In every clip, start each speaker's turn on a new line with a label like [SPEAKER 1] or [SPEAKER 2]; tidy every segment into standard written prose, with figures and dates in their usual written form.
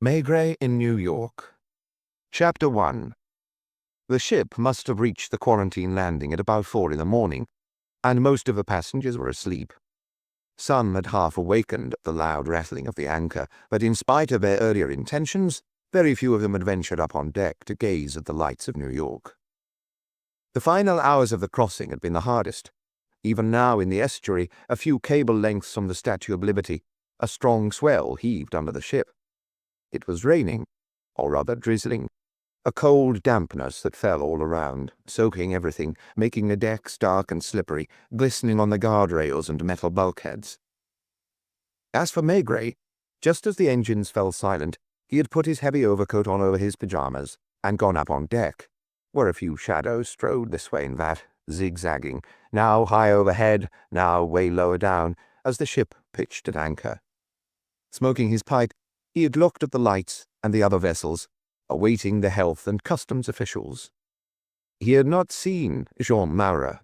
[SPEAKER 1] Maigret in New York. Chapter 1. The ship must have reached the quarantine landing at about 4 in the morning, and most of the passengers were asleep. Some had half awakened at the loud rattling of the anchor, but in spite of their earlier intentions, very few of them had ventured up on deck to gaze at the lights of New York. The final hours of the crossing had been the hardest. Even now in the estuary, a few cable lengths from the Statue of Liberty, a strong swell heaved under the ship. It was raining, or rather drizzling, a cold dampness that fell all around, soaking everything, making the decks dark and slippery, glistening on the guardrails and metal bulkheads. As for Maigret, just as the engines fell silent, he had put his heavy overcoat on over his pajamas and gone up on deck, where a few shadows strode this way and that, zigzagging, now high overhead, now way lower down, as the ship pitched at anchor. Smoking his pipe, he had looked at the lights and the other vessels, awaiting the health and customs officials. He had not seen Jean Maura.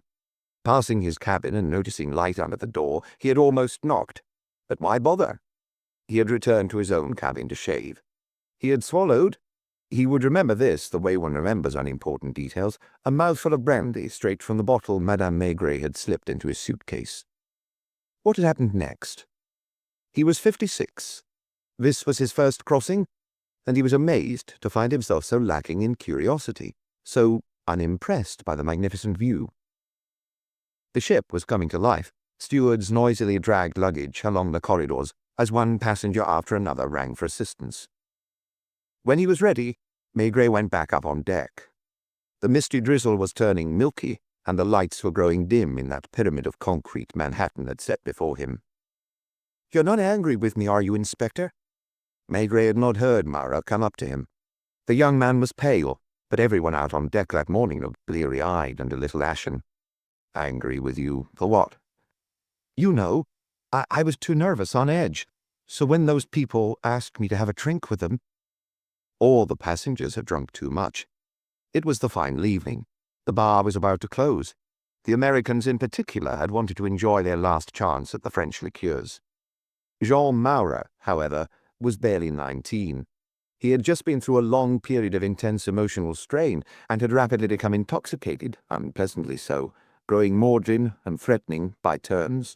[SPEAKER 1] Passing his cabin and noticing light under the door, he had almost knocked. But why bother? He had returned to his own cabin to shave. He had swallowed, he would remember this the way one remembers unimportant details, a mouthful of brandy straight from the bottle Madame Maigret had slipped into his suitcase. What had happened next? He was 56. This was his first crossing, and he was amazed to find himself so lacking in curiosity, so unimpressed by the magnificent view. The ship was coming to life. Stewards noisily dragged luggage along the corridors as one passenger after another rang for assistance. When he was ready, Maigret went back up on deck. The misty drizzle was turning milky, and the lights were growing dim in that pyramid of concrete Manhattan had set before him. "You're not angry with me, are you, Inspector?" Maigret had not heard Maura come up to him. The young man was pale, but everyone out on deck that morning looked bleary-eyed and a little ashen. "Angry with you for what?" "You know, I was too nervous, on edge. So when those people asked me to have a drink with them..." All the passengers had drunk too much. It was the final evening. The bar was about to close. The Americans in particular had wanted to enjoy their last chance at the French liqueurs. Jean Maura, however, was barely 19. He had just been through a long period of intense emotional strain and had rapidly become intoxicated, unpleasantly so, growing maudlin and threatening by turns.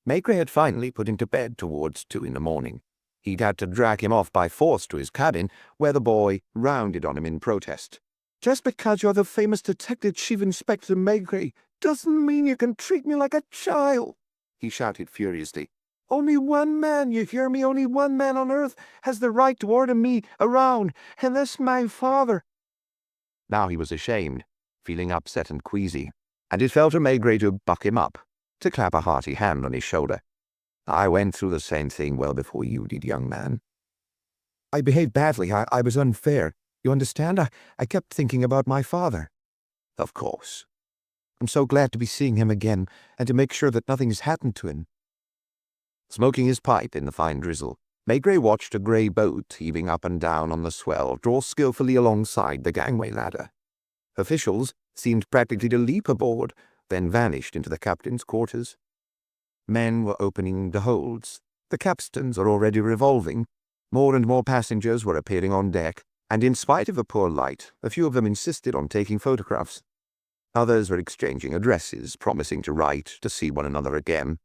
[SPEAKER 1] Maigret had finally put him to bed towards 2 in the morning. He'd had to drag him off by force to his cabin, where the boy rounded on him in protest. "Just because you're the famous Detective Chief Inspector Maigret doesn't mean you can treat me like a child," he shouted furiously. "Only one man, you hear me? Only one man on earth has the right to order me around, and that's my father." Now he was ashamed, feeling upset and queasy, and it fell to Maigret to buck him up, to clap a hearty hand on his shoulder. "I went through the same thing well before you did, young man." "I behaved badly. I was unfair. You understand? I kept thinking about my father." "Of course." "I'm so glad to be seeing him again, and to make sure that nothing has happened to him." Smoking his pipe in the fine drizzle, Maigret watched a grey boat heaving up and down on the swell draw skillfully alongside the gangway ladder. Officials seemed practically to leap aboard, then vanished into the captain's quarters. Men were opening the holds. The capstans are already revolving. More and more passengers were appearing on deck, and in spite of the poor light, a few of them insisted on taking photographs. Others were exchanging addresses, promising to write, to see one another again.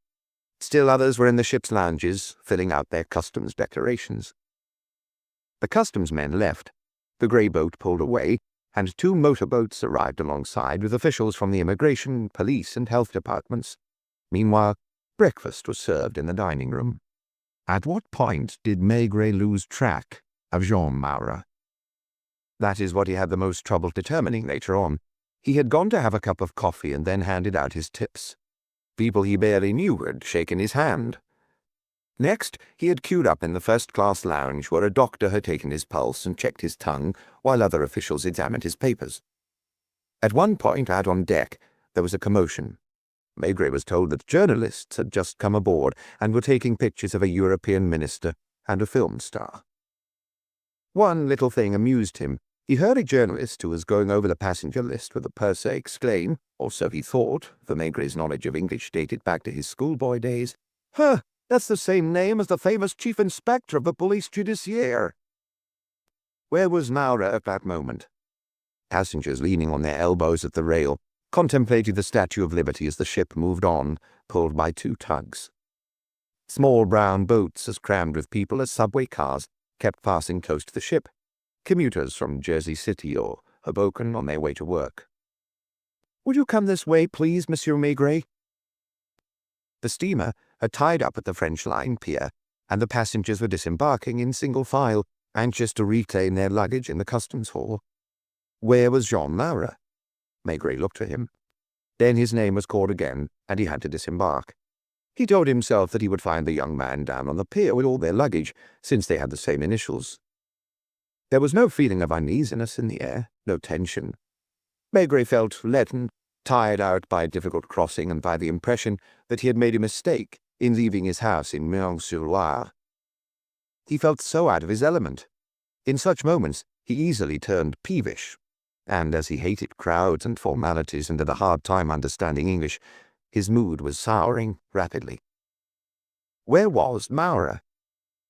[SPEAKER 1] Still others were in the ship's lounges, filling out their customs declarations. The customs men left. The grey boat pulled away, and 2 motorboats arrived alongside with officials from the immigration, police, and health departments. Meanwhile, breakfast was served in the dining room. At what point did Maigret lose track of Jean Maura? That is what he had the most trouble determining later on. He had gone to have a cup of coffee and then handed out his tips. People he barely knew had shaken his hand. Next, he had queued up in the first-class lounge where a doctor had taken his pulse and checked his tongue while other officials examined his papers. At one point out on deck, there was a commotion. Maigret was told that journalists had just come aboard and were taking pictures of a European minister and a film star. One little thing amused him. He heard a journalist who was going over the passenger list with a purser exclaim, or so he thought, for Maigret's knowledge of English dated back to his schoolboy days, "Huh, that's the same name as the famous chief inspector of the police judiciaire." Where was Maura at that moment? Passengers leaning on their elbows at the rail contemplated the Statue of Liberty as the ship moved on, pulled by 2 tugs. Small brown boats as crammed with people as subway cars kept passing close to the ship, commuters from Jersey City or Hoboken on their way to work. "Would you come this way, please, Monsieur Maigret?" The steamer had tied up at the French Line pier, and the passengers were disembarking in single file, anxious to reclaim their luggage in the customs hall. Where was Jean Maura? Maigret looked for him. Then his name was called again, and he had to disembark. He told himself that he would find the young man down on the pier with all their luggage, since they had the same initials. There was no feeling of uneasiness in the air, no tension. Maigret felt leaden, tired out by a difficult crossing and by the impression that he had made a mistake in leaving his house in Meung-sur-Loire. He felt so out of his element. In such moments he easily turned peevish, and as he hated crowds and formalities and had a hard time understanding English, his mood was souring rapidly. Where was Maura?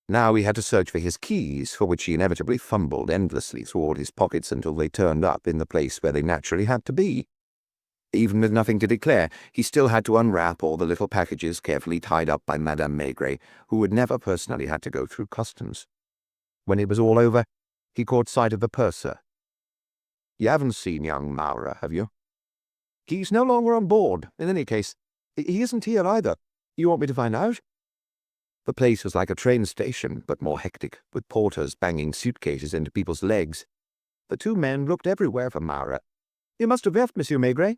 [SPEAKER 1] Now he had to search for his keys, for which he inevitably fumbled endlessly through all his pockets until they turned up in the place where they naturally had to be. Even with nothing to declare, he still had to unwrap all the little packages carefully tied up by Madame Maigret, who had never personally had to go through customs. When it was all over, he caught sight of the purser. "You haven't seen young Maura, have you?" "He's no longer on board. In any case, he isn't here either. You want me to find out?" The place was like a train station, but more hectic, with porters banging suitcases into people's legs. The 2 men looked everywhere for Maura. "He must have left, Monsieur Maigret.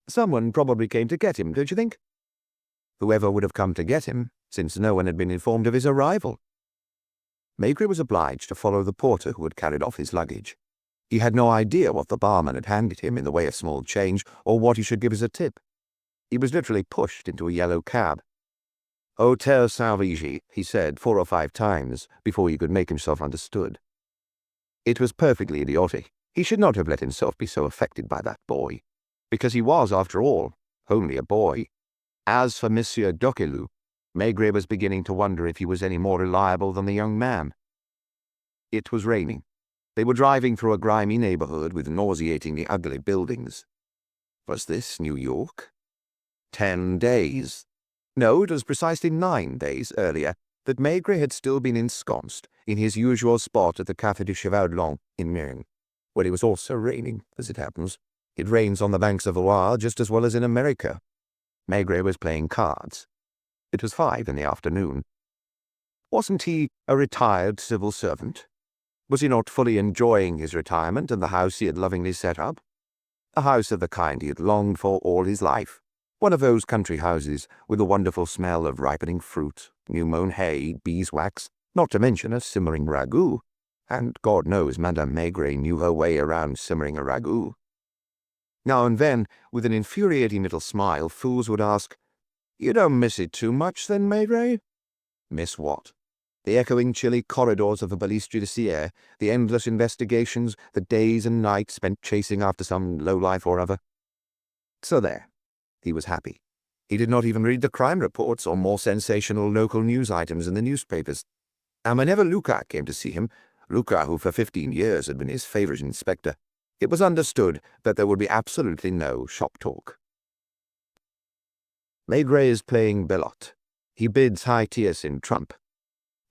[SPEAKER 1] Someone probably came to get him, don't you think?" Whoever would have come to get him, since no one had been informed of his arrival. Maigret was obliged to follow the porter who had carried off his luggage. He had no idea what the barman had handed him in the way of small change, or what he should give as a tip. He was literally pushed into a yellow cab. "Hotel Saint-Régis," he said 4 or 5 times before he could make himself understood. It was perfectly idiotic. He should not have let himself be so affected by that boy, because he was, after all, only a boy. As for Monsieur Doquelou, Maigret was beginning to wonder if he was any more reliable than the young man. It was raining. They were driving through a grimy neighborhood with nauseatingly ugly buildings. Was this New York? 10 days. No, it was precisely 9 days earlier that Maigret had still been ensconced in his usual spot at the Café du Cheval Blanc in Meung, where it was also raining, as it happens. It rains on the banks of the Loire just as well as in America. Maigret was playing cards. It was 5 in the afternoon. Wasn't he a retired civil servant? Was he not fully enjoying his retirement and the house he had lovingly set up? A house of the kind he had longed for all his life. One of those country houses with a wonderful smell of ripening fruit, new-mown hay, beeswax, not to mention a simmering ragout. And God knows Madame Maigret knew her way around simmering a ragout. Now and then, with an infuriating little smile, fools would ask, "You don't miss it too much, then, Maigret?" Miss what? The echoing chilly corridors of the police judiciaire, the endless investigations, the days and nights spent chasing after some lowlife or other. So there. He was happy. He did not even read the crime reports or more sensational local news items in the newspapers. And whenever Lucas came to see him, Lucas, who for 15 years had been his favourite inspector, it was understood that there would be absolutely no shop talk. Maigret is playing belote. He bids high tierce in trump.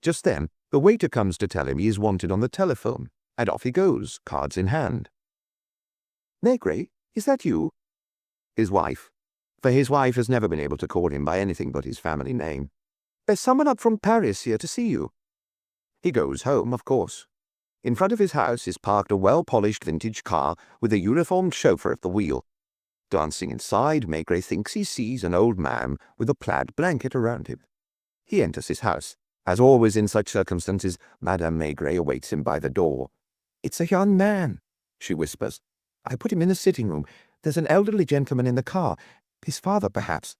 [SPEAKER 1] Just then, the waiter comes to tell him he is wanted on the telephone, and off he goes, cards in hand. "Maigret, is that you?" His wife. For his wife has never been able to call him by anything but his family name. "There's someone up from Paris here to see you." He goes home, of course. In front of his house is parked a well-polished vintage car with a uniformed chauffeur at the wheel. Glancing inside, Maigret thinks he sees an old man with a plaid blanket around him. He enters his house. As always in such circumstances, Madame Maigret awaits him by the door. "It's a young man," she whispers. "I put him in the sitting room. There's an elderly gentleman in the car. His father, perhaps.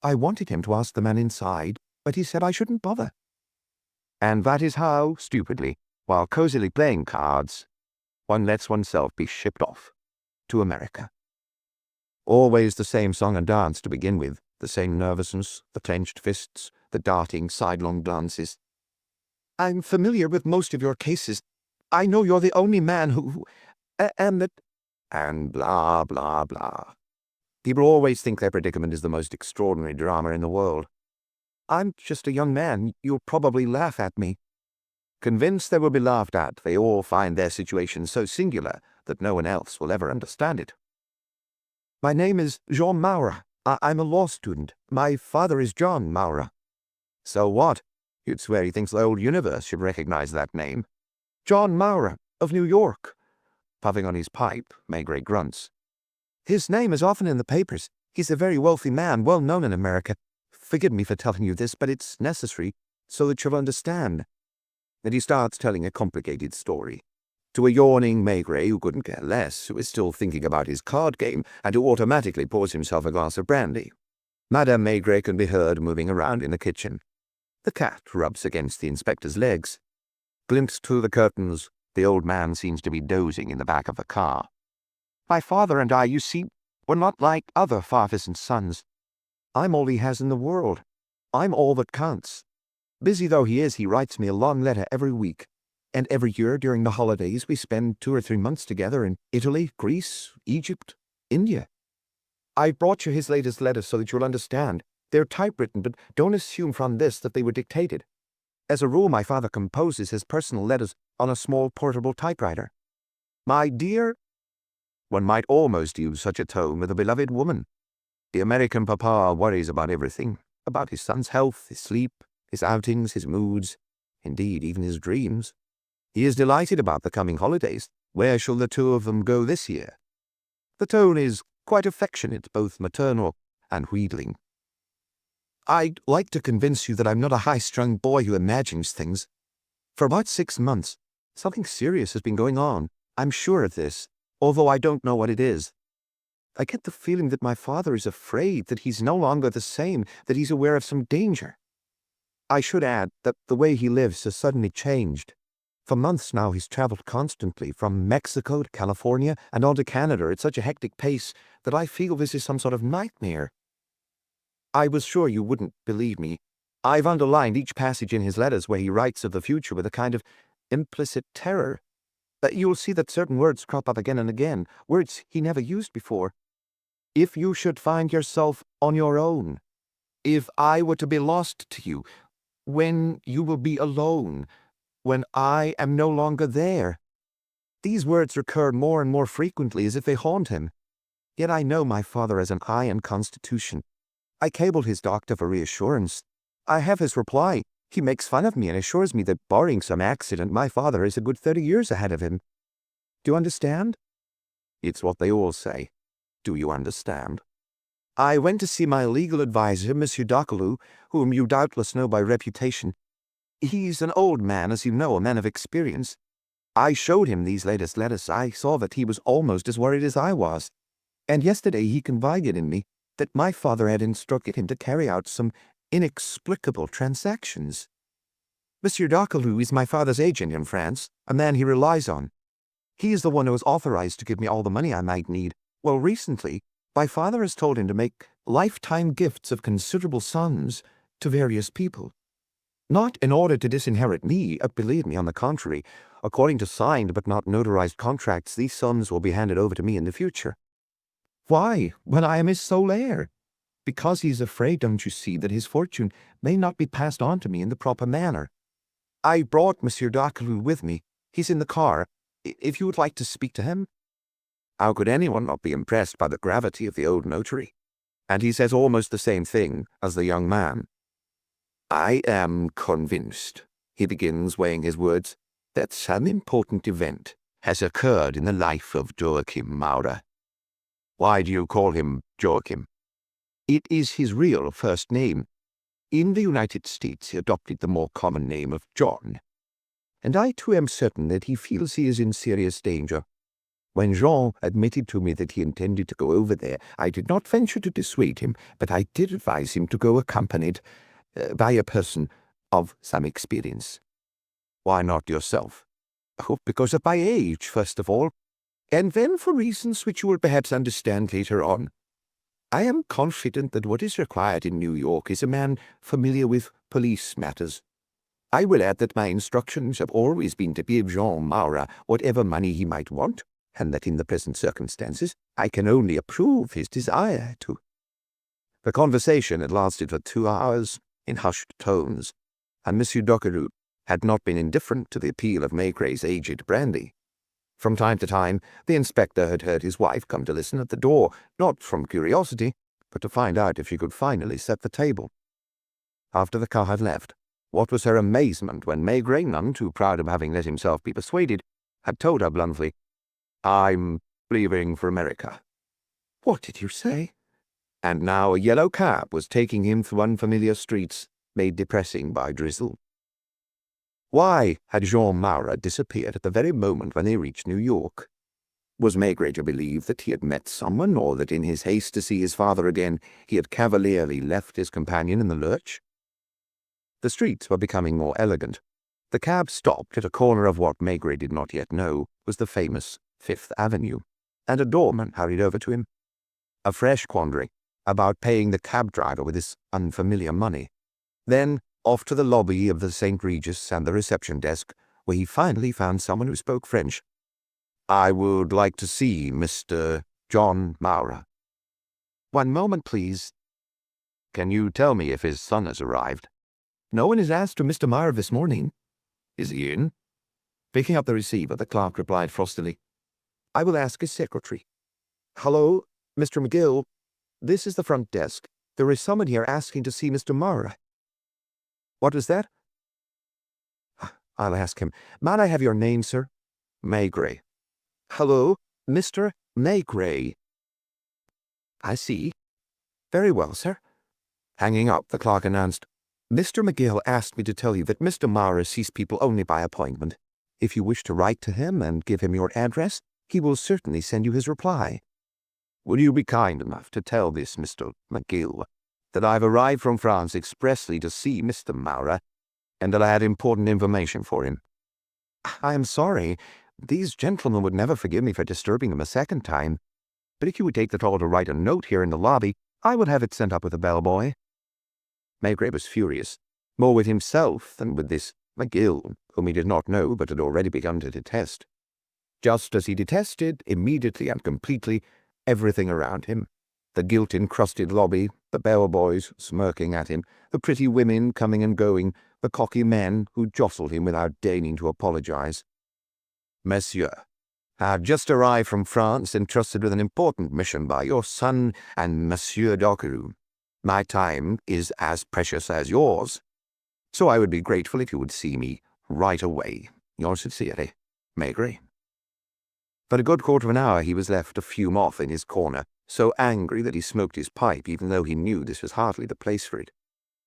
[SPEAKER 1] I wanted him to ask the man inside, but he said I shouldn't bother." And that is how, stupidly, while cosily playing cards, one lets oneself be shipped off to America. Always the same song and dance to begin with, the same nervousness, the clenched fists, the darting sidelong glances. "I'm familiar with most of your cases. I know you're the only man and that, and blah, blah, blah. People always think their predicament is the most extraordinary drama in the world. I'm just a young man. You'll probably laugh at me. Convinced they will be laughed at, they all find their situation so singular that no one else will ever understand it. My name is Jean Maura. I'm a law student. My father is John Maura. So what? You'd swear he thinks the whole universe should recognize that name. John Maura, of New York. Puffing on his pipe, Maigret grunts. His name is often in the papers. He's a very wealthy man, well known in America. Forgive me for telling you this, but it's necessary so that you'll understand. And he starts telling a complicated story. To a yawning Maigret who couldn't care less, who is still thinking about his card game, and who automatically pours himself a glass of brandy. Madame Maigret can be heard moving around in the kitchen. The cat rubs against the inspector's legs. Glimpsed through the curtains, the old man seems to be dozing in the back of the car. My father and I, you see, were not like other fathers and sons. I'm all he has in the world. I'm all that counts. Busy though he is, he writes me a long letter every week. And every year during the holidays we spend 2 or 3 months together in Italy, Greece, Egypt, India. I brought you his latest letters so that you'll understand. They're typewritten, but don't assume from this that they were dictated. As a rule, my father composes his personal letters on a small portable typewriter. My dear, one might almost use such a tone with a beloved woman. The American papa worries about everything, about his son's health, his sleep, his outings, his moods, indeed even his dreams. He is delighted about the coming holidays. Where shall the 2 of them go this year? The tone is quite affectionate, both maternal and wheedling. I'd like to convince you that I'm not a high-strung boy who imagines things. For about 6 months, something serious has been going on. I'm sure of this, although I don't know what it is. I get the feeling that my father is afraid, that he's no longer the same, that he's aware of some danger. I should add that the way he lives has suddenly changed. For months now he's traveled constantly, from Mexico to California and on to Canada at such a hectic pace that I feel this is some sort of nightmare. I was sure you wouldn't believe me. I've underlined each passage in his letters where he writes of the future with a kind of implicit terror. But you'll see that certain words crop up again and again, words he never used before. If you should find yourself on your own, if I were to be lost to you, when you will be alone, when I am no longer there. These words recur more and more frequently as if they haunt him. Yet I know my father has an iron constitution. I cabled his doctor for reassurance. I have his reply. He makes fun of me and assures me that, barring some accident, my father is a good 30 years ahead of him. Do you understand? It's what they all say. Do you understand? I went to see my legal adviser, Monsieur Dockelou, whom you doubtless know by reputation. He's an old man, as you know, a man of experience. I showed him these latest letters. I saw that he was almost as worried as I was. And yesterday he confided in me that my father had instructed him to carry out some inexplicable transactions. Monsieur Dockelou is my father's agent in France, a man he relies on. He is the one who is authorized to give me all the money I might need. Well, recently, my father has told him to make lifetime gifts of considerable sums to various people. Not in order to disinherit me, believe me, on the contrary. According to signed but not notarized contracts, these sums will be handed over to me in the future. Why, when I am his sole heir? Because he's afraid, don't you see, that his fortune may not be passed on to me in the proper manner. I brought Monsieur Dockelou with me. He's in the car. If you would like to speak to him. How could anyone not be impressed by the gravity of the old notary? And he says almost the same thing as the young man. I am convinced, he begins, weighing his words, that some important event has occurred in the life of Joachim Maura. Why do you call him Joachim? It is his real first name. In the United States he adopted the more common name of John. And I too am certain that he feels he is in serious danger. When Jean admitted to me that he intended to go over there, I did not venture to dissuade him, but I did advise him to go accompanied by a person of some experience. Why not yourself? Oh, because of my age, first of all, and then for reasons which you will perhaps understand later on. I am confident that what is required in New York is a man familiar with police matters. I will add that my instructions have always been to give Jean Maura whatever money he might want, and that in the present circumstances I can only approve his desire to. The conversation had lasted for 2 hours, in hushed tones, and Monsieur Dockeroux had not been indifferent to the appeal of Maigret's aged brandy. From time to time, the inspector had heard his wife come to listen at the door, not from curiosity, but to find out if she could finally set the table. After the car had left, what was her amazement when Maigret, none too proud of having let himself be persuaded, had told her bluntly, "I'm leaving for America." "What did you say?" And now a yellow cab was taking him through unfamiliar streets, made depressing by drizzle. Why had Jean Maura disappeared at the very moment when they reached New York? Was Maigret to believe that he had met someone, or that in his haste to see his father again he had cavalierly left his companion in the lurch? The streets were becoming more elegant. The cab stopped at a corner of what Maigret did not yet know was the famous Fifth Avenue, and a doorman hurried over to him. A fresh quandary about paying the cab driver with this unfamiliar money. Then off to the lobby of the St. Regis and the reception desk, where he finally found someone who spoke French. "I would like to see Mr. John Maura." "One moment, please." "Can you tell me if his son has arrived?" "No one has asked for Mr. Maura this morning." "Is he in?" Picking up the receiver, the clerk replied frostily, "I will ask his secretary." "Hello, Mr. McGill. This is the front desk. There is someone here asking to see Mr. Maura." "What was that?" "I'll ask him. Might I have your name, sir?" "Maigret." "Hello, Mr. Maigret." "I see. Very well, sir." Hanging up, the clerk announced, "Mr. McGill asked me to tell you that Mr. Maura sees people only by appointment. If you wish to write to him and give him your address, he will certainly send you his reply." "Will you be kind enough to tell this Mr. McGill that I've arrived from France expressly to see Mr. Maura, and that I had important information for him?" "I am sorry. These gentlemen would never forgive me for disturbing them a second time. But if you would take the trouble to write a note here in the lobby, I would have it sent up with a bellboy." Maigret was furious, more with himself than with this McGill, whom he did not know but had already begun to detest. Just as he detested, immediately and completely, everything around him. The gilt-encrusted lobby, the bellboys smirking at him, the pretty women coming and going, the cocky men who jostled him without deigning to apologize. "Monsieur, I have just arrived from France, entrusted with an important mission by your son and Monsieur Dockeroux. My time is as precious as yours, so I would be grateful if you would see me right away. Yours sincerely, Maigret." For a good quarter of an hour he was left to fume off in his corner, so angry that he smoked his pipe even though he knew this was hardly the place for it.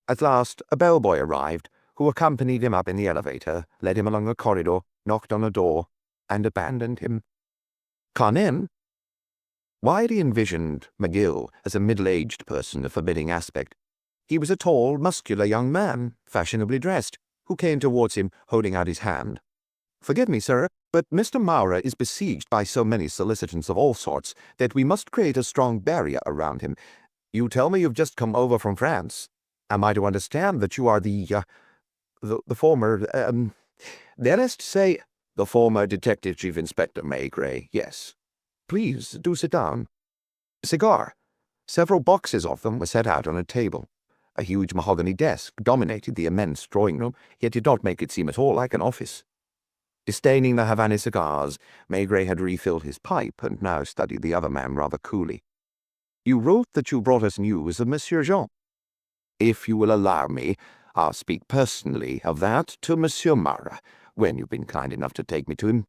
[SPEAKER 1] At last a bellboy arrived, who accompanied him up in the elevator, led him along a corridor, knocked on a door, and abandoned him. "Come in." Why had he envisioned McGill as a middle-aged person of forbidding aspect? He was a tall, muscular young man, fashionably dressed, who came towards him, holding out his hand. "Forgive me, sir, but Mr. Maura is besieged by so many solicitants of all sorts that we must create a strong barrier around him. You tell me you've just come over from France. Am I to understand that you are the former, let us say, the former Detective Chief Inspector Maigret, yes. Please, do sit down. Cigar." Several boxes of them were set out on a table. A huge mahogany desk dominated the immense drawing-room, yet did not make it seem at all like an office. Disdaining the Havana cigars, Maigret had refilled his pipe and now studied the other man rather coolly. "You wrote that you brought us news of Monsieur Jean. If you will allow me, I'll speak personally of that to Monsieur Maura, when you've been kind enough to take me to him."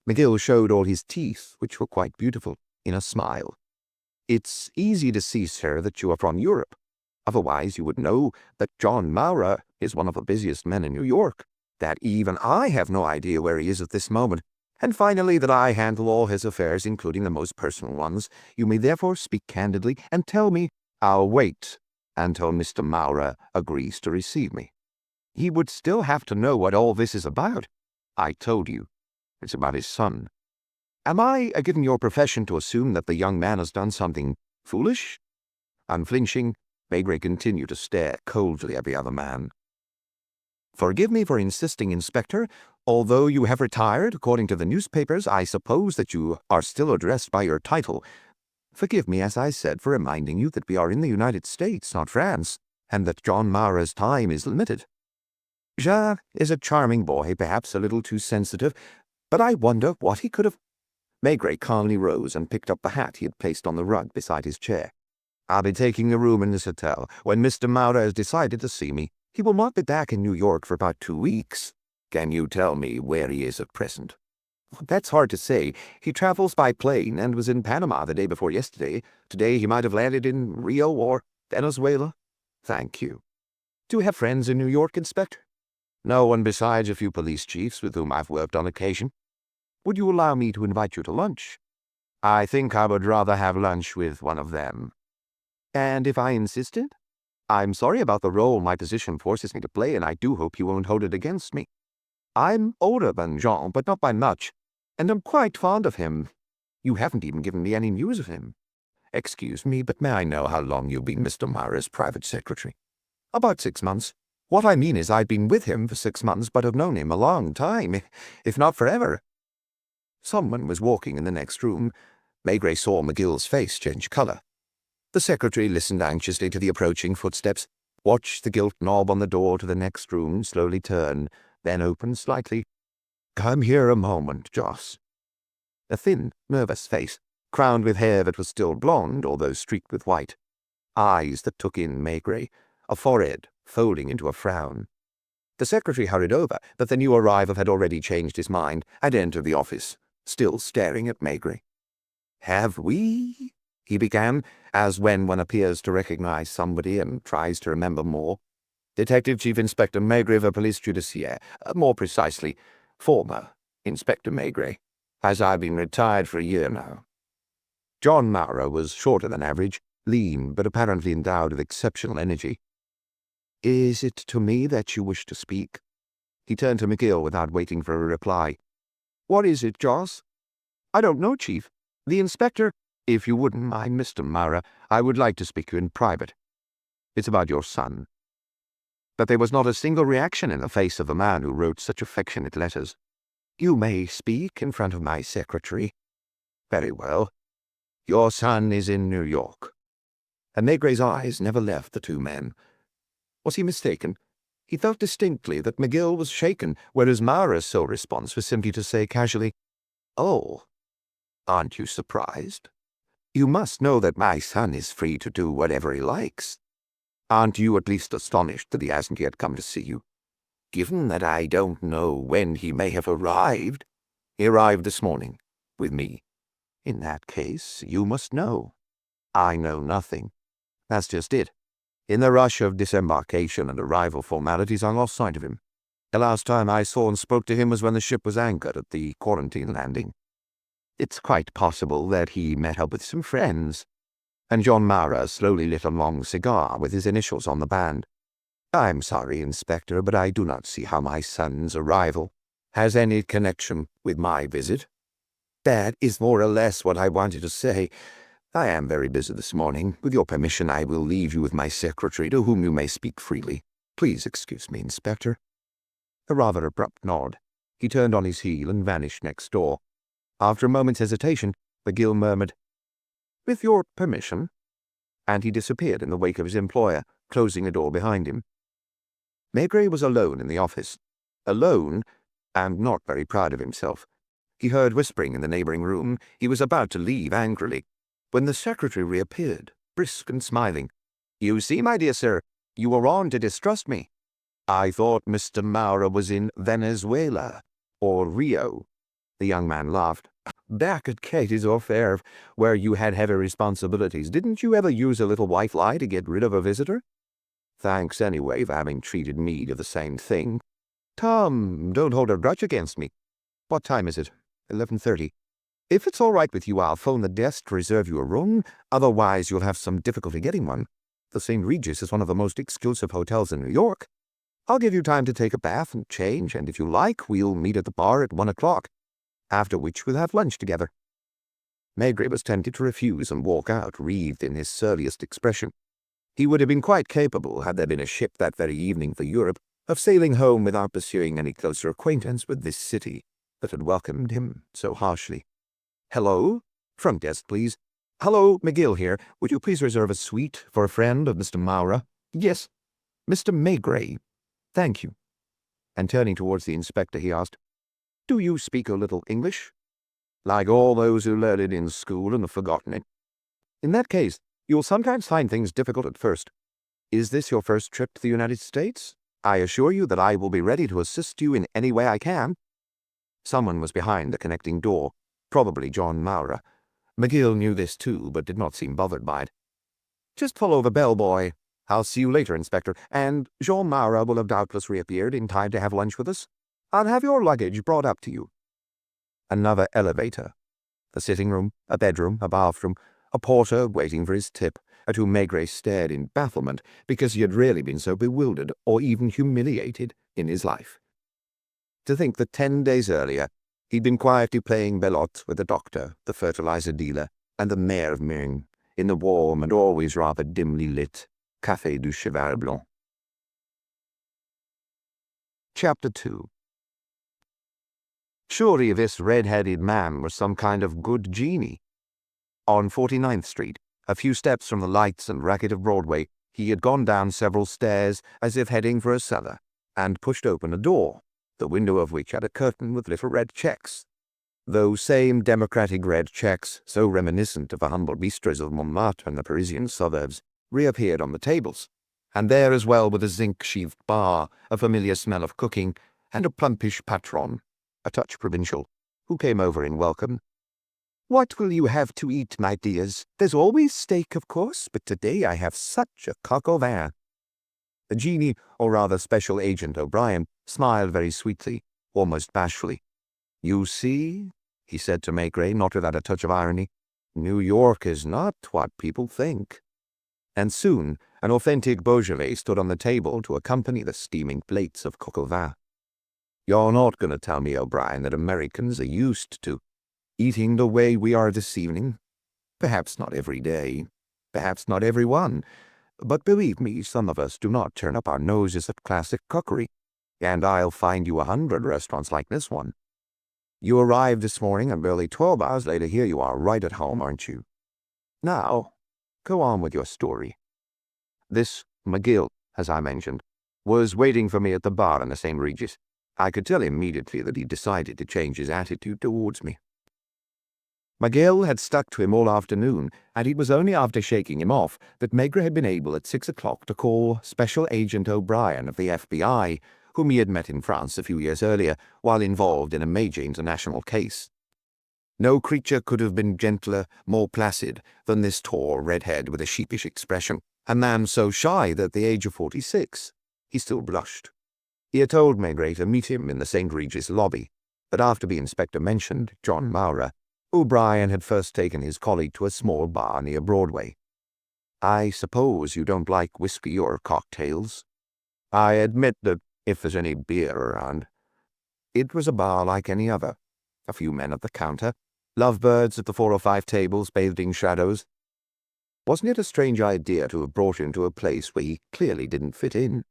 [SPEAKER 1] McGill showed all his teeth, which were quite beautiful, in a smile. "It's easy to see, sir, that you are from Europe. Otherwise you would know that John Maura is one of the busiest men in New York, that even I have no idea where he is at this moment, and finally that I handle all his affairs, including the most personal ones. You may therefore speak candidly and tell me I'll wait until Mr. Maura agrees to receive me. He would still have to know what all this is about. I told you, it's about his son. Am I, given your profession, to assume that the young man has done something foolish?" Unflinching, Maigret continued to stare coldly at the other man. Forgive me for insisting, Inspector. Although you have retired, according to the newspapers, I suppose that you are still addressed by your title. Forgive me, as I said, for reminding you that we are in the United States, not France, and that John Maura's time is limited. Jacques is a charming boy, perhaps a little too sensitive, but I wonder what he could have— Maigret calmly rose and picked up the hat he had placed on the rug beside his chair. I'll be taking a room in this hotel. When Mr. Maura has decided to see me, he will not be back in New York for about 2 weeks. Can you tell me where he is at present? That's hard to say. He travels by plane and was in Panama the day before yesterday. Today he might have landed in Rio or Venezuela. Thank you. Do you have friends in New York, Inspector? No one besides a few police chiefs with whom I've worked on occasion. Would you allow me to invite you to lunch? I think I would rather have lunch with one of them. And if I insisted? I'm sorry about the role my position forces me to play, and I do hope you won't hold it against me. I'm older than Jean, but not by much, and I'm quite fond of him. You haven't even given me any news of him. Excuse me, but may I know how long you've been Mr. Maura's private secretary? About 6 months. What I mean is I've been with him for 6 months, but have known him a long time, if not forever. Someone was walking in the next room. Maigret saw McGill's face change color. The secretary listened anxiously to the approaching footsteps, watched the gilt knob on the door to the next room slowly turn, then open slightly. Come here a moment, Joss. A thin, nervous face, crowned with hair that was still blonde, although streaked with white. Eyes that took in Maigret, a forehead folding into a frown. The secretary hurried over, but the new arrival had already changed his mind and entered the office, still staring at Maigret. Have we? He began, as when one appears to recognize somebody and tries to remember more. Detective Chief Inspector Maigret of the Police Judiciaire, more precisely, former Inspector Maigret, as I've been retired for a year now. John Maura was shorter than average, lean, but apparently endowed with exceptional energy. Is it to me that you wish to speak? He turned to McGill without waiting for a reply. What is it, Joss? I don't know, Chief. The inspector— If you wouldn't mind, Mr. Maura, I would like to speak to you in private. It's about your son. But there was not a single reaction in the face of the man who wrote such affectionate letters. You may speak in front of my secretary. Very well. Your son is in New York. And Maigret's eyes never left the two men. Was he mistaken? He felt distinctly that McGill was shaken, whereas Maura's sole response was simply to say casually, Oh, aren't you surprised? You must know that my son is free to do whatever he likes. Aren't you at least astonished that he hasn't yet come to see you? Given that I don't know when he may have arrived. He arrived this morning, with me. In that case, you must know. I know nothing. That's just it. In the rush of disembarkation and arrival formalities, I lost sight of him. The last time I saw and spoke to him was when the ship was anchored at the quarantine landing. It's quite possible that he met up with some friends. And John Maura slowly lit a long cigar with his initials on the band. I'm sorry, Inspector, but I do not see how my son's arrival has any connection with my visit. That is more or less what I wanted to say. I am very busy this morning. With your permission, I will leave you with my secretary, to whom you may speak freely. Please excuse me, Inspector. A rather abrupt nod. He turned on his heel and vanished next door. After a moment's hesitation, McGill murmured, With your permission, and he disappeared in the wake of his employer, closing the door behind him. Maigret was alone in the office. Alone, and not very proud of himself. He heard whispering in the neighboring room. He was about to leave angrily, when the secretary reappeared, brisk and smiling. You see, my dear sir, you were wrong to distrust me. I thought Mr. Maura was in Venezuela, or Rio. The young man laughed. Back at Katie's affair, where you had heavy responsibilities, didn't you ever use a little white lie to get rid of a visitor? Thanks anyway for having treated me to the same thing. Tom, don't hold a grudge against me. What time is it? 11:30. If it's all right with you, I'll phone the desk to reserve you a room. Otherwise, you'll have some difficulty getting one. The St. Regis is one of the most exclusive hotels in New York. I'll give you time to take a bath and change, and if you like, we'll meet at the bar at 1 o'clock, after which we'll have lunch together. Maigret was tempted to refuse and walk out, wreathed in his surliest expression. He would have been quite capable had there been a ship that very evening for Europe, of sailing home without pursuing any closer acquaintance with this city that had welcomed him so harshly. "Hello? Front desk, please. Hello, McGill here. Would you please reserve a suite for a friend of Mr. Maura?" "Yes, Mr. Maigret. Thank you." And turning towards the inspector, he asked, "Do you speak a little English?" "Like all those who learned it in school and have forgotten it." "In that case, you will sometimes find things difficult at first. Is this your first trip to the United States? I assure you that I will be ready to assist you in any way I can." Someone was behind the connecting door, probably John Maura. McGill knew this too, but did not seem bothered by it. "Just follow the bellboy. I'll see you later, Inspector, and Jean Maura will have doubtless reappeared in time to have lunch with us. I'll have your luggage brought up to you." Another elevator. A sitting room, a bedroom, a bathroom, a porter waiting for his tip, at whom Maigret stared in bafflement because he had rarely been so bewildered or even humiliated in his life. To think that 10 days earlier he'd been quietly playing belote with the doctor, the fertilizer dealer, and the mayor of Meung in the warm and always rather dimly lit Café du Cheval Blanc. Chapter 2. Surely this red-headed man was some kind of good genie. On 49th Street, a few steps from the lights and racket of Broadway, he had gone down several stairs as if heading for a cellar, and pushed open a door, the window of which had a curtain with little red checks. Those same democratic red checks, so reminiscent of the humble bistros of Montmartre and the Parisian suburbs, reappeared on the tables, and there as well with a zinc-sheathed bar, a familiar smell of cooking, and a plumpish patron, a touch provincial, who came over in welcome. "What will you have to eat, my dears? There's always steak, of course, but today I have such a coq au vin." The genie, or rather Special Agent O'Brien, smiled very sweetly, almost bashfully. "You see," he said to Maigret, not without a touch of irony, "New York is not what people think." And soon an authentic Beaujolais stood on the table to accompany the steaming plates of coq au vin. "You're not going to tell me, O'Brien, that Americans are used to eating the way we are this evening? Perhaps not every day, perhaps not every one, but believe me, some of us do not turn up our noses at classic cookery, and I'll find you 100 restaurants like this one. You arrived this morning, and barely 12 hours later here you are right at home, aren't you? Now, go on with your story." This McGill, as I mentioned, was waiting for me at the bar in the St. Regis. I could tell immediately that he'd decided to change his attitude towards me. McGill had stuck to him all afternoon, and it was only after shaking him off that Maigret had been able at 6 o'clock to call Special Agent O'Brien of the FBI, whom he had met in France a few years earlier while involved in a major international case. No creature could have been gentler, more placid than this tall redhead with a sheepish expression, a man so shy that at the age of 46 he still blushed. He had told Maigret to meet him in the St. Regis lobby, but after the inspector mentioned John Maura, O'Brien had first taken his colleague to a small bar near Broadway. "I suppose you don't like whiskey or cocktails?" I admit that if there's any beer around. It was a bar like any other. A few men at the counter, lovebirds at the 4 or 5 tables bathed in shadows. Wasn't it a strange idea to have brought him to a place where he clearly didn't fit in?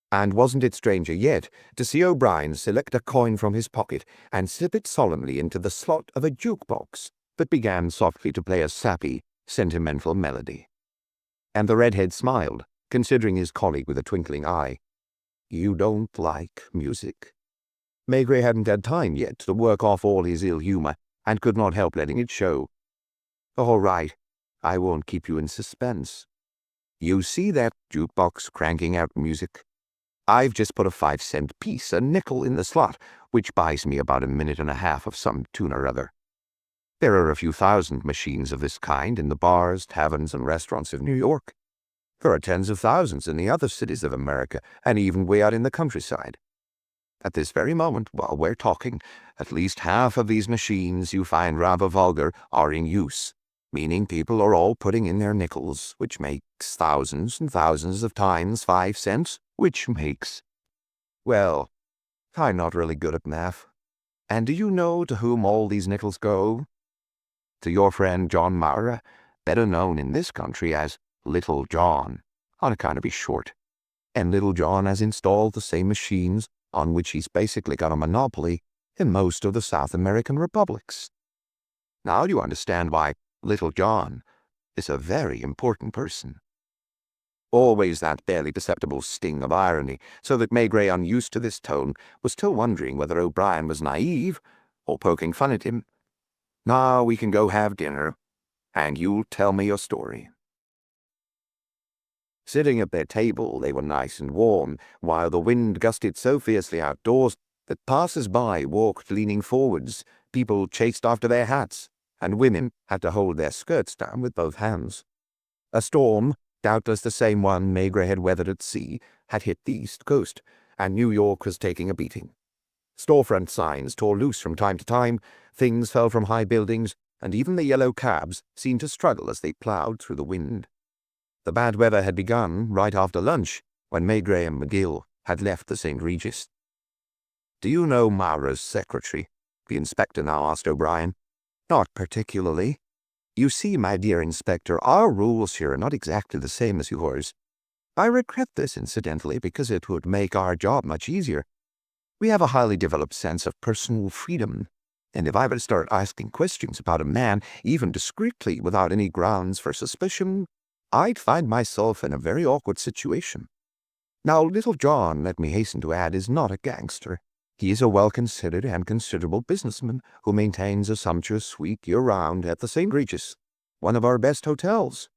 [SPEAKER 1] And wasn't it stranger yet to see O'Brien select a coin from his pocket and slip it solemnly into the slot of a jukebox that began softly to play a sappy, sentimental melody? And the redhead smiled, considering his colleague with a twinkling eye. "You don't like music?" Maigret hadn't had time yet to work off all his ill humor, and could not help letting it show. "All right, I won't keep you in suspense. You see that jukebox cranking out music? I've just put a 5-cent piece, a nickel, in the slot, which buys me about a minute and a half of some tune or other. There are a few thousand machines of this kind in the bars, taverns, and restaurants of New York. There are tens of thousands in the other cities of America, and even way out in the countryside. At this very moment, while we're talking, at least half of these machines you find rather vulgar are in use, meaning people are all putting in their nickels, which makes thousands and thousands of times 5 cents, which makes... Well, I'm not really good at math. And do you know to whom all these nickels go? To your friend John Maura, better known in this country as Little John, on account of his short. and Little John has installed the same machines on which he's basically got a monopoly in most of the South American republics. Now you understand why Little John is a very important person. Always that barely perceptible sting of irony, so that Maigret, unused to this tone, was still wondering whether O'Brien was naive or poking fun at him. Now we can go have dinner, and you'll tell me your story. Sitting at their table, they were nice and warm, while the wind gusted so fiercely outdoors that passers-by walked leaning forwards, people chased after their hats, and women had to hold their skirts down with both hands. A storm, doubtless the same one Maigret had weathered at sea, had hit the East Coast, and New York was taking a beating. Storefront signs tore loose from time to time, things fell from high buildings, and even the yellow cabs seemed to struggle as they plowed through the wind. The bad weather had begun right after lunch, when Maigret and McGill had left the St. Regis. "Do you know Maura's secretary?" the inspector now asked O'Brien. "Not particularly. You see, my dear Inspector, our rules here are not exactly the same as yours. I regret this, incidentally, because it would make our job much easier. We have a highly developed sense of personal freedom, and if I were to start asking questions about a man, even discreetly, without any grounds for suspicion, I'd find myself in a very awkward situation. Now, Little John, let me hasten to add, is not a gangster. He is a well-considered and considerable businessman who maintains a sumptuous suite year-round at the St. Regis, one of our best hotels.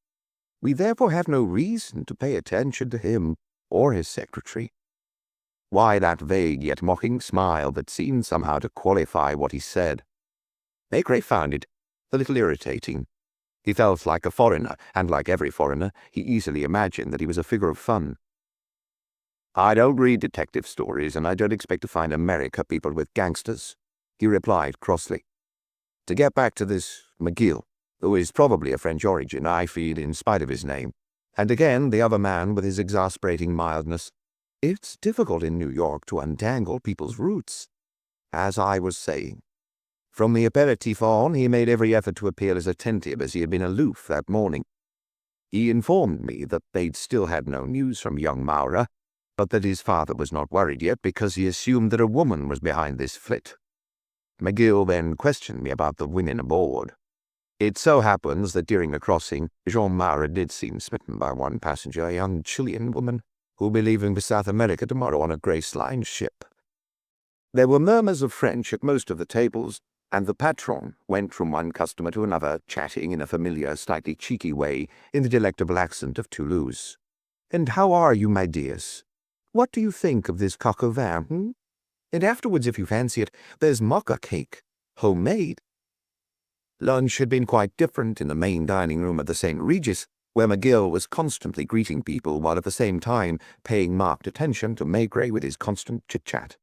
[SPEAKER 1] We therefore have no reason to pay attention to him or his secretary." Why that vague yet mocking smile that seemed somehow to qualify what he said? Maigret found it a little irritating. He felt like a foreigner, and like every foreigner, he easily imagined that he was a figure of fun. "I don't read detective stories, and I don't expect to find America peopled with gangsters," he replied crossly. "To get back to this McGill, who is probably of French origin, I fear, in spite of his name, and again the other man with his exasperating mildness, it's difficult in New York to untangle people's roots. As I was saying, from the aperitif on, he made every effort to appear as attentive as he had been aloof that morning. He informed me that they'd still had no news from young Maura, but that his father was not worried yet because he assumed that a woman was behind this flit. McGill then questioned me about the women aboard. It so happens that during the crossing, Jean Maura did seem smitten by one passenger, a young Chilean woman, who'll be leaving for South America tomorrow on a Grace Line ship. There were murmurs of French at most of the tables, and the patron went from one customer to another, chatting in a familiar, slightly cheeky way in the delectable accent of Toulouse. "And how are you, my dears? What do you think of this coq au vin, And afterwards, if you fancy it, there's mocha cake, homemade." Lunch had been quite different in the main dining room of the St. Regis, where McGill was constantly greeting people while at the same time paying marked attention to Maigret with his constant chit-chat.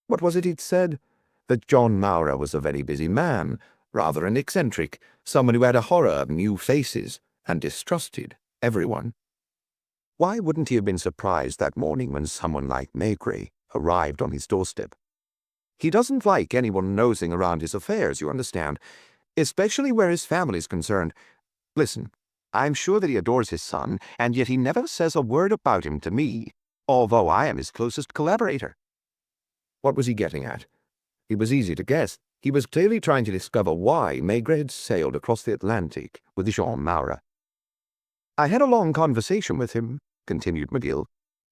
[SPEAKER 1] What was it he'd said? That John Maura was a very busy man, rather an eccentric, someone who had a horror of new faces and distrusted everyone. Why wouldn't he have been surprised that morning when someone like Maigret arrived on his doorstep? He doesn't like anyone nosing around his affairs, you understand, especially where his family's concerned. Listen, I'm sure that he adores his son, and yet he never says a word about him to me, although I am his closest collaborator. What was he getting at? It was easy to guess. He was clearly trying to discover why Maigret had sailed across the Atlantic with Jean Maura. "I had a long conversation with him," continued McGill.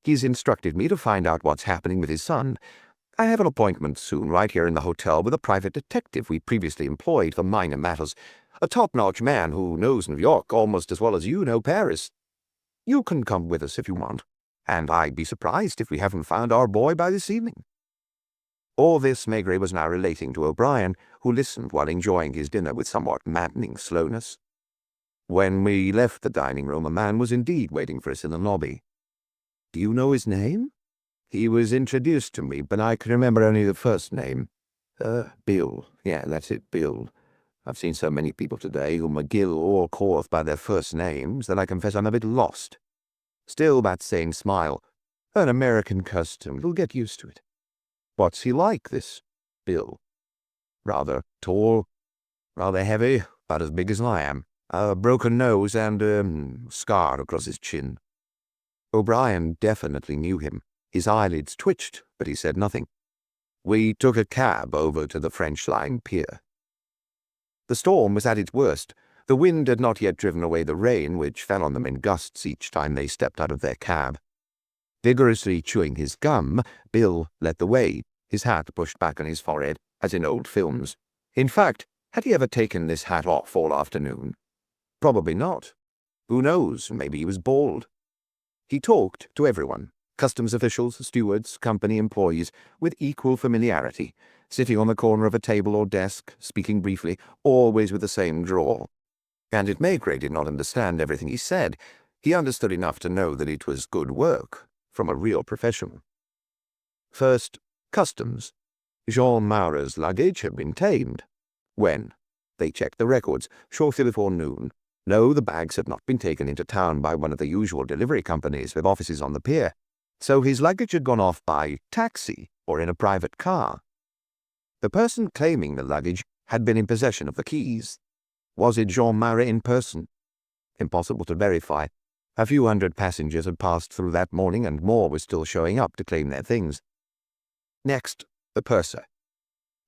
[SPEAKER 1] "He's instructed me to find out what's happening with his son. I have an appointment soon right here in the hotel with a private detective we previously employed for minor matters, a top-notch man who knows New York almost as well as you know Paris. You can come with us if you want, and I'd be surprised if we haven't found our boy by this evening." All this Maigret was now relating to O'Brien, who listened while enjoying his dinner with somewhat maddening slowness. When we left the dining room, a man was indeed waiting for us in the lobby. "Do you know his name?" "He was introduced to me, but I can remember only the first name. Bill. Yeah, that's it, Bill. I've seen so many people today whom McGill all calleth by their first names that I confess I'm a bit lost." Still that same smile. "An American custom. You'll get used to it." "What's he like, this Bill?" "Rather tall, rather heavy, about as big as I am. A broken nose and scar across his chin." O'Brien definitely knew him. His eyelids twitched, but he said nothing. We took a cab over to the French Line pier. The storm was at its worst. The wind had not yet driven away the rain, which fell on them in gusts each time they stepped out of their cab. Vigorously chewing his gum, Bill led the way, his hat pushed back on his forehead, as in old films. In fact, had he ever taken this hat off all afternoon? Probably not. Who knows, maybe he was bald. He talked to everyone, customs officials, stewards, company employees, with equal familiarity, sitting on the corner of a table or desk, speaking briefly, always with the same drawl. And if Maigret did not understand everything he said, he understood enough to know that it was good work from a real professional. First, customs. Jean Maura's luggage had been tamed. When? They checked the records, shortly before noon. No, the bags had not been taken into town by one of the usual delivery companies with offices on the pier, so his luggage had gone off by taxi or in a private car. The person claiming the luggage had been in possession of the keys. Was it Jean Maigret in person? Impossible to verify. A few hundred passengers had passed through that morning, and more were still showing up to claim their things. Next, the purser.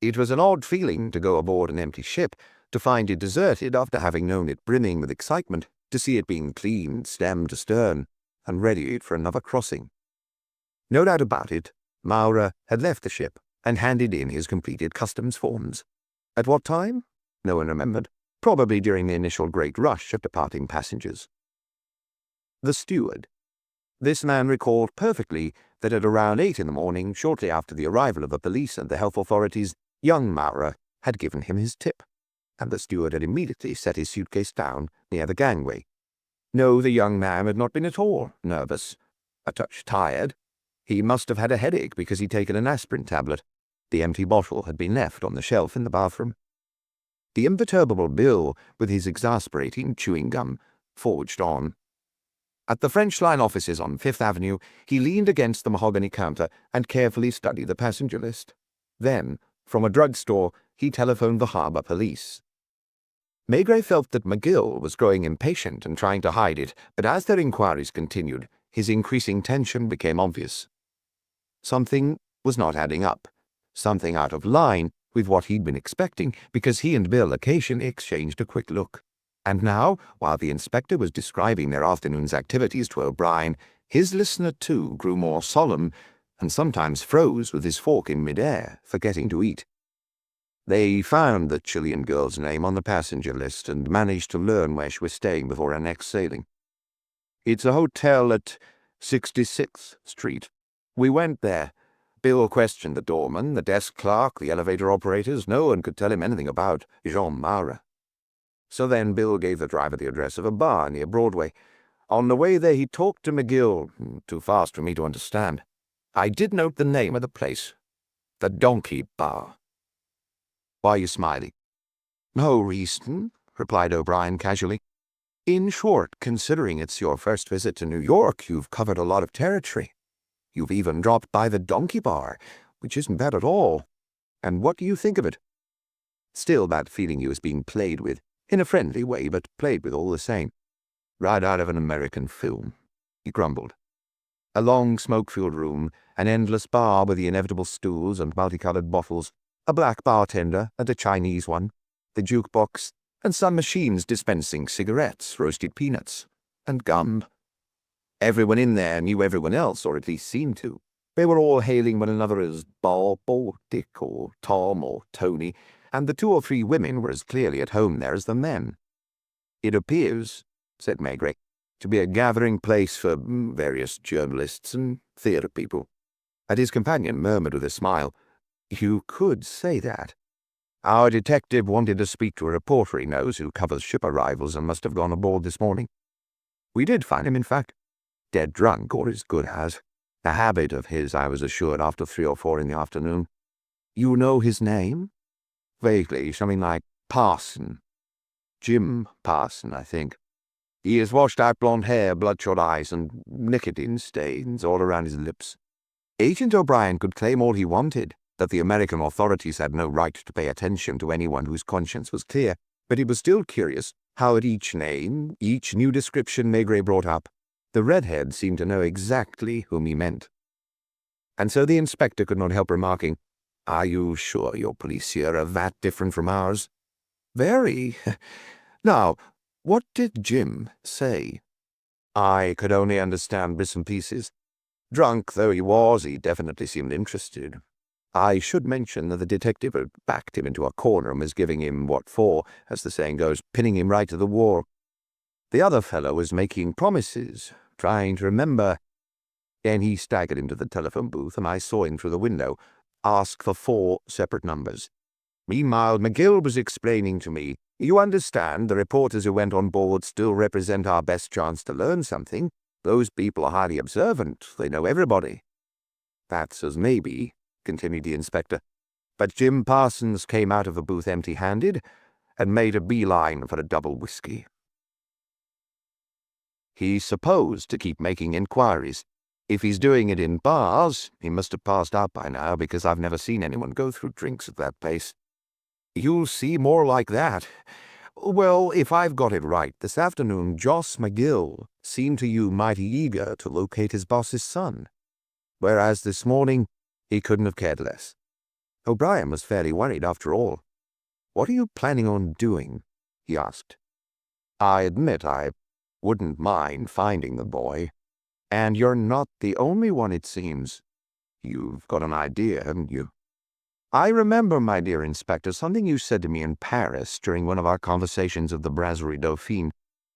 [SPEAKER 1] It was an odd feeling to go aboard an empty ship, to find it deserted after having known it brimming with excitement, to see it being cleaned stem to stern, and ready for another crossing. No doubt about it, Maura had left the ship and handed in his completed customs forms. At what time? No one remembered. Probably during the initial great rush of departing passengers. The steward. This man recalled perfectly that at around 8 in the morning, shortly after the arrival of the police and the health authorities, young Maura had given him his tip, and the steward had immediately set his suitcase down near the gangway. No, the young man had not been at all nervous. A touch tired. He must have had a headache because he'd taken an aspirin tablet. The empty bottle had been left on the shelf in the bathroom. The imperturbable Bill, with his exasperating chewing gum, forged on. At the French Line offices on Fifth Avenue, he leaned against the mahogany counter and carefully studied the passenger list. Then, from a drugstore, he telephoned the harbour police. Maigret felt that McGill was growing impatient and trying to hide it, but as their inquiries continued, his increasing tension became obvious. Something was not adding up, something out of line with what he'd been expecting, because he and Bill occasionally exchanged a quick look. And now, while the inspector was describing their afternoon's activities to O'Brien, his listener too grew more solemn, and sometimes froze with his fork in mid-air, forgetting to eat. They found the Chilean girl's name on the passenger list and managed to learn where she was staying before her next sailing. It's a hotel at 66th Street. We went there. Bill questioned the doorman, the desk clerk, the elevator operators. No one could tell him anything about Jean Maura. So then Bill gave the driver the address of a bar near Broadway. On the way there he talked to McGill, too fast for me to understand. I did note the name of the place. The Donkey Bar. Why are you smiling? No reason, replied O'Brien casually. In short, considering it's your first visit to New York, you've covered a lot of territory. You've even dropped by the Donkey Bar, which isn't bad at all. And what do you think of it? Still that feeling he was being played with, in a friendly way, but played with all the same. Right out of an American film, he grumbled. A long smoke-filled room, an endless bar with the inevitable stools and multicolored bottles, a black bartender and a Chinese one, the jukebox, and some machines dispensing cigarettes, roasted peanuts, and gum. Everyone in there knew everyone else, or at least seemed to. They were all hailing one another as Bob or Dick or Tom or Tony, and the 2 or 3 women were as clearly at home there as the men. It appears, said Maigret, to be a gathering place for various journalists and theatre people. And his companion murmured with a smile, You could say that. Our detective wanted to speak to a reporter he knows who covers ship arrivals and must have gone aboard this morning. We did find him, in fact. Dead drunk, or as good as. A habit of his, I was assured, after 3 or 4 in the afternoon. You know his name? Vaguely, something like Parson. Jim Parson, I think. He has washed-out blonde hair, bloodshot eyes, and nicotine stains all around his lips. Agent O'Brien could claim all he wanted, that the American authorities had no right to pay attention to anyone whose conscience was clear, but he was still curious how at each name, each new description Maigret brought up, The redhead seemed to know exactly whom he meant. And so the inspector could not help remarking, "Are you sure your police here are that different from ours?" "Very. Now, what did Jim say?" I could only understand bits and pieces. Drunk though he was, he definitely seemed interested. I should mention that the detective had backed him into a corner and was giving him what for, as the saying goes, pinning him right to the wall. The other fellow was making promises, trying to remember. Then he staggered into the telephone booth, and I saw him through the window, ask for 4 separate numbers. Meanwhile, McGill was explaining to me, "You understand, the reporters who went on board still represent our best chance to learn something. Those people are highly observant. They know everybody." "That's as maybe," continued the inspector. But Jim Parsons came out of the booth empty-handed and made a beeline for a double whiskey. He's supposed to keep making inquiries. If he's doing it in bars, he must have passed out by now, because I've never seen anyone go through drinks at that pace. You'll see more like that. Well, if I've got it right, this afternoon Joss McGill seemed to you mighty eager to locate his boss's son, whereas this morning he couldn't have cared less. O'Brien was fairly worried after all. "What are you planning on doing?" he asked. "I admit I wouldn't mind finding the boy. And you're not the only one, it seems. You've got an idea, haven't you?" "I remember, my dear Inspector, something you said to me in Paris during one of our conversations of the Brasserie Dauphine.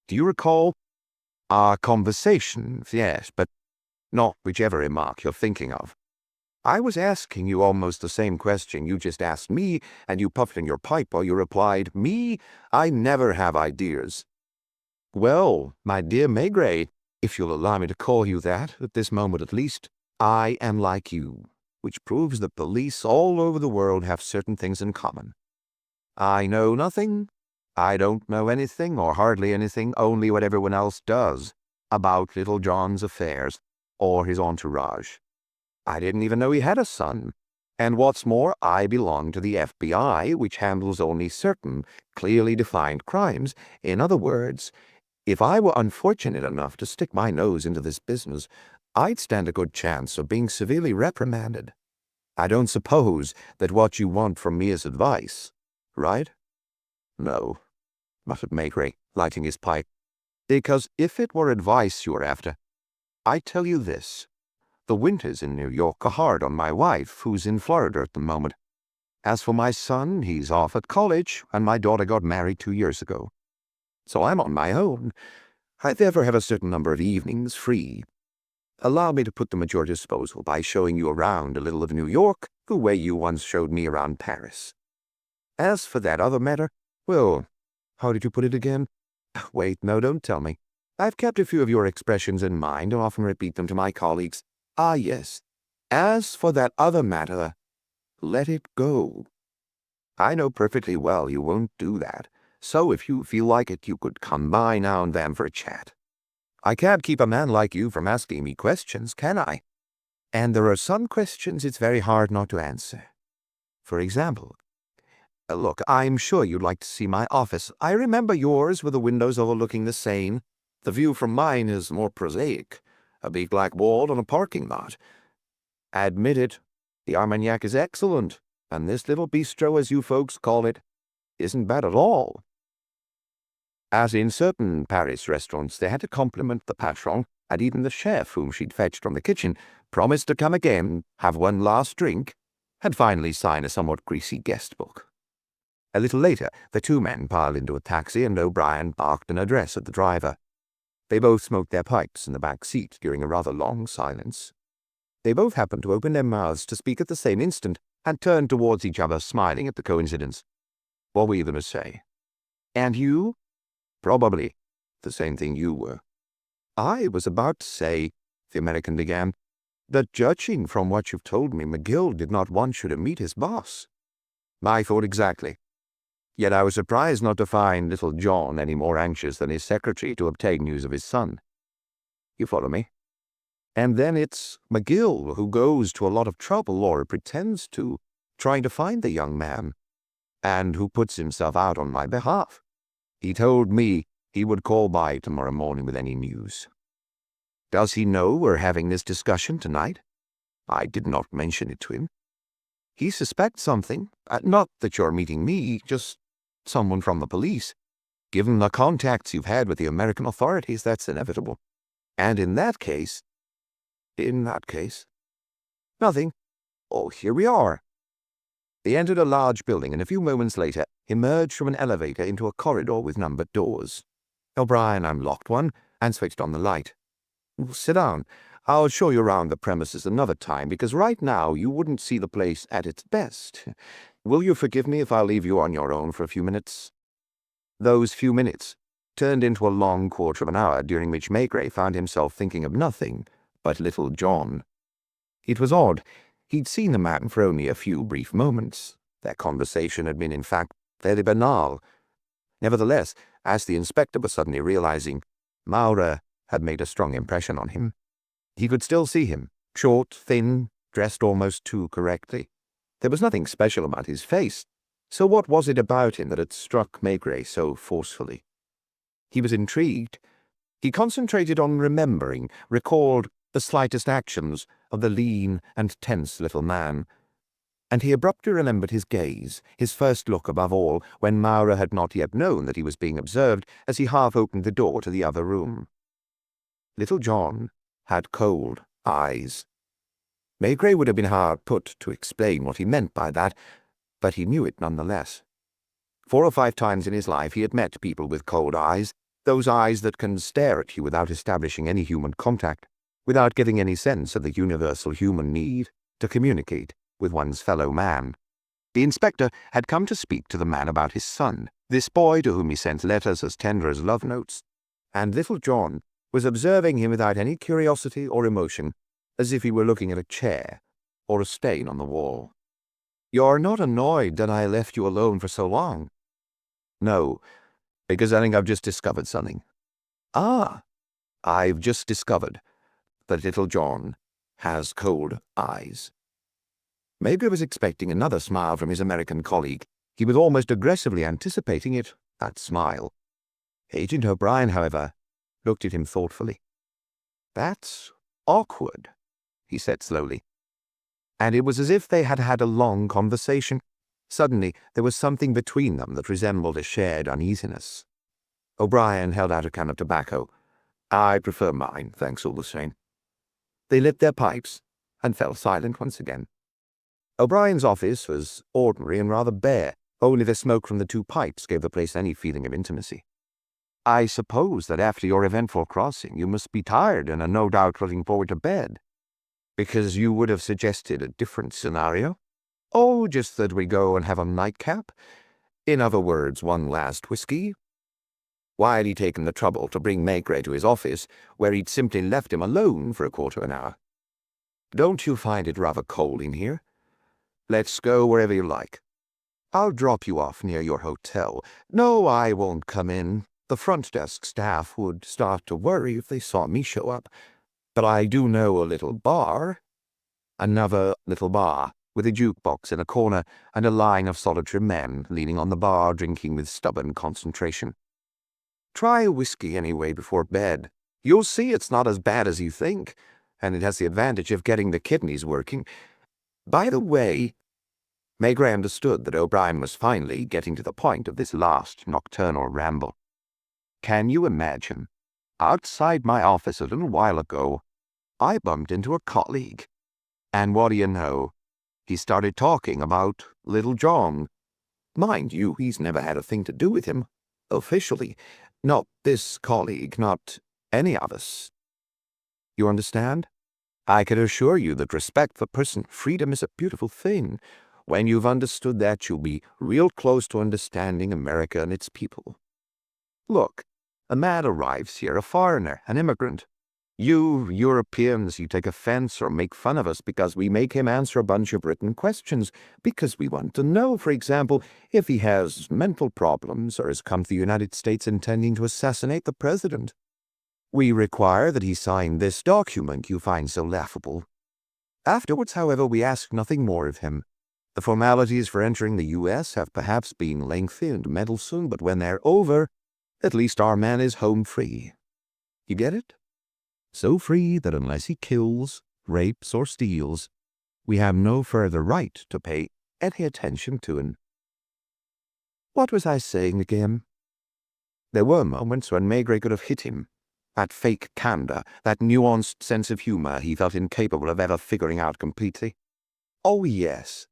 [SPEAKER 1] Do you recall?" "Our conversations, yes, but not whichever remark you're thinking of. I was asking you almost the same question you just asked me, and you puffed in your pipe while you replied, 'Me? I never have ideas.' Well, my dear Maigret, if you'll allow me to call you that, at this moment at least, I am like you, which proves that police all over the world have certain things in common. I know nothing, I don't know anything, or hardly anything, only what everyone else does, about Little John's affairs, or his entourage. I didn't even know he had a son. And what's more, I belong to the FBI, which handles only certain, clearly defined crimes. In other words, if I were unfortunate enough to stick my nose into this business, I'd stand a good chance of being severely reprimanded. I don't suppose that what you want from me is advice, right?" "No," muttered Maigret, lighting his pipe, "because if it were advice you were after, I'd tell you this. The winters in New York are hard on my wife, who's in Florida at the moment. As for my son, he's off at college, and my daughter got married 2 years ago. So I'm on my own. I therefore have a certain number of evenings free. Allow me to put them at your disposal by showing you around a little of New York, the way you once showed me around Paris. As for that other matter, well, how did you put it again? Wait, no, don't tell me. I've kept a few of your expressions in mind and often repeat them to my colleagues. Ah, yes. As for that other matter, let it go. I know perfectly well you won't do that, so if you feel like it, you could come by now and then for a chat. I can't keep a man like you from asking me questions, can I? And there are some questions it's very hard not to answer. For example, look, I'm sure you'd like to see my office. I remember yours with the windows overlooking the Seine. The view from mine is more prosaic, a big black wall and a parking lot. Admit it, the Armagnac is excellent, and this little bistro, as you folks call it, isn't bad at all. As in certain Paris restaurants, they had to compliment the patron, and even the chef whom she'd fetched from the kitchen promised to come again, have one last drink, and finally sign a somewhat greasy guest book. A little later, the 2 men piled into a taxi, and O'Brien barked an address at the driver. They both smoked their pipes in the back seat during a rather long silence. They both happened to open their mouths to speak at the same instant, and turned towards each other, smiling at the coincidence. What were you going to say? And you? Probably the same thing you were. I was about to say, the American began, that judging from what you've told me, McGill did not want you to meet his boss. I thought exactly. Yet I was surprised not to find little John any more anxious than his secretary to obtain news of his son. You follow me? And then it's McGill who goes to a lot of trouble, or pretends to, trying to find the young man, and who puts himself out on my behalf. He told me he would call by tomorrow morning with any news. Does he know we're having this discussion tonight? I did not mention it to him. He suspects something, not that you're meeting me, just someone from the police. Given the contacts you've had with the American authorities, that's inevitable. And in that case, nothing. Oh, here we are. They entered a large building and a few moments later emerged from an elevator into a corridor with numbered doors. O'Brien unlocked one and switched on the light. Sit down. I'll show you around the premises another time, because right now you wouldn't see the place at its best. Will you forgive me if I leave you on your own for a few minutes? Those few minutes turned into a long quarter of an hour, during which Maigret found himself thinking of nothing but little John. It was odd. He'd seen the man for only a few brief moments. Their conversation had been, in fact, fairly banal. Nevertheless, as the inspector was suddenly realizing, Maura had made a strong impression on him. He could still see him, short, thin, dressed almost too correctly. There was nothing special about his face, so what was it about him that had struck Maigret so forcefully? He was intrigued. He concentrated on remembering, recalled the slightest actions of the lean and tense little man, and he abruptly remembered his gaze, his first look above all, when Maura had not yet known that he was being observed, as he half opened the door to the other room. Little John had cold eyes. Maigret would have been hard put to explain what he meant by that, but he knew it nonetheless. 4 or 5 times in his life he had met people with cold eyes, those eyes that can stare at you without establishing any human contact, without giving any sense of the universal human need to communicate with one's fellow man. The inspector had come to speak to the man about his son, this boy to whom he sent letters as tender as love notes, and little John was observing him without any curiosity or emotion, as if he were looking at a chair or a stain on the wall. "You're not annoyed that I left you alone for so long?" "No, because I think I've just discovered something." "Ah." "I've just discovered that little John has cold eyes." Maigret was expecting another smile from his American colleague. He was almost aggressively anticipating it, that smile. Agent O'Brien, however, looked at him thoughtfully. "That's awkward," he said slowly. And it was as if they had had a long conversation. Suddenly there was something between them that resembled a shared uneasiness. O'Brien held out a can of tobacco. "I prefer mine, thanks all the same." They lit their pipes and fell silent once again. O'Brien's office was ordinary and rather bare. Only the smoke from the 2 pipes gave the place any feeling of intimacy. "I suppose that after your eventful crossing you must be tired and are no doubt looking forward to bed, because you would have suggested a different scenario." "Oh, just that we go and have a nightcap. In other words, one last whiskey." Why had he taken the trouble to bring Maigret to his office, where he'd simply left him alone for a quarter of an hour? "Don't you find it rather cold in here? Let's go wherever you like. I'll drop you off near your hotel." "No, I won't come in. The front desk staff would start to worry if they saw me show up. But I do know a little bar." Another little bar, with a jukebox in a corner and a line of solitary men leaning on the bar drinking with stubborn concentration. "Try a whiskey anyway before bed. You'll see it's not as bad as you think, and it has the advantage of getting the kidneys working. By the way," Maigret understood that O'Brien was finally getting to the point of this last nocturnal ramble. "Can you imagine? Outside my office a little while ago, I bumped into a colleague. And what do you know? He started talking about little John. Mind you, he's never had a thing to do with him, officially. Not this colleague, not any of us. You understand? I can assure you that respect for personal freedom is a beautiful thing. When you've understood that, you'll be real close to understanding America and its people. Look, a man arrives here, a foreigner, an immigrant. You Europeans, you take offense or make fun of us because we make him answer a bunch of written questions, because we want to know, for example, if he has mental problems or has come to the United States intending to assassinate the president. We require that he sign this document you find so laughable. Afterwards, however, we ask nothing more of him. The formalities for entering the U.S. have perhaps been lengthy and meddlesome, but when they're over, at least our man is home free. You get it? so free that unless he kills, rapes, or steals, we have no further right to pay any attention to him. What was I saying again? There were moments when Maigret could have hit him. That fake candor, that nuanced sense of humor he felt incapable of ever figuring out completely. Oh, yes.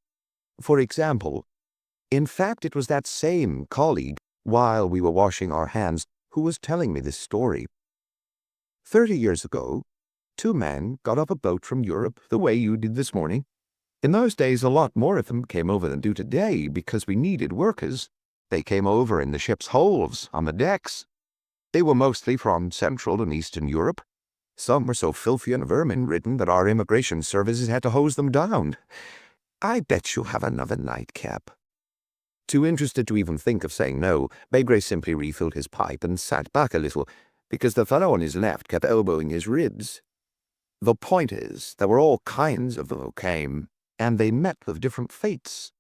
[SPEAKER 1] For example, in fact, it was that same colleague, while we were washing our hands, who was telling me this story. 30 years ago, 2 men got off a boat from Europe the way you did this morning. In those days, a lot more of them came over than do today because we needed workers. They came over in the ship's holds, on the decks. They were mostly from Central and Eastern Europe. Some were so filthy and vermin-ridden that our immigration services had to hose them down. I bet you'll have another nightcap. Too interested to even think of saying no, Maigret simply refilled his pipe and sat back a little, because the fellow on his left kept elbowing his ribs. The point is, there were all kinds of them who came, and they met with different fates.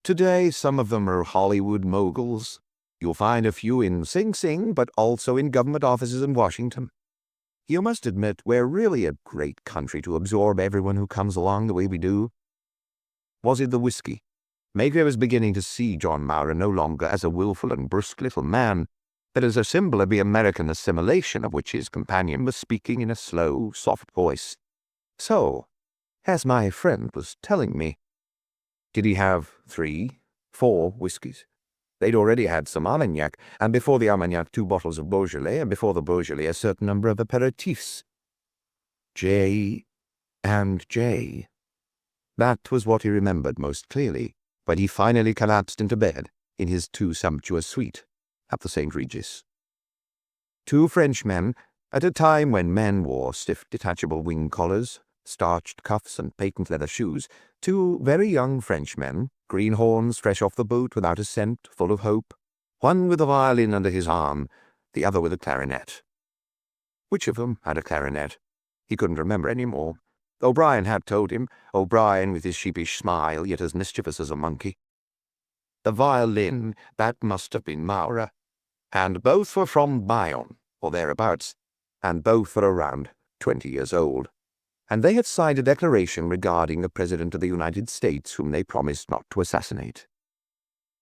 [SPEAKER 1] Today, some of them are Hollywood moguls. You'll find a few in Sing Sing, but also in government offices in Washington. You must admit, we're really a great country to absorb everyone who comes along the way we do. Was it the whiskey? Maigret was beginning to see John Maura no longer as a willful and brusque little man, but as a symbol of the American assimilation of which his companion was speaking in a slow, soft voice. So, as my friend was telling me, did he have 3, 4 whiskies? They'd already had some Armagnac, and before the Armagnac 2 bottles of Beaujolais, and before the Beaujolais a certain number of aperitifs. J and J. That was what he remembered most clearly, when he finally collapsed into bed in his too sumptuous suite at the St. Regis. 2 Frenchmen, at a time when men wore stiff detachable wing collars, starched cuffs, and patent leather shoes, 2 very young Frenchmen, greenhorns fresh off the boat without a cent, full of hope, one with a violin under his arm, the other with a clarinet. Which of them had a clarinet? He couldn't remember any more. O'Brien had told him, O'Brien with his sheepish smile, yet as mischievous as a monkey. The violin, that must have been Maura. And both were from Bayonne, or thereabouts, and both were around 20 years old. And they had signed a declaration regarding the President of the United States whom they promised not to assassinate.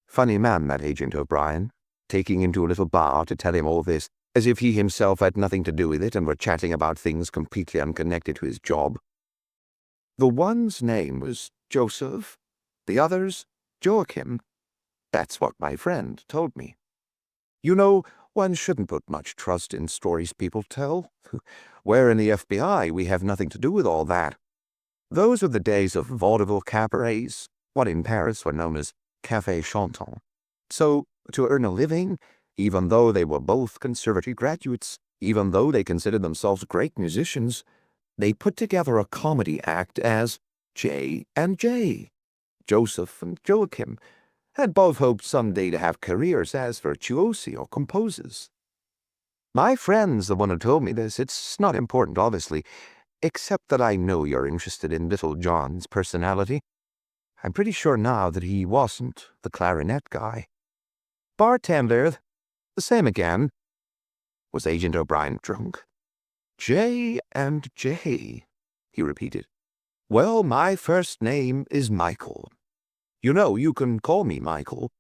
[SPEAKER 1] Funny man, that Agent O'Brien, taking him to a little bar to tell him all this, as if he himself had nothing to do with it and were chatting about things completely unconnected to his job. The one's name was Joseph, the other's Joachim. That's what my friend told me. You know, one shouldn't put much trust in stories people tell. We're in the FBI, we have nothing to do with all that. Those were the days of vaudeville cabarets, what in Paris were known as café chantant. So, to earn a living, even though they were both conservatory graduates, even though they considered themselves great musicians, they put together a comedy act as J and J. Joseph and Joachim had both hoped someday to have careers as virtuosi or composers. My friend's the one who told me this. It's not important, obviously, except that I know you're interested in little John's personality. I'm pretty sure now that he wasn't the clarinet guy. Bartender, the same again. Was Agent O'Brien drunk? J and J, he repeated. Well, my first name is Michael. You know, you can call me Michael,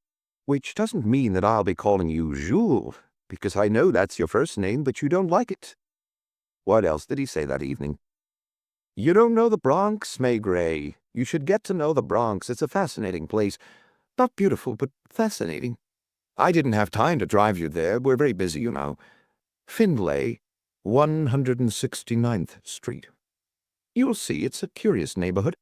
[SPEAKER 1] which doesn't mean that I'll be calling you Jules, because I know that's your first name, but you don't like it. What else did he say that evening? You don't know the Bronx, Maigret. You should get to know the Bronx. It's a fascinating place. Not beautiful, but fascinating. I didn't have time to drive you there. We're very busy, you know. Findlay, 169th Street. You'll see, it's a curious neighborhood.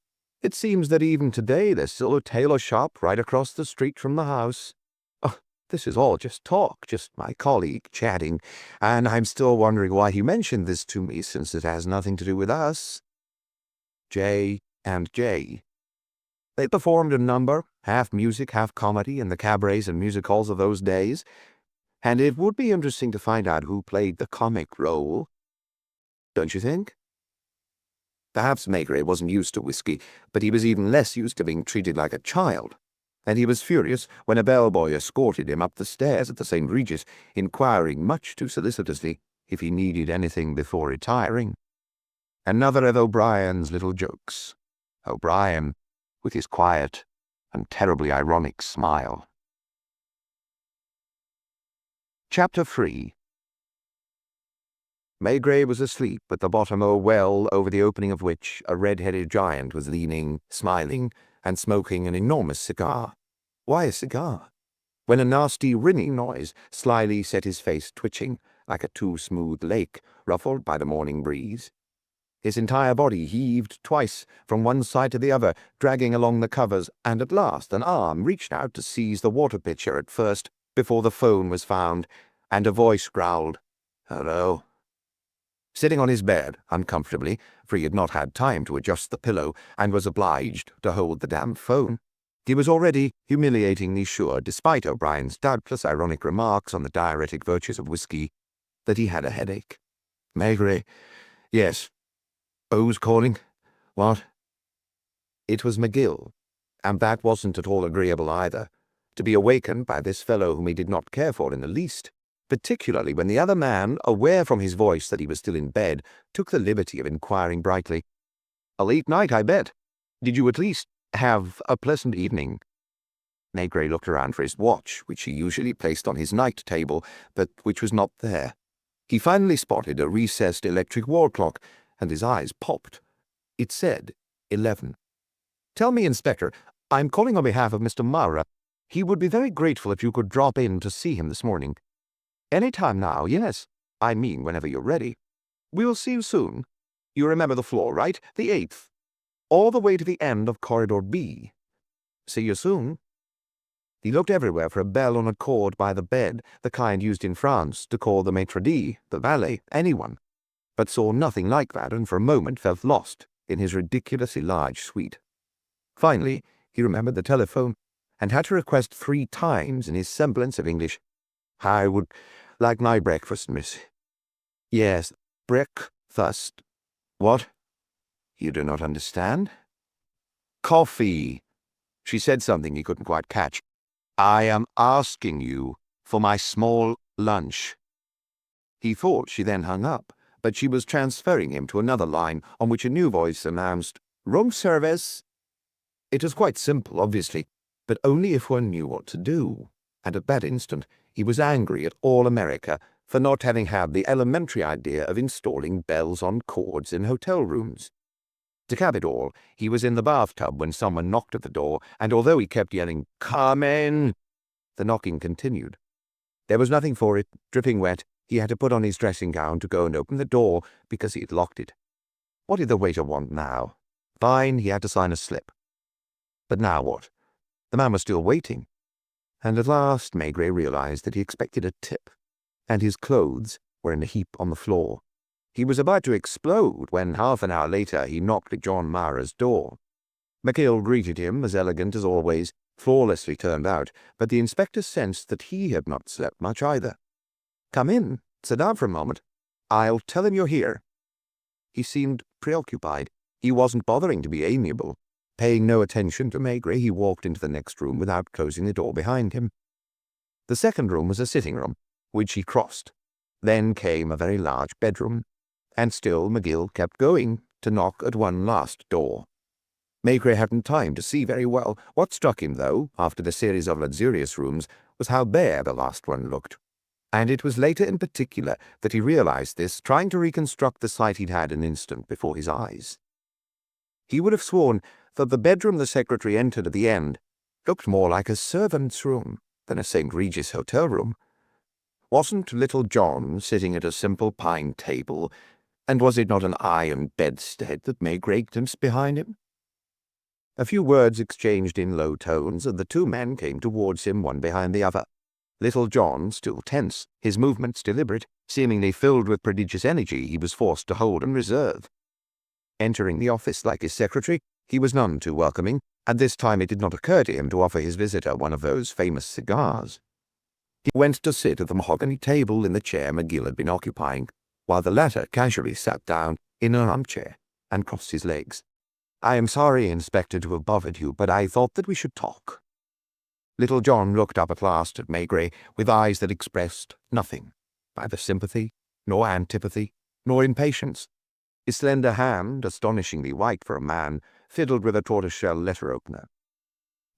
[SPEAKER 1] It seems that even today there's still a tailor shop right across the street from the house. Oh, this is all just talk, just my colleague chatting, and I'm still wondering why he mentioned this to me, since it has nothing to do with us. J and J. They performed a number, half music, half comedy, in the cabarets and music halls of those days, and it would be interesting to find out who played the comic role. Don't you think? Perhaps Maigret wasn't used to whiskey, but he was even less used to being treated like a child, and he was furious when a bellboy escorted him up the stairs at the St. Regis, inquiring much too solicitously if he needed anything before retiring. Another of O'Brien's little jokes. O'Brien, with his quiet and terribly ironic smile. Chapter 3. Maigret was asleep at the bottom of a well over the opening of which a red-headed giant was leaning, smiling, and smoking an enormous cigar. Why a cigar? When a nasty ringing noise slyly set his face twitching like a too-smooth lake ruffled by the morning breeze. His entire body heaved twice from one side to the other, dragging along the covers, and at last an arm reached out to seize the water pitcher at first, before the phone was found, and a voice growled, "Hello." Sitting on his bed, uncomfortably, for he had not had time to adjust the pillow, and was obliged to hold the damn phone, he was already humiliatingly sure, despite O'Brien's doubtless ironic remarks on the diuretic virtues of whiskey, that he had a headache. Maigret. Yes. Who's calling? What? It was McGill, and that wasn't at all agreeable either, to be awakened by this fellow whom he did not care for in the least, particularly when the other man, aware from his voice that he was still in bed, took the liberty of inquiring brightly, "A late night, I bet. Did you at least have a pleasant evening?" Maigret looked around for his watch, which he usually placed on his night table, but which was not there. He finally spotted a recessed electric wall clock, and his eyes popped. It said 11. "Tell me, Inspector, I'm calling on behalf of Mr. Maura. He would be very grateful if you could drop in to see him this morning." "Any time now, yes. I mean whenever you're ready. We'll see you soon. You remember the floor, right? The 8th. All the way to the end of Corridor B. See you soon." He looked everywhere for a bell on a cord by the bed, the kind used in France to call the maitre d', the valet, anyone, but saw nothing like that, and for a moment felt lost in his ridiculously large suite. Finally, he remembered the telephone, and had to request 3 times in his semblance of English, "I would like my breakfast, miss." "Yes, breakfast. What? You do not understand?" "Coffee." She said something he couldn't quite catch. "I am asking you for my small lunch." He thought she then hung up, but she was transferring him to another line, on which a new voice announced, "Room service." It was quite simple, obviously, but only if one knew what to do, and at that instant he was angry at all America for not having had the elementary idea of installing bells on cords in hotel rooms. To cap it all, he was in the bathtub when someone knocked at the door, and although he kept yelling, "Come in," the knocking continued. There was nothing for it. Dripping wet, he had to put on his dressing gown to go and open the door because he had locked it. What did the waiter want now? Fine, he had to sign a slip. But now what? The man was still waiting. And at last Maigret realized that he expected a tip, and his clothes were in a heap on the floor. He was about to explode when, half an hour later, he knocked at John Maura's door. McGill greeted him, as elegant as always, flawlessly turned out, but the inspector sensed that he had not slept much either. "Come in. Sit down for a moment. I'll tell him you're here." He seemed preoccupied. He wasn't bothering to be amiable. Paying no attention to Maigret, he walked into the next room without closing the door behind him. The second room was a sitting room, which he crossed. Then came a very large bedroom, and still McGill kept going to knock at one last door. Maigret hadn't time to see very well. What struck him, though, after the series of luxurious rooms, was how bare the last one looked. And it was later in particular that he realized this, trying to reconstruct the sight he'd had an instant before his eyes. He would have sworn that the bedroom the secretary entered at the end looked more like a servant's room than a St. Regis hotel room. Wasn't little John sitting at a simple pine table, and was it not an iron bedstead that Maigret glimpsed behind him? A few words exchanged in low tones, and the 2 men came towards him, one behind the other. Little John, still tense, his movements deliberate, seemingly filled with prodigious energy he was forced to hold in reserve. Entering the office like his secretary, he was none too welcoming, and this time it did not occur to him to offer his visitor one of those famous cigars. He went to sit at the mahogany table in the chair McGill had been occupying, while the latter casually sat down in an armchair and crossed his legs. "I am sorry, Inspector, to have bothered you, but I thought that we should talk." Little John looked up at last at Maigret with eyes that expressed nothing, neither sympathy nor antipathy, nor impatience. His slender hand, astonishingly white for a man, fiddled with a tortoiseshell letter-opener.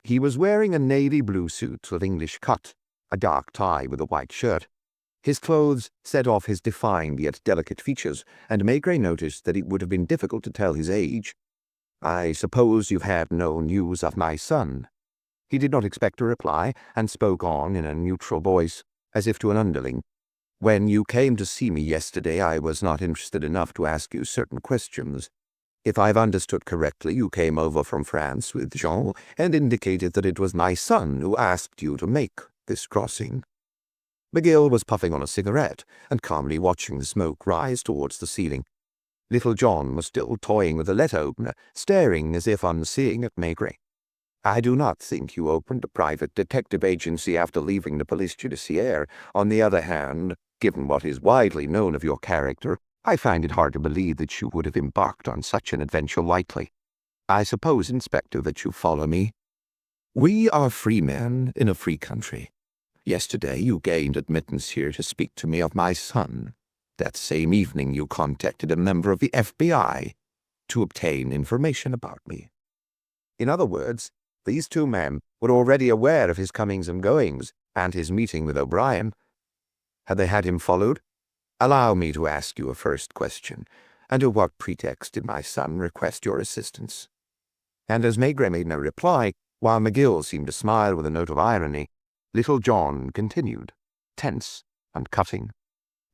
[SPEAKER 1] He was wearing a navy blue suit of English cut, a dark tie with a white shirt. His clothes set off his defined yet delicate features, and Maigret noticed that it would have been difficult to tell his age. "I suppose you've had no news of my son?" He did not expect a reply, and spoke on in a neutral voice, as if to an underling. "When you came to see me yesterday, I was not interested enough to ask you certain questions. If I've understood correctly, you came over from France with Jean, and indicated that it was my son who asked you to make this crossing." McGill was puffing on a cigarette, and calmly watching the smoke rise towards the ceiling. Little John was still toying with the letter-opener, staring as if unseeing at Maigret. "I do not think you opened a private detective agency after leaving the police judiciaire. On the other hand, given what is widely known of your character, I find it hard to believe that you would have embarked on such an adventure lightly. I suppose, Inspector, that you follow me? We are free men in a free country. Yesterday you gained admittance here to speak to me of my son. That same evening you contacted a member of the FBI to obtain information about me." In other words, these two men were already aware of his comings and goings, and his meeting with O'Brien. Had they had him followed? "Allow me to ask you a first question. Under what pretext did my son request your assistance?" And as Maigret made no reply, while McGill seemed to smile with a note of irony, Little John continued, tense and cutting.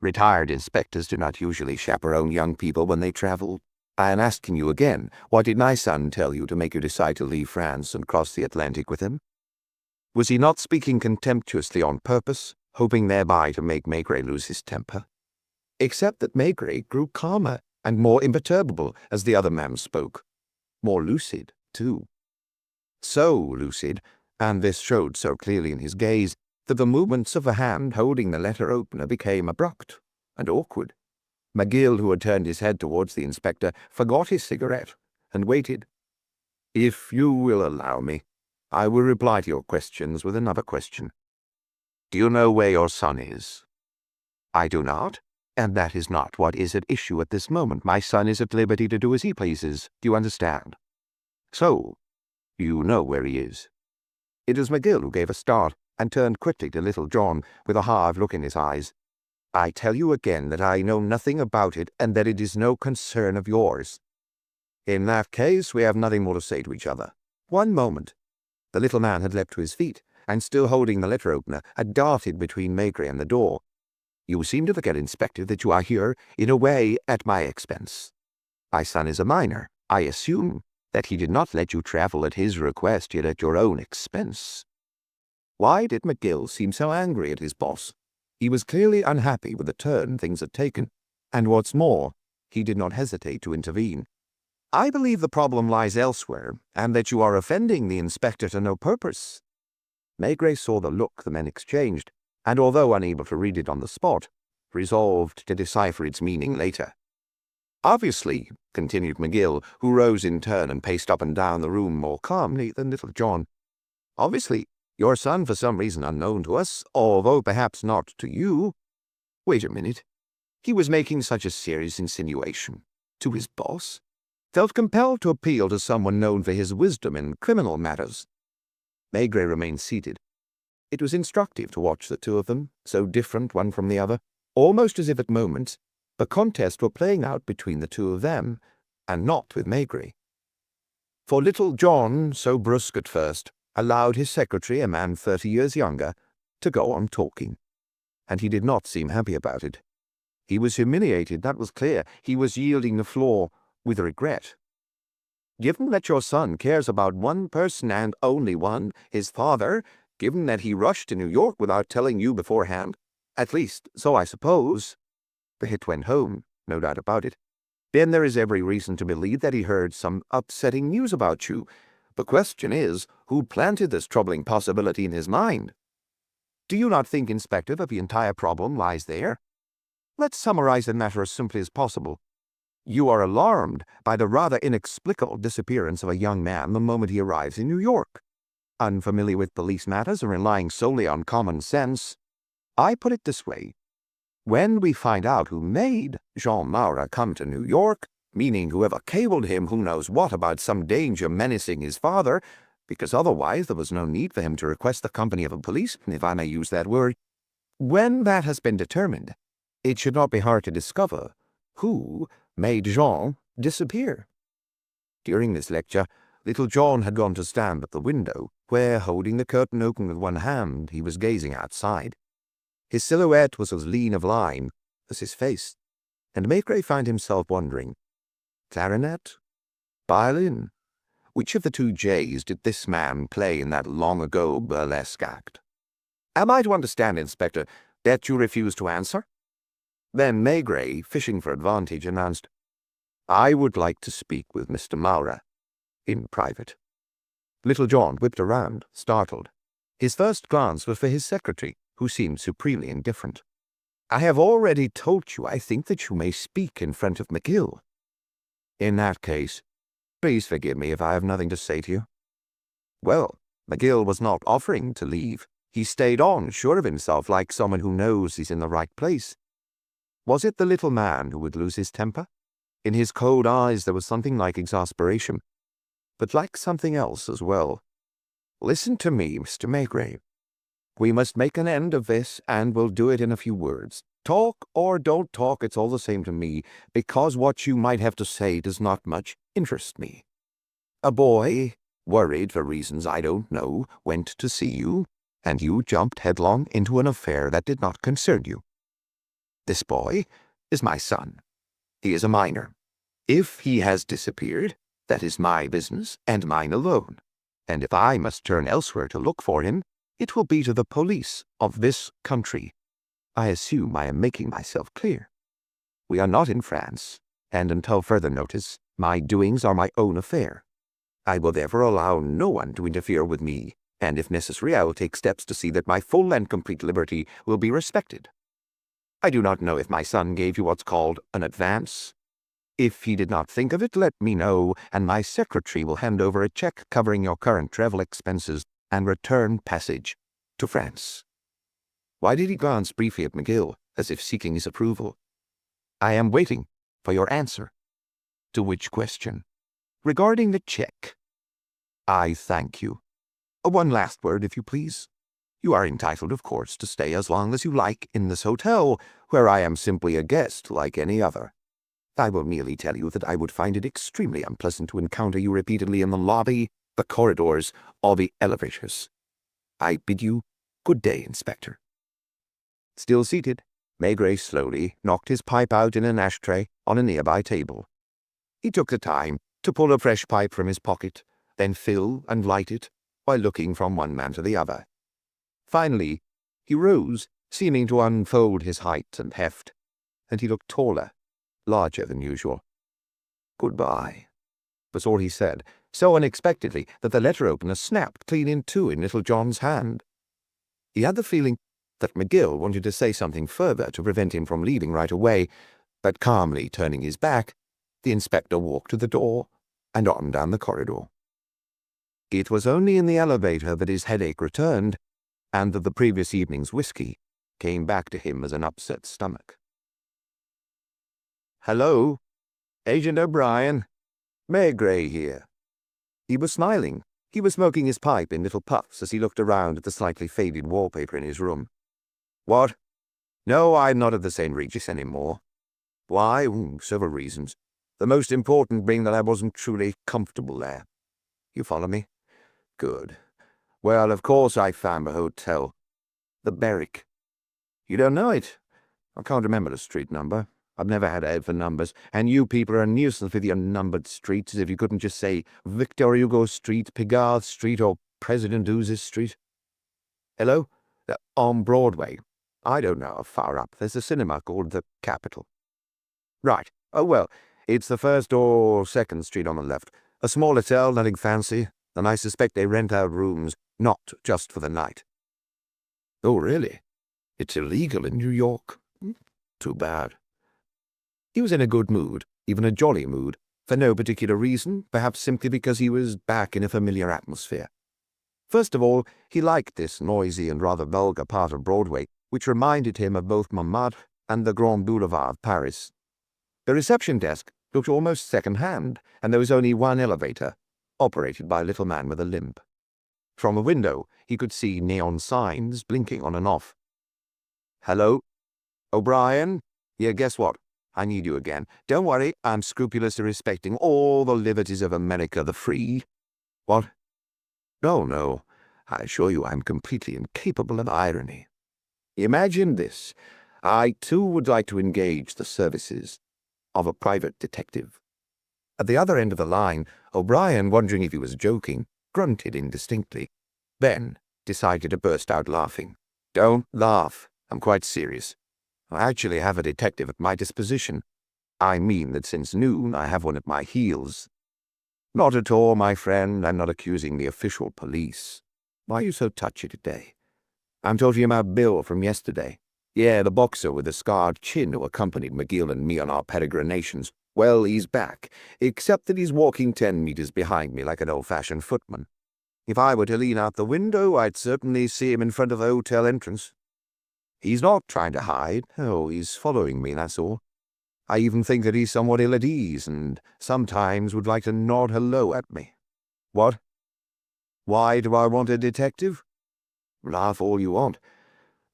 [SPEAKER 1] "Retired inspectors do not usually chaperone young people when they travel. I am asking you again, what did my son tell you to make you decide to leave France and cross the Atlantic with him?" Was he not speaking contemptuously on purpose, hoping thereby to make Maigret lose his temper? Except that Maigret grew calmer and more imperturbable as the other man spoke. More lucid, too. So lucid, and this showed so clearly in his gaze, that the movements of the hand holding the letter-opener became abrupt and awkward. McGill, who had turned his head towards the inspector, forgot his cigarette and waited. "If you will allow me, I will reply to your questions with another question. Do you know where your son is?" "I do not, and that is not what is at issue at this moment. My son is at liberty to do as he pleases. Do you understand?" "So, you know where he is?" It was McGill who gave a start, and turned quickly to Little John, with a hard look in his eyes. "I tell you again that I know nothing about it, and that it is no concern of yours." "In that case, we have nothing more to say to each other. One moment." The little man had leapt to his feet, and still holding the letter-opener, had darted between Maigret and the door. "You seem to forget, Inspector, that you are here, in a way, at my expense. My son is a minor. I assume that he did not let you travel at his request, yet at your own expense." Why did McGill seem so angry at his boss? He was clearly unhappy with the turn things had taken, and what's more, he did not hesitate to intervene. "I believe the problem lies elsewhere, and that you are offending the inspector to no purpose." Maigret saw the look the men exchanged, and although unable to read it on the spot, resolved to decipher its meaning later. "Obviously," continued McGill, who rose in turn and paced up and down the room more calmly than Little John, "obviously, your son, for some reason unknown to us, although perhaps not to you—" Wait a minute. He was making such a serious insinuation to his boss? Felt compelled to appeal to someone known for his wisdom in criminal matters. Maigret remained seated. It was instructive to watch the two of them, so different one from the other, almost as if at moments the contest were playing out between the two of them, and not with Maigret. For Little John, so brusque at first, allowed his secretary, a man 30 years younger, to go on talking, and he did not seem happy about it. He was humiliated, that was clear. He was yielding the floor with regret. "Given that your son cares about one person and only one, his father, given that he rushed to New York without telling you beforehand, at least, so I suppose, the hit went home, no doubt about it, then there is every reason to believe that he heard some upsetting news about you. The question is, who planted this troubling possibility in his mind? Do you not think, Inspector, that the entire problem lies there? Let's summarize the matter as simply as possible. You are alarmed by the rather inexplicable disappearance of a young man the moment he arrives in New York. Unfamiliar with police matters and relying solely on common sense, I put it this way. When we find out who made Jean Maura come to New York, meaning whoever cabled him who knows what about some danger menacing his father, because otherwise there was no need for him to request the company of a policeman, if I may use that word. When that has been determined, it should not be hard to discover who made Jean disappear. During this lecture, little John had gone to stand at the window, where, holding the curtain open with one hand, he was gazing outside. His silhouette was as lean of line as his face, and Maigret found himself wondering, clarinet? Violin? Which of the two J's did this man play in that long-ago burlesque act? Am I to understand, Inspector, that you refuse to answer? Then Maigret, fishing for advantage, announced, I would like to speak with Mr. Maura, in private. Little John whipped around, startled. His first glance was for his secretary, who seemed supremely indifferent. I have already told you I think that you may speak in front of McGill. In that case, please forgive me if I have nothing to say to you. Well, McGill was not offering to leave. He stayed on, sure of himself, like someone who knows he's in the right place. Was it the little man who would lose his temper? In his cold eyes there was something like exasperation, but like something else as well. Listen to me, Mr. Maigret. We must make an end of this, and we'll do it in a few words. Talk or don't talk, it's all the same to me, because what you might have to say does not much interest me. A boy, worried for reasons I don't know, went to see you, and you jumped headlong into an affair that did not concern you. This boy is my son. He is a minor. If he has disappeared, that is my business and mine alone, and if I must turn elsewhere to look for him, it will be to the police of this country. I assume I am making myself clear. We are not in France, and until further notice, my doings are my own affair. I will therefore allow no one to interfere with me, and if necessary I will take steps to see that my full and complete liberty will be respected. I do not know if my son gave you what's called an advance. If he did not think of it, let me know, and my secretary will hand over a check covering your current travel expenses and return passage to France. Why did he glance briefly at McGill, as if seeking his approval? I am waiting for your answer. To which question? Regarding the check. I thank you. One last word, if you please. You are entitled, of course, to stay as long as you like in this hotel, where I am simply a guest like any other. I will merely tell you that I would find it extremely unpleasant to encounter you repeatedly in the lobby, the corridors, or the elevators. I bid you good day, Inspector. Still seated, Maigret slowly knocked his pipe out in an ashtray on a nearby table. He took the time to pull a fresh pipe from his pocket, then fill and light it, while looking from one man to the other. Finally, he rose, seeming to unfold his height and heft, and he looked taller, larger than usual. Goodbye, was all he said, so unexpectedly that the letter opener snapped clean in two in little John's hand. He had the feeling that McGill wanted to say something further to prevent him from leaving right away, but calmly turning his back, the inspector walked to the door and on down the corridor. It was only in the elevator that his headache returned, and that the previous evening's whiskey came back to him as an upset stomach. Hello, Agent O'Brien. Maigret here. He was smiling. He was smoking his pipe in little puffs as he looked around at the slightly faded wallpaper in his room. What? No, I'm not at the St. Regis anymore. Why? Several reasons. The most important being that I wasn't truly comfortable there. You follow me? Good. Well, of course I found a hotel. The Berwick. You don't know it? I can't remember the street number. I've never had a head for numbers, and you people are a nuisance with your numbered streets, as if you couldn't just say Victor Hugo Street, Pigalle Street, or President Ouz's Street. Hello? On Broadway. I don't know how far up. There's a cinema called the Capitol. Right. Oh, well, it's the first or second street on the left. A small hotel, nothing fancy, and I suspect they rent out rooms, not just for the night. Oh, really? It's illegal in New York. Too bad. He was in a good mood, even a jolly mood, for no particular reason, perhaps simply because he was back in a familiar atmosphere. First of all, he liked this noisy and rather vulgar part of Broadway, which reminded him of both Montmartre and the Grand Boulevard of Paris. The reception desk looked almost second-hand, and there was only one elevator, operated by a little man with a limp. From a window, he could see neon signs blinking on and off. "Hello? O'Brien? Yeah, guess what? I need you again. Don't worry, I'm scrupulously respecting all the liberties of America the Free." "What?" "No, no. I assure you I'm completely incapable of irony. Imagine this. I, too, would like to engage the services of a private detective." At the other end of the line, O'Brien, wondering if he was joking, grunted indistinctly, then decided to burst out laughing. "Don't laugh. I'm quite serious. I actually have a detective at my disposition. I mean that since noon I have one at my heels." "Not at all, my friend. I'm not accusing the official police. Why are you so touchy today?" "I'm talking about Bill from yesterday. Yeah, the boxer with the scarred chin who accompanied McGill and me on our peregrinations. Well, he's back, except that he's walking 10 meters behind me like an old-fashioned footman. If I were to lean out the window, I'd certainly see him in front of the hotel entrance. He's not trying to hide. Oh, he's following me, that's all. I even think that he's somewhat ill at ease, and sometimes would like to nod hello at me." "What? Why do I want a detective?" "Laugh all you want.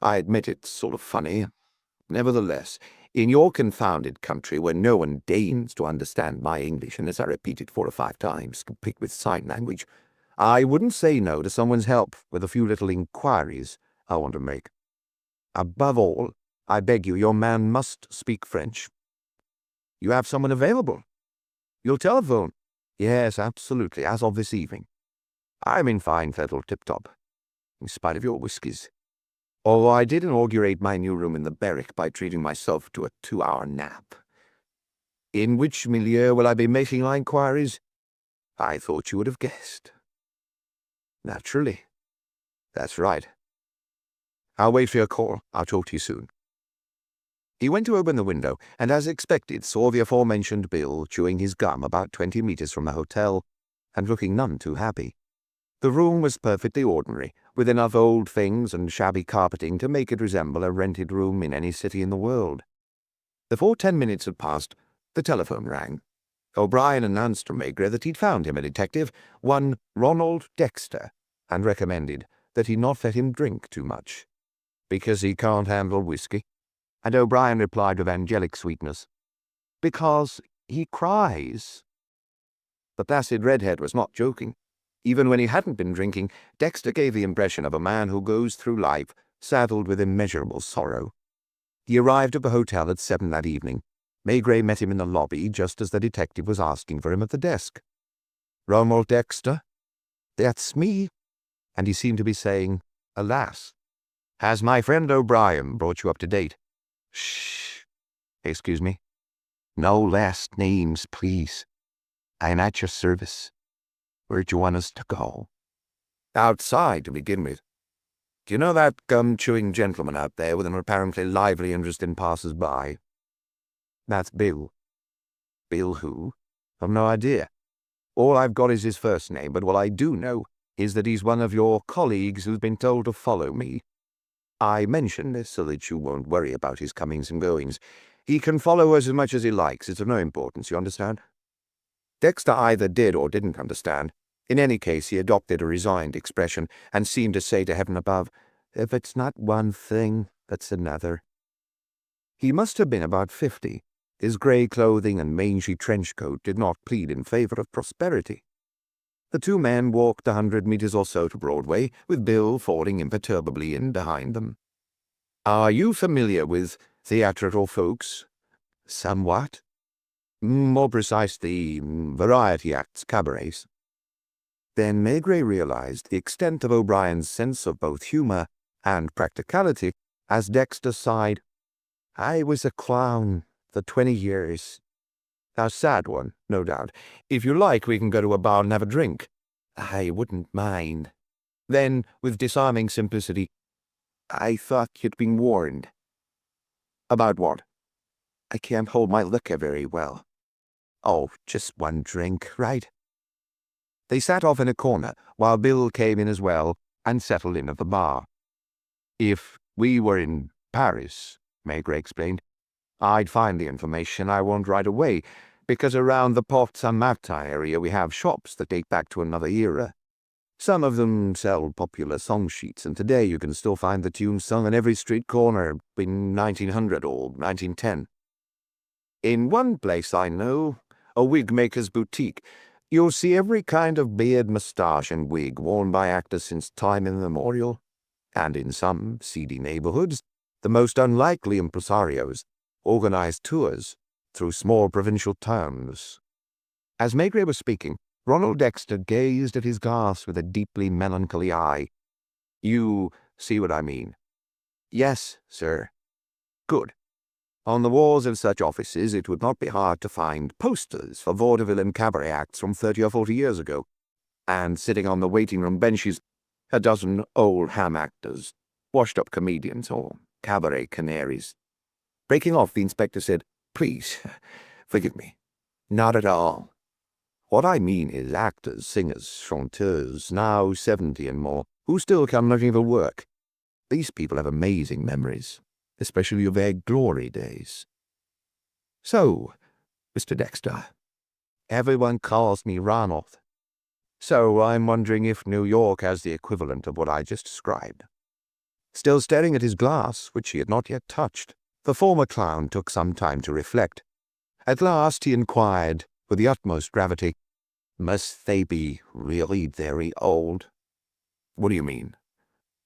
[SPEAKER 1] I admit it's sort of funny. Nevertheless, in your confounded country where no one deigns to understand my English, and as I repeated 4 or 5 times, complete with sign language, I wouldn't say no to someone's help with a few little inquiries I want to make. Above all, I beg you, your man must speak French." "You have someone available?" "You'll telephone?" "Yes, absolutely, as of this evening. I'm in fine fettle, tip-top, in spite of your whiskies. Although I did inaugurate my new room in the barrack by treating myself to a 2-hour nap. In which milieu will I be making my inquiries? I thought you would have guessed." "Naturally. That's right. I'll wait for your call. I'll talk to you soon." He went to open the window, and as expected saw the aforementioned Bill chewing his gum about 20 meters from the hotel, and looking none too happy. The room was perfectly ordinary, with enough old things and shabby carpeting to make it resemble a rented room in any city in the world. Before 10 minutes had passed, the telephone rang. O'Brien announced to Maigret that he'd found him a detective, one Ronald Dexter, and recommended that he not let him drink too much, because he can't handle whiskey. And O'Brien replied with angelic sweetness, "Because he cries." The placid redhead was not joking. Even when he hadn't been drinking, Dexter gave the impression of a man who goes through life saddled with immeasurable sorrow. He arrived at the hotel at 7 that evening. Maigret met him in the lobby just as the detective was asking for him at the desk. "Ronald Dexter?" "That's me." And he seemed to be saying, "Alas, has my friend O'Brien brought you up to date?" "Shh. Excuse me. No last names, please. I'm at your service. Where'd you want us to go?" "Outside, to begin with. Do you know that gum-chewing gentleman out there with an apparently lively interest in passers-by?" "That's Bill." "Bill who?" "I've no idea. All I've got is his first name, but what I do know is that he's one of your colleagues who's been told to follow me. I mention this so that you won't worry about his comings and goings. He can follow us as much as he likes. It's of no importance, you understand?" Dexter either did or didn't understand. In any case, he adopted a resigned expression and seemed to say to heaven above, "If it's not one thing, it's another." He must have been about 50. His grey clothing and mangy trench coat did not plead in favor of prosperity. The two men walked 100 meters or so to Broadway, with Bill falling imperturbably in behind them. "Are you familiar with theatrical folks?" "Somewhat." "More precisely, variety acts, cabarets." Then Maigret realized the extent of O'Brien's sense of both humor and practicality as Dexter sighed. "I was a clown for 20 years. A sad one, no doubt. If you like, we can go to a bar and have a drink." "I wouldn't mind." Then, with disarming simplicity, "I thought you'd been warned." "About what?" "I can't hold my liquor very well." "Oh, just one drink, right?" They sat off in a corner while Bill came in as well and settled in at the bar. "If we were in Paris," Maigret explained. "I'd find the information I want right away, because around the Porte-Saint-Martin area we have shops that date back to another era. Some of them sell popular song sheets, and today you can still find the tunes sung on every street corner in 1900 or 1910. In one place I know, a wig maker's boutique, you'll see every kind of beard, moustache, and wig worn by actors since time immemorial. And in some seedy neighborhoods, the most unlikely impresarios organize tours through small provincial towns." As Maigret was speaking, Ronald Dexter gazed at his glass with a deeply melancholy eye. "You see what I mean?" "Yes, sir." "Good. On the walls of such offices it would not be hard to find posters for vaudeville and cabaret acts from 30 or 40 years ago, and sitting on the waiting-room benches, a dozen old ham actors, washed-up comedians, or cabaret canaries." Breaking off, the inspector said, "Please, forgive me. Not at all. What I mean is actors, singers, chanteurs, now 70 and more, who still come looking for work. These people have amazing memories, especially of their glory days. So, Mr. Dexter, everyone calls me Ronald. So I'm wondering if New York has the equivalent of what I just described." Still staring at his glass, which he had not yet touched, the former clown took some time to reflect. At last he inquired, with the utmost gravity, "Must they be really very old?" "What do you mean?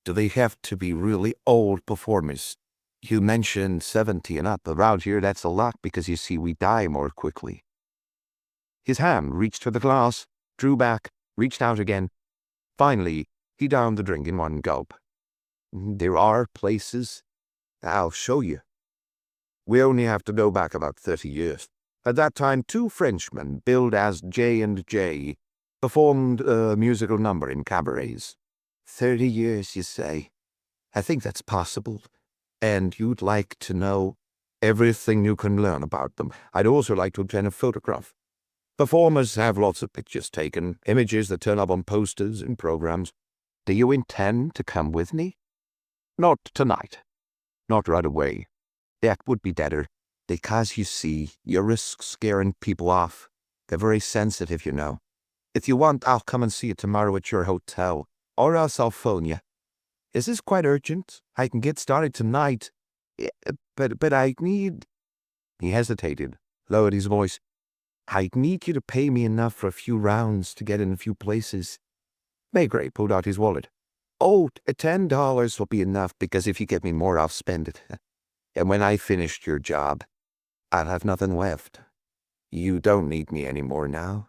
[SPEAKER 1] Do they have to be really old performers? You mentioned 70 and up. Around here that's a lot because you see we die more quickly." His hand reached for the glass, drew back, reached out again. Finally, he downed the drink in one gulp. "There are places. I'll show you. We only have to go back about 30 years. At that time, two Frenchmen, billed as J and J, performed a musical number in cabarets." 30 years, you say? I think that's possible. And you'd like to know everything you can learn about them. I'd also like to obtain a photograph. Performers have lots of pictures taken, images that turn up on posters and programs. Do you intend to come with me? Not tonight. Not right away. That would be better, because, you see, you risk scaring people off. They're very sensitive, you know. If you want, I'll come and see you tomorrow at your hotel, or else I'll phone you. Is this quite urgent? I can get started tonight. But I need—" He hesitated, lowered his voice. "I'd need you to pay me enough for a few rounds to get in a few places." Maigret pulled out his wallet. "Oh, $10 will be enough, because if you get me more, I'll spend it. And when I've finished your job, I'll have nothing left. You don't need me any more now."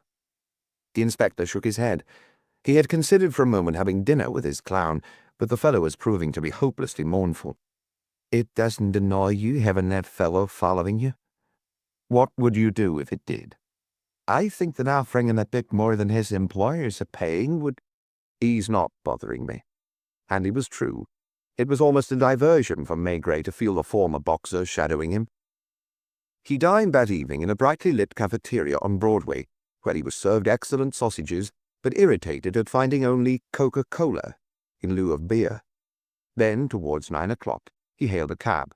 [SPEAKER 1] The inspector shook his head. He had considered for a moment having dinner with his clown, but the fellow was proving to be hopelessly mournful. "It doesn't annoy you having that fellow following you?" "What would you do if it did?" "I think that offering him a bit more than his employers are paying would—" "He's not bothering me." And it was true. It was almost a diversion for Maigret to feel the former boxer shadowing him. He dined that evening in a brightly lit cafeteria on Broadway, where he was served excellent sausages, but irritated at finding only Coca-Cola in lieu of beer. Then, towards 9 o'clock, he hailed a cab.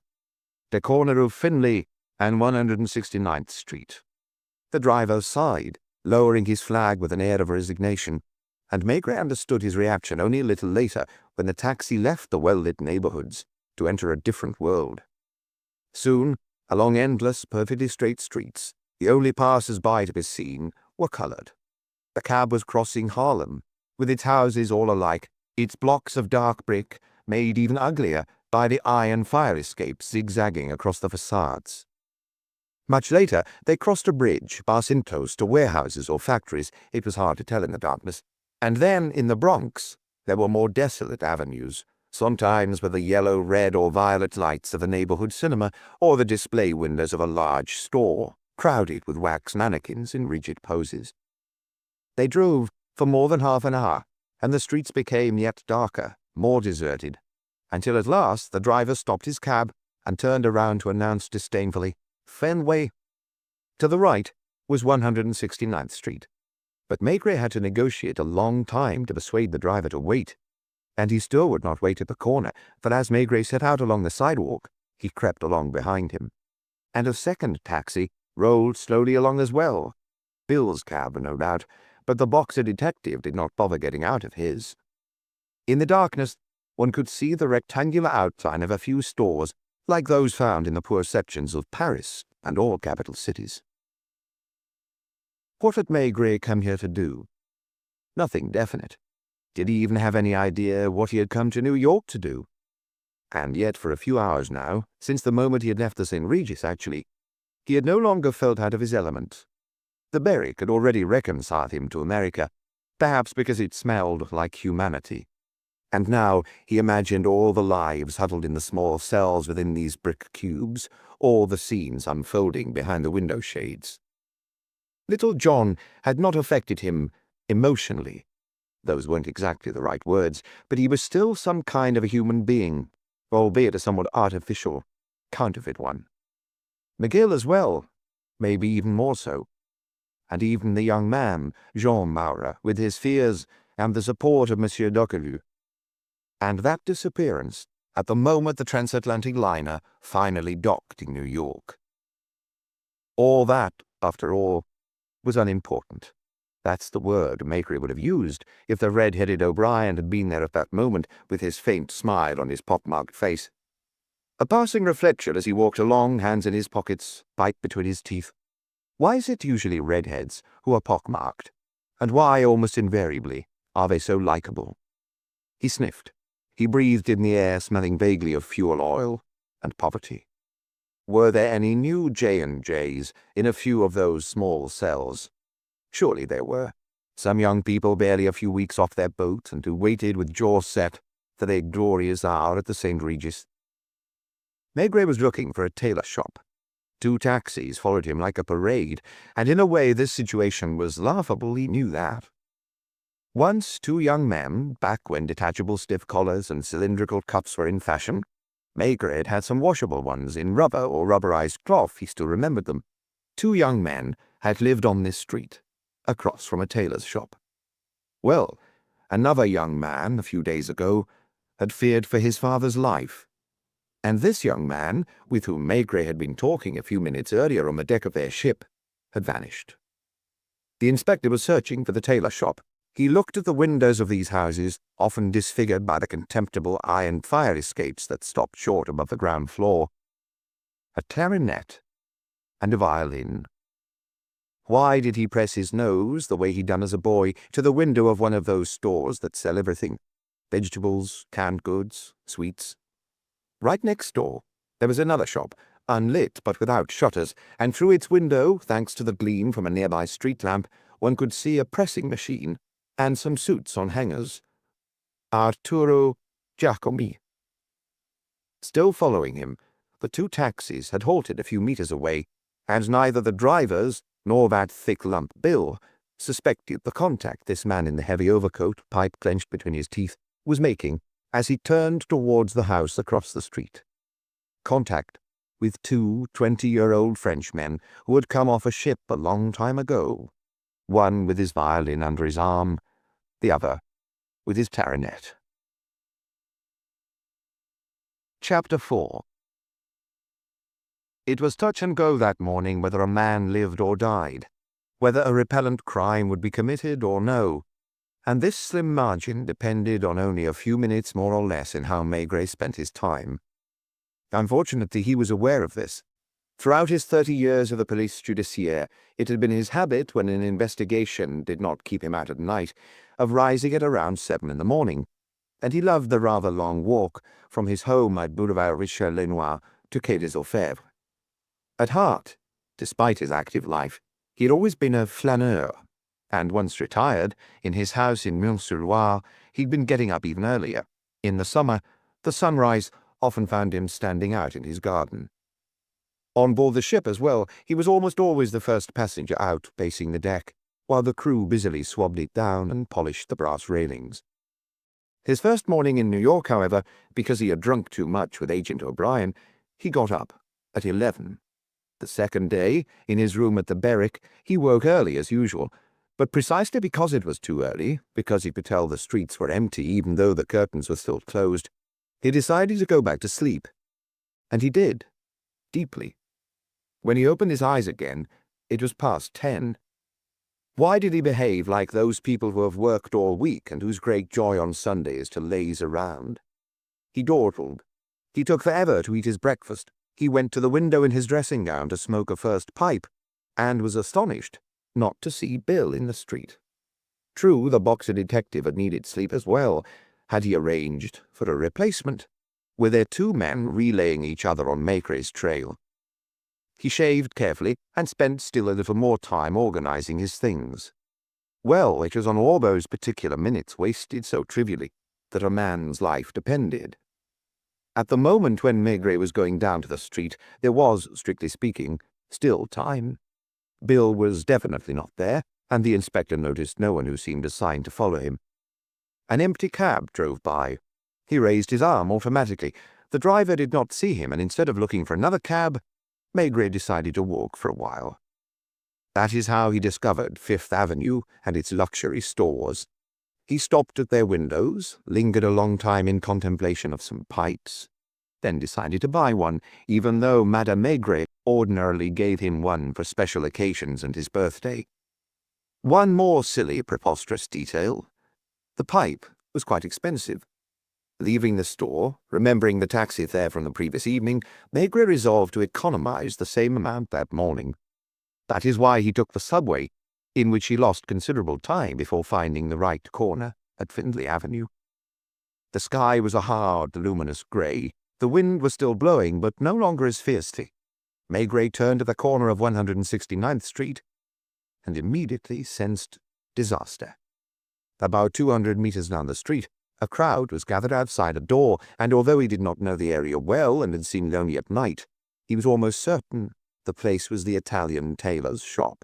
[SPEAKER 1] The corner of Finlay and 169th Street. The driver sighed, lowering his flag with an air of resignation, and Maigret understood his reaction only a little later when the taxi left the well-lit neighborhoods to enter a different world. Soon, along endless, perfectly straight streets, the only passers-by to be seen were colored. The cab was crossing Harlem, with its houses all alike, its blocks of dark brick made even uglier by the iron fire escapes zigzagging across the facades. Much later, they crossed a bridge, passing close to warehouses or factories. It was hard to tell in the darkness. And then, in the Bronx, there were more desolate avenues, sometimes with the yellow, red, or violet lights of a neighborhood cinema, or the display windows of a large store, crowded with wax mannequins in rigid poses. They drove for more than half an hour, and the streets became yet darker, more deserted, until at last the driver stopped his cab and turned around to announce disdainfully, "Fenway." To the right was 169th Street, but Maigret had to negotiate a long time to persuade the driver to wait, and he still would not wait at the corner, for as Maigret set out along the sidewalk, he crept along behind him, and a second taxi rolled slowly along as well. Bill's cab, no doubt, but the boxer detective did not bother getting out of his. In the darkness, one could see the rectangular outline of a few stores like those found in the poor sections of Paris and all capital cities. What had Maigret come here to do? Nothing definite. Did he even have any idea what he had come to New York to do? And yet for a few hours now, since the moment he had left the St. Regis actually, he had no longer felt out of his element. The Berwick had already reconciled him to America, perhaps because it smelled like humanity. And now he imagined all the lives huddled in the small cells within these brick cubes, all the scenes unfolding behind the window shades. Little John had not affected him emotionally. Those weren't exactly the right words, but he was still some kind of a human being, albeit a somewhat artificial, counterfeit one. McGill as well, maybe even more so. And even the young man, Jean Maura, with his fears and the support of Monsieur Docqueville. And that disappearance at the moment the transatlantic liner finally docked in New York. All that, after all, was unimportant. That's the word Maigret would have used if the red-headed O'Brien had been there at that moment with his faint smile on his pock-marked face. A passing reflection as he walked along, hands in his pockets, pipe between his teeth. Why is it usually redheads who are pock-marked? And why, almost invariably, are they so likable? He sniffed. He breathed in the air, smelling vaguely of fuel oil and poverty. Were there any new J&Js in a few of those small cells? Surely there were. Some young people barely a few weeks off their boat and who waited with jaws set for their glorious hour at the St. Regis. Maigret was looking for a tailor shop. 2 taxis followed him like a parade, and in a way this situation was laughable, he knew that. Once 2 young men, back when detachable stiff collars and cylindrical cuffs were in fashion, Maigret had some washable ones in rubber or rubberized cloth, he still remembered them. 2 young men had lived on this street, across from a tailor's shop. Well, another young man, a few days ago, had feared for his father's life. And this young man, with whom Maigret had been talking a few minutes earlier on the deck of their ship, had vanished. The inspector was searching for the tailor shop. He looked at the windows of these houses, often disfigured by the contemptible iron fire escapes that stopped short above the ground floor. A clarinet and a violin. Why did he press his nose, the way he'd done as a boy, to the window of one of those stores that sell everything? Vegetables, canned goods, sweets. Right next door, there was another shop, unlit but without shutters, and through its window, thanks to the gleam from a nearby street lamp, one could see a pressing machine and some suits on hangers. Arturo Giacomi. Still following him, the 2 taxis had halted a few meters away, and neither the drivers nor that thick lump Bill suspected the contact this man in the heavy overcoat, pipe clenched between his teeth, was making as he turned towards the house across the street. Contact with 2 20-year-old Frenchmen who had come off a ship a long time ago, one with his violin under his arm, the other with his clarinet. Chapter 4. It was touch and go that morning whether a man lived or died, whether a repellent crime would be committed or no, and this slim margin depended on only a few minutes more or less in how Maigret spent his time. Unfortunately, he was aware of this. Throughout his 30 years of the police judiciaire, it had been his habit, when an investigation did not keep him out at night, of rising at around 7 in the morning, and he loved the rather long walk from his home at Boulevard Richelieu-Lenoir to Quai des Orfèvres. At heart, despite his active life, he had always been a flaneur, and once retired, in his house in Mont-sur-Loire, he'd been getting up even earlier. In the summer, the sunrise often found him standing out in his garden. On board the ship as well, he was almost always the first passenger out, pacing the deck, while the crew busily swabbed it down and polished the brass railings. His first morning in New York, however, because he had drunk too much with Agent O'Brien, he got up at 11. The second day, in his room at the Berwick, he woke early as usual, but precisely because it was too early, because he could tell the streets were empty even though the curtains were still closed, he decided to go back to sleep. And he did, deeply. When he opened his eyes again, it was past 10. Why did he behave like those people who have worked all week and whose great joy on Sunday is to laze around? He dawdled. He took forever to eat his breakfast. He went to the window in his dressing gown to smoke a first pipe, and was astonished not to see Bill in the street. True, the boxer detective had needed sleep as well. Had he arranged for a replacement? Were there two men relaying each other on Maigret's trail? He shaved carefully and spent still a little more time organizing his things. Well, it was on all those particular minutes wasted so trivially that a man's life depended. At the moment when Maigret was going down to the street, there was, strictly speaking, still time. Bill was definitely not there, and the inspector noticed no one who seemed assigned to follow him. An empty cab drove by. He raised his arm automatically. The driver did not see him, and instead of looking for another cab, Maigret decided to walk for a while. That is how he discovered Fifth Avenue and its luxury stores. He stopped at their windows, lingered a long time in contemplation of some pipes, then decided to buy one, even though Madame Maigret ordinarily gave him one for special occasions and his birthday. One more silly, preposterous detail. The pipe was quite expensive. Leaving the store, remembering the taxi fare from the previous evening, Maigret resolved to economize the same amount that morning. That is why he took the subway, in which he lost considerable time before finding the right corner at Findlay Avenue. The sky was a hard, luminous grey. The wind was still blowing, but no longer as fiercely. Maigret turned at the corner of 169th Street and immediately sensed disaster. About 200 meters down the street, a crowd was gathered outside a door, and although he did not know the area well and had seen it only at night, he was almost certain the place was the Italian tailor's shop.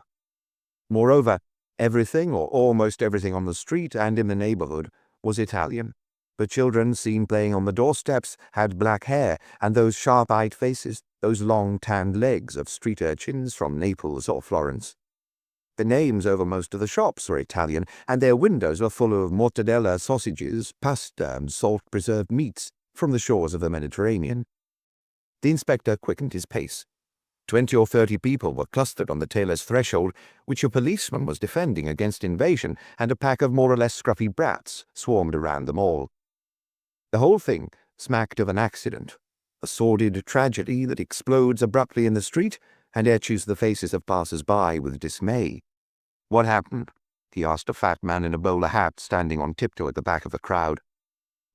[SPEAKER 1] Moreover, everything or almost everything on the street and in the neighborhood was Italian. The children seen playing on the doorsteps had black hair, and those sharp-eyed faces, those long tanned legs of street urchins from Naples or Florence. The names over most of the shops were Italian, and their windows were full of mortadella sausages, pasta, and salt-preserved meats from the shores of the Mediterranean. The inspector quickened his pace. 20 or 30 people were clustered on the tailor's threshold, which a policeman was defending against invasion, and a pack of more or less scruffy brats swarmed around them all. The whole thing smacked of an accident, a sordid tragedy that explodes abruptly in the street and etches the faces of passers-by with dismay. "What happened?" he asked a fat man in a bowler hat standing on tiptoe at the back of the crowd.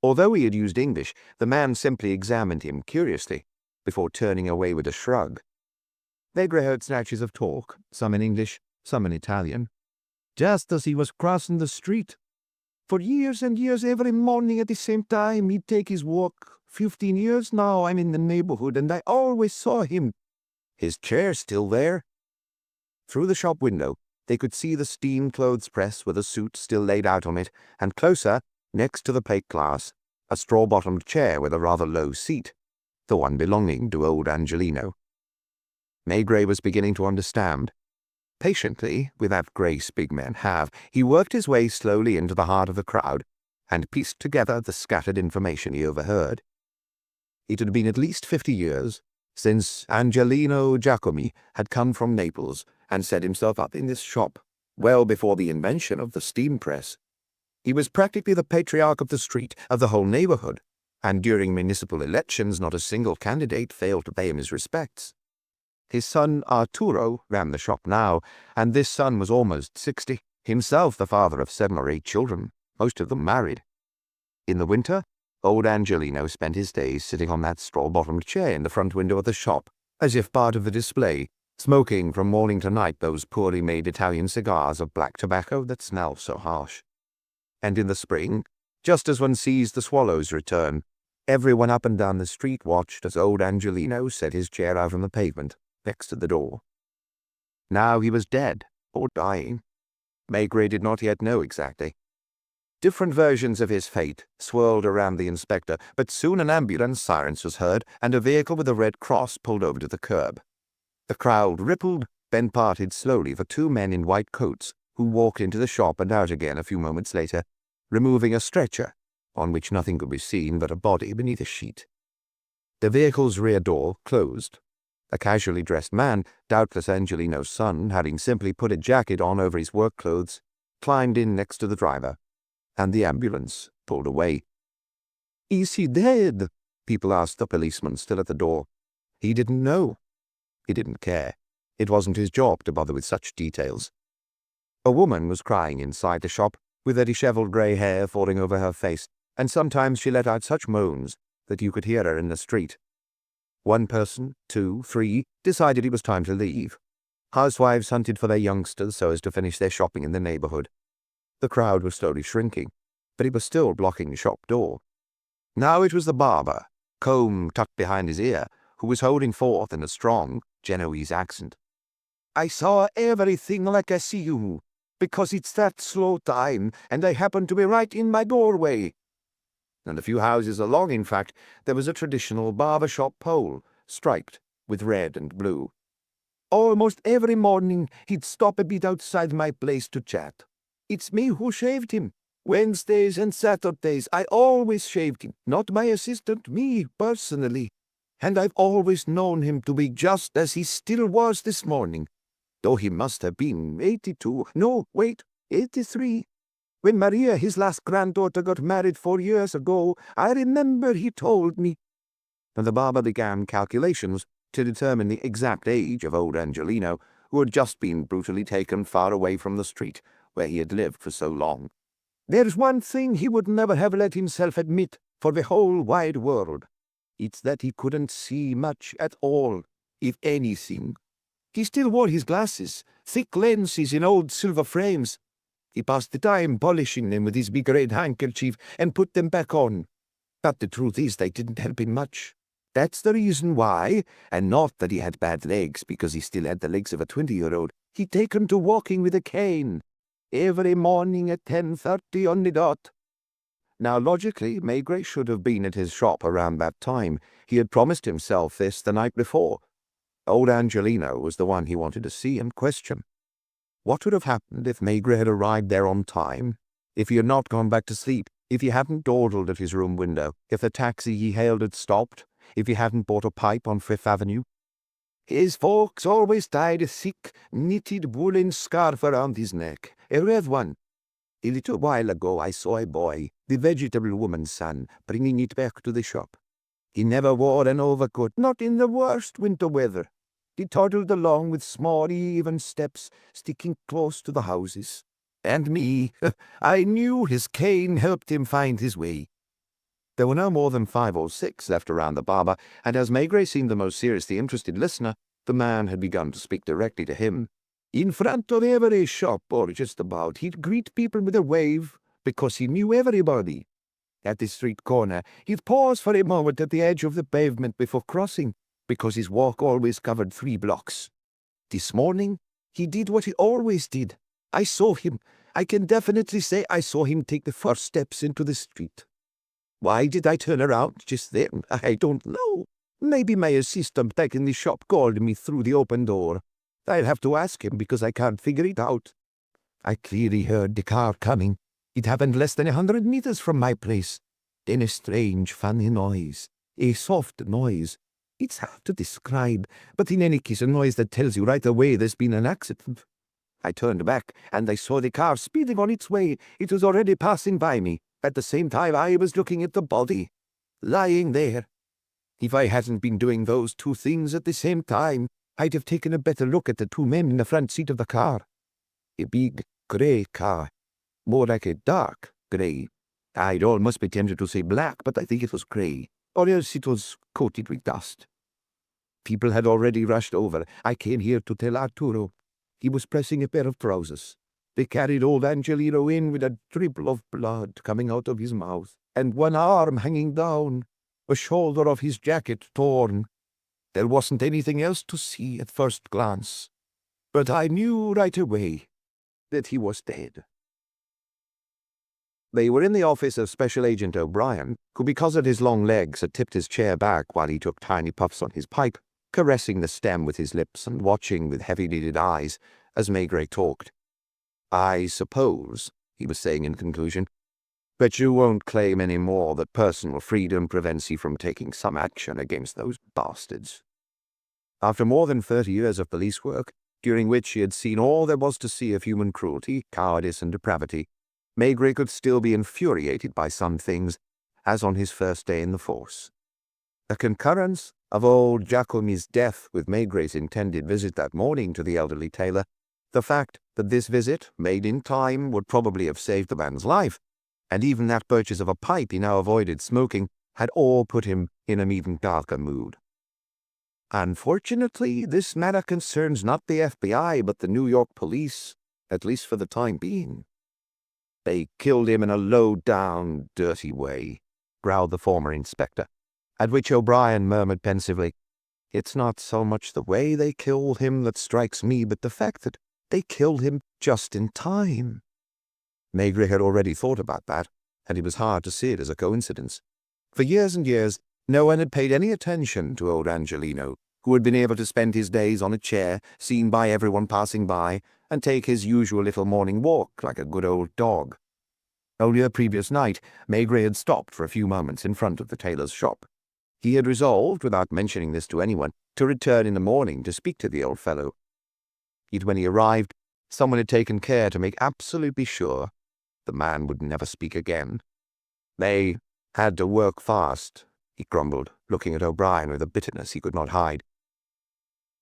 [SPEAKER 1] Although he had used English, the man simply examined him curiously, before turning away with a shrug. Maigret heard snatches of talk, some in English, some in Italian. "Just as he was crossing the street. For years and years, every morning at the same time, he'd take his walk. 15 years now I'm in the neighborhood, and I always saw him. His chair still there." Through the shop window, they could see the steam clothes press with a suit still laid out on it, and closer, next to the plate glass, a straw-bottomed chair with a rather low seat, the one belonging to old Angelino. Maigret was beginning to understand. Patiently, with that grace big men have, he worked his way slowly into the heart of the crowd, and pieced together the scattered information he overheard. It had been at least 50 years since Angelino Giacomi had come from Naples and set himself up in this shop, well before the invention of the steam press. He was practically the patriarch of the street, of the whole neighborhood, and during municipal elections not a single candidate failed to pay him his respects. His son Arturo ran the shop now, and this son was almost 60, himself the father of 7 or 8 children, most of them married. In the winter, old Angelino spent his days sitting on that straw-bottomed chair in the front window of the shop, as if part of the display, smoking from morning to night those poorly made Italian cigars of black tobacco that smell so harsh. And in the spring, just as one sees the swallows return, everyone up and down the street watched as old Angelino set his chair out on the pavement next to the door. Now he was dead, or dying. Maigret did not yet know exactly. Different versions of his fate swirled around the inspector, but soon an ambulance siren was heard, and a vehicle with a red cross pulled over to the curb. The crowd rippled, then parted slowly for 2 men in white coats, who walked into the shop and out again a few moments later, removing a stretcher, on which nothing could be seen but a body beneath a sheet. The vehicle's rear door closed. A casually dressed man, doubtless Angelino's son, having simply put a jacket on over his work clothes, climbed in next to the driver, and the ambulance pulled away. "Is he dead?" people asked the policeman still at the door. He didn't know. He didn't care. It wasn't his job to bother with such details. A woman was crying inside the shop, with her disheveled grey hair falling over her face, and sometimes she let out such moans that you could hear her in the street. One person, two, three, decided it was time to leave. Housewives hunted for their youngsters so as to finish their shopping in the neighborhood. The crowd was slowly shrinking, but it was still blocking the shop door. Now it was the barber, comb tucked behind his ear, who was holding forth in a strong Genoese accent. "I saw everything like I see you, because it's that slow time, and I happened to be right in my doorway." And a few houses along, in fact, there was a traditional barber shop pole, striped with red and blue. "Almost every morning he'd stop a bit outside my place to chat. It's me who shaved him. Wednesdays and Saturdays I always shaved him, not my assistant, me personally. And I've always known him to be just as he still was this morning, though he must have been 82, no, wait, 83. When Maria, his last granddaughter, got married 4 years ago, I remember he told me." And the barber began calculations to determine the exact age of old Angelino, who had just been brutally taken far away from the street where he had lived for so long. "There's one thing he would never have let himself admit for the whole wide world. It's that he couldn't see much at all, if anything. He still wore his glasses, thick lenses in old silver frames. He passed the time polishing them with his big red handkerchief and put them back on. But the truth is they didn't help him much. That's the reason why, and not that he had bad legs because he still had the legs of a 20-year-old, he'd taken to walking with a cane every morning at 10:30 on the dot." Now, logically, Maigret should have been at his shop around that time. He had promised himself this the night before. Old Angelino was the one he wanted to see and question. What would have happened if Maigret had arrived there on time? If he had not gone back to sleep? If he hadn't dawdled at his room window? If the taxi he hailed had stopped? If he hadn't bought a pipe on Fifth Avenue? "His folks always tied a thick, knitted woolen scarf around his neck, a red one. A little while ago I saw a boy, the vegetable woman's son, bringing it back to the shop. He never wore an overcoat, not in the worst winter weather. He toddled along with small, even steps, sticking close to the houses. And me, I knew his cane helped him find his way." There were no more than 5 or 6 left around the barber, and as Maigret seemed the most seriously interested listener, the man had begun to speak directly to him. In front of every shop, or just about, he'd greet people with a wave, because he knew everybody. At the street corner, he'd pause for a moment at the edge of the pavement before crossing, because his walk always covered 3 blocks. This morning, he did what he always did. I saw him. I can definitely say I saw him take the first steps into the street. Why did I turn around just then? I don't know. Maybe my assistant back in the shop called me through the open door. I'll have to ask him because I can't figure it out. I clearly heard the car coming. It happened less than 100 meters from my place. Then a strange, funny noise. A soft noise. It's hard to describe, but in any case a noise that tells you right away there's been an accident. I turned back, and I saw the car speeding on its way. It was already passing by me. At the same time I was looking at the body, lying there. If I hadn't been doing those 2 things at the same time, I'd have taken a better look at the 2 men in the front seat of the car. A big, grey car. More like a dark grey. I'd almost be tempted to say black, but I think it was grey, or else it was coated with dust. People had already rushed over. I came here to tell Arturo. He was pressing a pair of trousers. They carried old Angelino in with a dribble of blood coming out of his mouth, and one arm hanging down, a shoulder of his jacket torn. There wasn't anything else to see at first glance, but I knew right away that he was dead. They were in the office of Special Agent O'Brien, who because of his long legs had tipped his chair back while he took tiny puffs on his pipe, caressing the stem with his lips and watching with heavy-lidded eyes as Maigret talked. "I suppose," he was saying in conclusion, But you won't claim any more that personal freedom prevents you from taking some action against those bastards. After more than 30 years of police work, during which she had seen all there was to see of human cruelty, cowardice, and depravity, Maigret could still be infuriated by some things, as on his first day in the force. The concurrence of old Jacomy's death with Maigret's intended visit that morning to the elderly tailor, the fact that this visit, made in time, would probably have saved the man's life, and even that purchase of a pipe he now avoided smoking, had all put him in an even darker mood. Unfortunately, this matter concerns not the FBI but the New York police, at least for the time being. They killed him in a low-down, dirty way, growled the former inspector, at which O'Brien murmured pensively, "It's not so much the way they killed him that strikes me, but the fact that they killed him just in time." Maigret had already thought about that, and it was hard to see it as a coincidence. For years and years, no one had paid any attention to old Angelino, who had been able to spend his days on a chair, seen by everyone passing by, and take his usual little morning walk like a good old dog. Only the previous night, Maigret had stopped for a few moments in front of the tailor's shop. He had resolved, without mentioning this to anyone, to return in the morning to speak to the old fellow. Yet when he arrived, someone had taken care to make absolutely sure the man would never speak again. They had to work fast, he grumbled, looking at O'Brien with a bitterness he could not hide.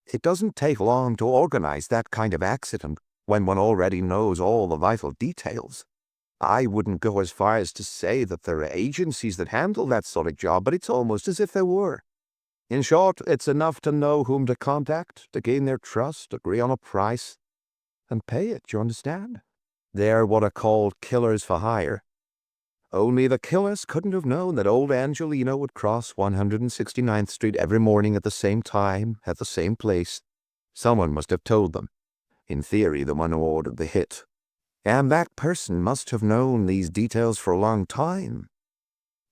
[SPEAKER 1] It doesn't take long to organize that kind of accident when one already knows all the vital details. I wouldn't go as far as to say that there are agencies that handle that sort of job, but it's almost as if there were. In short, it's enough to know whom to contact, to gain their trust, agree on a price, and pay it, you understand? They're what are called killers for hire. Only the killers couldn't have known that old Angelino would cross 169th Street every morning at the same time, at the same place. Someone must have told them. In theory, the one who ordered the hit. And that person must have known these details for a long time.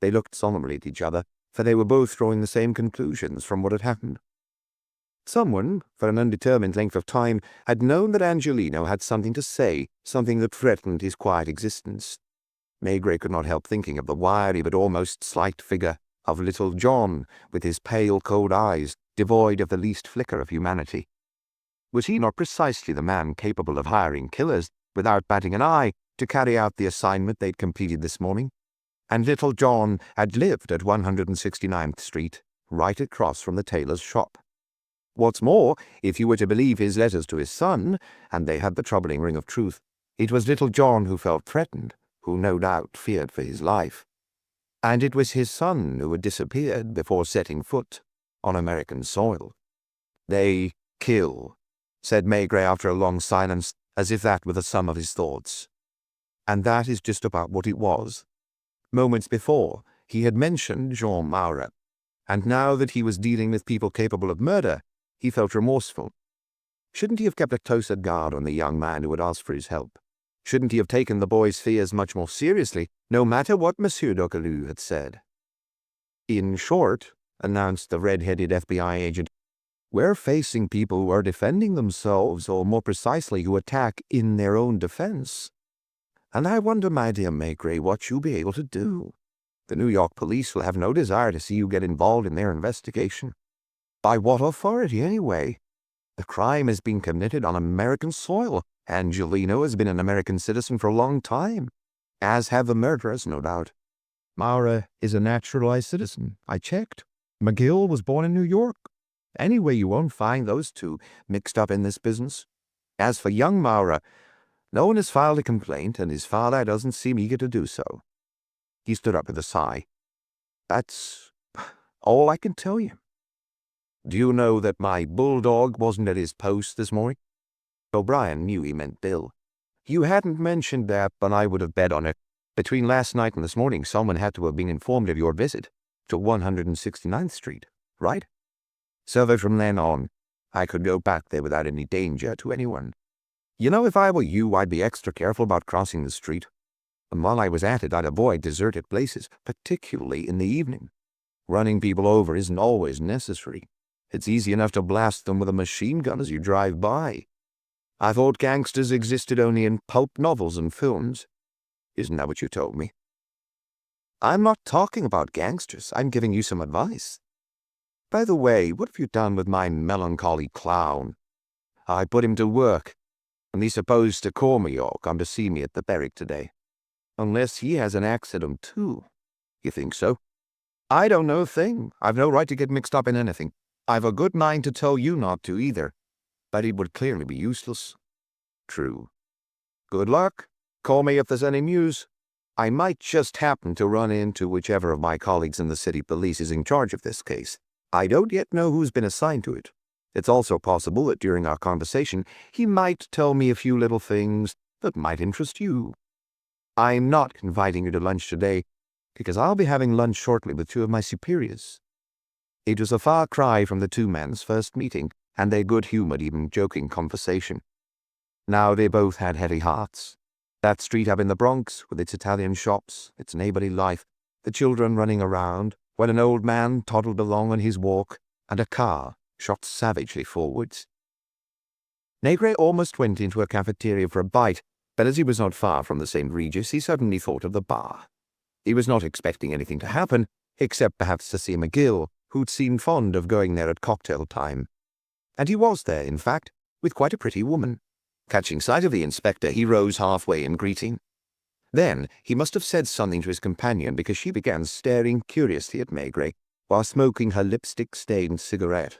[SPEAKER 1] They looked solemnly at each other, for they were both drawing the same conclusions from what had happened. Someone, for an undetermined length of time, had known that Angelino had something to say, something that threatened his quiet existence. Maigret could not help thinking of the wiry but almost slight figure of little John, with his pale, cold eyes, devoid of the least flicker of humanity. Was he not precisely the man capable of hiring killers, without batting an eye, to carry out the assignment they'd completed this morning? And little John had lived at 169th Street, right across from the tailor's shop. What's more, if you were to believe his letters to his son, and they had the troubling ring of truth, it was little John who felt threatened, who no doubt feared for his life. And it was his son who had disappeared before setting foot on American soil. "They kill," said Maigret after a long silence, as if that were the sum of his thoughts. And that is just about what it was. Moments before, he had mentioned Jean Maura, and now that he was dealing with people capable of murder, he felt remorseful. Shouldn't he have kept a closer guard on the young man who had asked for his help? Shouldn't he have taken the boy's fears much more seriously, no matter what Monsieur Docalou had said? "In short," announced the red-headed FBI agent, "we're facing people who are defending themselves, or more precisely, who attack in their own defense. And I wonder, my dear Maigret, what you'll be able to do. The New York police will have no desire to see you get involved in their investigation. By what authority, anyway? The crime has been committed on American soil. Angelino has been an American citizen for a long time, as have the murderers, no doubt. Maura is a naturalized citizen. I checked. McGill was born in New York. Anyway, you won't find those two mixed up in this business. As for young Maura, no one has filed a complaint, and his father doesn't seem eager to do so." He stood up with a sigh. "That's all I can tell you. Do you know that my bulldog wasn't at his post this morning?" O'Brien knew he meant Bill. "You hadn't mentioned that, but I would have bet on it. Between last night and this morning, someone had to have been informed of your visit to 169th Street, right? So that from then on, I could go back there without any danger to anyone. You know, if I were you, I'd be extra careful about crossing the street. And while I was at it, I'd avoid deserted places, particularly in the evening. Running people over isn't always necessary. It's easy enough to blast them with a machine gun as you drive by. I thought gangsters existed only in pulp novels and films. Isn't that what you told me?" I'm not talking about gangsters. I'm giving you some advice. By the way, what have you done with my melancholy clown? I put him to work, and he's supposed to call me or come to see me at the barrack today. Unless he has an accident, too. You think so? I don't know a thing. I've no right to get mixed up in anything. I've a good mind to tell you not to either, but it would clearly be useless. True. Good luck. Call me if there's any news. I might just happen to run into whichever of my colleagues in the city police is in charge of this case. I don't yet know who's been assigned to it. It's also possible that during our conversation, he might tell me a few little things that might interest you. I'm not inviting you to lunch today, because I'll be having lunch shortly with two of my superiors. It was a far cry from the two men's first meeting and their good-humored, even joking conversation. Now they both had heavy hearts. That street up in the Bronx, with its Italian shops, its neighborly life, the children running around, when an old man toddled along on his walk, and a car shot savagely forwards. Maigret almost went into a cafeteria for a bite, but as he was not far from the St. Regis, he suddenly thought of the bar. He was not expecting anything to happen, except perhaps to see McGill, who'd seemed fond of going there at cocktail time. And he was there, in fact, with quite a pretty woman. Catching sight of the inspector, he rose halfway in greeting. Then he must have said something to his companion, because she began staring curiously at Maigret while smoking her lipstick-stained cigarette.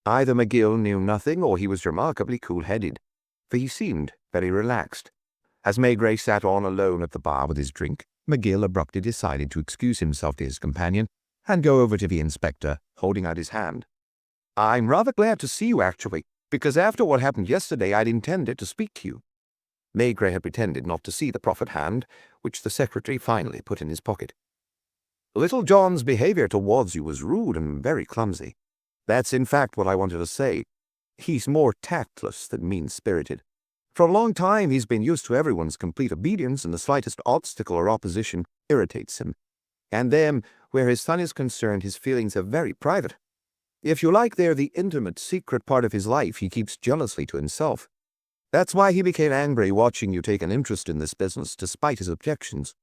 [SPEAKER 1] Either McGill knew nothing, or he was remarkably cool-headed, for he seemed very relaxed. As Maigret sat on alone at the bar with his drink, McGill abruptly decided to excuse himself to his companion and go over to the inspector, holding out his hand. "I'm rather glad to see you, actually, because after what happened yesterday, I'd intended to speak to you." Maigret had pretended not to see the proffered hand, which the secretary finally put in his pocket. "Little John's behavior towards you was rude and very clumsy. That's in fact what I wanted to say. He's more tactless than mean-spirited. For a long time he's been used to everyone's complete obedience, and the slightest obstacle or opposition irritates him. And then, where his son is concerned, his feelings are very private. If you like, they're the intimate, secret part of his life he keeps jealously to himself. That's why he became angry watching you take an interest in this business, despite his objections.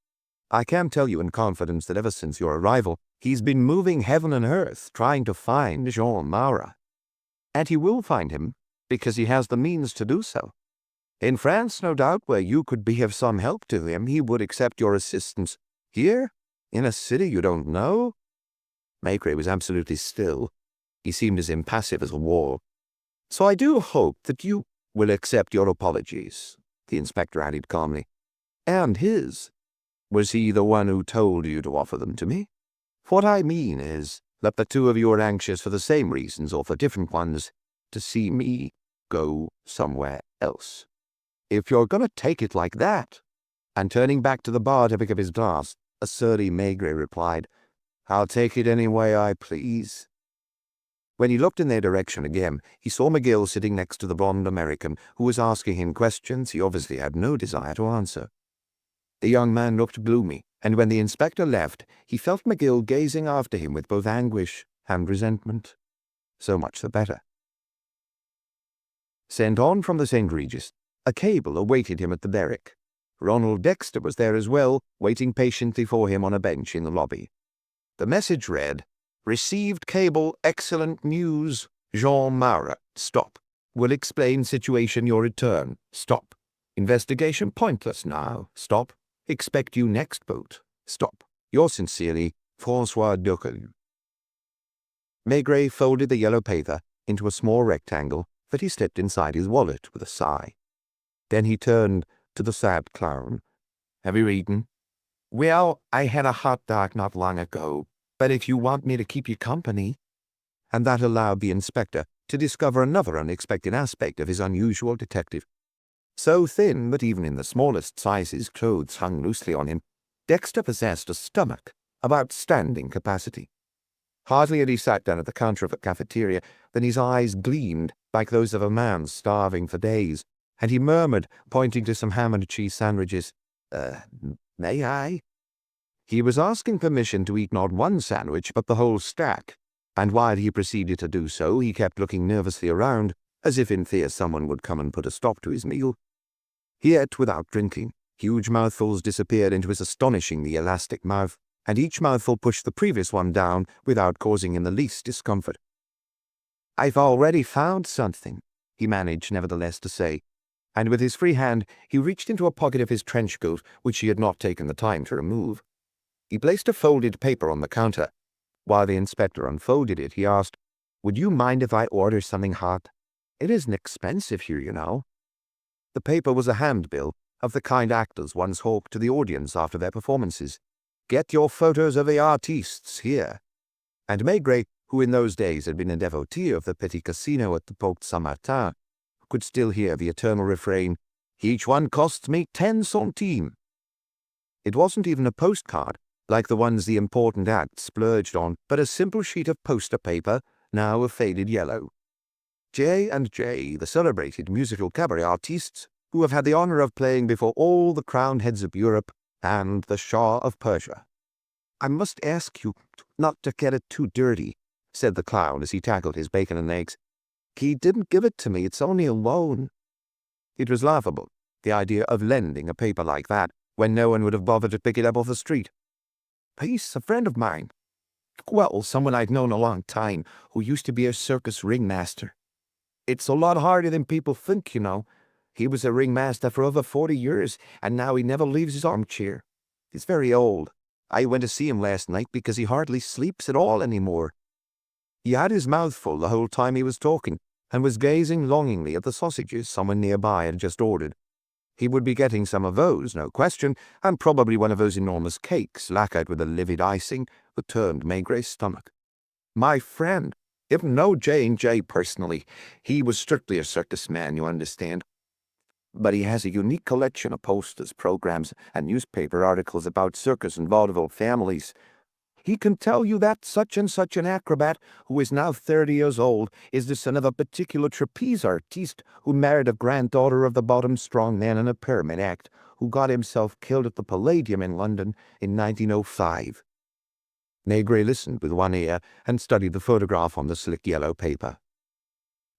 [SPEAKER 1] I can tell you in confidence that ever since your arrival, he's been moving heaven and earth trying to find Jean Maura. And he will find him, because he has the means to do so. In France, no doubt, where you could be of some help to him, he would accept your assistance. Here, in a city you don't know?" Maigret was absolutely still. He seemed as impassive as a wall. "So I do hope that you will accept your apologies," the inspector added calmly. "And his. Was he the one who told you to offer them to me? What I mean is that the two of you are anxious for the same reasons, or for different ones, to see me go somewhere else. If you're going to take it like that." And turning back to the bar to pick up his glass, a surly Maigret replied, "I'll take it any way I please." When he looked in their direction again, he saw McGill sitting next to the blonde American, who was asking him questions he obviously had no desire to answer. The young man looked gloomy, and when the inspector left, he felt McGill gazing after him with both anguish and resentment. So much the better. Sent on from the St. Regis, a cable awaited him at the barrack. Ronald Dexter was there as well, waiting patiently for him on a bench in the lobby. The message read, "Received cable, excellent news. Jean Maura. Stop. Will explain situation your return. Stop. Investigation pointless now. Stop. Expect you next boat. Stop. Yours sincerely, François Ducal." Maigret folded the yellow paper into a small rectangle that he slipped inside his wallet with a sigh. Then he turned to the sad clown. "Have you eaten?" "Well, I had a hot dog not long ago, but if you want me to keep you company." And that allowed the inspector to discover another unexpected aspect of his unusual detective. So thin that even in the smallest sizes clothes hung loosely on him, Dexter possessed a stomach of outstanding capacity. Hardly had he sat down at the counter of a cafeteria than his eyes gleamed like those of a man starving for days, and he murmured, pointing to some ham and cheese sandwiches, "May I?" He was asking permission to eat not one sandwich, but the whole stack, and while he proceeded to do so, he kept looking nervously around, as if in fear someone would come and put a stop to his meal. He ate without drinking. Huge mouthfuls disappeared into his astonishingly elastic mouth, and each mouthful pushed the previous one down without causing him the least discomfort. "I've already found something," he managed nevertheless to say, and with his free hand he reached into a pocket of his trench coat which he had not taken the time to remove. He placed a folded paper on the counter. While the inspector unfolded it, he asked, "Would you mind if I order something hot? It isn't expensive here, you know." The paper was a handbill of the kind actors once hawked to the audience after their performances. "Get your photos of the artistes here." And Maigret, who in those days had been a devotee of the Petit Casino at the Porte Saint-Martin, could still hear the eternal refrain, "Each one costs me 10 centimes." It wasn't even a postcard, like the ones the important acts splurged on, but a simple sheet of poster paper, now a faded yellow. J&J, the celebrated musical cabaret artists, who have had the honor of playing before all the crowned heads of Europe and the Shah of Persia. "I must ask you not to get it too dirty," said the clown as he tackled his bacon and eggs. "He didn't give it to me, it's only a loan." It was laughable, the idea of lending a paper like that, when no one would have bothered to pick it up off the street. "He's a friend of mine. Well, someone I've known a long time, who used to be a circus ringmaster. It's a lot harder than people think, you know. He was a ringmaster for over 40 years, and now he never leaves his armchair. He's very old. I went to see him last night because he hardly sleeps at all anymore." He had his mouth full the whole time he was talking, and was gazing longingly at the sausages someone nearby had just ordered. He would be getting some of those, no question, and probably one of those enormous cakes lacquered with a livid icing that turned Maigret's stomach. "My friend didn't know J&J personally. He was strictly a circus man, you understand. But he has a unique collection of posters, programs, and newspaper articles about circus and vaudeville families. He can tell you that such and such an acrobat, who is now 30 years old, is the son of a particular trapeze artiste who married a granddaughter of the bottom strong man in a pyramid act, who got himself killed at the Palladium in London in 1905. Maigret listened with one ear and studied the photograph on the slick yellow paper.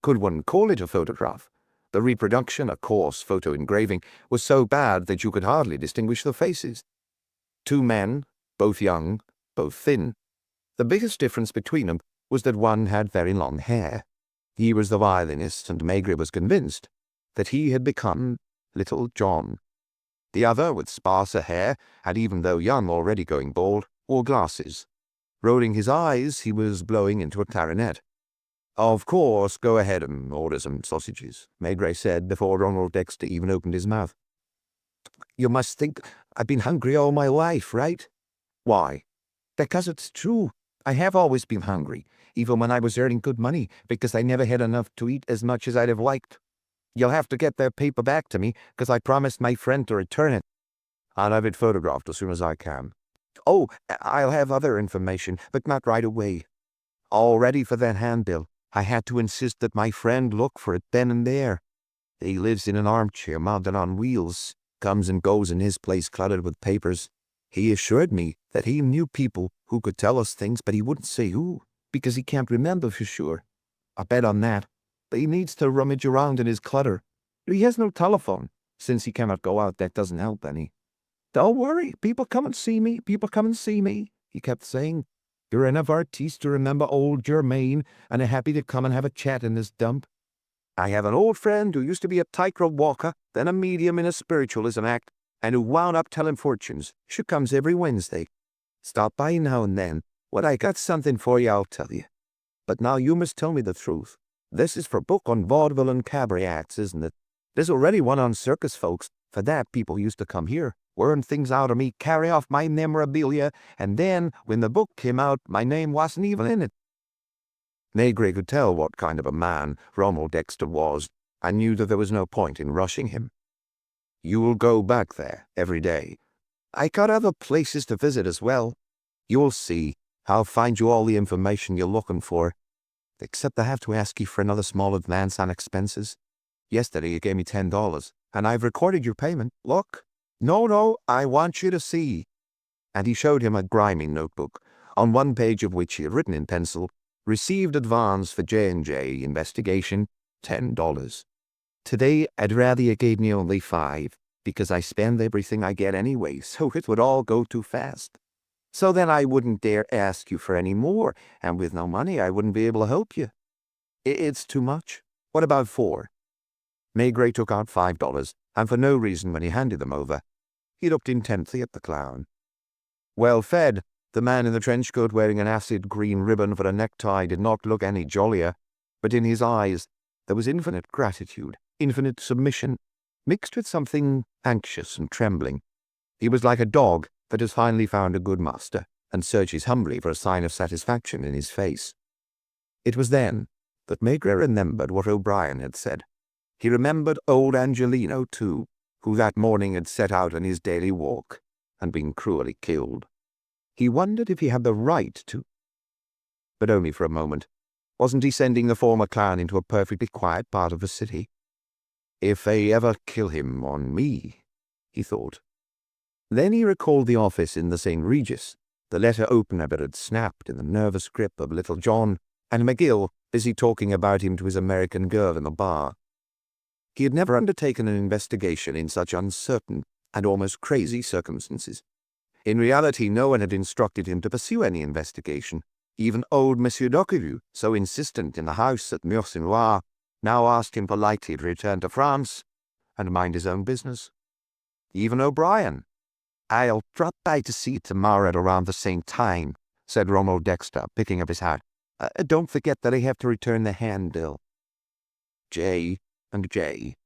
[SPEAKER 1] Could one call it a photograph? The reproduction, a coarse photo engraving, was so bad that you could hardly distinguish the faces. 2 men, both young, both thin. The biggest difference between them was that one had very long hair. He was the violinist, and Maigret was convinced that he had become Little John. The other, with sparser hair, and even though young already going bald, wore glasses. Rolling his eyes, he was blowing into a clarinet. "Of course, go ahead and order some sausages," Maigret said before Ronald Dexter even opened his mouth. "You must think I've been hungry all my life, right?" "Why?" "Because it's true. I have always been hungry, even when I was earning good money, because I never had enough to eat as much as I'd have liked. You'll have to get that paper back to me, because I promised my friend to return it." "I'll have it photographed as soon as I can." "Oh, I'll have other information, but not right away. All ready for that handbill. I had to insist that my friend look for it then and there. He lives in an armchair mounted on wheels, comes and goes in his place cluttered with papers. He assured me that he knew people who could tell us things, but he wouldn't say who, because he can't remember for sure. I bet on that. But he needs to rummage around in his clutter. He has no telephone. Since he cannot go out, that doesn't help any. Don't worry, people come and see me, people come and see me, he kept saying. You're enough artiste to remember old Germain, and are happy to come and have a chat in this dump. I have an old friend who used to be a tightrope walker, then a medium in a spiritualism act, and who wound up telling fortunes. She comes every Wednesday. Stop by now and then. When I got something for you, I'll tell you. But now you must tell me the truth. This is for a book on vaudeville and cabaret acts, isn't it? There's already one on circus folks. For that, people used to come here, worm things out of me, carry off my memorabilia, and then, when the book came out, my name wasn't even in it. Maigret could tell what kind of a man Ronald Dexter was, and knew that there was no point in rushing him. You'll go back there every day. I got other places to visit as well. You'll see. I'll find you all the information you're looking for. Except I have to ask you for another small advance on expenses. Yesterday you gave me $10, and I've recorded your payment. Look. No, I want you to see. And he showed him a grimy notebook, on one page of which he had written in pencil, "Received advance for J&J investigation, $10. Today I'd rather you gave me only $5, because I spend everything I get anyway, so it would all go too fast." So then I wouldn't dare ask you for any more, and with no money I wouldn't be able to help you. It's too much. What about 4? Maigret took out $5, and for no reason when he handed them over. He looked intently at the clown. Well fed, the man in the trench coat wearing an acid green ribbon for a necktie did not look any jollier, but in his eyes there was infinite gratitude, infinite submission, mixed with something anxious and trembling. He was like a dog that has finally found a good master and searches humbly for a sign of satisfaction in his face. It was then that Maigret remembered what O'Brien had said. He remembered old Angelino, too, who that morning had set out on his daily walk and been cruelly killed. He wondered if he had the right to. But only for a moment. Wasn't he sending the former clown into a perfectly quiet part of the city? If they ever kill him on me, he thought. Then he recalled the office in the St. Regis, the letter opener that had snapped in the nervous grip of little John, and McGill busy talking about him to his American girl in the bar. He had never undertaken an investigation in such uncertain and almost crazy circumstances. In reality, no one had instructed him to pursue any investigation. Even old Monsieur Docqueville, so insistent in the house at Mur-sur-Loire, now asked him politely to return to France and mind his own business. Even O'Brien. "I'll drop by to see you tomorrow at around the same time," said Ronald Dexter, picking up his hat. "Don't forget that I have to return the handbill." J. and J.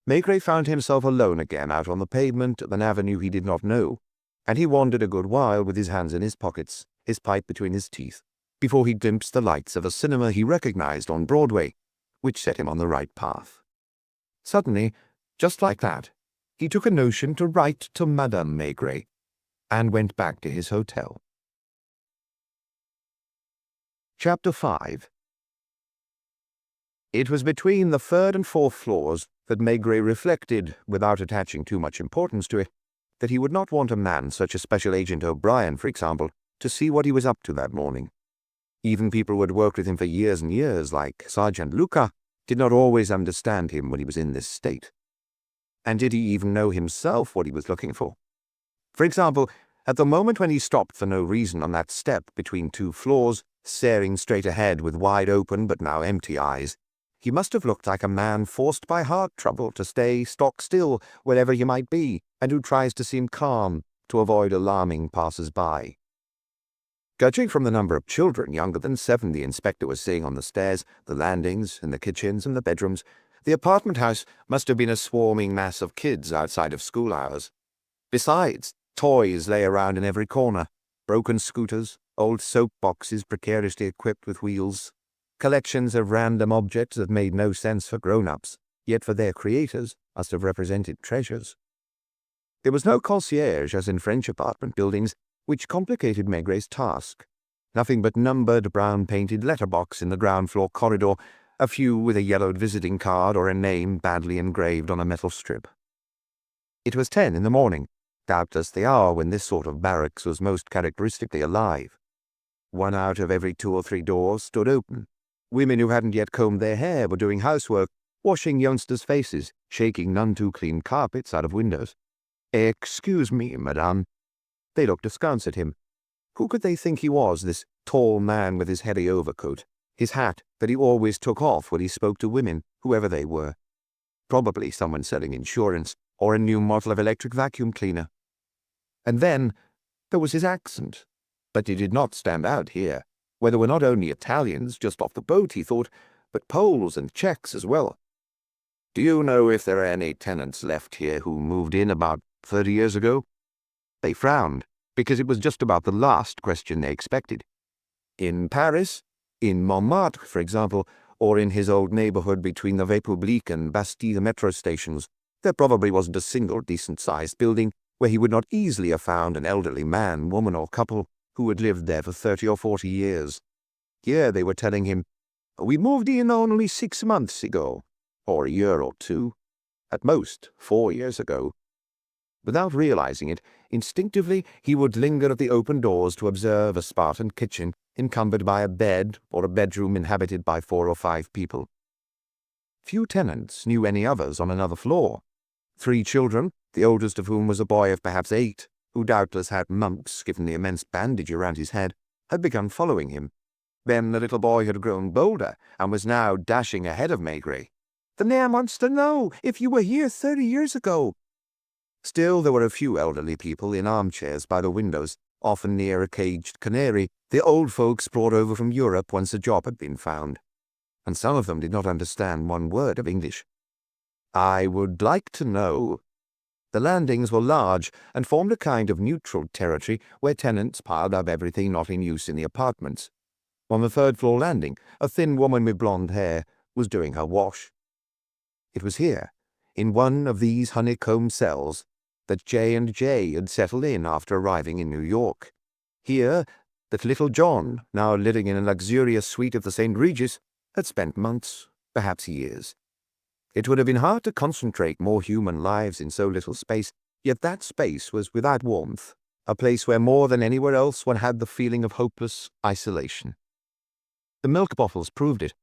[SPEAKER 1] Maigret found himself alone again out on the pavement of an avenue he did not know, and he wandered a good while with his hands in his pockets, his pipe between his teeth, before he glimpsed the lights of a cinema he recognized on Broadway, which set him on the right path. Suddenly, just like that, he took a notion to write to Madame Maigret, and went back to his hotel. Chapter 5. It was between the 3rd and 4th floors that Maigret reflected, without attaching too much importance to it, that he would not want a man such as Special Agent O'Brien, for example, to see what he was up to that morning. Even people who had worked with him for years and years, like Sergeant Lucas, did not always understand him when he was in this state. And did he even know himself what he was looking for? For example, at the moment when he stopped for no reason on that step between 2 floors, staring straight ahead with wide open but now empty eyes, he must have looked like a man forced by heart trouble to stay stock still wherever he might be, and who tries to seem calm to avoid alarming passers-by. Judging from the number of children younger than 7 the inspector was seeing on the stairs, the landings, and the kitchens and the bedrooms, the apartment house must have been a swarming mass of kids outside of school hours. Besides, toys lay around in every corner, broken scooters, old soap boxes precariously equipped with wheels, collections of random objects that made no sense for grown-ups, yet for their creators must have represented treasures. There was no concierge as in French apartment buildings, which complicated Maigret's task. Nothing but numbered brown-painted letterbox in the ground-floor corridor, a few with a yellowed visiting card or a name badly engraved on a metal strip. It was 10 in the morning, doubtless the hour when this sort of barracks was most characteristically alive. 1 out of every 2 or 3 doors stood open. Women who hadn't yet combed their hair were doing housework, washing youngsters' faces, shaking none-too-clean carpets out of windows. "Excuse me, madame." They looked askance at him. Who could they think he was, this tall man with his heavy overcoat, his hat that he always took off when he spoke to women, whoever they were? Probably someone selling insurance, or a new model of electric vacuum cleaner. And then there was his accent. But he did not stand out here, where there were not only Italians just off the boat, he thought, but Poles and Czechs as well. "Do you know if there are any tenants left here who moved in about 30 years ago?" They frowned, because it was just about the last question they expected. In Paris, in Montmartre, for example, or in his old neighborhood between the République and Bastille metro stations, there probably wasn't a single decent-sized building where he would not easily have found an elderly man, woman, or couple who had lived there for 30 or 40 years. Here they were telling him, "We moved in only 6 months ago," or a year or 2, at most 4 years ago. Without realizing it, instinctively he would linger at the open doors to observe a Spartan kitchen encumbered by a bed or a bedroom inhabited by 4 or 5 people. Few tenants knew any others on another floor. 3 children, the oldest of whom was a boy of perhaps 8, who doubtless had mumps given the immense bandage around his head, had begun following him. Then the little boy had grown bolder and was now dashing ahead of Maigret. "The man wants to know if you were here 30 years ago." Still, there were a few elderly people in armchairs by the windows, often near a caged canary, the old folks brought over from Europe once a job had been found. And some of them did not understand one word of English. "I would like to know." The landings were large and formed a kind of neutral territory where tenants piled up everything not in use in the apartments. On the third-floor landing, a thin woman with blonde hair was doing her wash. It was here, in one of these honeycomb cells, that J&J had settled in after arriving in New York. Here, that little John, now living in a luxurious suite of the St. Regis, had spent months, perhaps years. It would have been hard to concentrate more human lives in so little space, yet that space was without warmth, a place where more than anywhere else one had the feeling of hopeless isolation. The milk bottles proved it.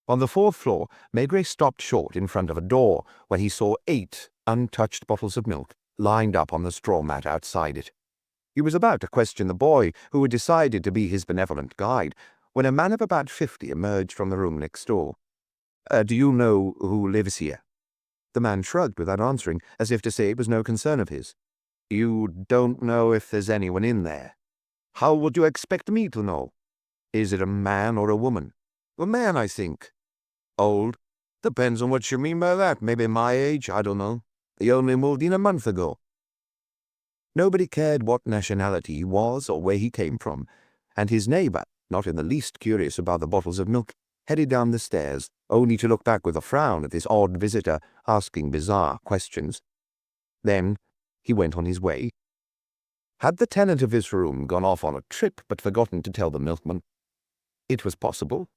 [SPEAKER 1] On the fourth floor, Maigret stopped short in front of a door when he saw 8 untouched bottles of milk lined up on the straw mat outside it. He was about to question the boy, who had decided to be his benevolent guide, when a man of about 50 emerged from the room next door. "Do you know who lives here?" The man shrugged without answering, as if to say it was no concern of his. "You don't know if there's anyone in there?" "How would you expect me to know?" "Is it a man or a woman?" "A man, I think." "Old?" "Depends on what you mean by that. Maybe my age, I don't know. He only moved in a month ago." Nobody cared what nationality he was or where he came from, and his neighbor, not in the least curious about the bottles of milk, headed down the stairs, only to look back with a frown at this odd visitor asking bizarre questions. Then he went on his way. Had the tenant of his room gone off on a trip but forgotten to tell the milkman? It was possible.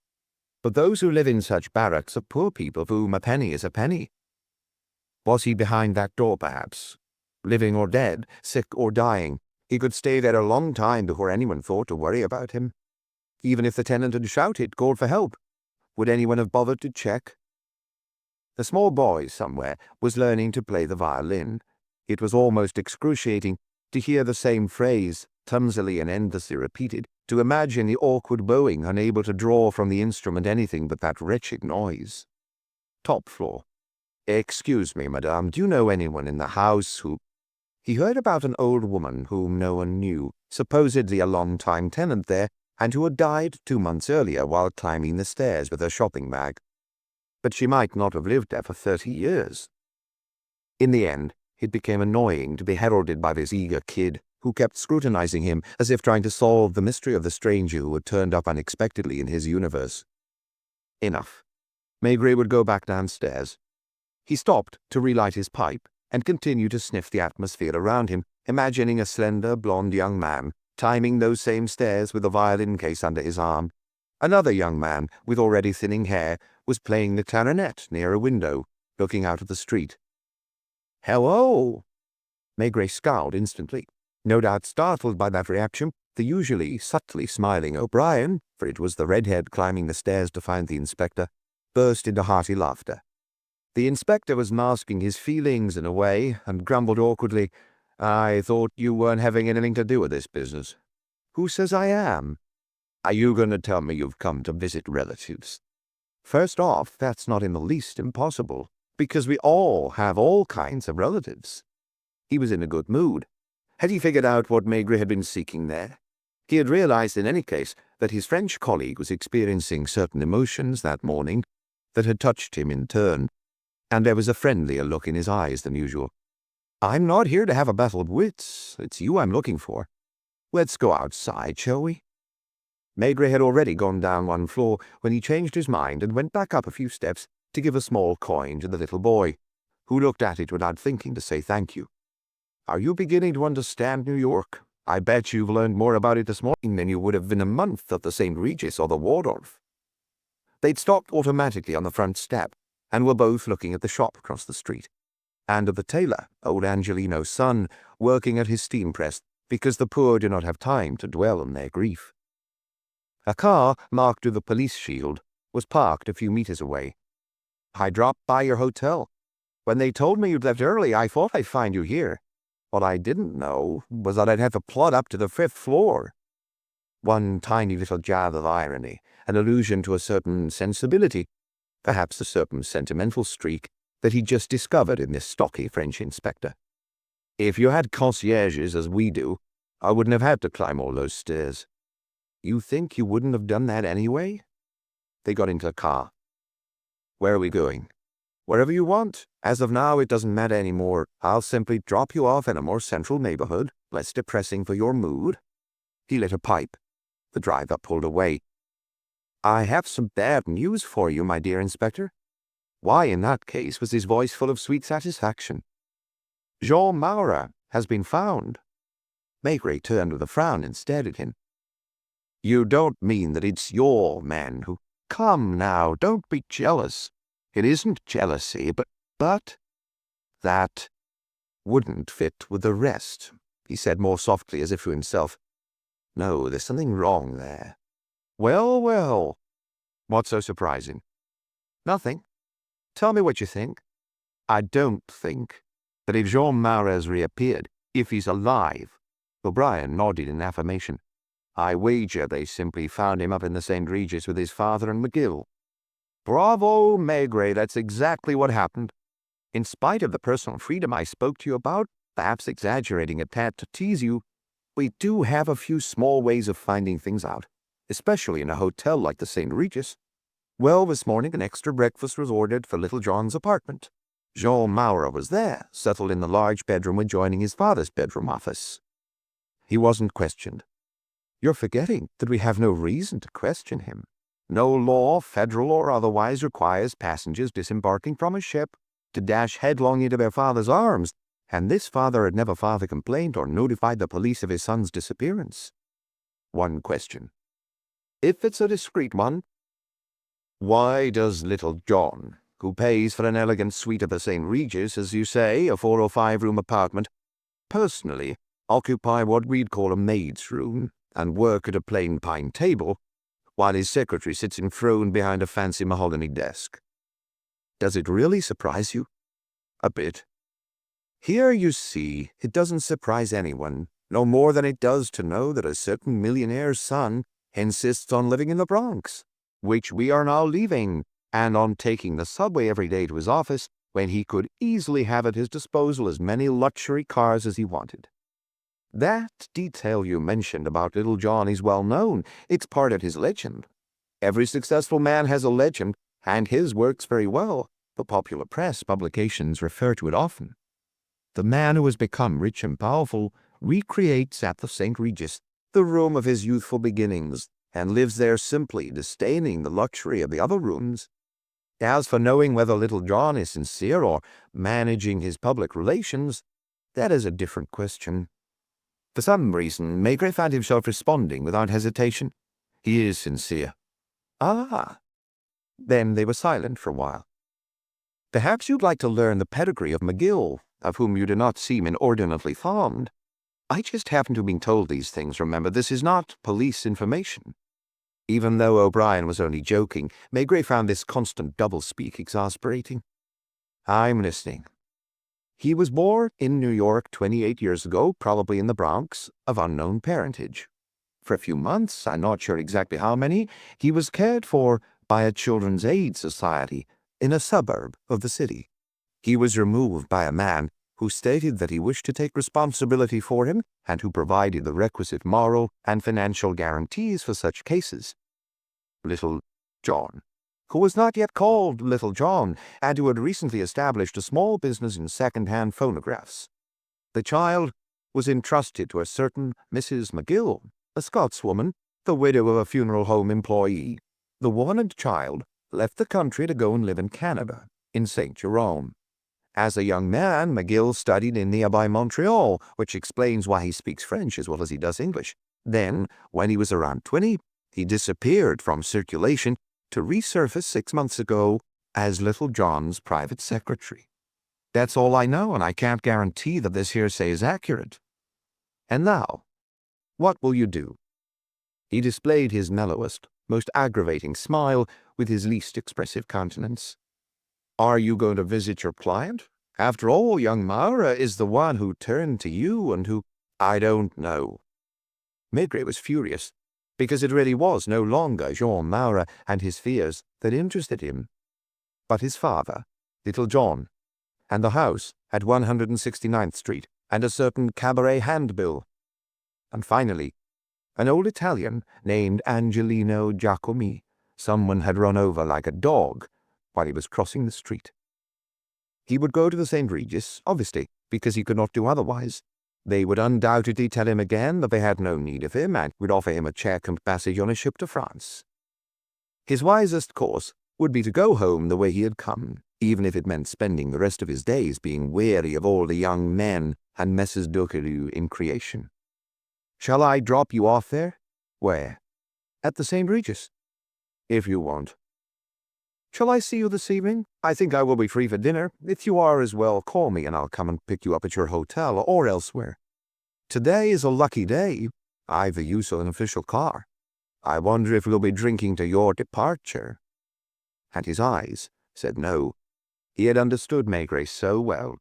[SPEAKER 1] But those who live in such barracks are poor people for whom a penny is a penny. Was he behind that door, perhaps? Living or dead, sick or dying, he could stay there a long time before anyone thought to worry about him. Even if the tenant had shouted, called for help, would anyone have bothered to check? The small boy somewhere was learning to play the violin. It was almost excruciating to hear the same phrase, clumsily and endlessly repeated, to imagine the awkward bowing unable to draw from the instrument anything but that wretched noise. Top floor. "Excuse me, madame, do you know anyone in the house who—" He heard about an old woman whom no one knew, supposedly a long-time tenant there, and who had died 2 months earlier while climbing the stairs with her shopping bag. But she might not have lived there for 30 years. In the end, it became annoying to be heralded by this eager kid, who kept scrutinizing him as if trying to solve the mystery of the stranger who had turned up unexpectedly in his universe. Enough. Maigret would go back downstairs. He stopped to relight his pipe and continued to sniff the atmosphere around him, imagining a slender, blond young man climbing those same stairs with a violin case under his arm. Another young man, with already thinning hair, was playing the clarinet near a window, looking out at the street. "Hello!" Maigret scowled instantly, no doubt startled by that reaction. The usually subtly smiling O'Brien, for it was the redhead climbing the stairs to find the inspector, burst into hearty laughter. The inspector was masking his feelings in a way, and grumbled awkwardly, "I thought you weren't having anything to do with this business." "Who says I am?" "Are you going to tell me you've come to visit relatives?" "First off, that's not in the least impossible, because we all have all kinds of relatives." He was in a good mood. Had he figured out what Maigret had been seeking there? He had realized in any case that his French colleague was experiencing certain emotions that morning that had touched him in turn, and there was a friendlier look in his eyes than usual. "I'm not here to have a battle of wits. It's you I'm looking for. Let's go outside, shall we?" Maigret had already gone down 1 floor when he changed his mind and went back up a few steps to give a small coin to the little boy, who looked at it without thinking to say thank you. "Are you beginning to understand New York? I bet you've learned more about it this morning than you would have in a month at the St. Regis or the Waldorf." They'd stopped automatically on the front step, and were both looking at the shop across the street, and at the tailor, old Angelino's son, working at his steam press, because the poor do not have time to dwell on their grief. A car, marked with a police shield, was parked a few meters away. "I dropped by your hotel. When they told me you'd left early, I thought I'd find you here." What I didn't know was that I'd have to plod up to the 5th floor. One tiny little jab of irony, an allusion to a certain sensibility, perhaps a certain sentimental streak that he'd just discovered in this stocky French inspector. If you had concierges as we do, I wouldn't have had to climb all those stairs. You think you wouldn't have done that anyway? They got into a car. Where are we going? Wherever you want. As of now, it doesn't matter anymore. I'll simply drop you off in a more central neighborhood, less depressing for your mood. He lit a pipe. The driver pulled away. I have some bad news for you, my dear Inspector. Why, in that case, was his voice full of sweet satisfaction. Jean Maura has been found. Maigret turned with a frown and stared at him. You don't mean that it's your man who... Come now, don't be jealous. It isn't jealousy, but... That wouldn't fit with the rest, he said more softly as if to himself. No, there's something wrong there. Well, well. What's so surprising? Nothing. Tell me what you think. I don't think that if Jean Maura has reappeared, if he's alive... O'Brien nodded in affirmation. I wager they simply found him up in the St. Regis with his father and McGill. Bravo, Maigret, that's exactly what happened. In spite of the personal freedom I spoke to you about, perhaps exaggerating a tad to tease you, we do have a few small ways of finding things out, especially in a hotel like the St. Regis. Well, this morning an extra breakfast was ordered for Little John's apartment. Jean Maura was there, settled in the large bedroom adjoining his father's bedroom office. He wasn't questioned. You're forgetting that we have no reason to question him. No law, federal or otherwise, requires passengers disembarking from a ship to dash headlong into their father's arms, and this father had never filed a complaint or notified the police of his son's disappearance. One question. If it's a discreet one, why does Little John, who pays for an elegant suite at the St. Regis, as you say, a 405-room apartment, personally occupy what we'd call a maid's room and work at a plain pine table, while his secretary sits enthroned behind a fancy mahogany desk? Does it really surprise you? A bit. Here, you see, it doesn't surprise anyone, no more than it does to know that a certain millionaire's son insists on living in the Bronx, which we are now leaving, and on taking the subway every day to his office, when he could easily have at his disposal as many luxury cars as he wanted. That detail you mentioned about Little John is well known. It's part of his legend. Every successful man has a legend, and his works very well. The popular press publications refer to it often. The man who has become rich and powerful recreates at the St. Regis the room of his youthful beginnings, and lives there simply, disdaining the luxury of the other rooms. As for knowing whether Little John is sincere or managing his public relations, that is a different question. For some reason, Maigret found himself responding without hesitation. He is sincere. Ah. Then they were silent for a while. Perhaps you'd like to learn the pedigree of McGill, of whom you do not seem inordinately fond. I just happen to have been told these things, remember. This is not police information. Even though O'Brien was only joking, Maigret found this constant doublespeak exasperating. I'm listening. He was born in New York 28 years ago, probably in the Bronx, of unknown parentage. For a few months, I'm not sure exactly how many, he was cared for by a children's aid society in a suburb of the city. He was removed by a man who stated that he wished to take responsibility for him and who provided the requisite moral and financial guarantees for such cases. Little John, who was not yet called Little John, and who had recently established a small business in second-hand phonographs. The child was entrusted to a certain Mrs. McGill, a Scotswoman, the widow of a funeral home employee. The woman and child left the country to go and live in Canada, in St. Jerome. As a young man, McGill studied in nearby Montreal, which explains why he speaks French as well as he does English. Then, when he was around 20, he disappeared from circulation to resurface 6 months ago as Little John's private secretary. That's all I know, and I can't guarantee that this hearsay is accurate. And now, what will you do? He displayed his mellowest, most aggravating smile with his least expressive countenance. Are you going to visit your client, After all, young Maura is the one who turned to you and who— I don't know. Maigret was furious, because it really was no longer Jean Maura and his fears that interested him, but his father, Little John, and the house at 169th Street, and a certain cabaret handbill. And finally, an old Italian named Angelino Giacomi someone had run over like a dog while he was crossing the street. He would go to the St. Regis, obviously, because he could not do otherwise. They would undoubtedly tell him again that they had no need of him and would offer him a check and passage on a ship to France. His wisest course would be to go home the way he had come, even if it meant spending the rest of his days being weary of all the young men and Messrs. Duquereux in creation. Shall I drop you off there? Where? At the St. Regis. If you want. Shall I see you this evening? I think I will be free for dinner. If you are as well, call me and I'll come and pick you up at your hotel or elsewhere. Today is a lucky day. I've the use of an official car. I wonder if we'll be drinking to your departure. And his eyes said no. He had understood Maigret so well,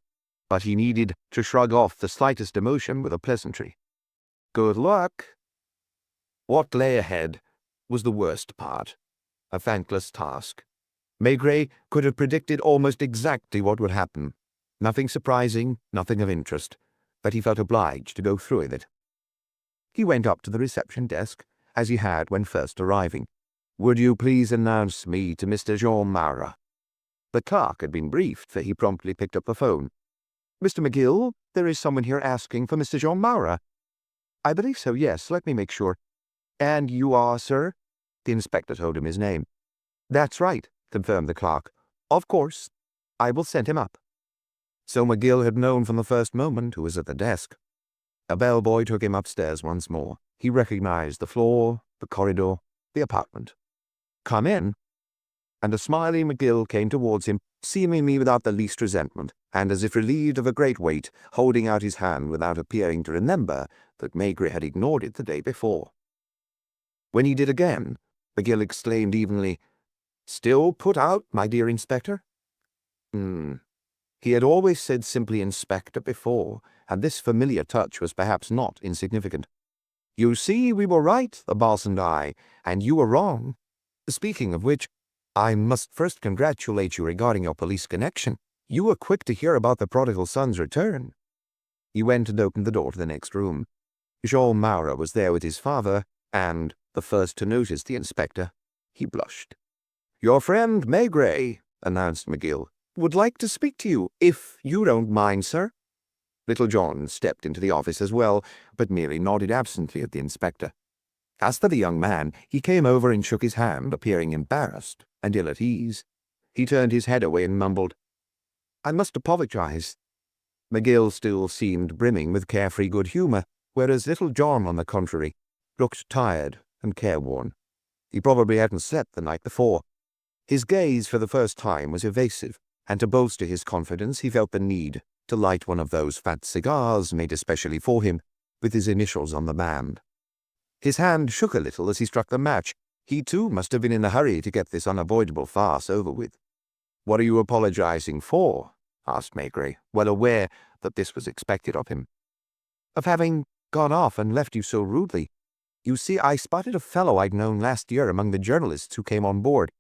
[SPEAKER 1] but he needed to shrug off the slightest emotion with a pleasantry. Good luck. What lay ahead was the worst part, a thankless task. Maigret could have predicted almost exactly what would happen. Nothing surprising, nothing of interest, but he felt obliged to go through with it. He went up to the reception desk, as he had when first arriving. Would you please announce me to Mr. Jean Maura? The clerk had been briefed, for he promptly picked up the phone. Mr. McGill, there is someone here asking for Mr. Jean Maura. I believe so, yes. Let me make sure. And you are, sir? The inspector told him his name. That's right, confirmed the clerk. Of course. I will send him up. So McGill had known from the first moment who was at the desk. A bellboy took him upstairs once more. He recognized the floor, the corridor, the apartment. Come in. And a smiling McGill came towards him, seemingly without the least resentment, and as if relieved of a great weight, holding out his hand without appearing to remember that Maigret had ignored it the day before. When he did again, McGill exclaimed evenly, Still put out, my dear Inspector? He had always said simply Inspector before, and this familiar touch was perhaps not insignificant. You see, we were right, the boss and I, and you were wrong. Speaking of which, I must first congratulate you regarding your police connection. You were quick to hear about the prodigal son's return. He went and opened the door to the next room. Jean Maura was there with his father, and, the first to notice the inspector, he blushed. Your friend Maigret, announced McGill, would like to speak to you, if you don't mind, sir. Little John stepped into the office as well, but merely nodded absently at the inspector. As for the young man, he came over and shook his hand, appearing embarrassed and ill at ease. He turned his head away and mumbled, I must apologize. McGill still seemed brimming with carefree good humor, whereas Little John, on the contrary, looked tired and careworn. He probably hadn't slept the night before. His gaze for the first time was evasive, and to bolster his confidence he felt the need to light one of those fat cigars made especially for him, with his initials on the band. His hand shook a little as he struck the match. He too must have been in a hurry to get this unavoidable farce over with. What are you apologizing for? Asked Maigret, well aware that this was expected of him. Of having gone off and left you so rudely. You see, I spotted a fellow I'd known last year among the journalists who came on board.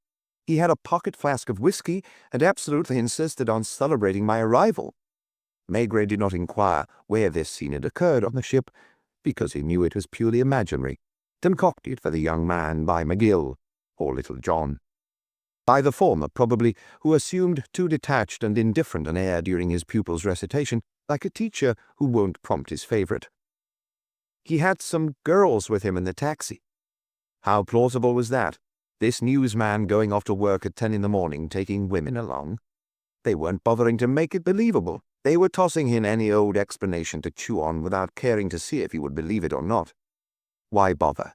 [SPEAKER 1] He had a pocket flask of whiskey and absolutely insisted on celebrating my arrival. Maigret did not inquire where this scene had occurred on the ship, because he knew it was purely imaginary, concocted for the young man by McGill, or Little John. By the former, probably, who assumed too detached and indifferent an air during his pupil's recitation, like a teacher who won't prompt his favorite. He had some girls with him in the taxi. How plausible was that? This newsman going off to work at 10 in the morning, taking women along. They weren't bothering to make it believable. They were tossing in any old explanation to chew on without caring to see if he would believe it or not. Why bother?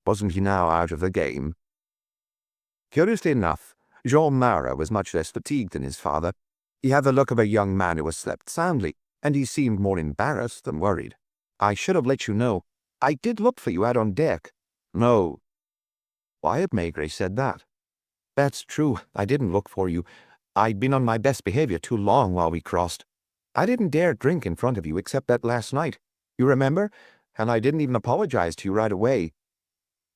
[SPEAKER 1] Wasn't he now out of the game? Curiously enough, Jean Maura was much less fatigued than his father. He had the look of a young man who has slept soundly, and he seemed more embarrassed than worried. I should have let you know. I did look for you out on deck. No. Why had Maigret said that? That's true. I didn't look for you. I'd been on my best behavior too long while we crossed. I didn't dare drink in front of you except that last night. You remember? And I didn't even apologize to you right away.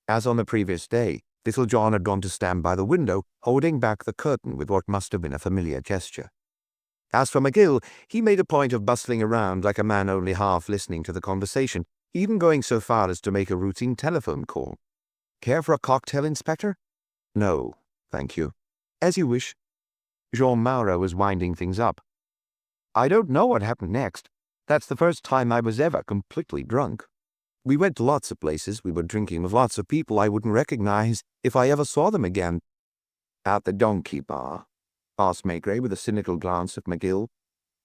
[SPEAKER 1] As on the previous day, little John had gone to stand by the window, holding back the curtain with what must have been a familiar gesture. As for McGill, he made a point of bustling around like a man only half listening to the conversation, even going so far as to make a routine telephone call. Care for a cocktail, Inspector? No, thank you. As you wish. Jean Maura was winding things up. I don't know what happened next. That's the first time I was ever completely drunk. We went to lots of places. We were drinking with lots of people I wouldn't recognize if I ever saw them again. At the donkey bar? Asked Maigret with a cynical glance at McGill.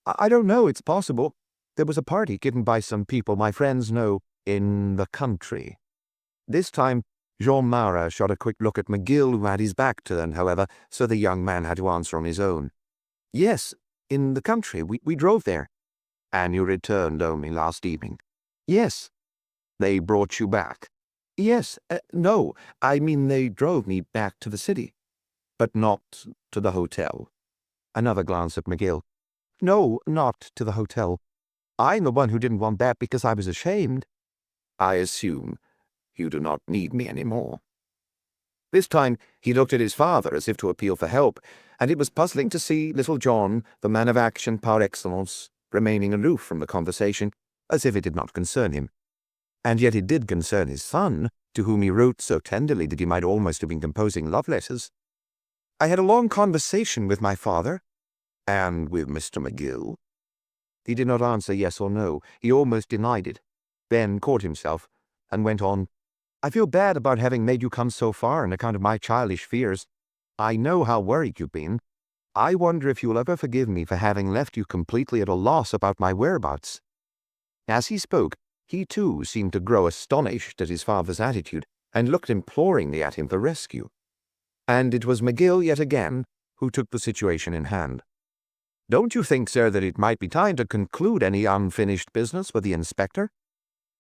[SPEAKER 1] I don't know, it's possible. There was a party given by some people my friends know in the country. This time, Jean Maura shot a quick look at McGill, who had his back turned, however, so the young man had to answer on his own. Yes, in the country. We drove there. And you returned only last evening? Yes. They brought you back? Yes. No, I mean they drove me back to the city. But not to the hotel. Another glance at McGill. No, not to the hotel. I'm the one who didn't want that because I was ashamed. I assume you do not need me any more. This time he looked at his father as if to appeal for help, and it was puzzling to see little John, the man of action par excellence, remaining aloof from the conversation, as if it did not concern him. And yet it did concern his son, to whom he wrote so tenderly that he might almost have been composing love letters. I had a long conversation with my father, and with Mr. McGill. He did not answer yes or no. He almost denied it, then caught himself, and went on. I feel bad about having made you come so far on account of my childish fears. I know how worried you've been. I wonder if you'll ever forgive me for having left you completely at a loss about my whereabouts. As he spoke, he too seemed to grow astonished at his father's attitude, and looked imploringly at him for rescue. And it was McGill yet again who took the situation in hand. Don't you think, sir, that it might be time to conclude any unfinished business with the inspector?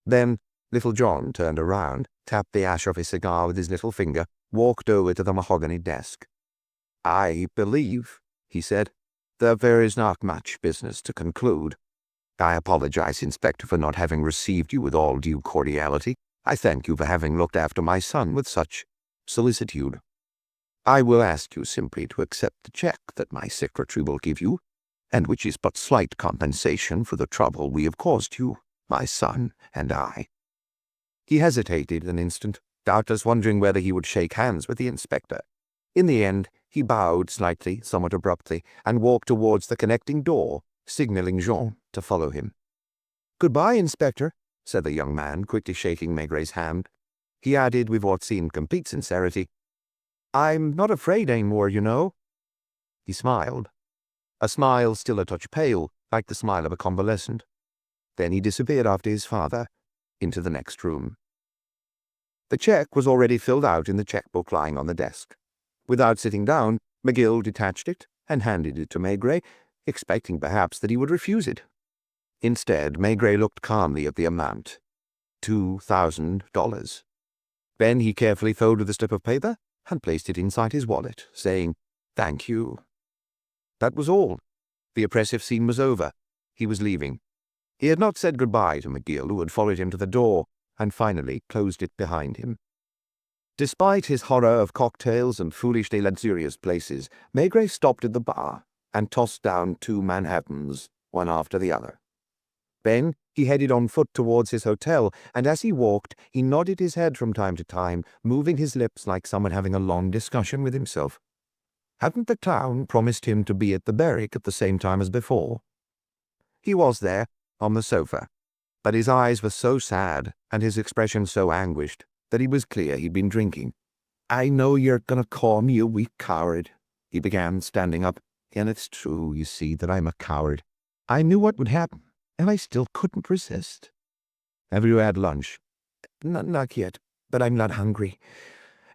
[SPEAKER 1] Then little John turned around, tapped the ash of his cigar with his little finger, walked over to the mahogany desk. I believe, he said, that there is not much business to conclude. I apologize, Inspector, for not having received you with all due cordiality. I thank you for having looked after my son with such solicitude. I will ask you simply to accept the check that my secretary will give you, and which is but slight compensation for the trouble we have caused you, my son and I. He hesitated an instant, doubtless wondering whether he would shake hands with the inspector. In the end, he bowed slightly, somewhat abruptly, and walked towards the connecting door, signaling Jean to follow him. Goodbye, Inspector, said the young man, quickly shaking Maigret's hand. He added with what seemed complete sincerity, I'm not afraid any more, you know. He smiled, a smile still a touch pale, like the smile of a convalescent. Then he disappeared after his father, into the next room. The check was already filled out in the checkbook lying on the desk. Without sitting down, McGill detached it and handed it to Maigret, expecting perhaps that he would refuse it. Instead, Maigret looked calmly at the amount. $2,000. Then he carefully folded the slip of paper and placed it inside his wallet, saying, Thank you. That was all. The oppressive scene was over. He was leaving. He had not said goodbye to McGill, who had followed him to the door, and finally closed it behind him. Despite his horror of cocktails and foolishly luxurious places, Maigret stopped at the bar and tossed down 2 Manhattans, one after the other. Then he headed on foot towards his hotel, and as he walked, he nodded his head from time to time, moving his lips like someone having a long discussion with himself. Hadn't the clown promised him to be at the barrack at the same time as before? He was there, on the sofa, but his eyes were so sad and his expression so anguished that he was clear he'd been drinking. I know you're going to call me a weak coward, he began, standing up, and it's true, you see, that I'm a coward. I knew what would happen, and I still couldn't resist. Have you had lunch? Not yet, but I'm not hungry.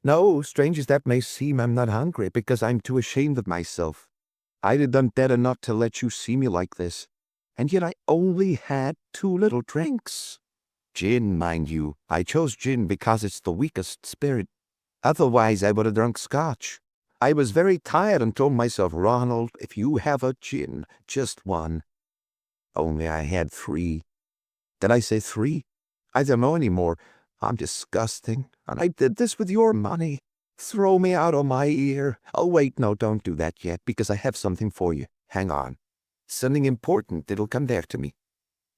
[SPEAKER 1] No, strange as that may seem, I'm not hungry because I'm too ashamed of myself. I'd have done better not to let you see me like this. And yet I only had 2 little drinks. Gin, mind you. I chose gin because it's the weakest spirit. Otherwise I would have drunk scotch. I was very tired and told myself, Ronald, if you have a gin, just one. Only I had 3. Did I say 3? I don't know anymore. I'm disgusting, and I did this with your money. Throw me out of my ear. Oh, wait, no, don't do that yet, because I have something for you. Hang on. Something important that'll come back to me.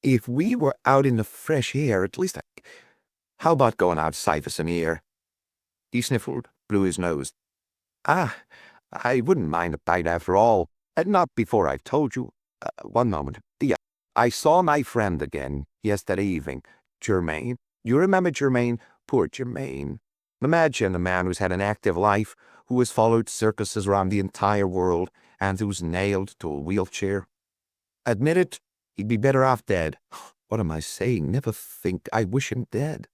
[SPEAKER 1] If we were out in the fresh air, at least How about going outside for some air? He sniffled, blew his nose. Ah, I wouldn't mind a bite after all. Not before I've told you. One moment. Yeah, I saw my friend again yesterday evening. Germain. You remember Germain? Poor Germain. Imagine a man who's had an active life, who has followed circuses around the entire world, and who's nailed to a wheelchair. Admit it, he'd be better off dead. What am I saying? Never think. I wish him dead.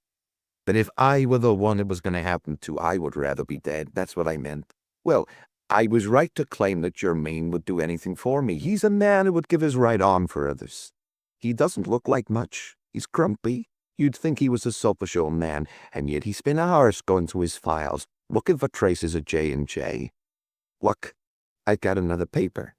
[SPEAKER 1] But if I were the one it was going to happen to, I would rather be dead. That's what I meant. Well, I was right to claim that Germain would do anything for me. He's a man who would give his right arm for others. He doesn't look like much. He's grumpy. You'd think he was a selfish old man, and yet he spent hours going through his files, looking for traces of J&J. Look, I got another paper.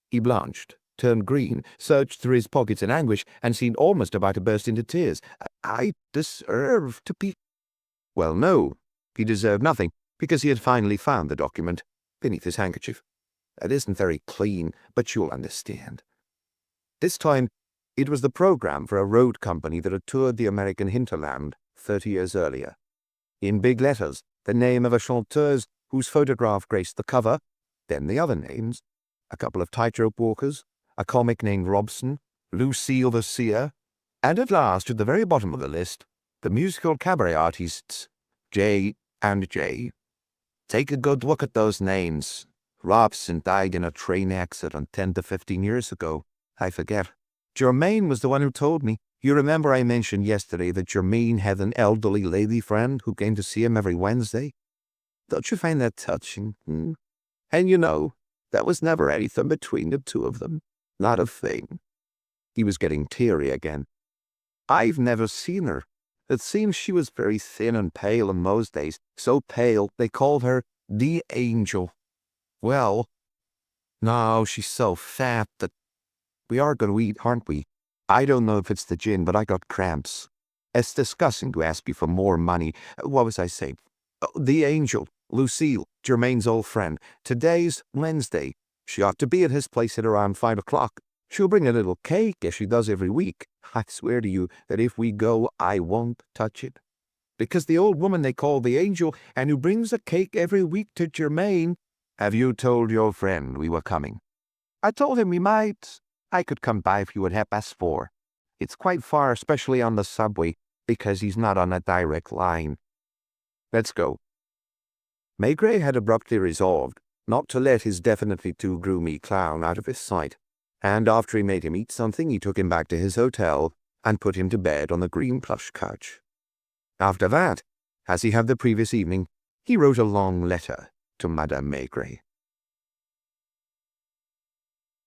[SPEAKER 1] He blanched, turned green, searched through his pockets in anguish, and seemed almost about to burst into tears. I deserve to be... Well, no, he deserved nothing, because he had finally found the document beneath his handkerchief. It isn't very clean, but you'll understand. This time, it was the program for a road company that had toured the American hinterland 30 years earlier. In big letters, the name of a chanteuse whose photograph graced the cover, then the other names, a couple of tightrope walkers, a comic named Robson, Lucille the Seer, and at last, at the very bottom of the list, the musical cabaret artists, J and J. Take a good look at those names. Robson died in a train accident 10 to 15 years ago. I forget. Germain was the one who told me. You remember I mentioned yesterday that Germain had an elderly lady friend who came to see him every Wednesday? Don't you find that touching? And you know, that was never anything between the two of them. Not a thing. He was getting teary again. I've never seen her. It seems she was very thin and pale in those days. So pale, they called her the Angel. Well, now she's so fat that we are going to eat, aren't we? I don't know if it's the gin, but I got cramps. It's disgusting to ask you for more money. What was I saying? Oh, the Angel, Lucille, Germain's old friend. Today's Wednesday. She ought to be at his place at around 5 o'clock. She'll bring a little cake, as she does every week. I swear to you that if we go, I won't touch it. Because the old woman they call the Angel, and who brings a cake every week to Germain... Have you told your friend we were coming? I told him we might. I could come by if you would have us4. It's quite far, especially on the subway, because he's not on a direct line. Let's go. Maigret had abruptly resolved not to let his definitely too groomy clown out of his sight, and after he made him eat something, he took him back to his hotel and put him to bed on the green plush couch. After that, as he had the previous evening, he wrote a long letter to Madame Maigret.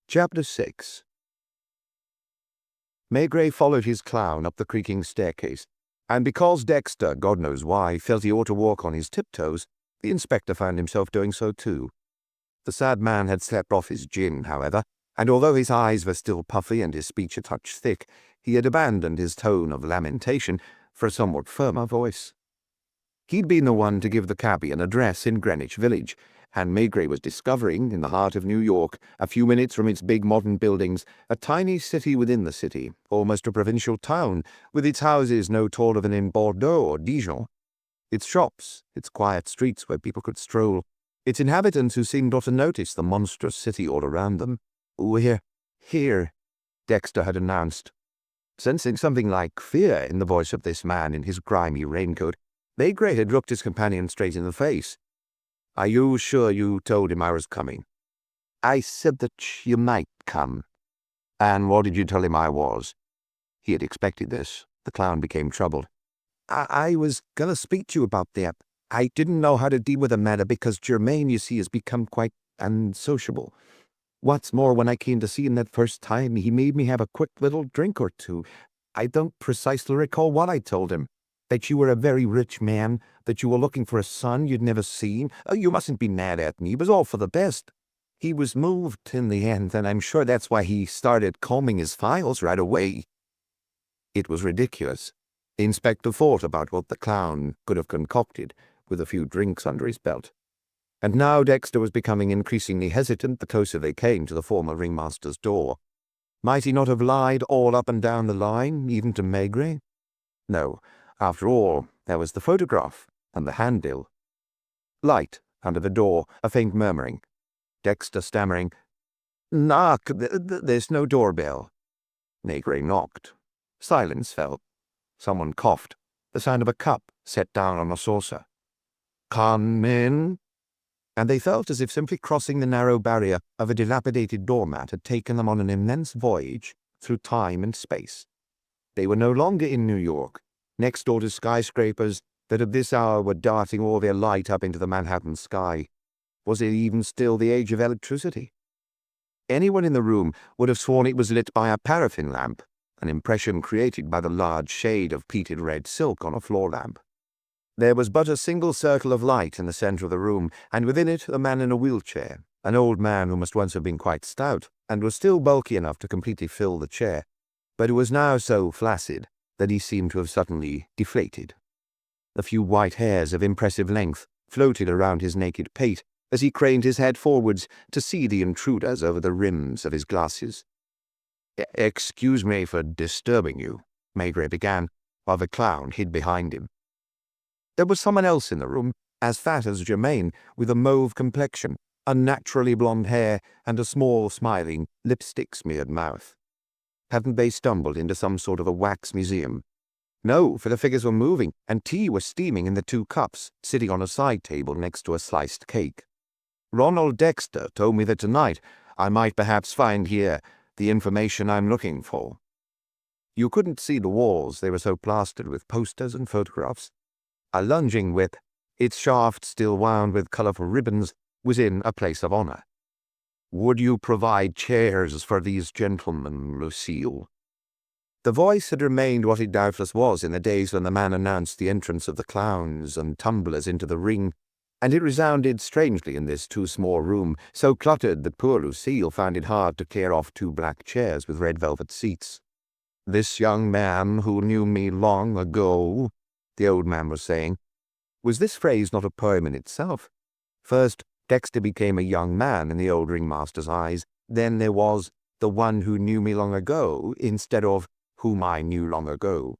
[SPEAKER 1] Chapter 6. Maigret followed his clown up the creaking staircase, and because Dexter, God knows why, felt he ought to walk on his tiptoes, the inspector found himself doing so too. The sad man had slept off his gin, however, and although his eyes were still puffy and his speech a touch thick, he had abandoned his tone of lamentation for a somewhat firmer voice. He'd been the one to give the cabby an address in Greenwich Village, and Maigret was discovering, in the heart of New York, a few minutes from its big modern buildings, a tiny city within the city, almost a provincial town, with its houses no taller than in Bordeaux or Dijon, its shops, its quiet streets where people could stroll, its inhabitants who seemed not to notice the monstrous city all around them. "We're here," Dexter had announced. Sensing something like fear in the voice of this man in his grimy raincoat, Maigret had looked his companion straight in the face. "Are you sure you told him I was coming?" "I said that you might come." "And what did you tell him I was?" He had expected this. The clown became troubled. I was going to speak to you about that. I didn't know how to deal with the matter because Germain, you see, has become quite unsociable. What's more, when I came to see him that first time, he made me have a quick little drink or two. I don't precisely recall what I told him." That you were a very rich man, that you were looking for a son you'd never seen. Oh, you mustn't be mad at me. It was all for the best. He was moved in the end, and I'm sure that's why he started combing his files right away." It was ridiculous. The inspector thought about what the clown could have concocted with a few drinks under his belt. And now Dexter was becoming increasingly hesitant the closer they came to the former ringmaster's door. Might he not have lied all up and down the line, even to Maigret? No, after all, there was the photograph and the handbill. Light under the door, a faint murmuring. Dexter stammering, "Knock, there's no doorbell." Maigret knocked. Silence fell. Someone coughed, the sound of a cup set down on a saucer. "Come in." And they felt as if simply crossing the narrow barrier of a dilapidated doormat had taken them on an immense voyage through time and space. They were no longer in New York, next door to skyscrapers that at this hour were darting all their light up into the Manhattan sky. Was it even still the age of electricity? Anyone in the room would have sworn it was lit by a paraffin lamp, an impression created by the large shade of pleated red silk on a floor lamp. There was but a single circle of light in the center of the room, and within it a man in a wheelchair, an old man who must once have been quite stout, and was still bulky enough to completely fill the chair, but who was now so flaccid that he seemed to have suddenly deflated. A few white hairs of impressive length floated around his naked pate as he craned his head forwards to see the intruders over the rims of his glasses. "Excuse me for disturbing you," Maigret began, while the clown hid behind him. There was someone else in the room, as fat as Germain, with a mauve complexion, unnaturally blonde hair, and a small, smiling, lipstick-smeared mouth. Hadn't they stumbled into some sort of a wax museum? No, for the figures were moving, and tea was steaming in the 2 cups, sitting on a side table next to a sliced cake. "Ronald Dexter told me that tonight I might perhaps find here the information I'm looking for." You couldn't see the walls, they were so plastered with posters and photographs. A lunging whip, its shaft still wound with colorful ribbons, was in a place of honor. "Would you provide chairs for these gentlemen, Lucille?" The voice had remained what it doubtless was in the days when the man announced the entrance of the clowns and tumblers into the ring, and it resounded strangely in this too small room, so cluttered that poor Lucille found it hard to clear off 2 black chairs with red velvet seats. "This young man who knew me long ago," the old man was saying. Was this phrase not a poem in itself? First, Dexter became a young man in the old ringmaster's eyes. Then there was "the one who knew me long ago," instead of "whom I knew long ago,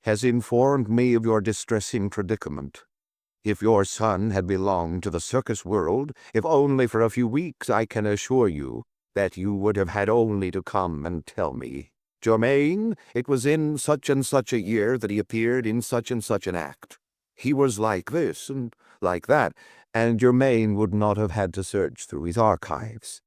[SPEAKER 1] has informed me of your distressing predicament. If your son had belonged to the circus world, if only for a few weeks, I can assure you that you would have had only to come and tell me, 'Germain, it was in such and such a year that he appeared in such and such an act. He was like this and like that,' and Germain would not have had to search through his archives."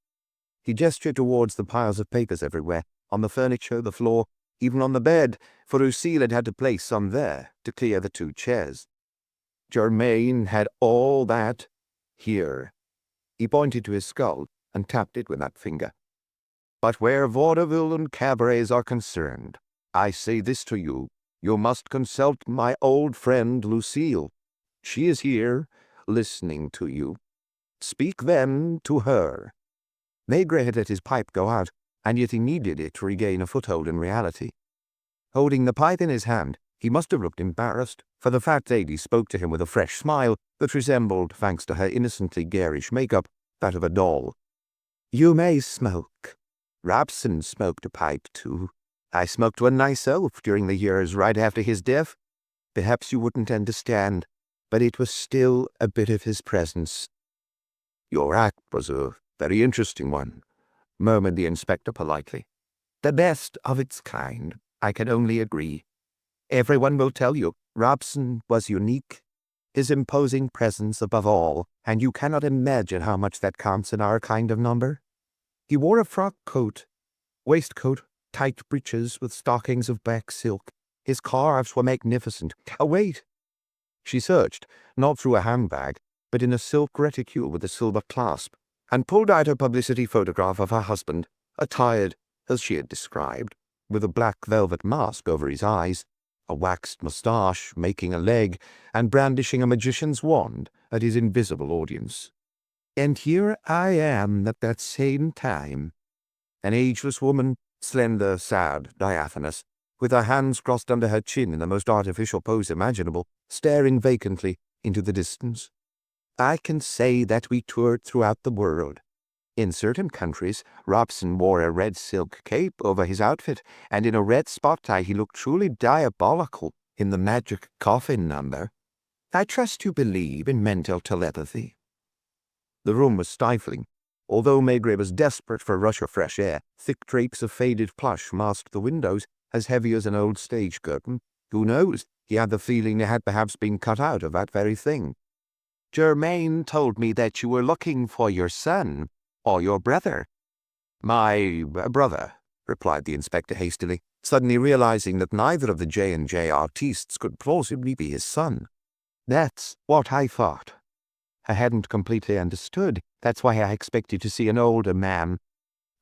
[SPEAKER 1] He gestured towards the piles of papers everywhere, on the furniture, the floor, even on the bed, for Lucille had had to place some there to clear the 2 chairs. "Germain had all that here." He pointed to his skull and tapped it with that finger. "But where vaudeville and cabarets are concerned, I say this to you, you must consult my old friend Lucille. She is here, listening to you. Speak then to her." Maigret had let his pipe go out, and yet he needed it to regain a foothold in reality. Holding the pipe in his hand, he must have looked embarrassed, for the fat lady spoke to him with a fresh smile that resembled, thanks to her innocently garish makeup, that of a doll. "You may smoke. Robson smoked a pipe too. I smoked one myself during the years right after his death. Perhaps you wouldn't understand, but it was still a bit of his presence." "Your act was a very interesting one," murmured the inspector politely. "The best of its kind, I can only agree. Everyone will tell you Robson was unique, his imposing presence above all, and you cannot imagine how much that counts in our kind of number. He wore a frock coat, waistcoat, tight breeches with stockings of black silk. His calves were magnificent. Wait!" She searched, not through a handbag, but in a silk reticule with a silver clasp, and pulled out a publicity photograph of her husband, attired as she had described, with a black velvet mask over his eyes, a waxed moustache, making a leg, and brandishing a magician's wand at his invisible audience. And here I am at that same time, an ageless woman, slender, sad, diaphanous, with her hands crossed under her chin in the most artificial pose imaginable, staring vacantly into the distance. I can say that we toured throughout the world. In certain countries, Robson wore a red silk cape over his outfit, and in a red spot tie he looked truly diabolical in the magic coffin number. I trust you believe in mental telepathy. The room was stifling. Although Maigret was desperate for a rush of fresh air, thick drapes of faded plush masked the windows, as heavy as an old stage curtain. Who knows? He had the feeling they had perhaps been cut out of that very thing. Germain told me that you were looking for your son, or your brother. My brother, replied the inspector hastily, suddenly realizing that neither of the J&J artistes could plausibly be his son. That's what I thought. I hadn't completely understood. That's why I expected to see an older man.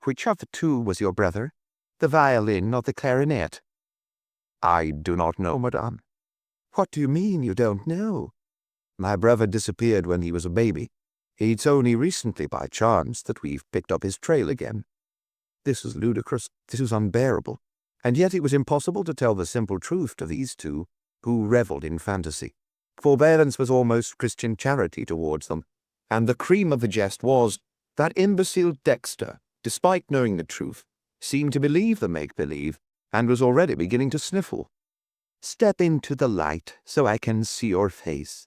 [SPEAKER 1] Which of the two was your brother, the violin or the clarinet? I do not know, madame. What do you mean you don't know? My brother disappeared when he was a baby. It's only recently, by chance, that we've picked up his trail again. This was ludicrous. This was unbearable. And yet it was impossible to tell the simple truth to these two, who revelled in fantasy. Forbearance was almost Christian charity towards them. And the cream of the jest was that imbecile Dexter, despite knowing the truth, seemed to believe the make-believe, and was already beginning to sniffle. Step into the light so I can see your face.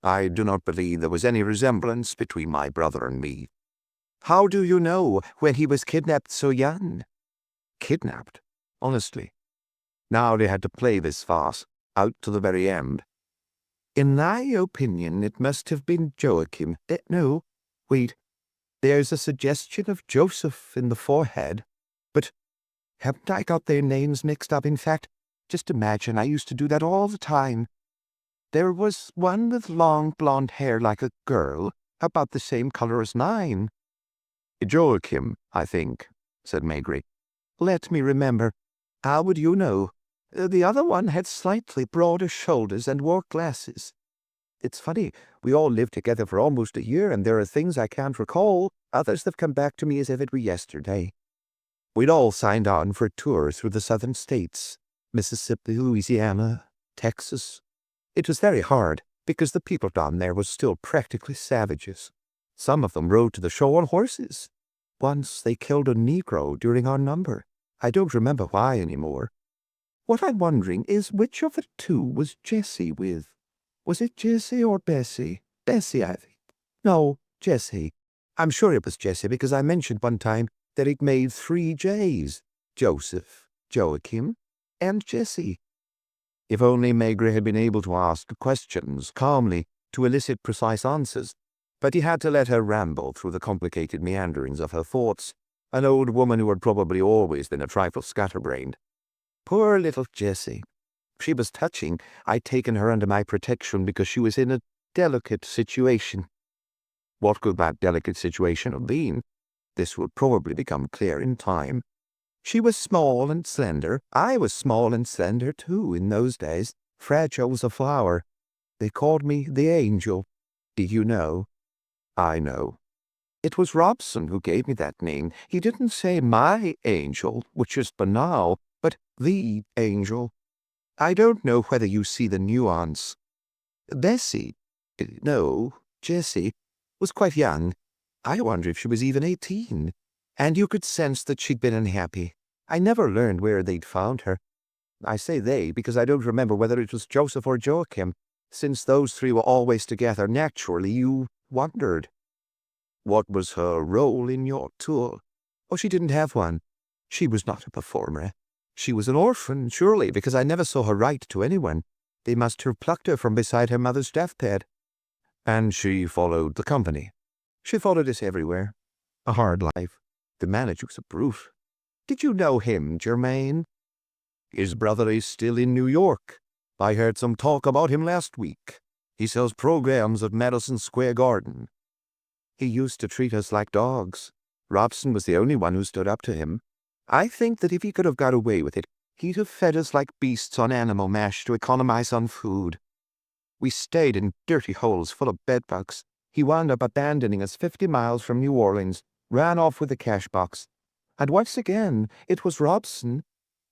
[SPEAKER 1] I do not believe there was any resemblance between my brother and me. How do you know when he was kidnapped so young? Kidnapped? Honestly. Now they had to play this farce, out to the very end. In my opinion, it must have been Joachim. No, wait. There's a suggestion of Joseph in the forehead. But haven't I got their names mixed up? In fact, just imagine, I used to do that all the time. There was one with long blonde hair like a girl, about the same color as mine. Joachim, I think, said Maigret. Let me remember. How would you know? The other one had slightly broader shoulders and wore glasses. It's funny, we all lived together for almost a year, and there are things I can't recall, others that come back to me as if it were yesterday. We'd all signed on for a tour through the southern states, Mississippi, Louisiana, Texas. It was very hard, because the people down there were still practically savages. Some of them rode to the show on horses. Once they killed a Negro during our number. I don't remember why anymore. What I'm wondering is which of the two was Jessie with? Was it Jessie or Bessie? Bessie, I think. No, Jessie. I'm sure it was Jessie because I mentioned one time that it made 3 J's. Joseph, Joachim, and Jessie. If only Maigret had been able to ask questions calmly to elicit precise answers, but he had to let her ramble through the complicated meanderings of her thoughts, an old woman who had probably always been a trifle scatterbrained. Poor little Jessie. She was touching. I'd taken her under my protection because she was in a delicate situation. What could that delicate situation have been? This would probably become clear in time. She was small and slender. I was small and slender, too, in those days. Fragile as a flower. They called me the Angel. Did you know? I know. It was Robson who gave me that name. He didn't say my angel, which is banal, but the angel. I don't know whether you see the nuance. Bessie, no, Jessie, was quite young. I wonder if she was even 18. And you could sense that she'd been unhappy. I never learned where they'd found her. I say they because I don't remember whether it was Joseph or Joachim. Since those 3 were always together, naturally you wondered. What was her role in your tour? Oh, she didn't have one. She was not a performer. She was an orphan, surely, because I never saw her write to anyone. They must have plucked her from beside her mother's deathbed. And she followed the company. She followed us everywhere. A hard life. The manager was a brute. Did you know him, Germain? His brother is still in New York. I heard some talk about him last week. He sells programs at Madison Square Garden. He used to treat us like dogs. Robson was the only one who stood up to him. I think that if he could have got away with it, He'd have fed us like beasts on animal mash to economize on food. We stayed in dirty holes full of bedbugs. He wound up abandoning us 50 miles from New Orleans, ran off with the cash box. And once again, it was Robson.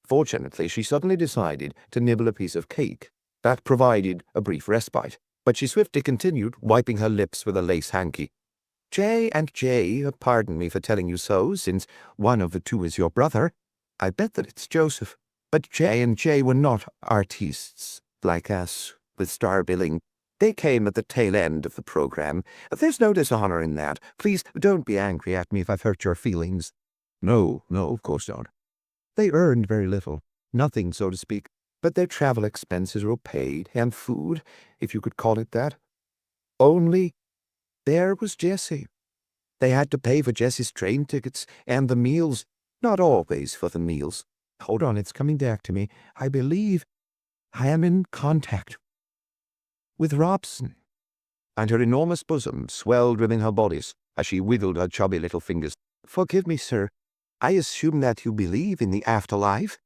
[SPEAKER 1] Fortunately, she suddenly decided to nibble a piece of cake. That provided a brief respite, but she swiftly continued, wiping her lips with a lace hanky. J and J, pardon me for telling you so, since one of the two is your brother. I bet that it's Joseph. But J and J were not artistes like us, with star billing. They came at the tail end of the program. There's no dishonor in that. Please don't be angry at me if I've hurt your feelings. No, of course not. They earned very little, nothing, so to speak, but their travel expenses were paid, and food, if you could call it that. Only there was Jessie. They had to pay for Jessie's train tickets and the meals, not always for the meals. Hold on, it's coming back to me. I believe I am in contact with Robson. And her enormous bosom swelled within her bodice as she wiggled her chubby little fingers. Forgive me, sir. I assume that you believe in the afterlife.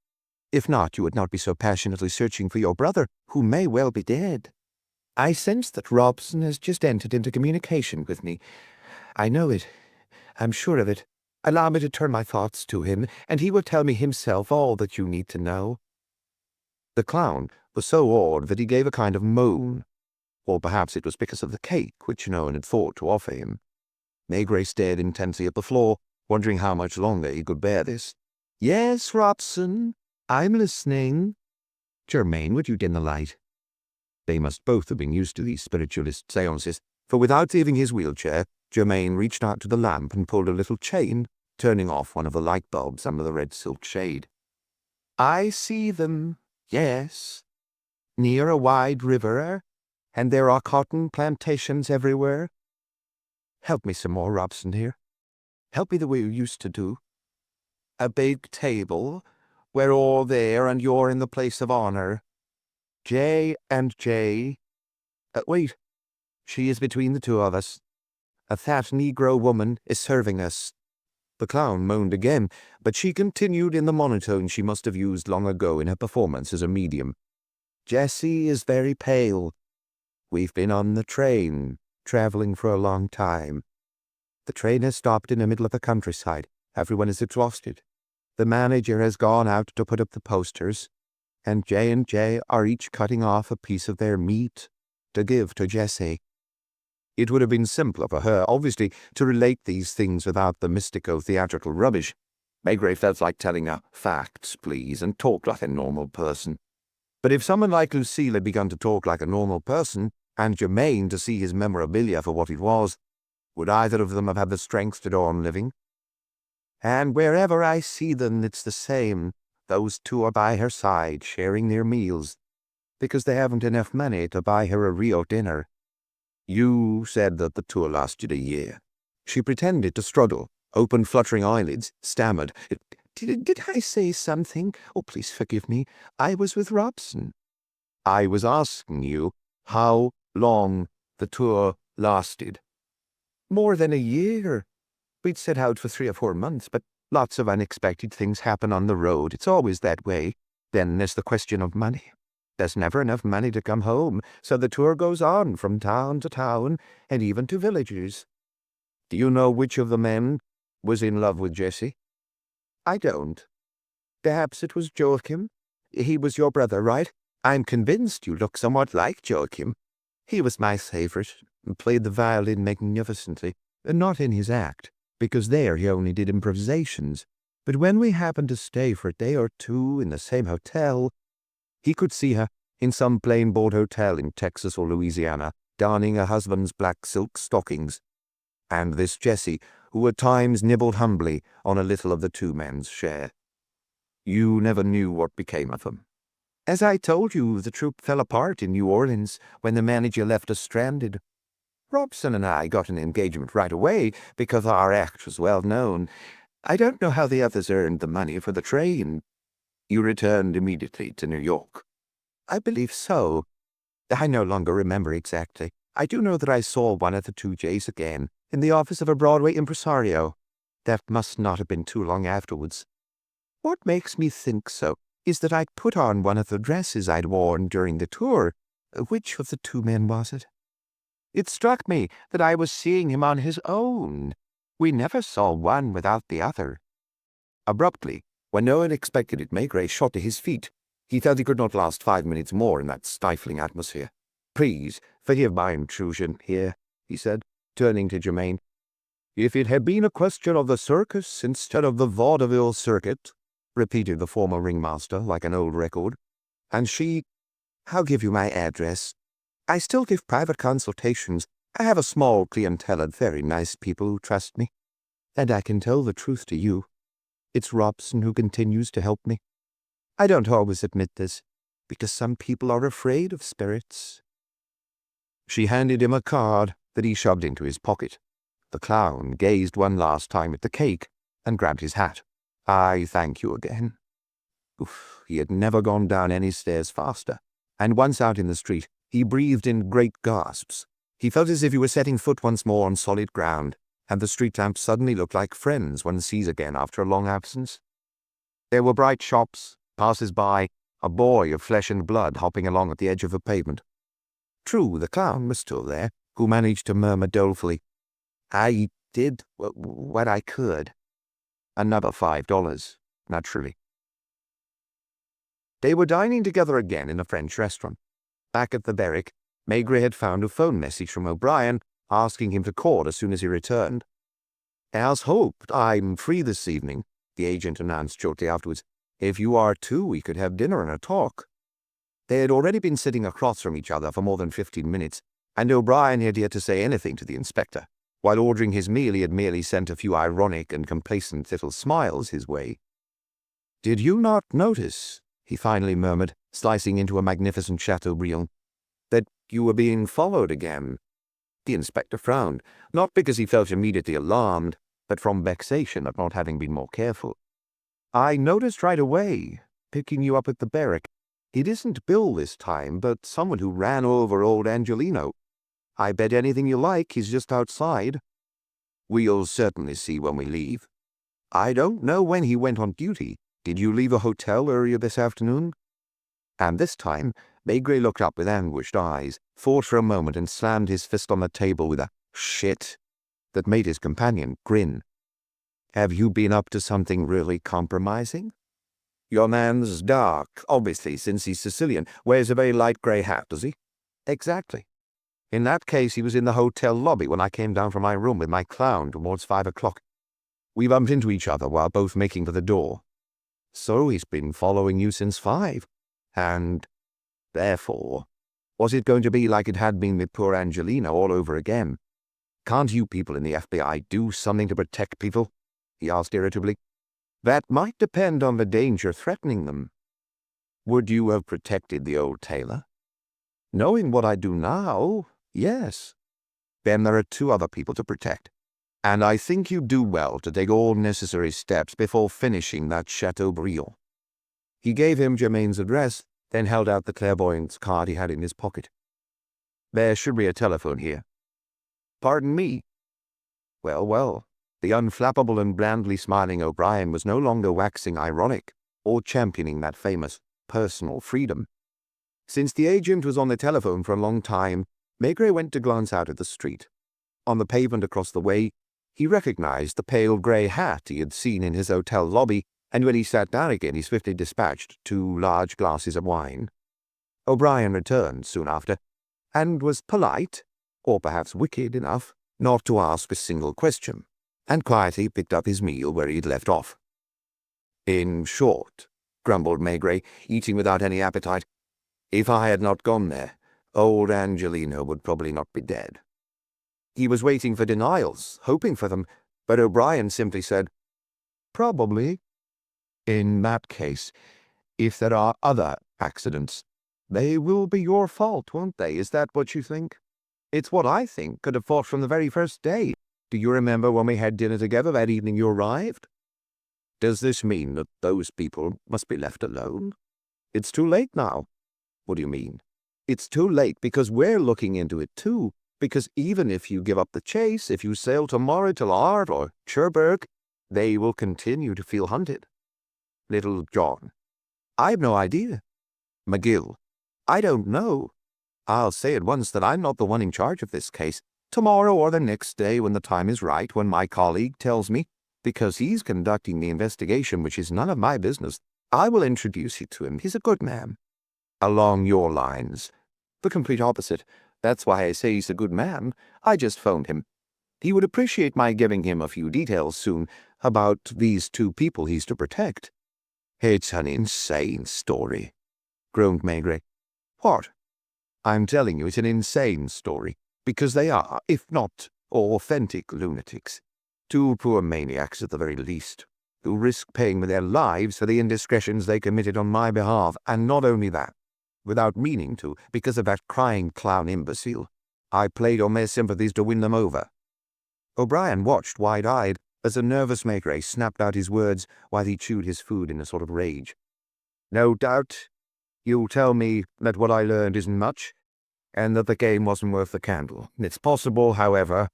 [SPEAKER 1] If not, you would not be so passionately searching for your brother, who may well be dead. I sense that Robson has just entered into communication with me. I know it. I'm sure of it. Allow me to turn my thoughts to him, and he will tell me himself all that you need to know. The clown was so awed that he gave a kind of moan, or perhaps it was because of the cake which no one had thought to offer him. Maigret stared intensely at the floor, wondering how much longer he could bear this. Yes, Robson, I'm listening. Germain, would you dim the light? They must both have been used to these spiritualist seances, for without leaving his wheelchair, Germain reached out to the lamp and pulled a little chain, turning off one of the light bulbs under the red silk shade. I see them, yes, near a wide river, and there are cotton plantations everywhere. Help me some more, Robson, here. Help me the way you used to do. A big table, we're all there, and you're in the place of honor. J and J. Wait, she is between the two of us. A fat Negro woman is serving us. The clown moaned again, but she continued in the monotone she must have used long ago in her performance as a medium. Jessie is very pale. We've been on the train, traveling for a long time. The train has stopped in the middle of the countryside. Everyone is exhausted. The manager has gone out to put up the posters, and J are each cutting off a piece of their meat to give to Jessie. It would have been simpler for her, obviously, to relate these things without the mystico-theatrical rubbish. Maigret felt like telling her, facts, please, and talk like a normal person. But if someone like Lucille had begun to talk like a normal person, and Germain to see his memorabilia for what it was, would either of them have had the strength to go on living? And wherever I see them, it's the same. Those two are by her side, sharing their meals, because they haven't enough money to buy her a real dinner. You said that the tour lasted a year. She pretended to struggle, opened fluttering eyelids, stammered. Did I say something? Oh, please forgive me. I was with Robson. I was asking you how long the tour lasted. More than a year. We'd set out for 3 or 4 months, but lots of unexpected things happen on the road. It's always that way. Then there's the question of money. There's never enough money to come home, so the tour goes on from town to town, and even to villages. Do you know which of the men was in love with Jessie? I don't. Perhaps it was Joachim. He was your brother, right? I'm convinced you look somewhat like Joachim. He was my favorite, and played the violin magnificently, not in his act, because there he only did improvisations. But when we happened to stay for a day or two in the same hotel, he could see her in some plain-board hotel in Texas or Louisiana, darning her husband's black silk stockings, and this Jessie, who at times nibbled humbly on a little of the two men's share. You never knew what became of them. As I told you, the troupe fell apart in New Orleans when the manager left us stranded. Robson and I got an engagement right away because our act was well known. I don't know how the others earned the money for the train. You returned immediately to New York. I believe so. I no longer remember exactly. I do know that I saw one of the two J's again, in the office of a Broadway impresario. That must not have been too long afterwards. What makes me think so? is that I'd put on one of the dresses I'd worn during the tour. Which of the two men was it? It struck me that I was seeing him on his own. We never saw one without the other." Abruptly, when no one expected it, Maigret shot to his feet. He felt he could not last 5 minutes more in that stifling atmosphere. "Please, forgive my intrusion here," he said, turning to Germaine. "If it had been a question of the circus instead of the vaudeville circuit," repeated the former ringmaster like an old record. "And she—" "I'll give you my address. I still give private consultations. I have a small clientele of very nice people who trust me. And I can tell the truth to you. It's Robson who continues to help me. I don't always admit this, because some people are afraid of spirits." She handed him a card that he shoved into his pocket. The clown gazed one last time at the cake and grabbed his hat. "I thank you again." Oof, he had never gone down any stairs faster, and once out in the street, he breathed in great gasps. He felt as if he were setting foot once more on solid ground, and the street lamps suddenly looked like friends one sees again after a long absence. There were bright shops, passers-by, a boy of flesh and blood hopping along at the edge of the pavement. True, the clown was still there, who managed to murmur dolefully, "I did what I could." Another $5, naturally. They were dining together again in a French restaurant. Back at the barrack, Maigret had found a phone message from O'Brien asking him to call as soon as he returned. "As hoped, I'm free this evening," the agent announced shortly afterwards. "If you are too, we could have dinner and a talk." They had already been sitting across from each other for more than 15 minutes, and O'Brien had yet to say anything to the inspector. While ordering his meal, he had merely sent a few ironic and complacent little smiles his way. "Did you not notice," he finally murmured, slicing into a magnificent Chateaubriand, "that you were being followed again?" The inspector frowned, not because he felt immediately alarmed, but from vexation at not having been more careful. "I noticed right away, picking you up at the barrack. It isn't Bill this time, but someone who ran over old Angelino. I bet anything you like he's just outside." "We'll certainly see when we leave." "I don't know when he went on duty. Did you leave a hotel earlier this afternoon?" And this time, Maigret looked up with anguished eyes, thought for a moment, and slammed his fist on the table with a "shit" that made his companion grin. "Have you been up to something really compromising?" "Your man's dark, obviously, since he's Sicilian. Wears a very light grey hat, does he?" "Exactly. In that case, he was in the hotel lobby when I came down from my room with my clown towards 5 o'clock. We bumped into each other while both making for the door." "So he's been following you since 5. And, therefore, was it going to be like it had been with poor Angelina all over again? Can't you people in the FBI do something to protect people?" he asked irritably. "That might depend on the danger threatening them." "Would you have protected the old tailor?" "Knowing what I do now, yes." "Then there are 2 other people to protect, and I think you do well to take all necessary steps before finishing that Chateaubriand." He gave him Germaine's address, then held out the clairvoyant's card he had in his pocket. "There should be a telephone here." "Pardon me." Well, well. The unflappable and blandly smiling O'Brien was no longer waxing ironic or championing that famous personal freedom. Since the agent was on the telephone for a long time, Maigret went to glance out at the street. On the pavement across the way, he recognized the pale grey hat he had seen in his hotel lobby, and when he sat down again he swiftly dispatched 2 large glasses of wine. O'Brien returned soon after, and was polite, or perhaps wicked enough, not to ask a single question, and quietly picked up his meal where he had left off. "In short," grumbled Maigret, eating without any appetite, "if I had not gone there, old Angelino would probably not be dead." He was waiting for denials, hoping for them, but O'Brien simply said, "Probably." "In that case, if there are other accidents, they will be your fault, won't they? Is that what you think?" "It's what I think. Could have thought from the very first day. Do you remember when we had dinner together that evening you arrived?" "Does this mean that those people must be left alone?" "It's too late now." "What do you mean?" "It's too late because we're looking into it too. Because even if you give up the chase, if you sail tomorrow to Havre or Cherbourg, they will continue to feel hunted." "Little John." I've no idea. McGill, I don't know. I'll say at once that I'm not the one in charge of this case. Tomorrow or the next day, when the time is right, when my colleague tells me, because he's conducting the investigation, which is none of my business, I will introduce you to him. He's a good man. Along your lines. The complete opposite. That's why I say he's a good man. I just phoned him. He would appreciate my giving him a few details soon about these two people he's to protect. It's an insane story, groaned Maigret. What? I'm telling you, it's an insane story, because they are, if not authentic lunatics. Two poor maniacs at the very least, who risk paying with their lives for the indiscretions they committed on my behalf, and not only that, without meaning to, because of that crying clown imbecile. I played on their sympathies to win them over. O'Brien watched wide-eyed as the nervous Maigret snapped out his words while he chewed his food in a sort of rage. No doubt you'll tell me that what I learned isn't much, and that the game wasn't worth the candle. It's possible, however,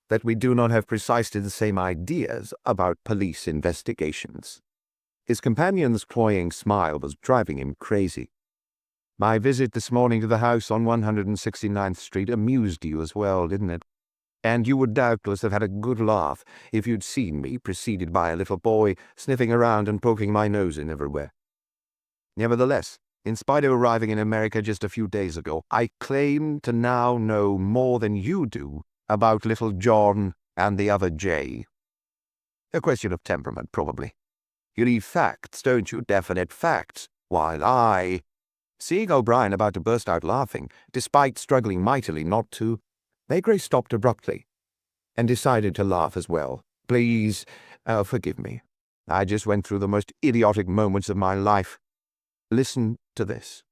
[SPEAKER 1] that we do not have precisely the same ideas about police investigations. His companion's cloying smile was driving him crazy. My visit this morning to the house on 169th Street amused you as well, didn't it? And you would doubtless have had a good laugh if you'd seen me preceded by a little boy sniffing around and poking my nose in everywhere. Nevertheless, in spite of arriving in America just a few days ago, I claim to now know more than you do about little John and the other Jay. A question of temperament, probably. You need facts, don't you? Definite facts. While I... Seeing O'Brien about to burst out laughing, despite struggling mightily not to, Maigret stopped abruptly, and decided to laugh as well. Please, forgive me. I just went through the most idiotic moments of my life. Listen to this.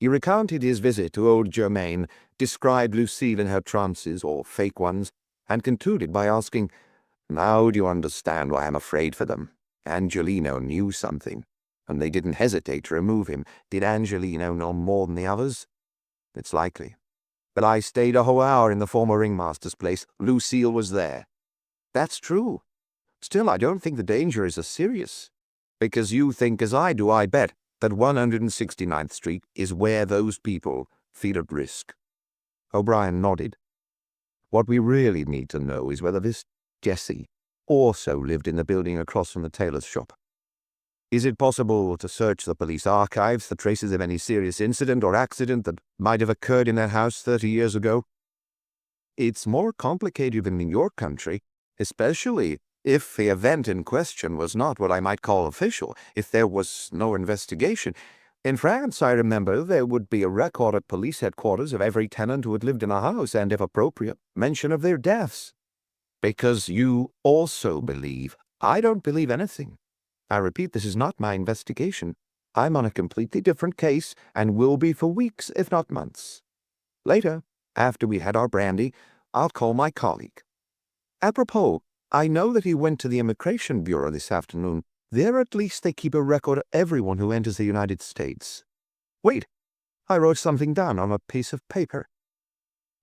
[SPEAKER 1] He recounted his visit to old Germain, described Lucille in her trances, or fake ones, and concluded by asking, "Now do you understand why I'm afraid for them? Angelino knew something, and they didn't hesitate to remove him. Did Angelino know more than the others? It's likely. But I stayed a whole hour in the former ringmaster's place. Lucille was there." "That's true. Still, I don't think the danger is as serious." "Because you think as I do, I bet, that 169th Street is where those people feel at risk." O'Brien nodded. "What we really need to know is whether this Jessie also lived in the building across from the tailor's shop. Is it possible to search the police archives for traces of any serious incident or accident that might have occurred in that house 30 years ago? It's more complicated than in your country, especially if the event in question was not what I might call official, if there was no investigation. In France, I remember, there would be a record at police headquarters of every tenant who had lived in a house and, if appropriate, mention of their deaths. Because you also believe. I don't believe anything. I repeat, this is not my investigation. I'm on a completely different case, and will be for weeks, if not months. Later, after we had our brandy, I'll call my colleague. Apropos, I know that he went to the Immigration Bureau this afternoon. There at least they keep a record of everyone who enters the United States. Wait, I wrote something down on a piece of paper."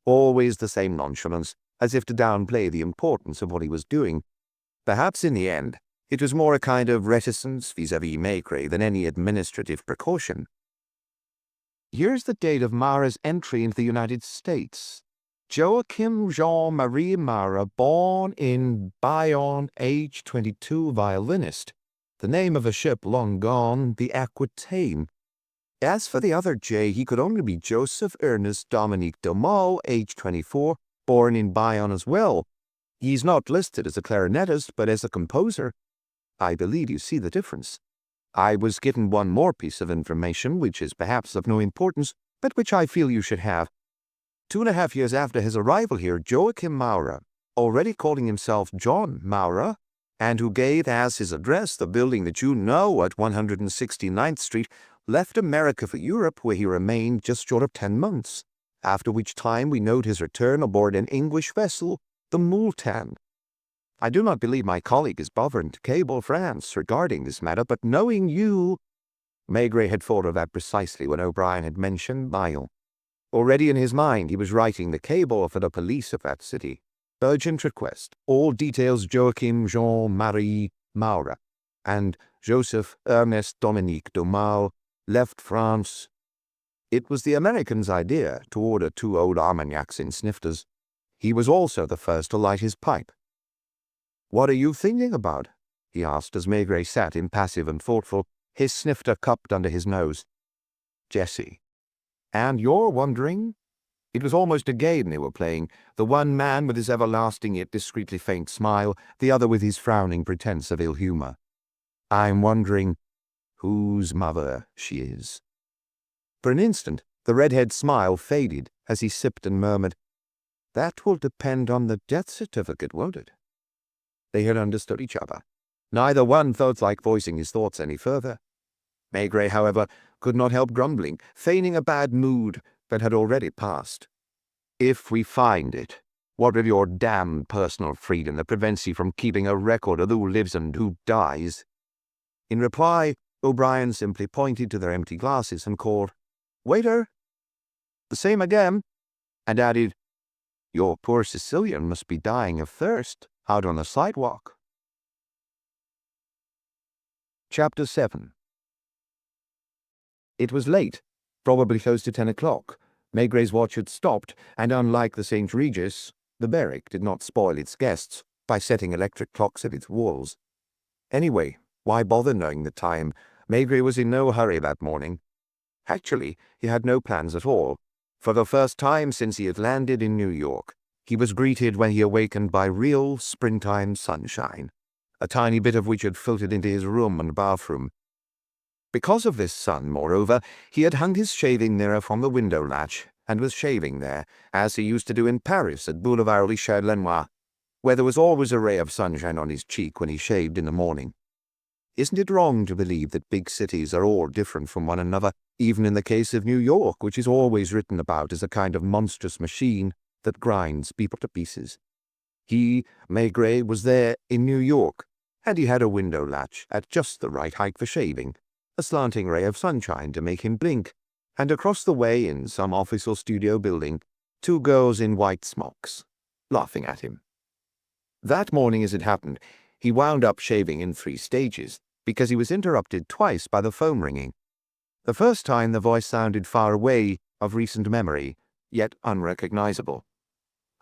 [SPEAKER 1] Always the same nonchalance, as if to downplay the importance of what he was doing. Perhaps in the end, it was more a kind of reticence vis-à-vis Maigret than any administrative precaution. "Here's the date of Maura's entry into the United States. Joachim Jean-Marie Maura, born in Bayonne, age 22, violinist. The name of a ship long gone, the Aquitaine. As for the other J, he could only be Joseph Ernest Dominique Domau, age 24, born in Bayonne as well. He's not listed as a clarinetist, but as a composer. I believe you see the difference. I was given one more piece of information, which is perhaps of no importance, but which I feel you should have. 2.5 years after his arrival here, Joachim Maura, already calling himself John Maura, and who gave as his address the building that you know at 169th Street, left America for Europe, where he remained just short of 10 months, after which time we note his return aboard an English vessel, the Multan. I do not believe my colleague is bothering to cable France regarding this matter, but knowing you—" Maigret had thought of that precisely when O'Brien had mentioned Bile. Already in his mind he was writing the cable for the police of that city. Urgent request. All details Joachim Jean-Marie Maura. And Joseph Ernest Dominique Dumas, left France. It was the American's idea to order 2 old Armagnacs in snifters. He was also the first to light his pipe. "What are you thinking about?" he asked as Maigret sat impassive and thoughtful, his snifter cupped under his nose. "Jessie. And you're wondering?" It was almost a game they were playing, the one man with his everlasting yet discreetly faint smile, the other with his frowning pretense of ill humour. "I'm wondering whose mother she is." For an instant, the redhead's smile faded as he sipped and murmured, "That will depend on the death certificate, won't it?" They had understood each other. Neither one felt like voicing his thoughts any further. Maigret, however, could not help grumbling, feigning a bad mood that had already passed. "If we find it, what of your damned personal freedom that prevents you from keeping a record of who lives and who dies?" In reply, O'Brien simply pointed to their empty glasses and called, "Waiter!" "The same again," and added, "Your poor Sicilian must be dying of thirst out on the sidewalk." Chapter 7. It was late, probably close to 10 o'clock. Maigret's watch had stopped, and unlike the St. Regis, the barrack did not spoil its guests by setting electric clocks at its walls. Anyway, why bother knowing the time? Maigret was in no hurry that morning. Actually, he had no plans at all. For the first time since he had landed in New York, he was greeted when he awakened by real springtime sunshine, a tiny bit of which had filtered into his room and bathroom. Because of this sun, moreover, he had hung his shaving mirror from the window latch and was shaving there, as he used to do in Paris at Boulevard Richard-Lenoir, where there was always a ray of sunshine on his cheek when he shaved in the morning. Isn't it wrong to believe that big cities are all different from one another, even in the case of New York, which is always written about as a kind of monstrous machine that grinds people to pieces? He, Maigret, was there in New York, and he had a window latch at just the right height for shaving, a slanting ray of sunshine to make him blink, and across the way in some office or studio building, 2 girls in white smocks, laughing at him. That morning, as it happened, he wound up shaving in 3 stages, because he was interrupted twice by the phone ringing. The first time the voice sounded far away, of recent memory, yet unrecognizable.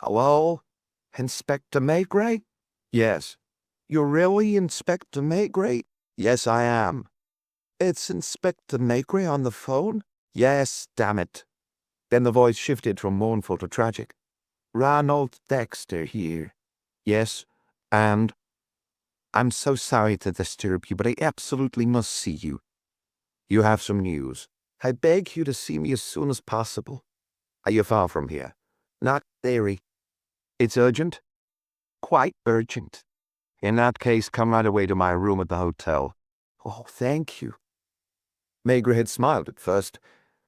[SPEAKER 1] "Hello? Inspector Maigret?" "Yes." "You're really Inspector Maigret?" "Yes, I am." "It's Inspector Maigret on the phone?" "Yes, damn it." Then the voice shifted from mournful to tragic. "Ronald Dexter here." "Yes, and?" "I'm so sorry to disturb you, but I absolutely must see you." "You have some news." "I beg you to see me as soon as possible." "Are you far from here?" "Not very." "It's urgent?" "Quite urgent." "In that case, come right away to my room at the hotel." "Oh, thank you." Maigret had smiled at first.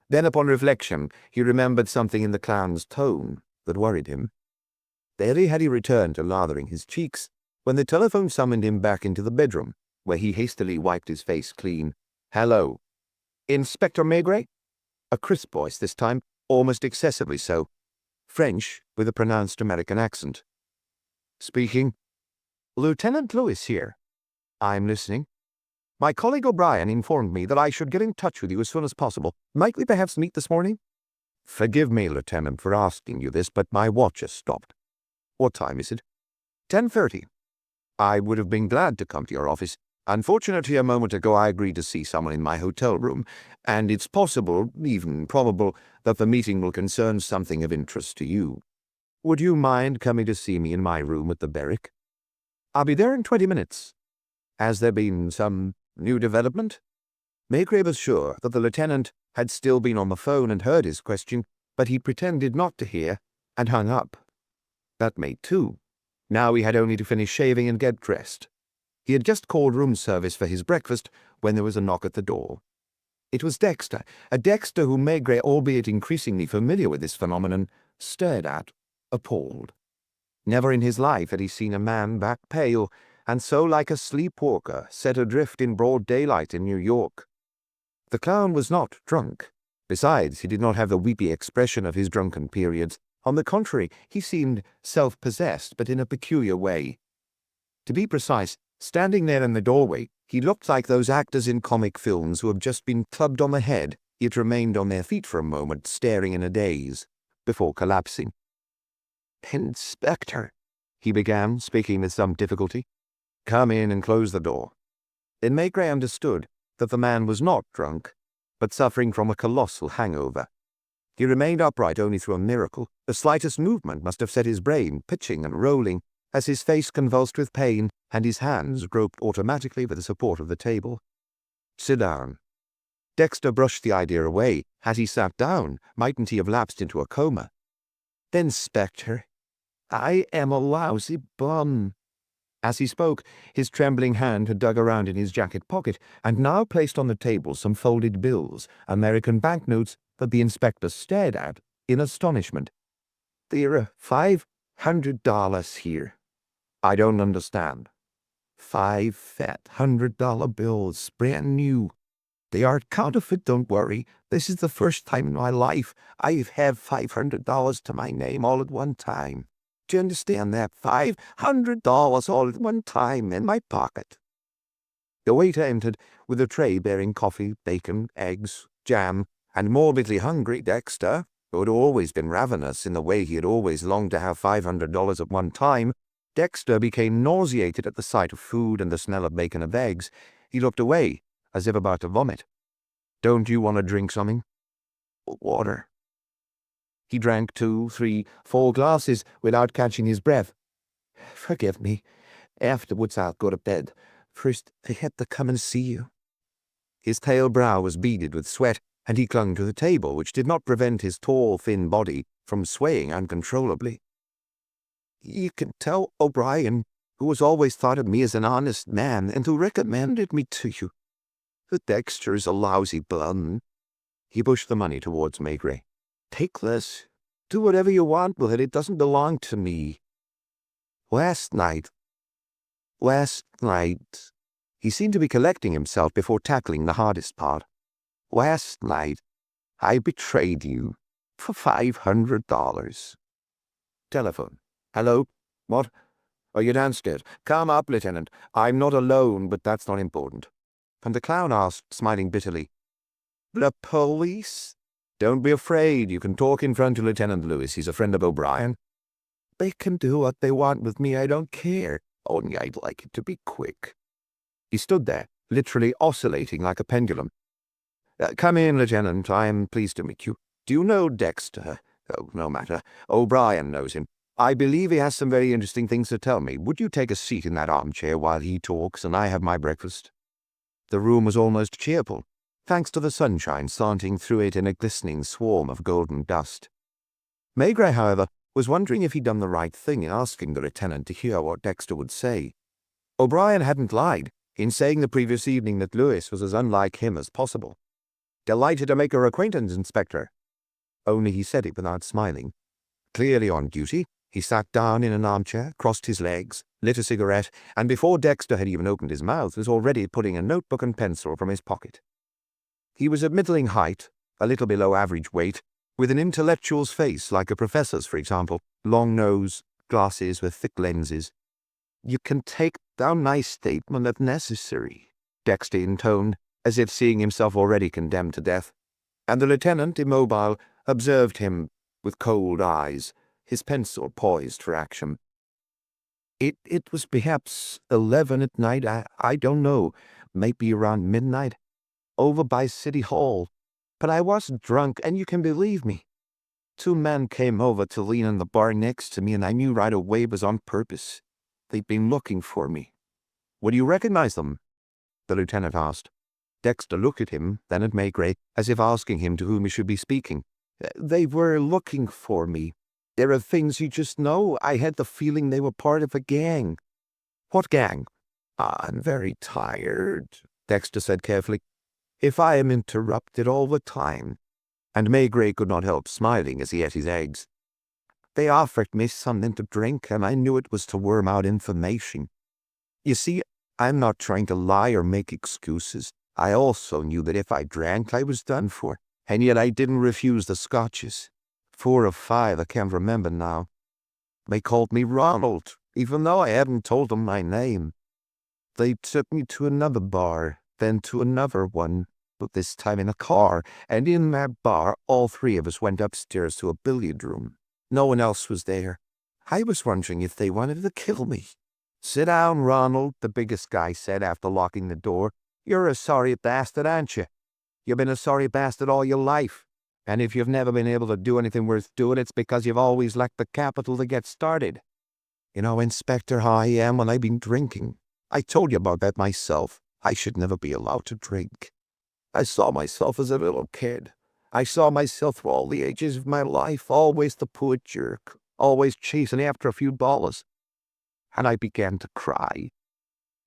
[SPEAKER 1] Then, upon reflection, he remembered something in the clown's tone that worried him. Barely had he returned to lathering his cheeks when the telephone summoned him back into the bedroom, where he hastily wiped his face clean. "Hello." "Inspector Maigret?" A crisp voice this time, almost excessively so. French, with a pronounced American accent. "Speaking." "Lieutenant Lewis here." "I'm listening." "My colleague O'Brien informed me that I should get in touch with you as soon as possible. Might we perhaps meet this morning?" "Forgive me, Lieutenant, for asking you this, but my watch has stopped." "What time is it?" 10:30. "I would have been glad to come to your office. Unfortunately, a moment ago I agreed to see someone in my hotel room, and it's possible, even probable, that the meeting will concern something of interest to you. Would you mind coming to see me in my room at the barrack?" "I'll be there in 20 minutes. "Has there been some new development?" Maigret was sure that the lieutenant had still been on the phone and heard his question, but he pretended not to hear and hung up. That made 2. Now he had only to finish shaving and get dressed. He had just called room service for his breakfast when there was a knock at the door. It was Dexter, a Dexter whom Maigret, albeit increasingly familiar with this phenomenon, stared at, appalled. Never in his life had he seen a man that pale, and so like a sleepwalker set adrift in broad daylight in New York. The clown was not drunk. Besides, he did not have the weepy expression of his drunken periods. On the contrary, he seemed self-possessed, but in a peculiar way. To be precise, standing there in the doorway, He looked like those actors in comic films who have just been clubbed on the head, yet remained on their feet for a moment, staring in a daze, before collapsing. "Inspector," he began, speaking with some difficulty. "Come in and close the door." Then Maigret understood that the man was not drunk, but suffering from a colossal hangover. He remained upright only through a miracle. The slightest movement must have set his brain pitching and rolling, as his face convulsed with pain and his hands groped automatically for the support of the table. "Sit down." Dexter brushed the idea away. Had he sat down, mightn't he have lapsed into a coma? "Inspector, I am a lousy bum." As he spoke, his trembling hand had dug around in his jacket pocket and now placed on the table some folded bills, American banknotes, that the inspector stared at in astonishment. "There are $500 here." "I don't understand." "Five fat $100 bills, brand new. They are counterfeit, don't worry. This is the first time in my life I've had $500 to my name all at one time. Do you understand that? $500 all at one time in my pocket." The waiter entered with a tray bearing coffee, bacon, eggs, jam, and morbidly hungry Dexter, who had always been ravenous in the way he had always longed to have $500 at one time. Dexter became nauseated at the sight of food and the smell of bacon and eggs. He looked away, as if about to vomit. "Don't you want to drink something?" "Water." He drank 2, 3, 4 glasses without catching his breath. "Forgive me. Afterwards I'll go to bed. First I had to come and see you." His pale brow was beaded with sweat, and he clung to the table, which did not prevent his tall, thin body from swaying uncontrollably. "You can tell O'Brien, who has always thought of me as an honest man and who recommended me to you, that Dexter is a lousy bum." He pushed the money towards Maigret. "Take this. Do whatever you want with it. It doesn't belong to me. Last night. He seemed to be collecting himself before tackling the hardest part. "Last night, I betrayed you for $500. Telephone. "Hello? What? Are you downstairs? Come up, Lieutenant. I'm not alone, but that's not important." And the clown asked, smiling bitterly, "The police?" "Don't be afraid. You can talk in front of Lieutenant Lewis. He's a friend of O'Brien." "They can do what they want with me. I don't care. Only I'd like it to be quick." He stood there, literally oscillating like a pendulum. "Come in, Lieutenant. I am pleased to meet you. Do you know Dexter?" "Oh, no matter. O'Brien knows him. I believe he has some very interesting things to tell me. Would you take a seat in that armchair while he talks and I have my breakfast?" The room was almost cheerful, thanks to the sunshine slanting through it in a glistening swarm of golden dust. Maigret, however, was wondering if he'd done the right thing in asking the lieutenant to hear what Dexter would say. O'Brien hadn't lied in saying the previous evening that Lewis was as unlike him as possible. "Delighted to make your acquaintance, Inspector." Only he said it without smiling. Clearly on duty, he sat down in an armchair, crossed his legs, lit a cigarette, and before Dexter had even opened his mouth, was already pulling a notebook and pencil from his pocket. He was of middling height, a little below average weight, with an intellectual's face like a professor's, for example, long nose, glasses with thick lenses. "You can take down my statement if necessary," Dexter intoned, as if seeing himself already condemned to death. And the lieutenant, immobile, observed him with cold eyes, his pencil poised for action. It was perhaps 11 at night, I don't know, maybe around midnight, over by City Hall. But I wasn't drunk, and you can believe me. 2 men came over to lean in the bar next to me, and I knew right away it was on purpose. They'd been looking for me." "Would you recognize them?" the lieutenant asked. Dexter looked at him, then at Maigret, as if asking him to whom he should be speaking. "They were looking for me. There are things you just know. I had the feeling they were part of a gang." "What gang?" "I'm very tired," Dexter said carefully. "If I am interrupted all the time," and Maigret could not help smiling as he ate his eggs. "They offered me something to drink, and I knew it was to worm out information. You see, I'm not trying to lie or make excuses. I also knew that if I drank, I was done for, and yet I didn't refuse the scotches. 4 or 5, I can't remember now. They called me Ronald, even though I hadn't told them my name." They took me to another bar, then to another one, but this time in a car, and in that bar all three of us went upstairs to a billiard room. No one else was there. I was wondering if they wanted to kill me. "Sit down, Ronald," the biggest guy said after locking the door. "You're a sorry bastard, aren't you? You've been a sorry bastard all your life. And if you've never been able to do anything worth doing, it's because you've always lacked the capital to get started. You know, Inspector, how I am when I've been drinking. I told you about that myself. I should never be allowed to drink. I saw myself as a little kid. I saw myself through all the ages of my life, always the poor jerk, always chasing after a few dollars. And I began to cry.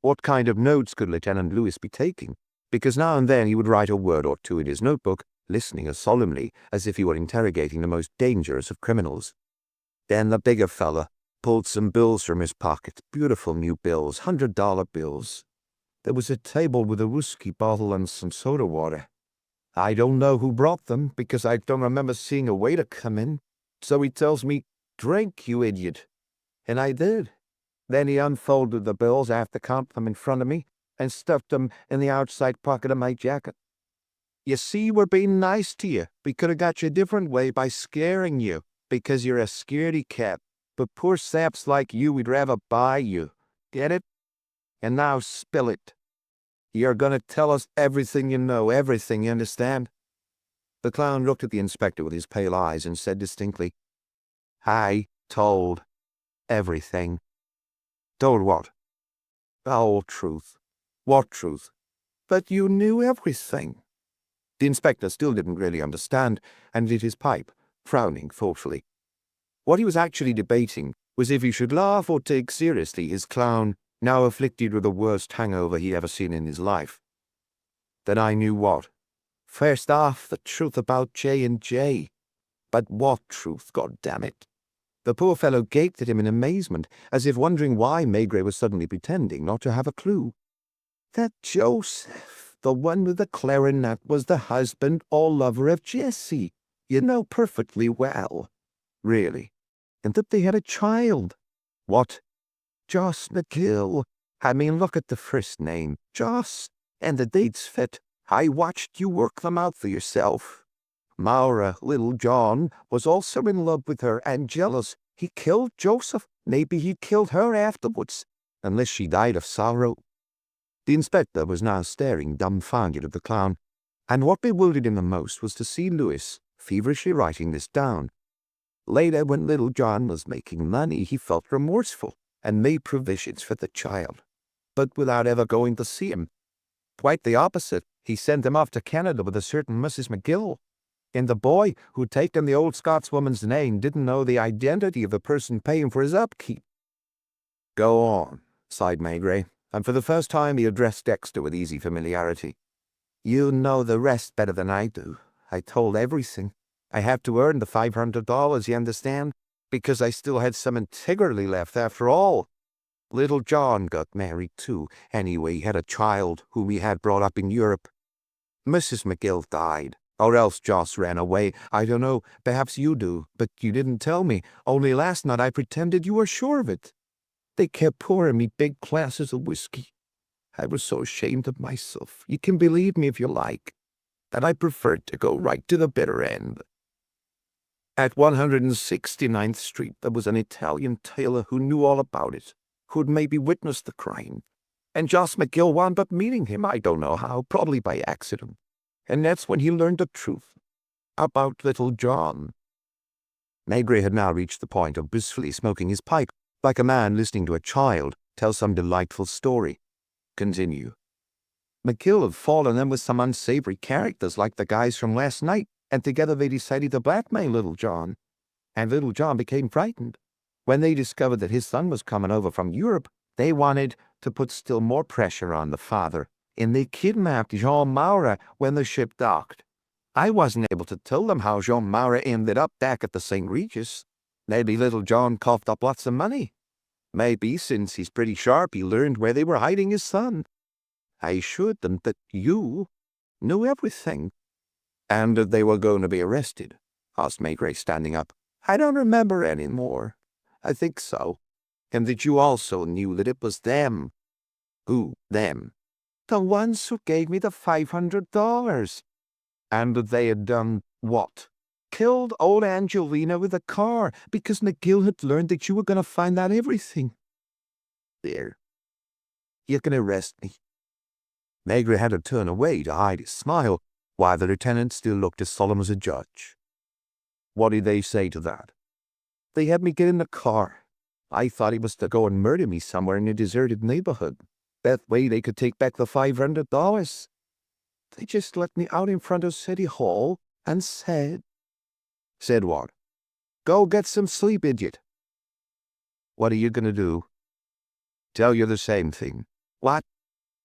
[SPEAKER 1] What kind of notes could Lieutenant Lewis be taking? Because now and then he would write a word or two in his notebook, listening as solemnly as if he were interrogating the most dangerous of criminals. Then the bigger fella pulled some bills from his pocket, beautiful new bills, $100 bills. There was a table with a whiskey bottle and some soda water. I don't know who brought them, because I don't remember seeing a waiter come in. So he tells me, "Drink, you idiot." And I did. Then he unfolded the bills after counting them in front of me and stuffed them in the outside pocket of my jacket. "You see, we're being nice to you. We could have got you a different way by scaring you, because you're a scaredy cat. But poor saps like you, we'd rather buy you. Get it? And now spill it. You're going to tell us everything you know, everything, you understand?" The clown looked at the inspector with his pale eyes and said distinctly, "I told everything." "Told what?" "The whole truth." "What truth?" "That you knew everything." The inspector still didn't really understand, and lit his pipe, frowning thoughtfully. What he was actually debating was if he should laugh or take seriously his clown, now afflicted with the worst hangover he'd ever seen in his life. "Then I knew what?" "First off, the truth about J&J. But what truth, goddammit?" The poor fellow gaped at him in amazement, as if wondering why Maigret was suddenly pretending not to have a clue. "That Joseph, the one with the clarinet, was the husband or lover of Jessie. You know perfectly well." "Really?" "And that they had a child." "What?" "Joss McGill. I mean, look at the first name, Joss, and the dates fit. I watched you work them out for yourself. Maura, little John, was also in love with her and jealous. He killed Joseph. Maybe he killed her afterwards, unless she died of sorrow." The inspector was now staring dumbfounded at the clown, and what bewildered him the most was to see Lewis feverishly writing this down. Later, when little John was making money, he felt remorseful and made provisions for the child, but without ever going to see him. Quite the opposite. He sent him off to Canada with a certain Mrs. McGill. And the boy who'd taken the old Scotswoman's name didn't know the identity of the person paying for his upkeep. "Go on," sighed Maigret, and for the first time he addressed Dexter with easy familiarity. "You know the rest better than I do. I told everything. I had to earn the $500, you understand, because I still had some integrity left after all. Little John got married too. Anyway, he had a child whom he had brought up in Europe. Mrs. McGill died, or else Joss ran away. I don't know, perhaps you do, but you didn't tell me. Only last night I pretended you were sure of it. They kept pouring me big glasses of whiskey. I was so ashamed of myself, you can believe me if you like, that I preferred to go right to the bitter end. At 169th Street there was an Italian tailor who knew all about it, who'd maybe witnessed the crime. And Joss McGill wound up meeting him, I don't know how, probably by accident. And that's when he learned the truth about little John." Maigret had now reached the point of blissfully smoking his pipe, like a man listening to a child tell some delightful story. "Continue." "McGill had fallen in with some unsavory characters like the guys from last night, and together they decided to blackmail little John. And little John became frightened. When they discovered that his son was coming over from Europe, they wanted to put still more pressure on the father, and they kidnapped Jean Maura when the ship docked. I wasn't able to tell them how Jean Maura ended up back at the St. Regis. Maybe little John coughed up lots of money. Maybe, since he's pretty sharp, he learned where they were hiding his son. I assured them that you knew everything." "And that they were going to be arrested?" asked Maigret, standing up. "I don't remember any more. I think so. And that you also knew that it was them." Who, them? The ones who gave me the $500. And they had done what? Killed old Angelina with a car because McGill had learned that you were going to find out everything. There. You can arrest me. Maigret had to turn away to hide his smile, while the lieutenant still looked as solemn as a judge. What did they say to that? They had me get in the car. I thought he was to go and murder me somewhere in a deserted neighborhood. That way they could take back the $500. They just let me out in front of City Hall and said... Said what? Go get some sleep, idiot. What are you going to do? Tell you the same thing. What?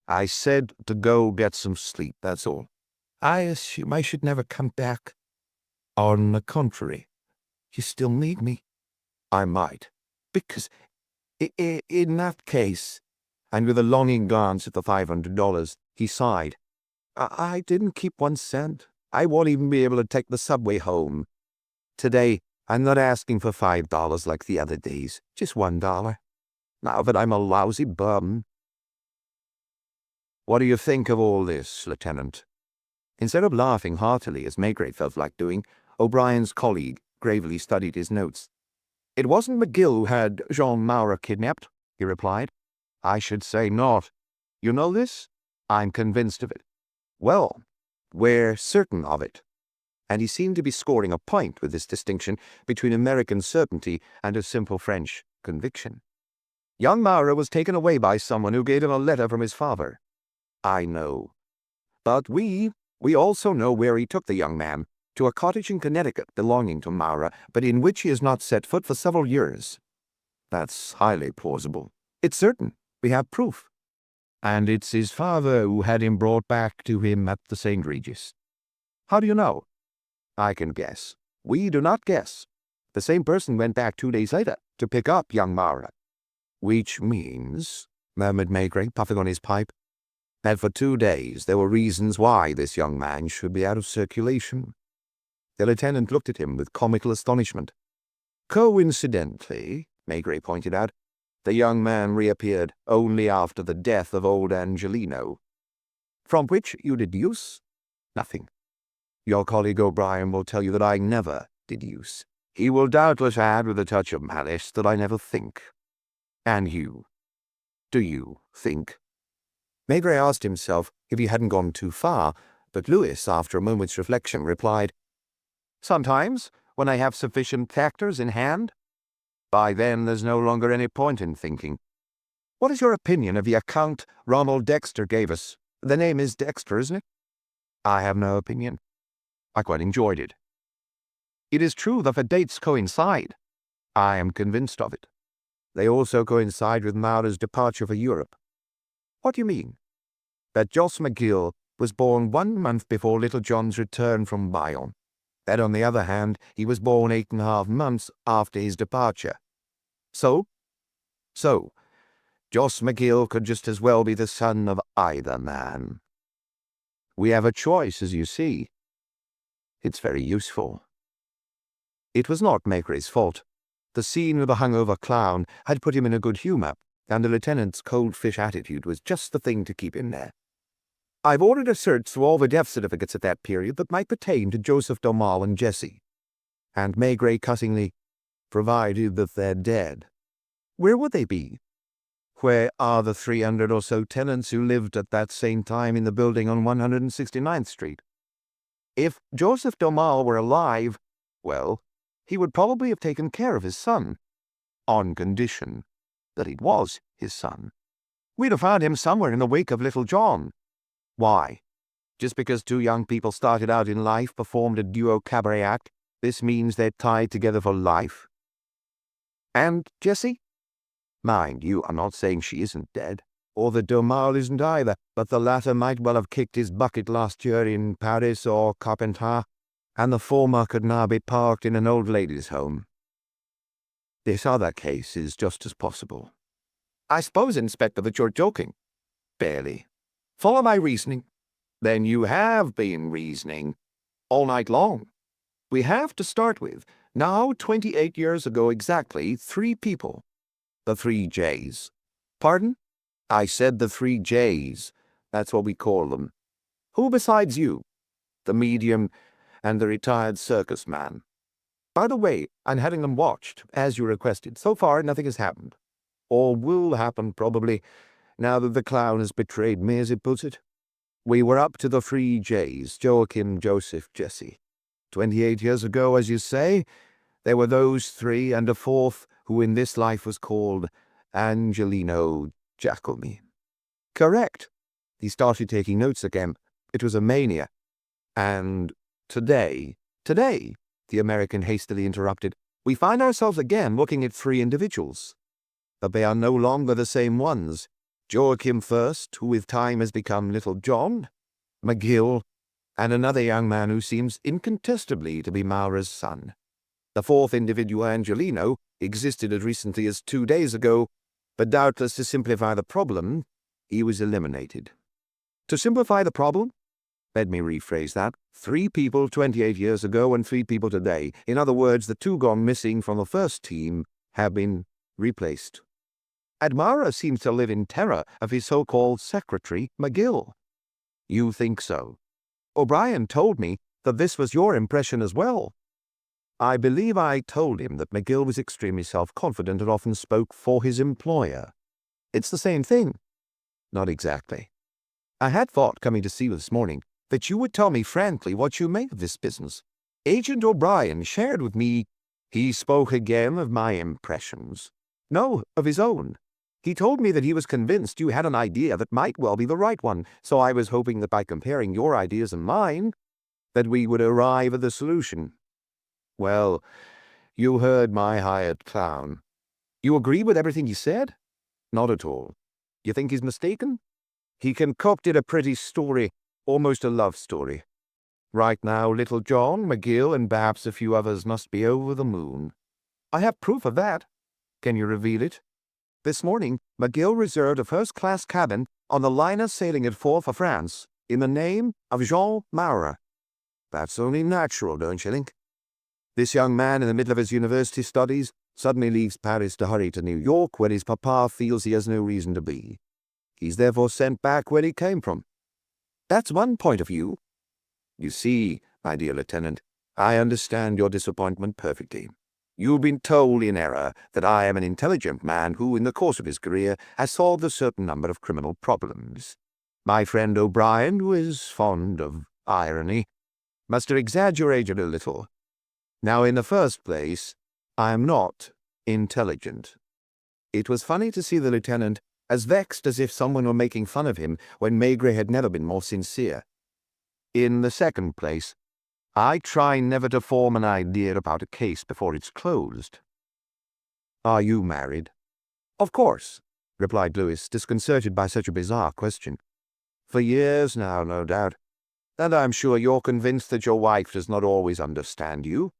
[SPEAKER 1] I said to go get some sleep, that's all. I assume I should never come back. On the contrary, you still need me. I might, because in that case, and with a longing glance at the $500, he sighed. I didn't keep 1 cent. I won't even be able to take the subway home. Today, I'm not asking for $5 like the other days, just $1. Now that I'm a lousy bum. What do you think of all this, Lieutenant? Instead of laughing heartily, as Maigret felt like doing, O'Brien's colleague gravely studied his notes. It wasn't McGill who had Jean Maura kidnapped, he replied. I should say not. You know this? I'm convinced of it. Well, we're certain of it. And he seemed to be scoring a point with this distinction between American certainty and a simple French conviction. Young Maura was taken away by someone who gave him a letter from his father. I know. But we also know where he took the young man, to a cottage in Connecticut belonging to Maura, but in which he has not set foot for several years. That's highly plausible. It's certain. We have proof. And it's his father who had him brought back to him at the St. Regis. How do you know? I can guess. We do not guess. The same person went back 2 days later to pick up young Maura. Which means, murmured Maigret, puffing on his pipe, that for 2 days there were reasons why this young man should be out of circulation. The lieutenant looked at him with comical astonishment. Coincidentally, Maigret pointed out, the young man reappeared only after the death of old Angelino. From which you deduce nothing. Your colleague O'Brien will tell you that I never deduce. He will doubtless add with a touch of malice that I never think. And you? Do you think? Maigret asked himself if he hadn't gone too far, but Louis, after a moment's reflection, replied, Sometimes, when I have sufficient factors in hand. By then there's no longer any point in thinking. What is your opinion of the account Ronald Dexter gave us? The name is Dexter, isn't it? I have no opinion. I quite enjoyed it. It is true that the dates coincide. I am convinced of it. They also coincide with Maura's departure for Europe. What do you mean? That Jos McGill was born 1 month before Little John's return from Bayonne. That, on the other hand, he was born 8.5 months after his departure. So, Jos McGill could just as well be the son of either man. We have a choice, as you see. It's very useful. It was not Maigret's fault. The scene with the hungover clown had put him in a good humor, and the lieutenant's cold fish attitude was just the thing to keep him there. I've ordered a search through all the death certificates at that period that might pertain to Joseph Domal and Jessie. And Maigret cuttingly, provided that they're dead. Where would they be? Where are the 300 or so tenants who lived at that same time in the building on 169th Street? If Joseph Domal were alive, well, he would probably have taken care of his son, on condition that it was his son. We'd have found him somewhere in the wake of Little John. Why? Just because 2 young people started out in life, performed a duo cabaret act, this means they're tied together for life? And Jessie? Mind you, I'm not saying she isn't dead, or that Domal isn't either, but the latter might well have kicked his bucket last year in Paris or Carpentras, and the former could now be parked in an old lady's home. This other case is just as possible. I suppose, Inspector, that you're joking. Barely. Follow my reasoning. Then you have been reasoning all night long. We have to start with, now 28 years ago exactly, 3 people. The 3 J's. Pardon? I said the 3 J's. That's what we call them. Who besides you? The medium and the retired circus man. By the way, I'm having them watched, as you requested. So far, nothing has happened. Or will happen, probably, now that the clown has betrayed me, as he puts it. We were up to the 3 J's, Joachim, Joseph, Jesse. 28 years ago, as you say, there were those 3 and a 4th who in this life was called Angelino Giacomi. Correct. He started taking notes again. It was a mania. And today, the American hastily interrupted, we find ourselves again looking at 3 individuals. But they are no longer the same ones. Joachim first, who with time has become Little John, McGill, and another young man who seems incontestably to be Maura's son. The 4th individual, Angelino, existed as recently as 2 days ago, but doubtless to simplify the problem, he was eliminated. To simplify the problem? Let me rephrase that. 3 people 28 years ago and 3 people today. In other words, the 2 gone missing from the first team have been replaced. And Maura seems to live in terror of his so-called secretary, McGill. You think so? O'Brien told me that this was your impression as well. I believe I told him that McGill was extremely self-confident and often spoke for his employer. It's the same thing. Not exactly. I had thought, coming to see you this morning, that you would tell me frankly what you make of this business. Agent O'Brien shared with me. He spoke again of my impressions. No, of his own. He told me that he was convinced you had an idea that might well be the right one, so I was hoping that by comparing your ideas and mine, that we would arrive at the solution. Well, you heard my hired clown. You agree with everything he said? Not at all. You think he's mistaken? He concocted a pretty story, almost a love story. Right now, Little John, McGill, and perhaps a few others must be over the moon. I have proof of that. Can you reveal it? This morning, McGill reserved a first-class cabin on the liner sailing at 4 for France, in the name of Jean Maura. That's only natural, don't you think? This young man, in the middle of his university studies, suddenly leaves Paris to hurry to New York, where his papa feels he has no reason to be. He's therefore sent back where he came from. That's one point of view. You see, my dear Lieutenant, I understand your disappointment perfectly. You've been told in error that I am an intelligent man who, in the course of his career, has solved a certain number of criminal problems. My friend O'Brien, who is fond of irony, must have exaggerated a little. Now, in the first place, I am not intelligent. It was funny to see the lieutenant as vexed as if someone were making fun of him when Maigret had never been more sincere. In the second place, I try never to form an idea about a case before it's closed. Are you married? Of course, replied Louis, disconcerted by such a bizarre question. For years now, no doubt. And I'm sure you're convinced that your wife does not always understand you.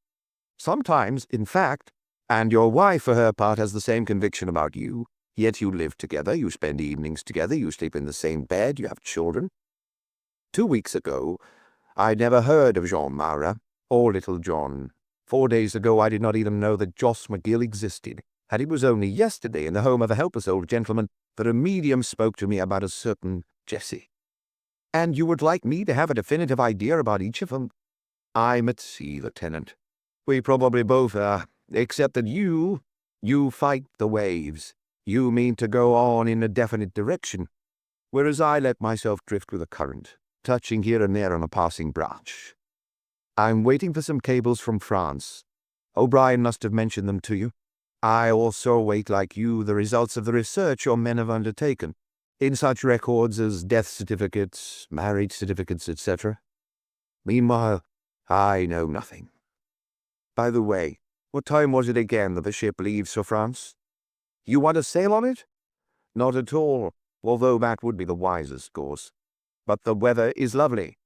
[SPEAKER 1] Sometimes, in fact, and your wife, for her part, has the same conviction about you. Yet you live together, you spend evenings together, you sleep in the same bed, you have children. 2 weeks ago, I never heard of Jean Maura, or Little John. 4 days ago, I did not even know that Jos McGill existed, and it was only yesterday, in the home of a helpless old gentleman, that a medium spoke to me about a certain Jesse. And you would like me to have a definitive idea about each of them? I'm at sea, Lieutenant. We probably both are, except that you fight the waves. You mean to go on in a definite direction, whereas I let myself drift with the current, touching here and there on a passing branch. I'm waiting for some cables from France. O'Brien must have mentioned them to you. I also await, like you, the results of the research your men have undertaken, in such records as death certificates, marriage certificates, etc. Meanwhile, I know nothing. By the way, what time was it again that the ship leaves for France? You want to sail on it? Not at all, although that would be the wisest course. But the weather is lovely.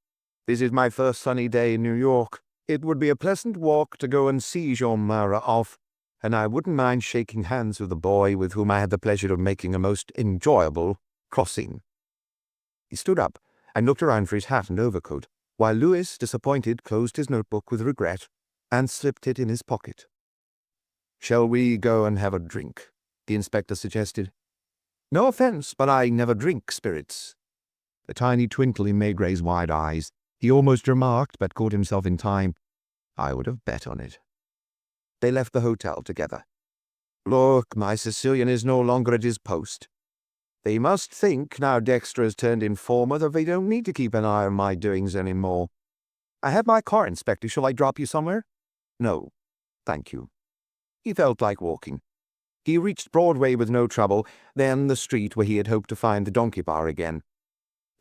[SPEAKER 1] This is my first sunny day in New York. It would be a pleasant walk to go and see Jean Maura off, and I wouldn't mind shaking hands with the boy with whom I had the pleasure of making a most enjoyable crossing. He stood up and looked around for his hat and overcoat, while Louis, disappointed, closed his notebook with regret and slipped it in his pocket. Shall we go and have a drink? The inspector suggested. No offense, but I never drink spirits." A tiny twinkle in Maigret's wide eyes. He almost remarked, but caught himself in time. "I would have bet on it." They left the hotel together. "Look, my Sicilian is no longer at his post. They must think, now Dexter has turned informer, that they don't need to keep an eye on my doings any more. I have my car, Inspector. Shall I drop you somewhere?" "No, thank you." He felt like walking. He reached Broadway with no trouble, then the street where he had hoped to find the donkey bar again.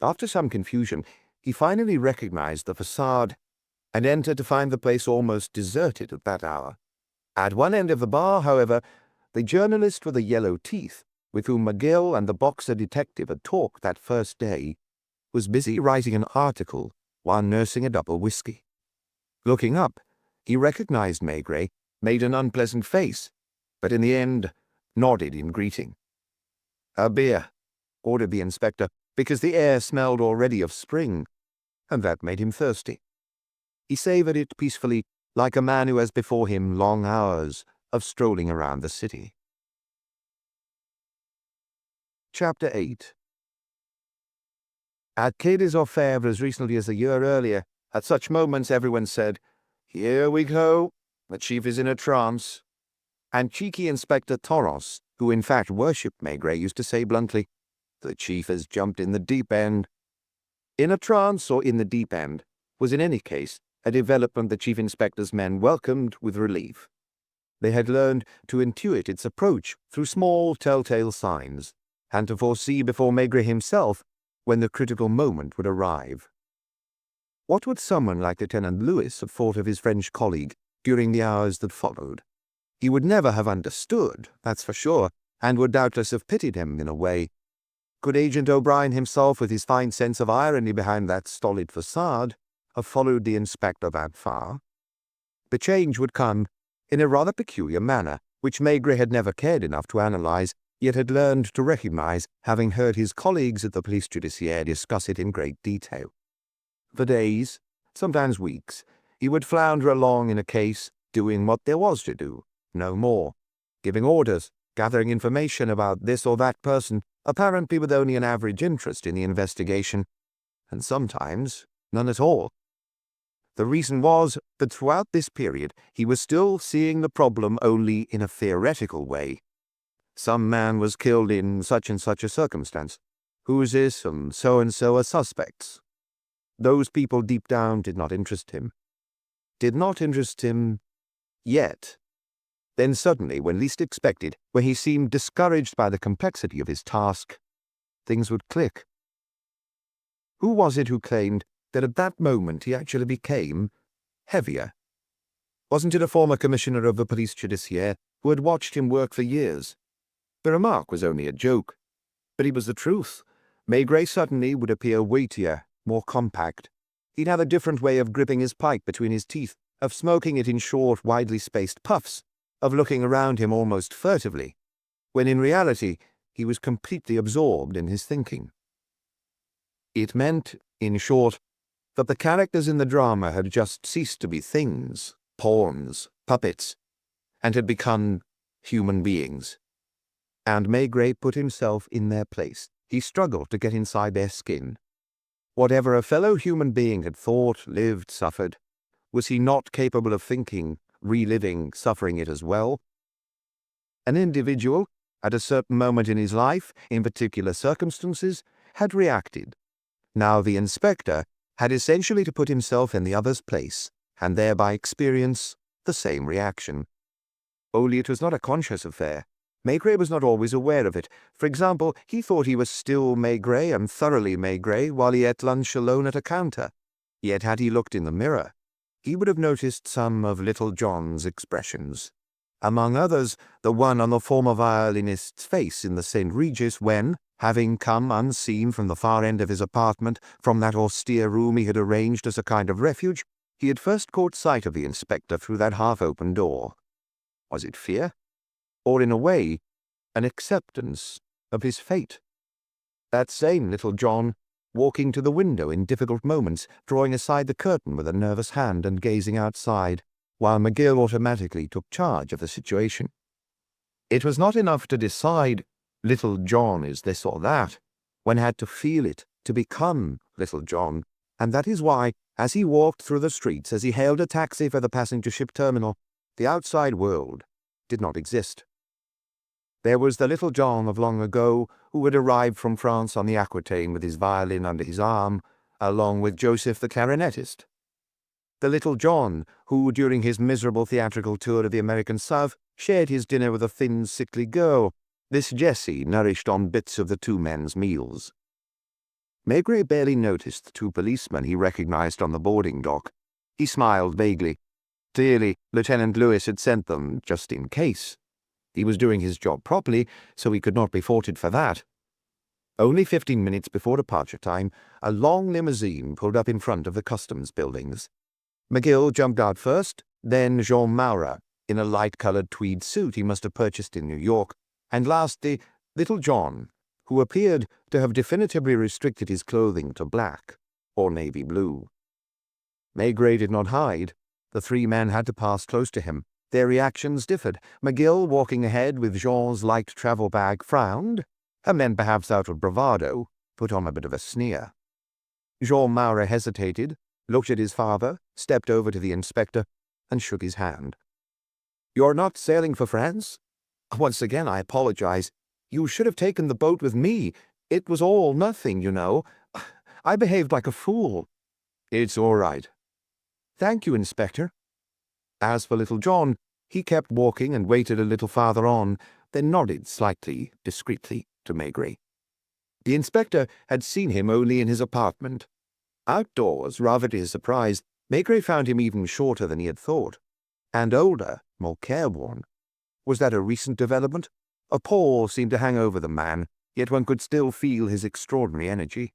[SPEAKER 1] After some confusion, he finally recognized the facade and entered to find the place almost deserted at that hour. At one end of the bar, however, the journalist with the yellow teeth, with whom McGill and the boxer detective had talked that first day, was busy writing an article while nursing a double whiskey. Looking up, he recognized Maigret, made an unpleasant face, but in the end nodded in greeting. "A beer," ordered the inspector, because the air smelled already of spring, and that made him thirsty. He savored it peacefully, like a man who has before him long hours of strolling around the city. Chapter 8. At Quai des Orfèvres as recently as a year earlier, at such moments everyone said, "Here we go, the chief is in a trance." And cheeky Inspector Toros, who in fact worshipped Maigret, used to say bluntly, "The chief has jumped in the deep end." In a trance or in the deep end was in any case a development the chief inspector's men welcomed with relief. They had learned to intuit its approach through small telltale signs, and to foresee before Maigret himself when the critical moment would arrive. What would someone like Lieutenant Lewis have thought of his French colleague during the hours that followed? He would never have understood, that's for sure, and would doubtless have pitied him in a way. Could Agent O'Brien himself, with his fine sense of irony behind that stolid facade, have followed the inspector that far? The change would come in a rather peculiar manner, which Maigret had never cared enough to analyze, yet had learned to recognize, having heard his colleagues at the police judiciaire discuss it in great detail. For days, sometimes weeks, he would flounder along in a case, doing what there was to do, no more, giving orders, gathering information about this or that person, apparently with only an average interest in the investigation, and sometimes none at all. The reason was that throughout this period he was still seeing the problem only in a theoretical way. Some man was killed in such and such a circumstance. Who's this and so are suspects. Those people deep down did not interest him. Did not interest him yet. Then suddenly, when least expected, when he seemed discouraged by the complexity of his task, things would click. Who was it who claimed that at that moment he actually became heavier? Wasn't it a former commissioner of the police judiciaire who had watched him work for years? The remark was only a joke, but it was the truth. Maigret suddenly would appear weightier, more compact. He'd have a different way of gripping his pipe between his teeth, of smoking it in short, widely spaced puffs, of looking around him almost furtively, when in reality he was completely absorbed in his thinking. It meant, in short, that the characters in the drama had just ceased to be things, pawns, puppets, and had become human beings. And Maigret put himself in their place. He struggled to get inside their skin. Whatever a fellow human being had thought, lived, suffered, was he not capable of thinking, reliving, suffering it as well? An individual, at a certain moment in his life, in particular circumstances, had reacted. Now the inspector had essentially to put himself in the other's place, and thereby experience the same reaction. Only it was not a conscious affair. Maigret was not always aware of it. For example, he thought he was still Maigret and thoroughly Maigret while he ate lunch alone at a counter. Yet had he looked in the mirror, he would have noticed some of Little John's expressions. Among others, the one on the former violinist's face in the St. Regis when, having come unseen from the far end of his apartment, from that austere room he had arranged as a kind of refuge, he had first caught sight of the inspector through that half-open door. Was it fear? Or, in a way, an acceptance of his fate? That same Little John, walking to the window in difficult moments, drawing aside the curtain with a nervous hand and gazing outside, while McGill automatically took charge of the situation. It was not enough to decide Little John is this or that. One had to feel it to become Little John, and that is why, as he walked through the streets, as he hailed a taxi for the passenger ship terminal, the outside world did not exist. There was the Little John of long ago who had arrived from France on the Aquitaine with his violin under his arm, along with Joseph the clarinetist. The Little John who, during his miserable theatrical tour of the American South, shared his dinner with a thin, sickly girl, this Jessie nourished on bits of the two men's meals. Maigret barely noticed the two policemen he recognized on the boarding dock. He smiled vaguely. Clearly, Lieutenant Lewis had sent them just in case. He was doing his job properly, so he could not be faulted for that. Only 15 minutes before departure time, a long limousine pulled up in front of the customs buildings. McGill jumped out first, then Jean Maura, in a light-colored tweed suit he must have purchased in New York, and lastly, Little John, who appeared to have definitively restricted his clothing to black or navy blue. Maigret did not hide. The three men had to pass close to him. Their reactions differed. McGill, walking ahead with Jean's light travel bag, frowned, and then, perhaps out of bravado, put on a bit of a sneer. Jean Maura hesitated, looked at his father, stepped over to the inspector, and shook his hand. "You're not sailing for France? Once again, I apologize. You should have taken the boat with me. It was all nothing, you know. I behaved like a fool." "It's all right." "Thank you, Inspector." As for Little John, he kept walking and waited a little farther on, then nodded slightly, discreetly, to Maigret. The inspector had seen him only in his apartment. Outdoors, rather to his surprise, Maigret found him even shorter than he had thought, and older, more careworn. Was that a recent development? A pall seemed to hang over the man, yet one could still feel his extraordinary energy.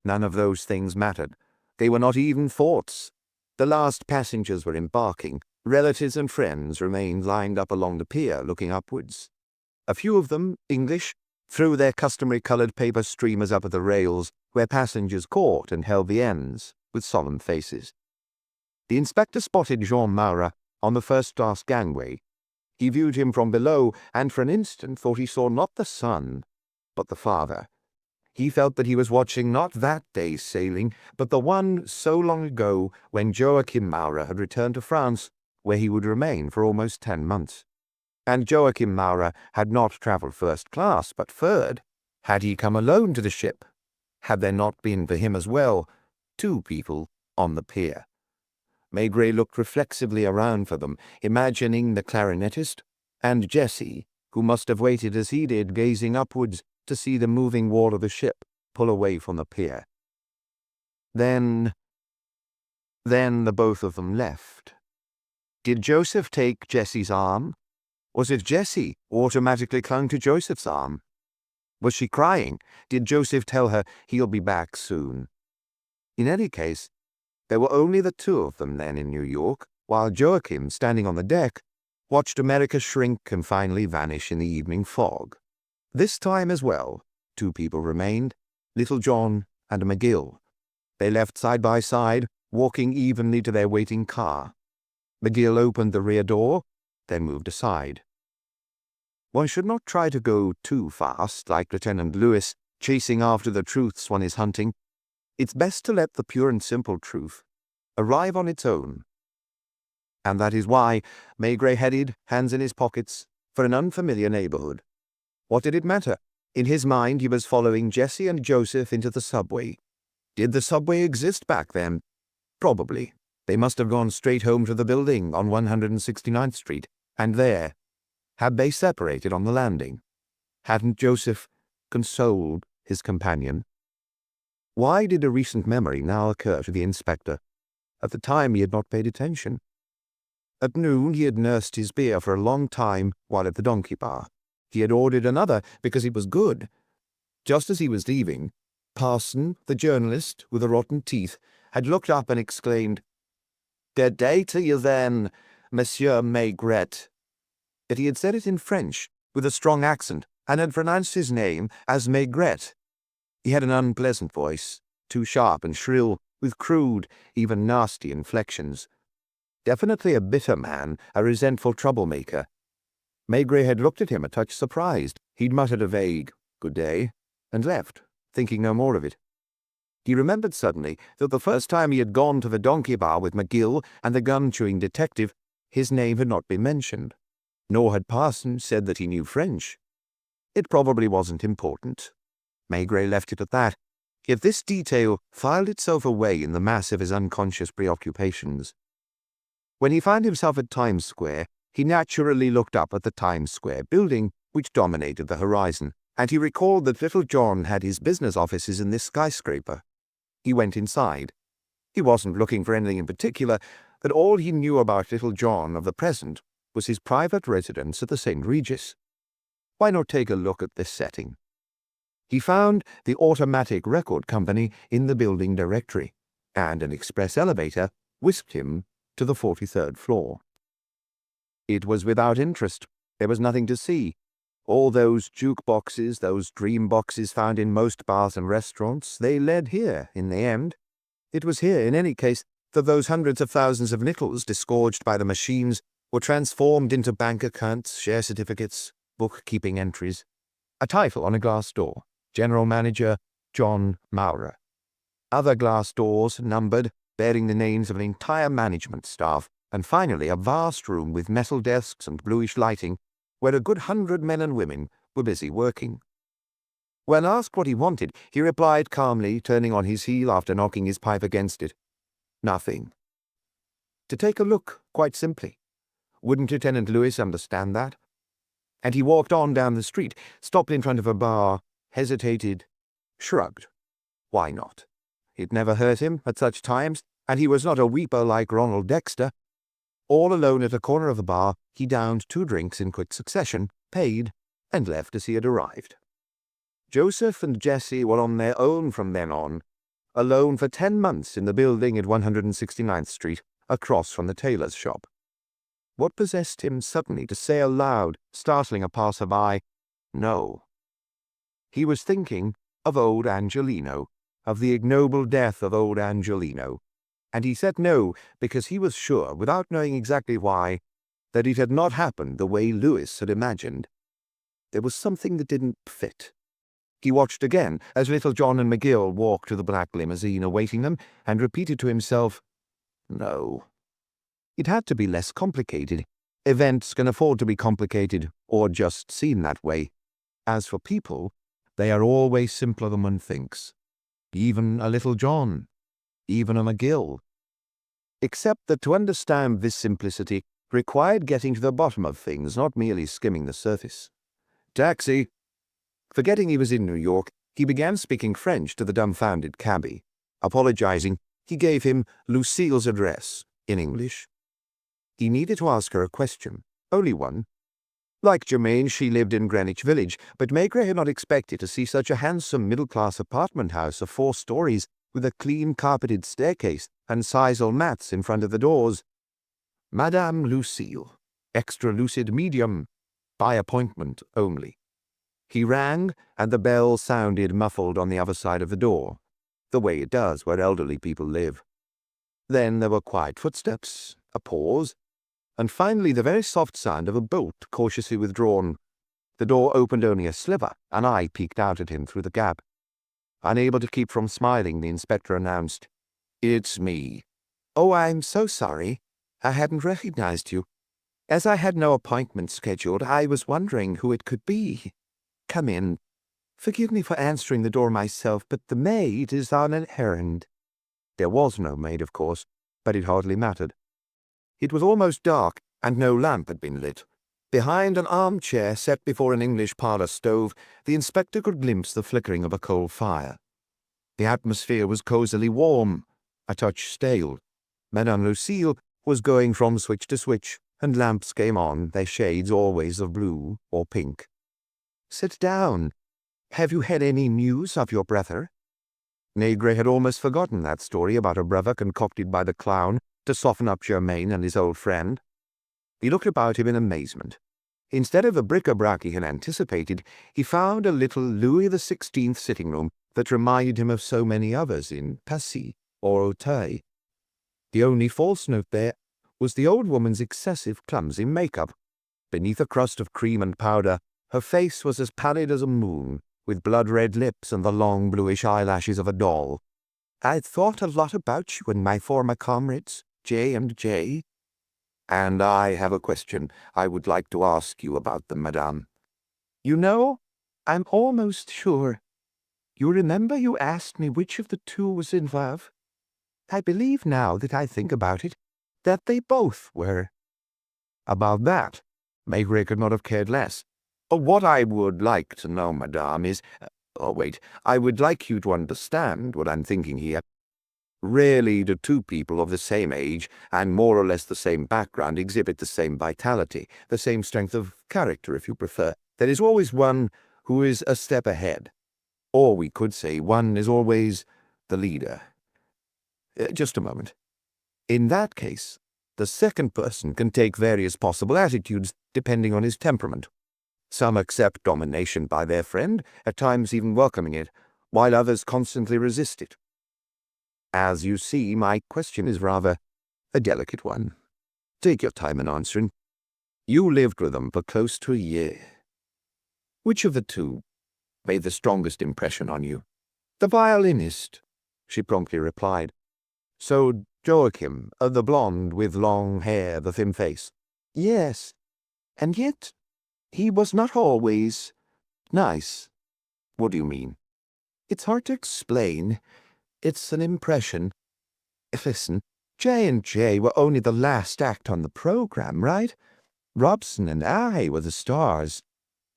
[SPEAKER 1] None of those things mattered. They were not even thoughts. The last passengers were embarking. Relatives and friends remained lined up along the pier, looking upwards. A few of them, English, threw their customary coloured paper streamers up at the rails, where passengers caught and held the ends, with solemn faces. The inspector spotted Jean Maura on the first-class gangway. He viewed him from below, and for an instant thought he saw not the son, but the father. He felt that he was watching not that day's sailing, but the one so long ago when Joachim Maura had returned to France, where he would remain for almost 10 months. And Joachim Maura had not travelled first class, but third. Had he come alone to the ship? Had there not been for him as well 2 people on the pier? Maigret looked reflexively around for them, imagining the clarinetist and Jessie, who must have waited as he did, gazing upwards to see the moving wall of the ship pull away from the pier. Then the both of them left. Did Joseph take Jessie's arm? Was it Jessie who automatically clung to Joseph's arm? Was she crying? Did Joseph tell her he'll be back soon? In any case, there were only the 2 of them then in New York, while Joachim, standing on the deck, watched America shrink and finally vanish in the evening fog. This time as well, 2 people remained, Little John and McGill. They left side by side, walking evenly to their waiting car. McGill opened the rear door, then moved aside. One should not try to go too fast, like Lieutenant Lewis, chasing after the truths one is hunting. It's best to let the pure and simple truth arrive on its own. And that is why Maigret headed, hands in his pockets, for an unfamiliar neighborhood. What did it matter? In his mind he was following Jessie and Joseph into the subway. Did the subway exist back then? Probably. They must have gone straight home to the building on 169th Street, and there. Had they separated on the landing? Hadn't Joseph consoled his companion? Why did a recent memory now occur to the inspector? At the time he had not paid attention. At noon he had nursed his beer for a long time while at the donkey bar. He had ordered another because it was good. Just as he was leaving, Parson, the journalist with the rotten teeth, had looked up and exclaimed, "Good day to you then, Monsieur Maigret." Yet he had said it in French, with a strong accent, and had pronounced his name as Maigret. He had an unpleasant voice, too sharp and shrill, with crude, even nasty inflections. Definitely a bitter man, a resentful troublemaker. Maigret had looked at him a touch surprised. He'd muttered a vague "good day," and left, thinking no more of it. He remembered suddenly that the first time he had gone to the donkey bar with McGill and the gun-chewing detective, his name had not been mentioned, nor had Parsons said that he knew French. It probably wasn't important. Maigret left it at that, yet this detail filed itself away in the mass of his unconscious preoccupations. When he found himself at Times Square, he naturally looked up at the Times Square building, which dominated the horizon, and he recalled that Little John had his business offices in this skyscraper. He went inside. He wasn't looking for anything in particular, but all he knew about Little John of the present was his private residence at the St. Regis. Why not take a look at this setting? He found the Automatic Record Company in the building directory, and an express elevator whisked him to the 43rd floor. It was without interest. There was nothing to see. All those jukeboxes, those dream boxes found in most bars and restaurants, they led here in the end. It was here, in any case, that those hundreds of thousands of nickels disgorged by the machines were transformed into bank accounts, share certificates, bookkeeping entries. A title on a glass door: General Manager John Maura. Other glass doors, numbered, bearing the names of an entire management staff, and finally a vast room with metal desks and bluish lighting, where a good 100 men and women were busy working. When asked what he wanted, he replied calmly, turning on his heel after knocking his pipe against it, "Nothing." To take a look, quite simply. Wouldn't Lieutenant Lewis understand that? And he walked on down the street, stopped in front of a bar, hesitated, shrugged. Why not? It never hurt him at such times, and he was not a weeper like Ronald Dexter. All alone at a corner of the bar, he downed 2 drinks in quick succession, paid, and left as he had arrived. Joseph and Jessie were on their own from then on, alone for 10 months in the building at 169th Street, across from the tailor's shop. What possessed him suddenly to say aloud, startling a passer-by, "No"? He was thinking of old Angelino, of the ignoble death of old Angelino, and he said no because he was sure, without knowing exactly why, that it had not happened the way Lewis had imagined. There was something that didn't fit. He watched again as Little John and McGill walked to the black limousine awaiting them, and repeated to himself, "No." It had to be less complicated. Events can afford to be complicated, or just seem that way. As for people, they are always simpler than one thinks. Even a Little John. Even a McGill. Except that to understand this simplicity required getting to the bottom of things, not merely skimming the surface. "Taxi." Forgetting he was in New York, he began speaking French to the dumbfounded cabby. Apologizing, he gave him Lucille's address, in English. He needed to ask her a question, only one. Like Germaine, she lived in Greenwich Village, but Maigret had not expected to see such a handsome middle-class apartment house of 4 stories, with a clean carpeted staircase and sisal mats in front of the doors. Madame Lucille, extra lucid medium, by appointment only. He rang, and the bell sounded muffled on the other side of the door, the way it does where elderly people live. Then there were quiet footsteps, a pause, and finally the very soft sound of a bolt cautiously withdrawn. The door opened only a sliver, and I peeked out at him through the gap. Unable to keep from smiling, the inspector announced, "It's me." "Oh, I'm so sorry. I hadn't recognized you. As I had no appointment scheduled, I was wondering who it could be. Come in. Forgive me for answering the door myself, but the maid is on an errand." There was no maid, of course, but it hardly mattered. It was almost dark, and no lamp had been lit. Behind an armchair set before an English parlour stove, the inspector could glimpse the flickering of a coal fire. The atmosphere was cosily warm, a touch stale. Madame Lucille was going from switch to switch, and lamps came on, their shades always of blue or pink. "Sit down. Have you had any news of your brother?" Maigret had almost forgotten that story about a brother concocted by the clown to soften up Germaine and his old friend. He looked about him in amazement. Instead of the bric-a-brac he had anticipated, he found a little Louis XVI sitting-room that reminded him of so many others in Passy or Auteuil. The only false note there was the old woman's excessive clumsy makeup. Beneath a crust of cream and powder, her face was as pallid as a moon, with blood-red lips and the long bluish eyelashes of a doll. "I'd thought a lot about you and my former comrades, J and J. And I have a question I would like to ask you about them, madame. You know, I'm almost sure. You remember you asked me which of the two was in love? I believe now that I think about it, that they both were." About that, Maigret could not have cared less. "What I would like to know, madame, is— I would like you to understand what I'm thinking here. Rarely do two people of the same age and more or less the same background exhibit the same vitality, the same strength of character, if you prefer. There is always one who is a step ahead. Or we could say one is always the leader. Just a moment. In that case, the second person can take various possible attitudes depending on his temperament. Some accept domination by their friend, at times even welcoming it, while others constantly resist it. As you see, my question is rather a delicate one. Take your time in answering. You lived with them for close to a year. Which of the two made the strongest impression on you?" "The violinist," she promptly replied. "So Joachim, the blonde with long hair, the thin face." "Yes, and yet he was not always nice." "What do you mean?" "It's hard to explain. It's an impression. Listen, J and J were only the last act on the program, right? Robson and I were the stars.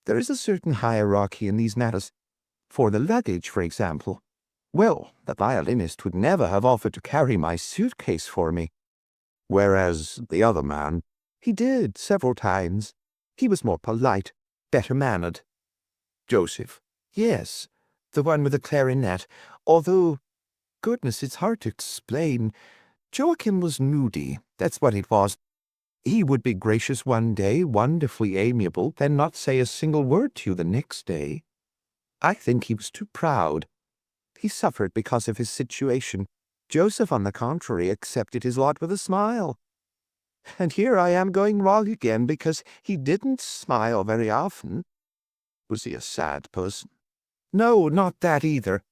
[SPEAKER 1] There is a certain hierarchy in these matters. For the luggage, for example. Well, the violinist would never have offered to carry my suitcase for me. Whereas the other man, he did several times. He was more polite, better mannered." "Joseph?" "Yes, the one with the clarinet. Although, goodness, it's hard to explain. Joachim was moody, that's what it was. He would be gracious one day, wonderfully amiable, then not say a single word to you the next day. I think he was too proud. He suffered because of his situation. Joseph, on the contrary, accepted his lot with a smile. And here I am going wrong again because he didn't smile very often." "Was he a sad person?" "No, not that either.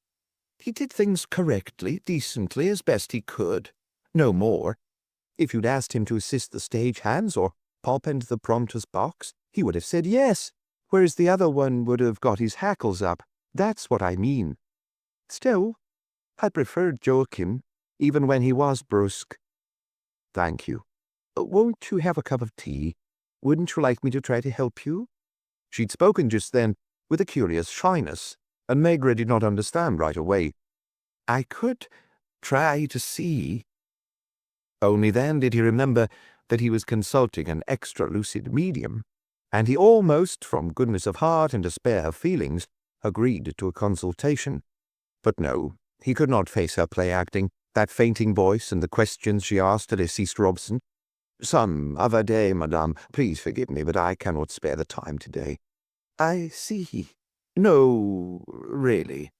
[SPEAKER 1] He did things correctly, decently, as best he could. No more. If you'd asked him to assist the stage hands or pop into the prompter's box, he would have said yes, whereas the other one would have got his hackles up. That's what I mean. Still, I preferred Joachim, even when he was brusque." "Thank you. Won't you have a cup of tea? Wouldn't you like me to try to help you?" She'd spoken just then with a curious shyness, and Maigret did not understand right away. "I could try to see." Only then did he remember that he was consulting an extra-lucid medium, and he almost, from goodness of heart and despair of feelings, agreed to a consultation. But no, he could not face her play-acting, that fainting voice and the questions she asked to deceased Robson. "Some other day, madame. Please forgive me, but I cannot spare the time today." "I see." "No, really."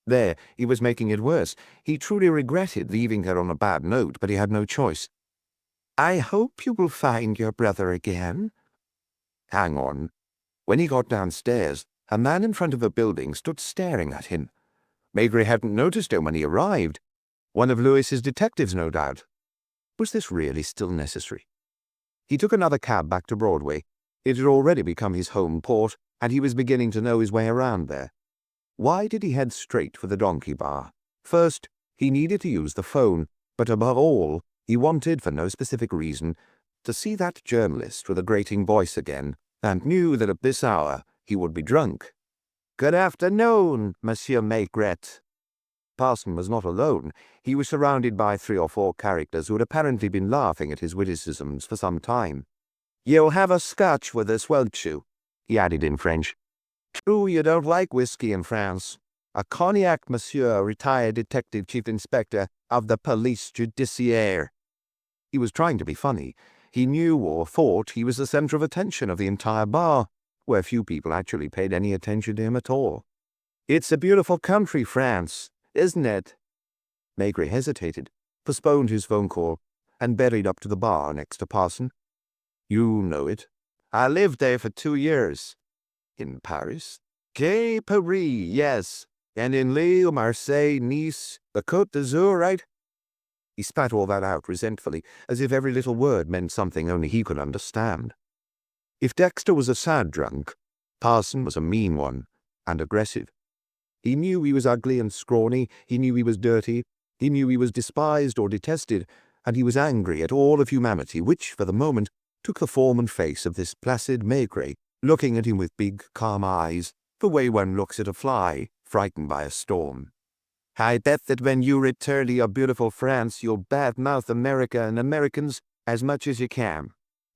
[SPEAKER 1] There, he was making it worse. He truly regretted leaving her on a bad note, but he had no choice. "I hope you will find your brother again." Hang on. When he got downstairs, a man in front of a building stood staring at him. Maigret hadn't noticed him when he arrived. One of Lewis's detectives, no doubt. Was this really still necessary? He took another cab back to Broadway. It had already become his home port, and he was beginning to know his way around there. Why did he head straight for the donkey bar? First, he needed to use the phone, but above all, he wanted, for no specific reason, to see that journalist with a grating voice again, and knew that at this hour he would be drunk. "Good afternoon, Monsieur Maigret." Parson was not alone. He was surrounded by 3 or 4 characters who had apparently been laughing at his witticisms for some time. "You'll have a scotch with us, won't you?" he added in French. "True, you don't like whiskey in France. A cognac, monsieur, retired detective chief inspector of the police judiciaire." He was trying to be funny. He knew or thought he was the center of attention of the entire bar, where few people actually paid any attention to him at all. "It's a beautiful country, France, isn't it?" Maigret hesitated, postponed his phone call, and buried up to the bar next to Parson. "You know it. I lived there for 2 years. In Paris? Quai Paris, yes. And in Lille, Marseille, Nice, the Côte d'Azur, right? He spat all that out resentfully, as if every little word meant something only he could understand. If Dexter was a sad drunk, Parson was a mean one, and aggressive. He knew he was ugly and scrawny, he knew he was dirty, he knew he was despised or detested, and he was angry at all of humanity, which, for the moment, took the form and face of this placid Maigret, looking at him with big, calm eyes, the way one looks at a fly, frightened by a storm. I bet that when you return to your beautiful France, you'll bad-mouth America and Americans as much as you can.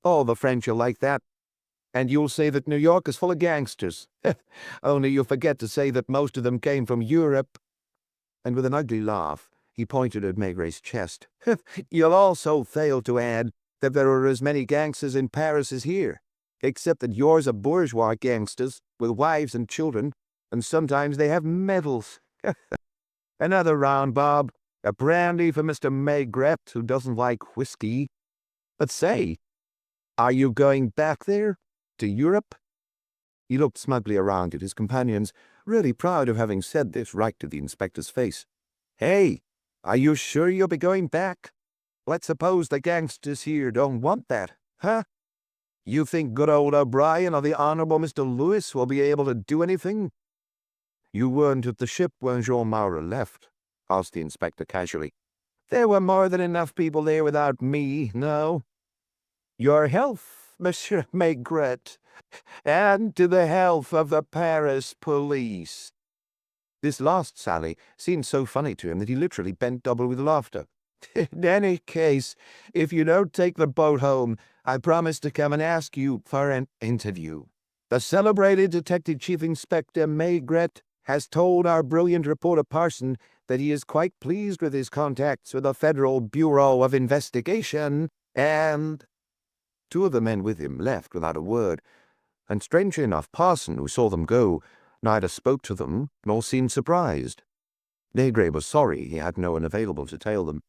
[SPEAKER 1] All the French are like that. And you'll say that New York is full of gangsters. Only you forget to say that most of them came from Europe. And with an ugly laugh, he pointed at Maigret's chest. You'll also fail to add that there are as many gangsters in Paris as here, except that yours are bourgeois gangsters with wives and children, and sometimes they have medals. Another round, Bob. A brandy for Mr. Maigret, who doesn't like whiskey. But say, are you going back there? To Europe? He looked smugly around at his companions, really proud of having said this right to the inspector's face. Hey, are you sure you'll be going back? Let's suppose the gangsters here don't want that, huh? You think good old O'Brien or the Honorable Mr. Lewis will be able to do anything? You weren't at the ship when Jean Maura left, asked the inspector casually. There were more than enough people there without me, no? Your health, Monsieur Maigret, and to the health of the Paris police. This last sally seemed so funny to him that he literally bent double with laughter. In any case, if you don't take the boat home, I promise to come and ask you for an interview. The celebrated Detective Chief Inspector Maigret has told our brilliant reporter Parson that he is quite pleased with his contacts with the Federal Bureau of Investigation, and... Two of the men with him left without a word, and strangely enough Parson, who saw them go, neither spoke to them nor seemed surprised. Maigret was sorry he had no one available to tail them.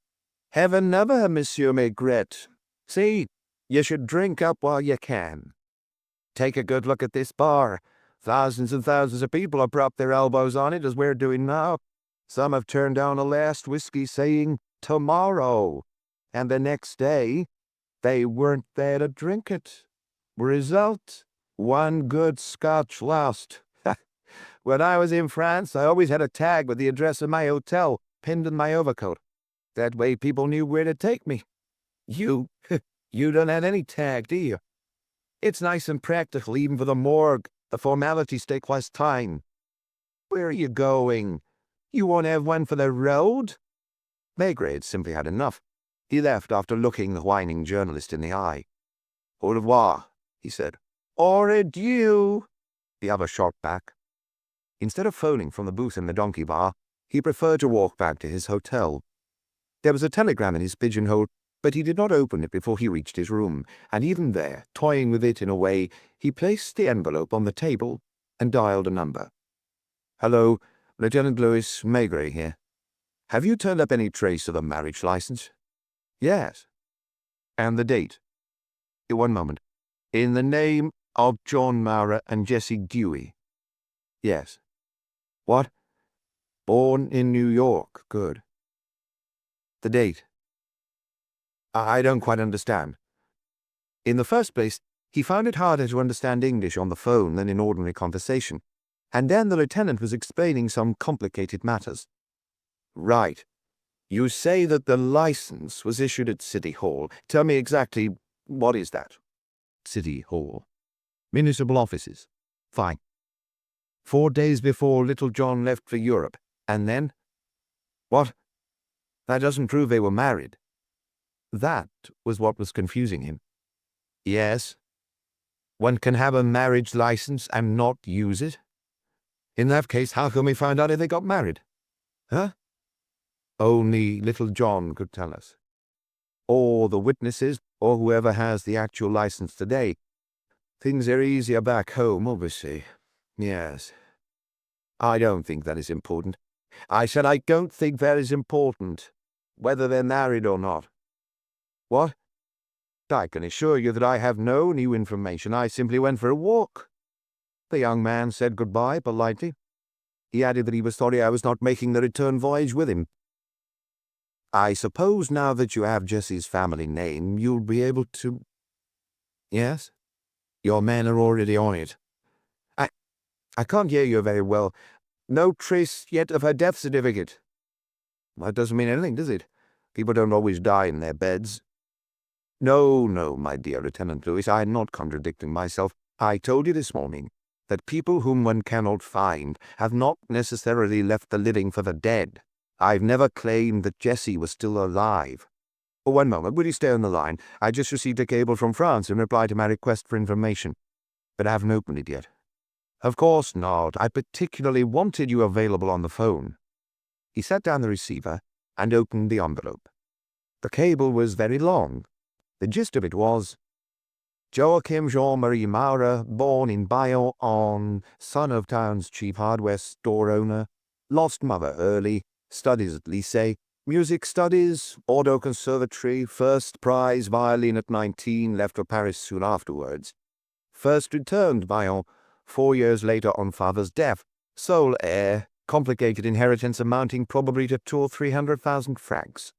[SPEAKER 1] Have another, Monsieur Maigret. See, you should drink up while you can. Take a good look at this bar. Thousands and thousands of people have propped their elbows on it as we're doing now. Some have turned down a last whiskey saying, tomorrow. And the next day, they weren't there to drink it. Result, one good Scotch lost. When I was in France, I always had a tag with the address of my hotel pinned in my overcoat. That way people knew where to take me. You don't have any tag, do you? It's nice and practical even for the morgue. The formalities take less time. Where are you going? You won't have one for the road? Maigret had simply had enough. He left after looking the whining journalist in the eye. Au revoir, he said. Au adieu, the other shot back. Instead of phoning from the booth in the donkey bar, he preferred to walk back to his hotel. There was a telegram in his pigeonhole, but he did not open it before he reached his room, and even there, toying with it in a way, he placed the envelope on the table and dialed a number. Hello, Lieutenant Louis Maigret here. Have you turned up any trace of the marriage license? Yes. And the date? One moment. In the name of John Maura and Jessie Dewey? Yes. What? Born in New York. Good. The date? I don't quite understand. In the first place, he found it harder to understand English on the phone than in ordinary conversation, and then the lieutenant was explaining some complicated matters. Right. You say that the license was issued at City Hall. Tell me exactly, what is that? City Hall. Municipal offices. Fine. 4 days before little John left for Europe. And then? What? That doesn't prove they were married. That was what was confusing him. Yes. One can have a marriage license and not use it? In that case, how can we find out if they got married? Huh? Only little John could tell us. Or the witnesses, or whoever has the actual license today. Things are easier back home, obviously. Yes. I don't think that is important. I said I don't think that is important, whether they're married or not. What? I can assure you that I have no new information. I simply went for a walk." The young man said goodbye politely. He added that he was sorry I was not making the return voyage with him. "I suppose now that you have Jesse's family name, you'll be able to—" "Yes? Your men are already on it." I can't hear you very well. "No trace yet of her death certificate." "That doesn't mean anything, does it? People don't always die in their beds." "No, my dear Lieutenant Lewis, I am not contradicting myself. I told you this morning that people whom one cannot find have not necessarily left the living for the dead. I've never claimed that Jessie was still alive." "One moment, will you stay on the line? I just received a cable from France in reply to my request for information, but I haven't opened it yet." "Of course not. I particularly wanted you available on the phone." He set down the receiver and opened the envelope. The cable was very long. The gist of it was: "Joachim Jean-Marie Maura, born in Bayonne, son of town's chief hardware store owner, lost mother early, studies at lycée, music studies, Auto Conservatory, first prize violin at 19, left for Paris soon afterwards. First returned Bayonne 4 years later on father's death, sole heir, complicated inheritance amounting probably to 200,000 or 300,000 francs.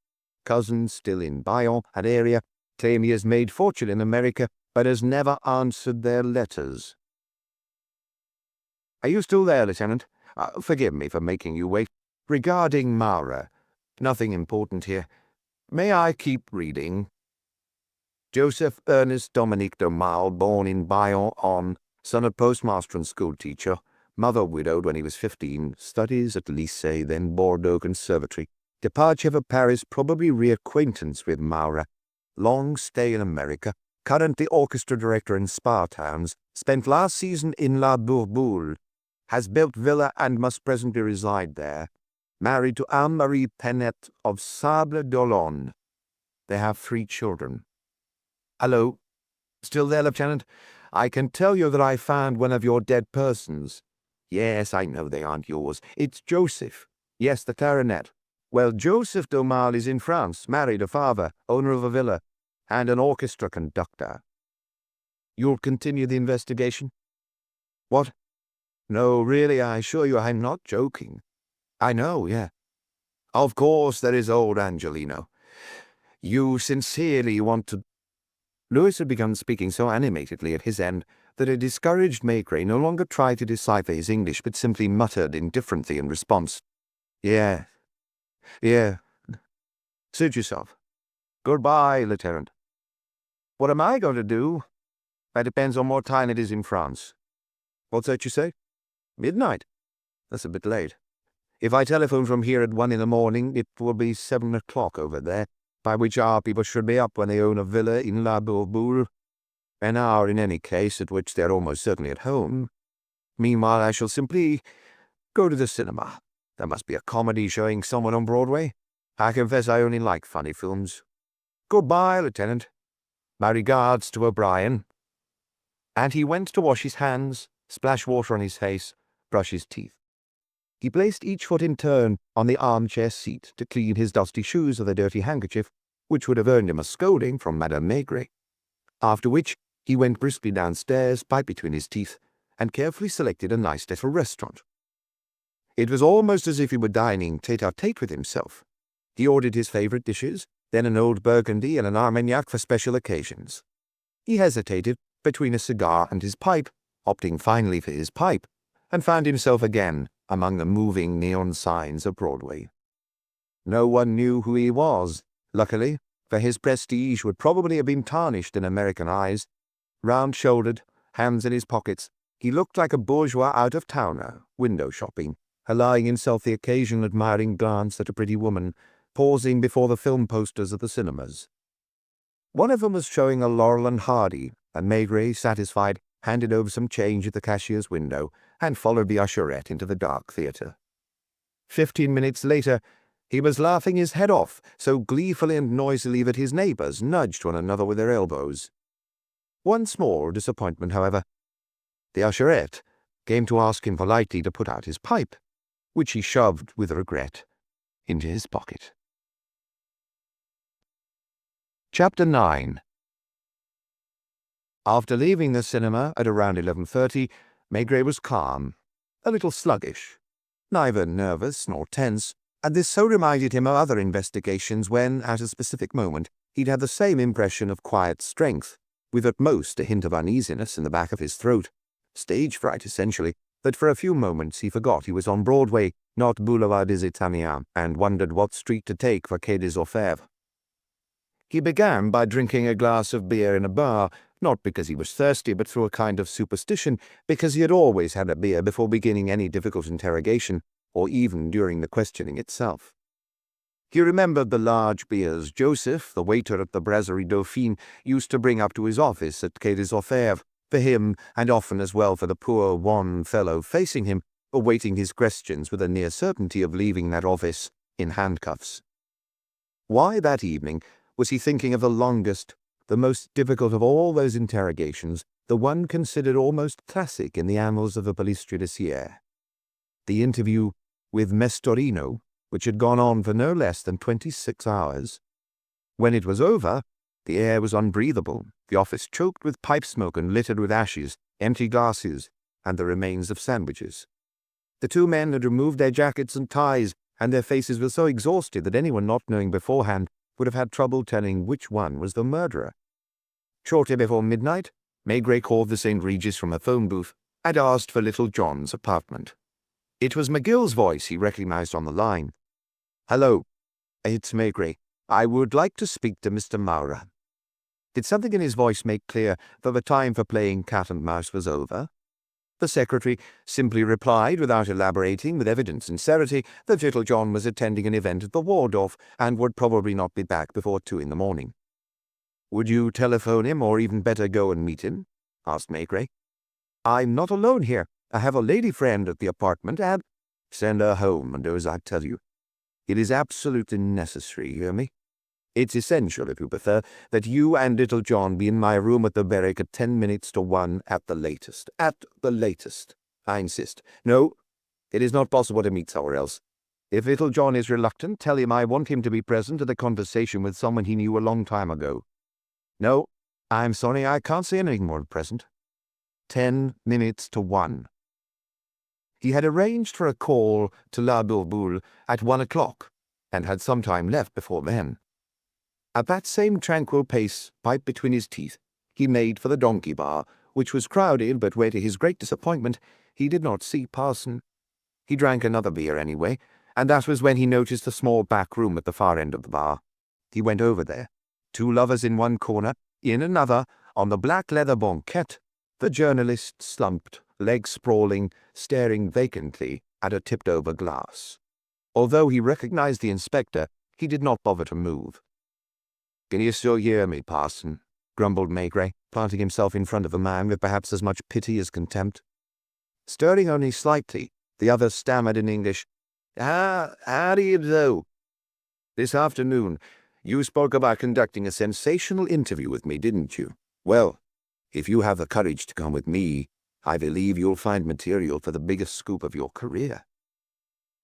[SPEAKER 1] Cousins still in Bayonne and area, claim he has made fortune in America, but has never answered their letters." "Are you still there, Lieutenant? Forgive me for making you wait. Regarding Maura, nothing important here. May I keep reading?" "Joseph Ernest Dominique Domal, born in Bayonne, son of postmaster and schoolteacher, mother widowed when he was 15, studies at Lycée, then Bordeaux Conservatory. Departure for Paris, probably reacquaintance with Maura. Long stay in America, currently orchestra director in Spa Towns, spent last season in La Bourboule, has built villa and must presently reside there. Married to Anne-Marie Penet of Sable d'Olonne. They have 3 children. Hello? Still there, Lieutenant? I can tell you that I found one of your dead persons. Yes, I know they aren't yours. It's Joseph. Yes, the clarinet. Well, Joseph Domal is in France, married, a father, owner of a villa, and an orchestra conductor. You'll continue the investigation?" "What? No, really, I assure you I'm not joking." "I know, yeah. Of course, there is old Angelino. You sincerely want to—" Lewis had begun speaking so animatedly at his end that a discouraged Maigret no longer tried to decipher his English, but simply muttered indifferently in response. Yeah. Suit yourself. Goodbye, Lieutenant." "What am I going to do?" "That depends on what time it is in France." "What's that you say?" "Midnight. That's a bit late. If I telephone from here at 1 in the morning, it will be 7 o'clock over there, by which hour people should be up when they own a villa in La Bourboule. An hour, in any case, at which they're almost certainly at home. Meanwhile, I shall simply go to the cinema. There must be a comedy showing somewhere on Broadway. I confess I only like funny films. Goodbye, Lieutenant. My regards to O'Brien." And he went to wash his hands, splash water on his face, brush his teeth. He placed each foot in turn on the armchair seat to clean his dusty shoes with a dirty handkerchief, which would have earned him a scolding from Madame Maigret. After which, he went briskly downstairs, pipe between his teeth, and carefully selected a nice little restaurant. It was almost as if he were dining tete-a-tete with himself. He ordered his favourite dishes, then an old Burgundy and an Armagnac for special occasions. He hesitated between a cigar and his pipe, opting finally for his pipe, and found himself again among the moving neon signs of Broadway. No one knew who he was, luckily, for his prestige would probably have been tarnished in American eyes. Round-shouldered, hands in his pockets, he looked like a bourgeois out-of-towner, window shopping, allowing himself the occasional admiring glance at a pretty woman, pausing before the film posters of the cinemas. One of them was showing a Laurel and Hardy, and Maigret, satisfied, handed over some change at the cashier's window and followed the usherette into the dark theatre. 15 minutes later, he was laughing his head off so gleefully and noisily that his neighbours nudged one another with their elbows. One small disappointment, however. The usherette came to ask him politely to put out his pipe, which he shoved with regret into his pocket. Chapter 9. After leaving the cinema at around 11:30, Maigret was calm, a little sluggish, neither nervous nor tense, and this so reminded him of other investigations when, at a specific moment, he'd had the same impression of quiet strength, with at most a hint of uneasiness in the back of his throat. Stage fright, essentially, that for a few moments he forgot he was on Broadway, not Boulevard des Italiens, and wondered what street to take for Quai des Orfèvres. He began by drinking a glass of beer in a bar, not because he was thirsty, but through a kind of superstition, because he had always had a beer before beginning any difficult interrogation, or even during the questioning itself. He remembered the large beers Joseph, the waiter at the Brasserie Dauphine, used to bring up to his office at Quai des Orfèvres, for him, and often as well for the poor wan fellow facing him, awaiting his questions with a near certainty of leaving that office in handcuffs. Why that evening was he thinking of the longest, the most difficult of all those interrogations, the one considered almost classic in the annals of the police judiciaire? The interview with Mestorino, which had gone on for no less than 26 hours. When it was over, the air was unbreathable, the office choked with pipe smoke and littered with ashes, empty glasses, and the remains of sandwiches. The two men had removed their jackets and ties, and their faces were so exhausted that anyone not knowing beforehand would have had trouble telling which one was the murderer. Shortly before midnight, Maigret called the St. Regis from a phone booth and asked for Little John's apartment. It was McGill's voice he recognized on the line. "Hello, it's Maigret. I would like to speak to Mr. Maura." Did something in his voice make clear that the time for playing cat and mouse was over? The secretary simply replied, without elaborating, with evident sincerity, that Little John was attending an event at the Waldorf and would probably not be back before 2 in the morning. "Would you telephone him, or even better go and meet him?" asked Maigret. "I'm not alone here. I have a lady friend at the apartment, and—" "Send her home and do as I tell you. It is absolutely necessary, you hear me? It's essential, if you prefer, that you and Little John be in my room at the Barrack at 10 minutes to 1 at the latest. At the latest, I insist. No, it is not possible to meet somewhere else. If Little John is reluctant, tell him I want him to be present at a conversation with someone he knew a long time ago. No, I'm sorry, I can't say anything more at present. 10 minutes to 1. He had arranged for a call to La Bulbule at 1 o'clock, and had some time left before then. At that same tranquil pace, pipe between his teeth, he made for the donkey bar, which was crowded, but where, to his great disappointment, he did not see Parson. He drank another beer anyway, and that was when he noticed the small back room at the far end of the bar. He went over there. 2 lovers in one corner, in another, on the black leather banquette, the journalist slumped, legs sprawling, staring vacantly at a tipped-over glass. Although he recognized the inspector, he did not bother to move. "Can you still hear me, Parson?" grumbled Maigret, planting himself in front of the man with perhaps as much pity as contempt. Stirring only slightly, the other stammered in English, How do you do? This afternoon, you spoke about conducting a sensational interview with me, didn't you? Well, if you have the courage to come with me, I believe you'll find material for the biggest scoop of your career."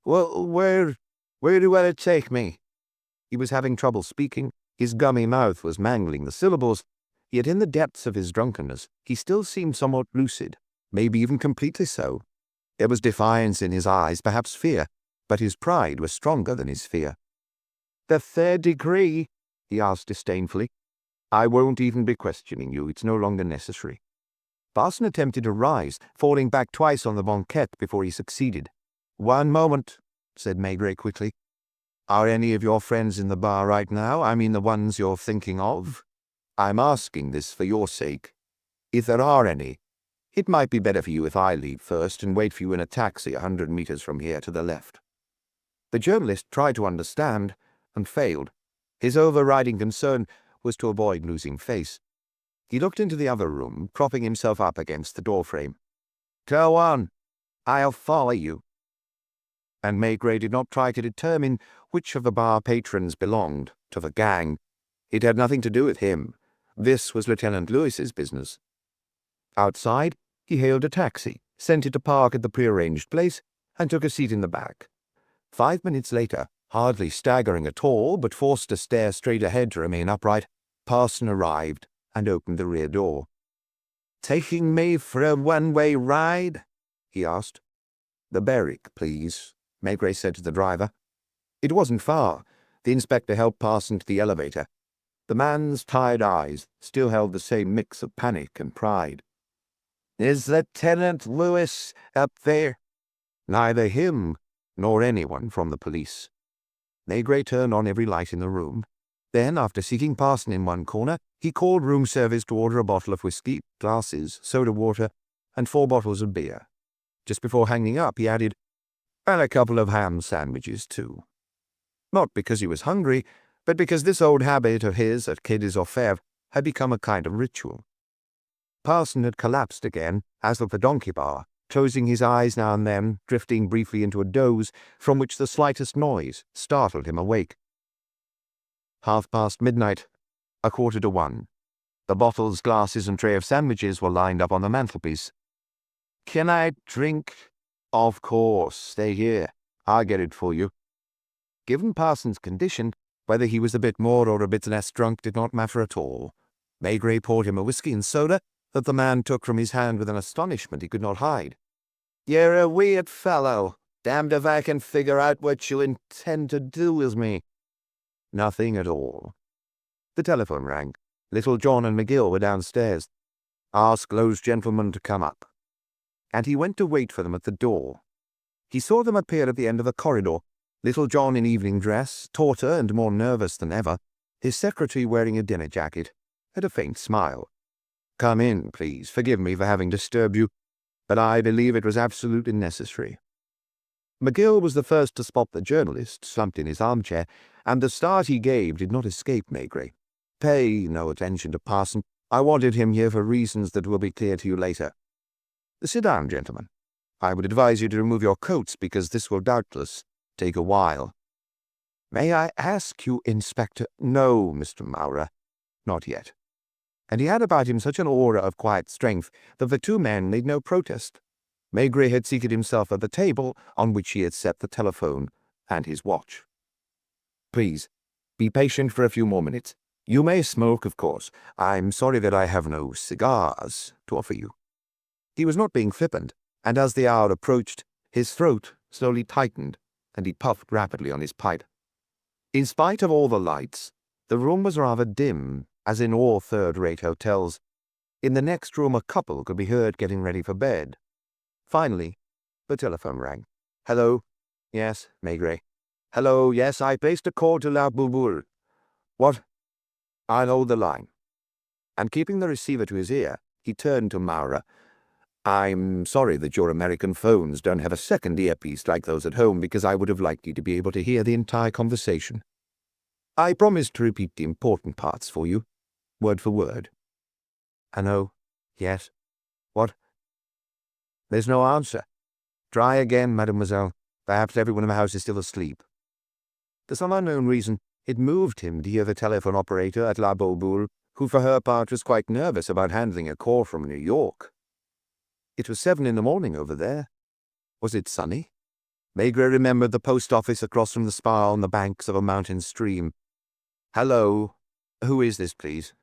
[SPEAKER 1] "Well, where do you want to take me?" He was having trouble speaking. His gummy mouth was mangling the syllables, yet in the depths of his drunkenness he still seemed somewhat lucid, maybe even completely so. There was defiance in his eyes, perhaps fear, but his pride was stronger than his fear. "The 3rd degree?" he asked disdainfully. "I won't even be questioning you. It's no longer necessary." Parson attempted to rise, falling back twice on the banquette before he succeeded. "One moment," said Maigret quickly. "Are any of your friends in the bar right now? I mean the ones you're thinking of? I'm asking this for your sake. If there are any, it might be better for you if I leave first and wait for you in a taxi 100 meters from here to the left." The journalist tried to understand, and failed. His overriding concern was to avoid losing face. He looked into the other room, propping himself up against the doorframe. "Go on. I'll follow you." And Maigret did not try to determine which of the bar patrons belonged to the gang. It had nothing to do with him. This was Lieutenant Lewis's business. Outside, he hailed a taxi, sent it to park at the prearranged place, and took a seat in the back. 5 minutes later, hardly staggering at all, but forced to stare straight ahead to remain upright, Parson arrived and opened the rear door. taking me for a one-way ride?" he asked. "The barrack, please," Maigret said to the driver. It wasn't far. The inspector helped pass into the elevator. The man's tired eyes still held the same mix of panic and pride. "Is Lieutenant Lewis up there?" Neither him nor anyone from the police. Maigret turned on every light in the room. Then, after seeking Parson in one corner, he called room service to order a bottle of whiskey, glasses, soda water, and 4 bottles of beer. Just before hanging up, he added, "And a couple of ham sandwiches, too." Not because he was hungry, but because this old habit of his at Quai des Orfèvres had become a kind of ritual. Parson had collapsed again, as at the donkey bar, closing his eyes now and then, drifting briefly into a doze from which the slightest noise startled him awake. midnight, 1:15. The bottles, glasses, and tray of sandwiches were lined up on the mantelpiece. "Can I drink?" "Of course. Stay here. I'll get it for you." Given Parson's condition, whether he was a bit more or a bit less drunk did not matter at all. Maigret poured him a whiskey and soda that the man took from his hand with an astonishment he could not hide. "You're a weird fellow. Damned if I can figure out what you intend to do with me." "Nothing at all." The telephone rang. Little John and McGill were downstairs. "Ask those gentlemen to come up." And he went to wait for them at the door. He saw them appear at the end of the corridor, Little John in evening dress, tauter and more nervous than ever, his secretary wearing a dinner jacket, and a faint smile. "Come in, please. Forgive me for having disturbed you, but I believe it was absolutely necessary." McGill was the first to spot the journalist, slumped in his armchair, and the start he gave did not escape Maigret. "Pay no attention to Parson. I wanted him here for reasons that will be clear to you later. Sit down, gentlemen. I would advise you to remove your coats, because this will doubtless take a while." "May I ask you, Inspector—" "No, Mr. Maura, not yet." And he had about him such an aura of quiet strength that the two men made no protest. Maigret had seated himself at the table on which he had set the telephone and his watch. "Please, be patient for a few more minutes. You may smoke, of course. I'm sorry that I have no cigars to offer you." He was not being flippant, and as the hour approached, his throat slowly tightened, and he puffed rapidly on his pipe. In spite of all the lights, the room was rather dim, as in all third-rate hotels. In the next room a couple could be heard getting ready for bed. Finally, the telephone rang. "Hello?" "Yes, Maigret." "Hello, yes, I placed a call to La Boubou." "What?" "I'll hold the line." And keeping the receiver to his ear, he turned to Maura. "I'm sorry that your American phones don't have a second earpiece like those at home, because I would have liked you to be able to hear the entire conversation. I promised to repeat the important parts for you, word for word." "I know. Yes. What?" "There's no answer. Try again, mademoiselle. Perhaps everyone in the house is still asleep." For some unknown reason, it moved him to hear the telephone operator at La Boubou, who for her part was quite nervous about handling a call from New York. It was 7 in the morning over there. Was it sunny? Maigret remembered the post office across from the spa on the banks of a mountain stream. "Hello. Who is this, please?"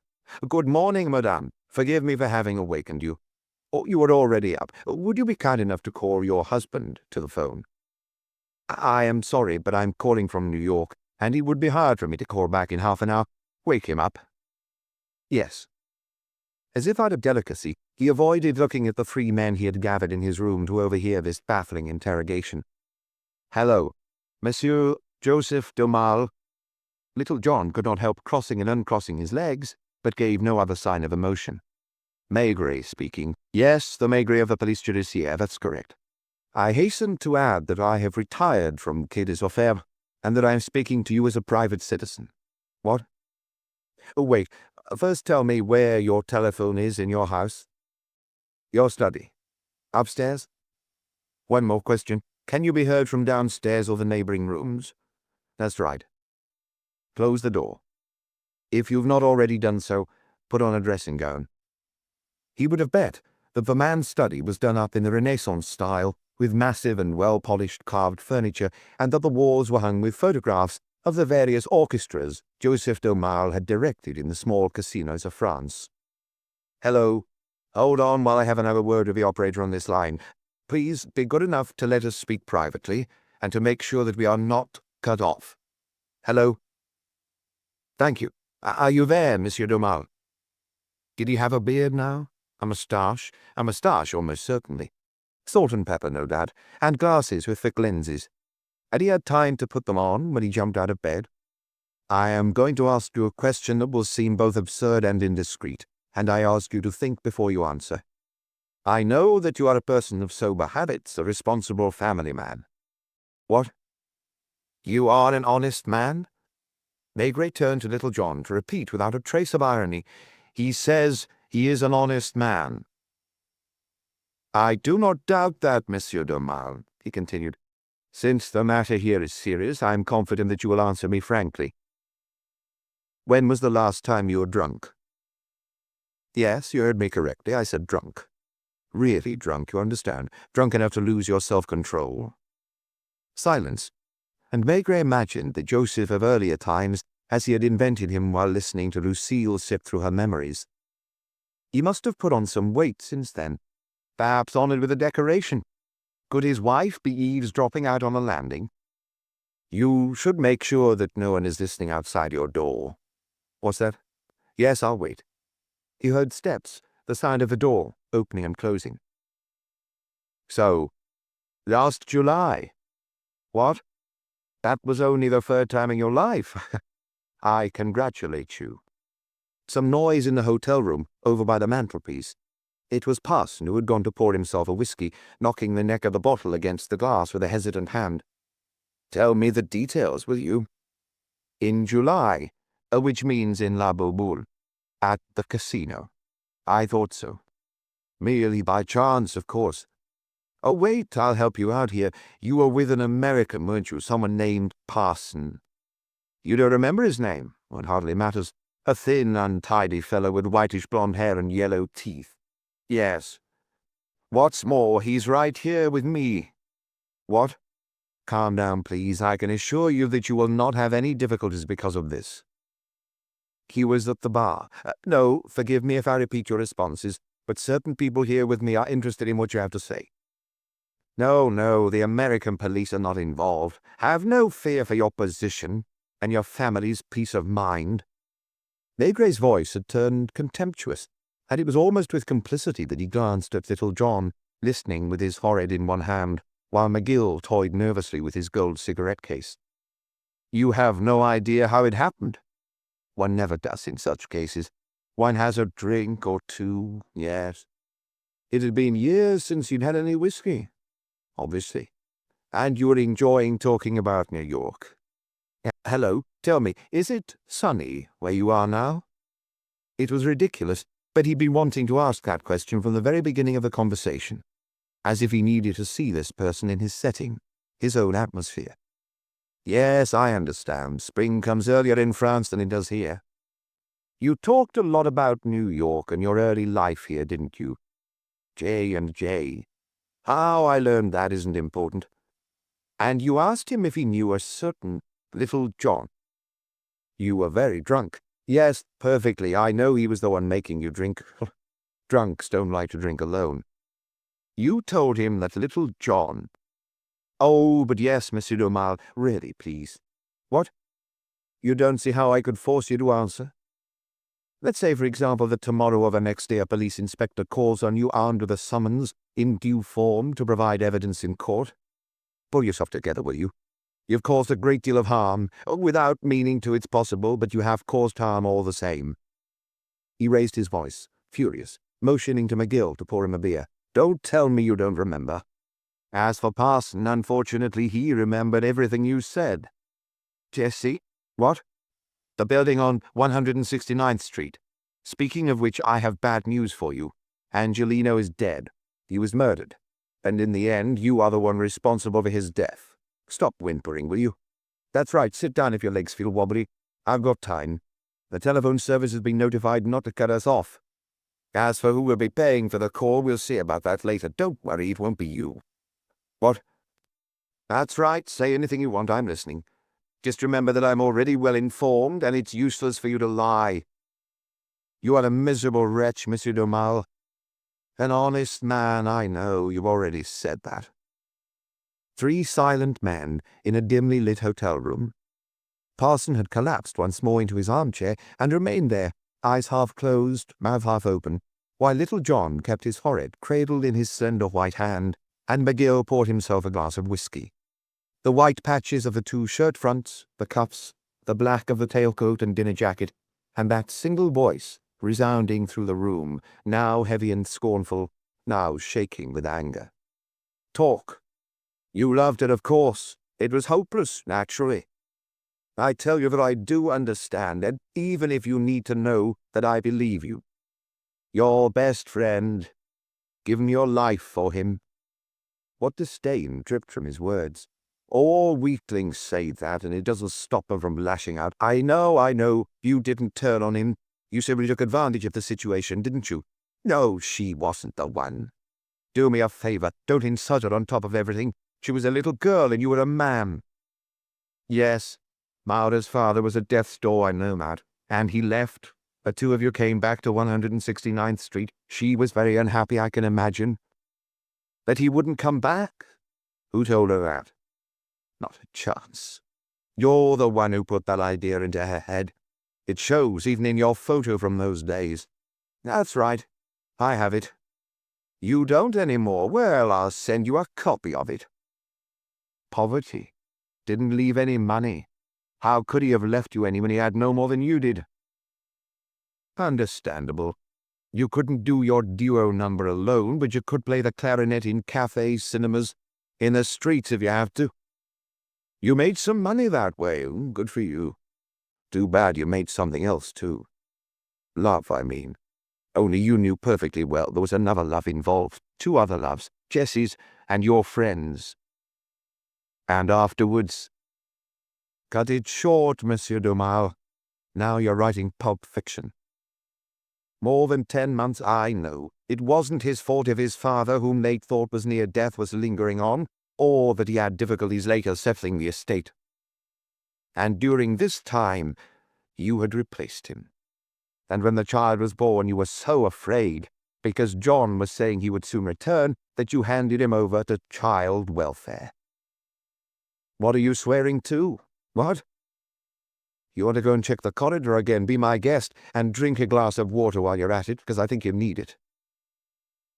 [SPEAKER 1] "Good morning, madame. Forgive me for having awakened you." "Oh, you are already up. Would you be kind enough to call your husband to the phone?" "I am sorry, but I'm calling from New York, and it would be hard for me to call back in half an hour. Wake him up." "Yes." As if out of delicacy, he avoided looking at the 3 men he had gathered in his room to overhear this baffling interrogation. "Hello, Monsieur Joseph d'Aumale." Little John could not help crossing and uncrossing his legs, but gave no other sign of emotion. "Maigret speaking." "Yes, the Maigret of the police judiciaire, that's correct. I hasten to add that I have retired from Quai des Orfèvres, and that I am speaking to you as a private citizen." "What?" "Oh, wait. First tell me where your telephone is in your house." "Your study. Upstairs?" "One more question. Can you be heard from downstairs or the neighboring rooms?" "That's right." "Close the door. If you've not already done so, put on a dressing gown." He would have bet that the man's study was done up in the Renaissance style, with massive and well-polished carved furniture, and that the walls were hung with photographs of the various orchestras Joseph d'Aumale had directed in the small casinos of France. "Hello. Hold on while I have another word with the operator on this line. Please be good enough to let us speak privately, and to make sure that we are not cut off. Hello? Thank you. Are you there, Monsieur Domal? Did he have a beard now? A moustache? A moustache, almost certainly. Salt and pepper, no doubt, and glasses with thick lenses. Had he had time to put them on when he jumped out of bed? I am going to ask you a question that will seem both absurd and indiscreet, and I ask you to think before you answer. I know that you are a person of sober habits, a responsible family man. What? You are an honest man? Maigret turned to Little John to repeat without a trace of irony. He says he is an honest man. I do not doubt that, Monsieur Domal, he continued. Since the matter here is serious, I am confident that you will answer me frankly. When was the last time you were drunk? Yes, you heard me correctly. I said drunk. Really drunk, you understand. Drunk enough to lose your self-control. Silence. And Maigret imagined the Joseph of earlier times as he had invented him while listening to Lucille sift through her memories. He must have put on some weight since then, perhaps honoured with a decoration. Could his wife be eavesdropping out on the landing? You should make sure that no one is listening outside your door. What's that? Yes, I'll wait. He heard steps, the sound of the door opening and closing. So, last July. What? That was only the third time in your life. I congratulate you. Some noise in the hotel room over by the mantelpiece. It was Parson who had gone to pour himself a whiskey, knocking the neck of the bottle against the glass with a hesitant hand. Tell me the details, will you? In July, which means in La Boule, at the casino. I thought so. Merely by chance, of course. Oh, wait, I'll help you out here. You were with an American, weren't you? Someone named Parson. You don't remember his name? Well, it hardly matters. A thin, untidy fellow with whitish blonde hair and yellow teeth. Yes. What's more, he's right here with me. What? Calm down, please. I can assure you that you will not have any difficulties because of this. He was at the bar. No, forgive me if I repeat your responses, but certain people here with me are interested in what you have to say. No, the American police are not involved. Have no fear for your position and your family's peace of mind. Maigret's voice had turned contemptuous, and it was almost with complicity that he glanced at Little John, listening with his forehead in one hand, while McGill toyed nervously with his gold cigarette case. You have no idea how it happened? One never does in such cases. One has a drink or two, yes. It had been years since you'd had any whiskey, obviously. And you were enjoying talking about New York. Hello, tell me, is it sunny where you are now? It was ridiculous, but he'd been wanting to ask that question from the very beginning of the conversation, as if he needed to see this person in his setting, his own atmosphere. Yes, I understand. Spring comes earlier in France than it does here. You talked a lot about New York and your early life here, didn't you? J&J. How I learned that isn't important. And you asked him if he knew a certain Little John. You were very drunk. Yes, perfectly. I know he was the one making you drink. Drunks don't like to drink alone. You told him that Little John... Oh, but yes, Monsieur Domal, really, please. What? You don't see how I could force you to answer? Let's say, for example, that tomorrow or the next day a police inspector calls on you armed with a summons in due form to provide evidence in court. Pull yourself together, will you? You've caused a great deal of harm, without meaning to, it's possible, but you have caused harm all the same. He raised his voice, furious, motioning to McGill to pour him a beer. Don't tell me you don't remember. As for Parson, unfortunately he remembered everything you said. Jesse? What? The building on 169th Street. Speaking of which, I have bad news for you. Angelino is dead. He was murdered. And in the end, you are the one responsible for his death. Stop whimpering, will you? That's right, sit down if your legs feel wobbly. I've got time. The telephone service has been notified not to cut us off. As for who will be paying for the call, we'll see about that later. Don't worry, it won't be you. What? That's right, say anything you want, I'm listening. Just remember that I'm already well informed, and it's useless for you to lie. You are a miserable wretch, Monsieur Domal. An honest man, I know, you already said that. 3 silent men in a dimly lit hotel room. Parson had collapsed once more into his armchair and remained there, eyes half closed, mouth half open, while little John kept his forehead cradled in his slender white hand, and McGill poured himself a glass of whisky. The white patches of the 2 shirt fronts, the cuffs, the black of the tailcoat and dinner jacket, and that single voice resounding through the room, now heavy and scornful, now shaking with anger. Talk. You loved it, of course. It was hopeless, naturally. I tell you that I do understand, and even if you need to know that I believe you. Your best friend. Given your life for him. What disdain dripped from his words. All weaklings say that, and it doesn't stop them from lashing out. I know, you didn't turn on him. You simply took advantage of the situation, didn't you? No, she wasn't the one. Do me a favor, don't insult her on top of everything. She was a little girl and you were a man. Yes, Maura's father was at death's door, I know that. And he left. The 2 of you came back to 169th Street. She was very unhappy, I can imagine. That he wouldn't come back? Who told her that? Not a chance. You're the one who put that idea into her head. It shows even in your photo from those days. That's right. I have it. You don't anymore. Well, I'll send you a copy of it. Poverty. Didn't leave any money. How could he have left you any when he had no more than you did? Understandable. You couldn't do your duo number alone, but you could play the clarinet in cafes, cinemas, in the streets if you have to. You made some money that way. Good for you. Too bad you made something else, too. Love, I mean. Only you knew perfectly well there was another love involved. 2 other loves, Jessie's and your friend's. And afterwards? Cut it short, Monsieur Dumas. Now you're writing pulp fiction. More than 10 months, I know. It wasn't his fault if his father, whom they thought was near death, was lingering on, or that he had difficulties later settling the estate. And during this time, you had replaced him. And when the child was born, you were so afraid, because John was saying he would soon return, that you handed him over to child welfare. What are you swearing to? What? You want to go and check the corridor again, be my guest, and drink a glass of water while you're at it, because I think you need it.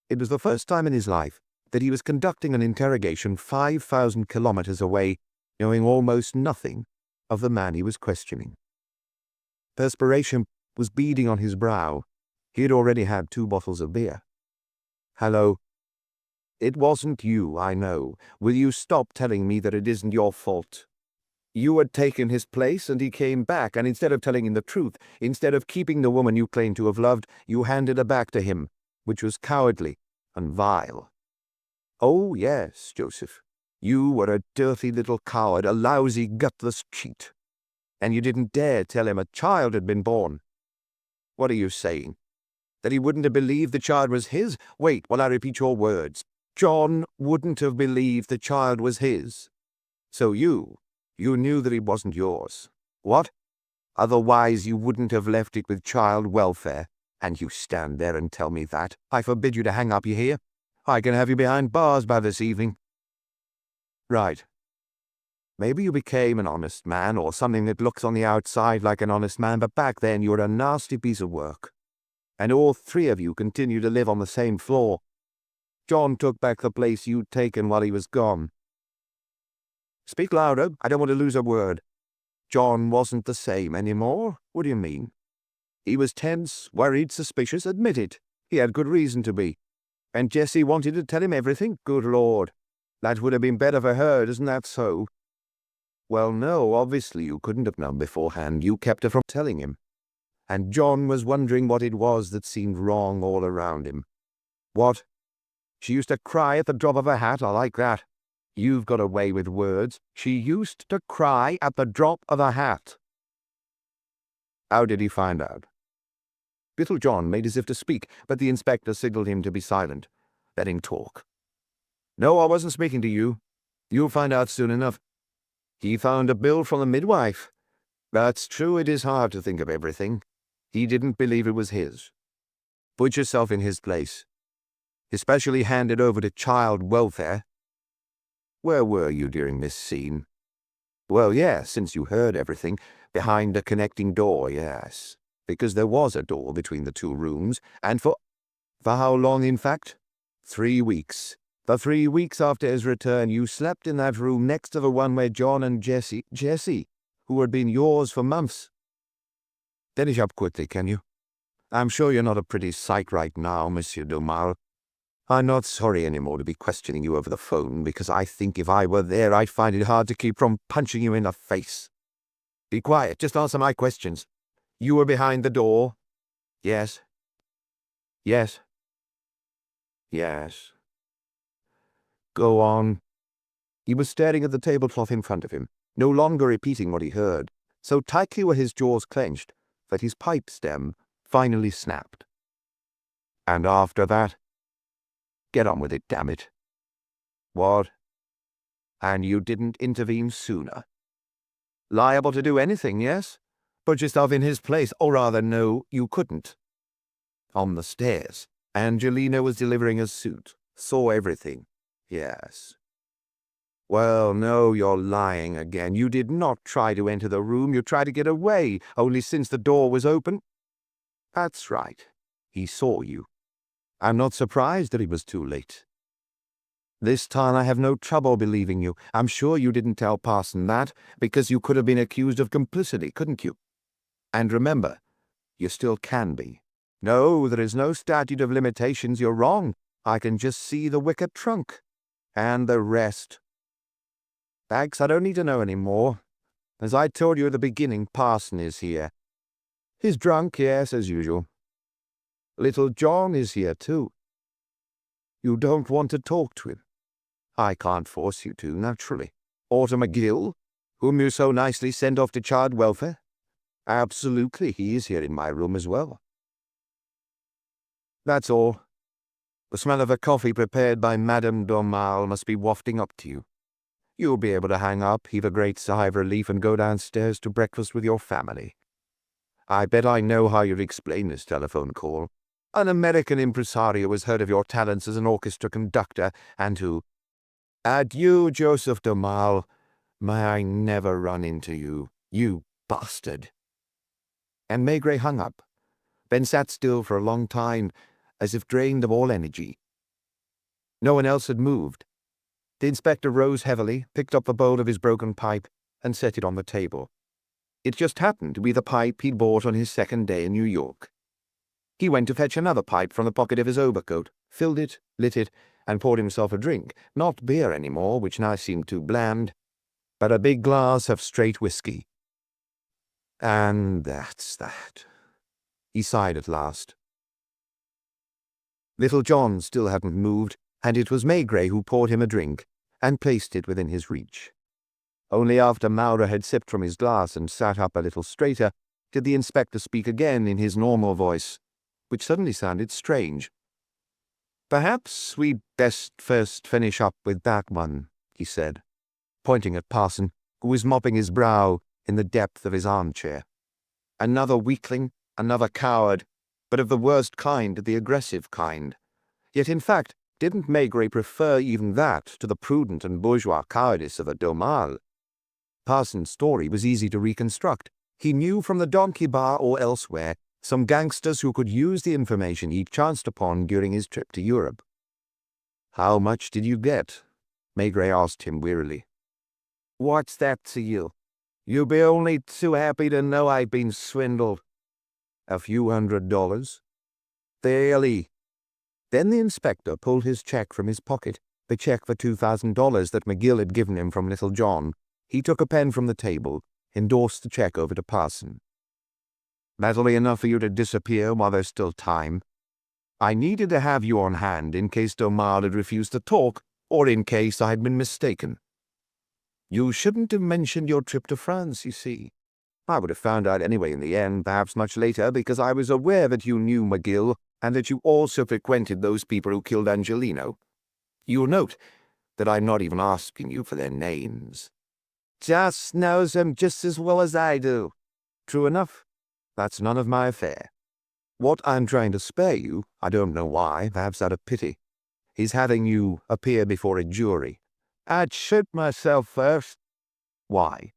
[SPEAKER 1] It was the first time in his life that he was conducting an interrogation 5,000 kilometers away, knowing almost nothing of the man he was questioning. Perspiration was beading on his brow. He had already had 2 bottles of beer. Hello. It wasn't you, I know. Will you stop telling me that it isn't your fault? You had taken his place and he came back, and instead of telling him the truth, instead of keeping the woman you claimed to have loved, you handed her back to him, which was cowardly and vile. Oh, yes, Joseph. You were a dirty little coward, a lousy, gutless cheat. And you didn't dare tell him a child had been born. What are you saying? That he wouldn't have believed the child was his? Wait while I repeat your words. John wouldn't have believed the child was his. So you knew that it wasn't yours. What? Otherwise you wouldn't have left it with child welfare. And you stand there and tell me that? I forbid you to hang up, you hear? I can have you behind bars by this evening. Right. Maybe you became an honest man, or something that looks on the outside like an honest man, but back then you were a nasty piece of work. And all 3 of you continue to live on the same floor. John took back the place you'd taken while he was gone. Speak louder, I don't want to lose a word. John wasn't the same anymore? What do you mean? He was tense, worried, suspicious, admit it. He had good reason to be. And Jessie wanted to tell him everything? Good Lord. That would have been better for her, isn't that so? Well, no, obviously you couldn't have known beforehand. You kept her from telling him. And John was wondering what it was that seemed wrong all around him. What? She used to cry at the drop of a hat? I like that. You've got a way with words. She used to cry at the drop of a hat. How did he find out? Little John made as if to speak, but the inspector signaled him to be silent. Let him talk. No, I wasn't speaking to you. You'll find out soon enough. He found a bill from the midwife. That's true, it is hard to think of everything. He didn't believe it was his. Put yourself in his place. especially handed over to child welfare. Where were you during this scene? Well, yes, since you heard everything, behind a connecting door, yes. Because there was a door between the two rooms, and for how long, in fact? 3 weeks. The 3 weeks after his return, you slept in that room next to the one where John and Jessie, who had been yours for months. Finish up quickly, can you? I'm sure you're not a pretty sight right now, Monsieur d'Aumale. I'm not sorry anymore to be questioning you over the phone, because I think if I were there I'd find it hard to keep from punching you in the face. Be quiet, just answer my questions. You were behind the door? Yes. Yes. Yes. Go on. He was staring at the tablecloth in front of him, no longer repeating what he heard. So tightly were his jaws clenched that his pipe stem finally snapped. And after that? Get on with it, damn it. What? And you didn't intervene sooner? Liable to do anything, yes? Put yourself in his place, or rather, no, you couldn't. On the stairs, Angelina was delivering a suit. Saw everything. Yes. Well, no, you're lying again. You did not try to enter the room. You tried to get away, only since the door was open. That's right. He saw you. I'm not surprised that he was too late. This time I have no trouble believing you. I'm sure you didn't tell Parson that, because you could have been accused of complicity, couldn't you? And remember, you still can be. No, there is no statute of limitations. You're wrong. I can just see the wicker trunk. And the rest. Thanks, I don't need to know any more. As I told you at the beginning, Parson is here. He's drunk, yes, as usual. Little John is here, too. You don't want to talk to him. I can't force you to, naturally. Or to McGill, whom you so nicely send off to child welfare. Absolutely, he is here in my room as well. That's all. The smell of a coffee prepared by Madame d'Aumale must be wafting up to you. You'll be able to hang up, heave a great sigh of relief, and go downstairs to breakfast with your family. I bet I know how you'd explain this telephone call. An American impresario has heard of your talents as an orchestra conductor, and who... Adieu, Joseph d'Aumale. May I never run into you, you bastard. And Maigret hung up, then sat still for a long time, as if drained of all energy. No one else had moved. The inspector rose heavily, picked up the bowl of his broken pipe, and set it on the table. It just happened to be the pipe he'd bought on his second day in New York. He went to fetch another pipe from the pocket of his overcoat, filled it, lit it, and poured himself a drink, not beer any more, which now seemed too bland, but a big glass of straight whiskey. And that's that. He sighed at last. Little John still hadn't moved, and it was Maigret who poured him a drink, and placed it within his reach. Only after Maura had sipped from his glass and sat up a little straighter did the inspector speak again in his normal voice, which suddenly sounded strange. "Perhaps we'd best first finish up with that one," he said, pointing at Parson, who was mopping his brow in the depth of his armchair. Another weakling, another coward, but of the worst kind, the aggressive kind. Yet, in fact, didn't Maigret prefer even that to the prudent and bourgeois cowardice of a d'Aumale? Parson's story was easy to reconstruct. He knew from the donkey bar or elsewhere some gangsters who could use the information he chanced upon during his trip to Europe. "How much did you get?" Maigret asked him wearily. "What's that to you? You'll be only too happy to know I've been swindled." "A few $100s. Daily." Then the inspector pulled his check from his pocket, the check for $2,000 that McGill had given him from Little John. He took a pen from the table, endorsed the check over to Parson. "That'll be enough for you to disappear while there's still time. I needed to have you on hand in case d'Aumale had refused to talk, or in case I had been mistaken. You shouldn't have mentioned your trip to France, you see. I would have found out anyway in the end, perhaps much later, because I was aware that you knew McGill, and that you also frequented those people who killed Angelino. You'll note that I'm not even asking you for their names. Just knows them just as well as I do. True enough. That's none of my affair. What I'm trying to spare you, I don't know why, perhaps out of pity, He's having you appear before a jury. I'd shoot myself first. Why?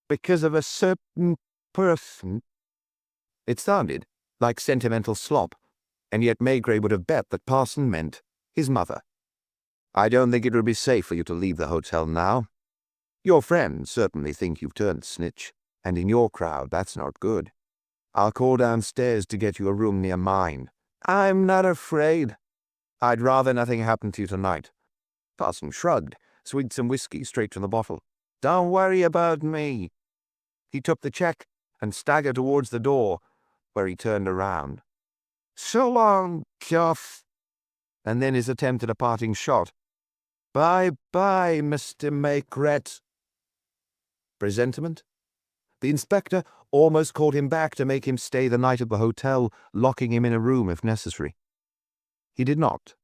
[SPEAKER 1] Because of a certain person. It sounded like sentimental slop, and yet Maigret would have bet that parson meant his mother. I don't think it would be safe for you to leave the hotel now. Your friends certainly think you've turned snitch, and in your crowd that's not good. I'll call downstairs to get you a room near mine. I'm not afraid. I'd rather nothing happened to you tonight. Parson shrugged, swigged some whiskey straight from the bottle. Don't worry about me. He took the check and staggered towards the door, where he turned around. So long, Cuff. And then his attempt at a parting shot. Bye-bye, Mr. Maigret. Presentiment? The inspector almost called him back to make him stay the night at the hotel, locking him in a room if necessary. He did not,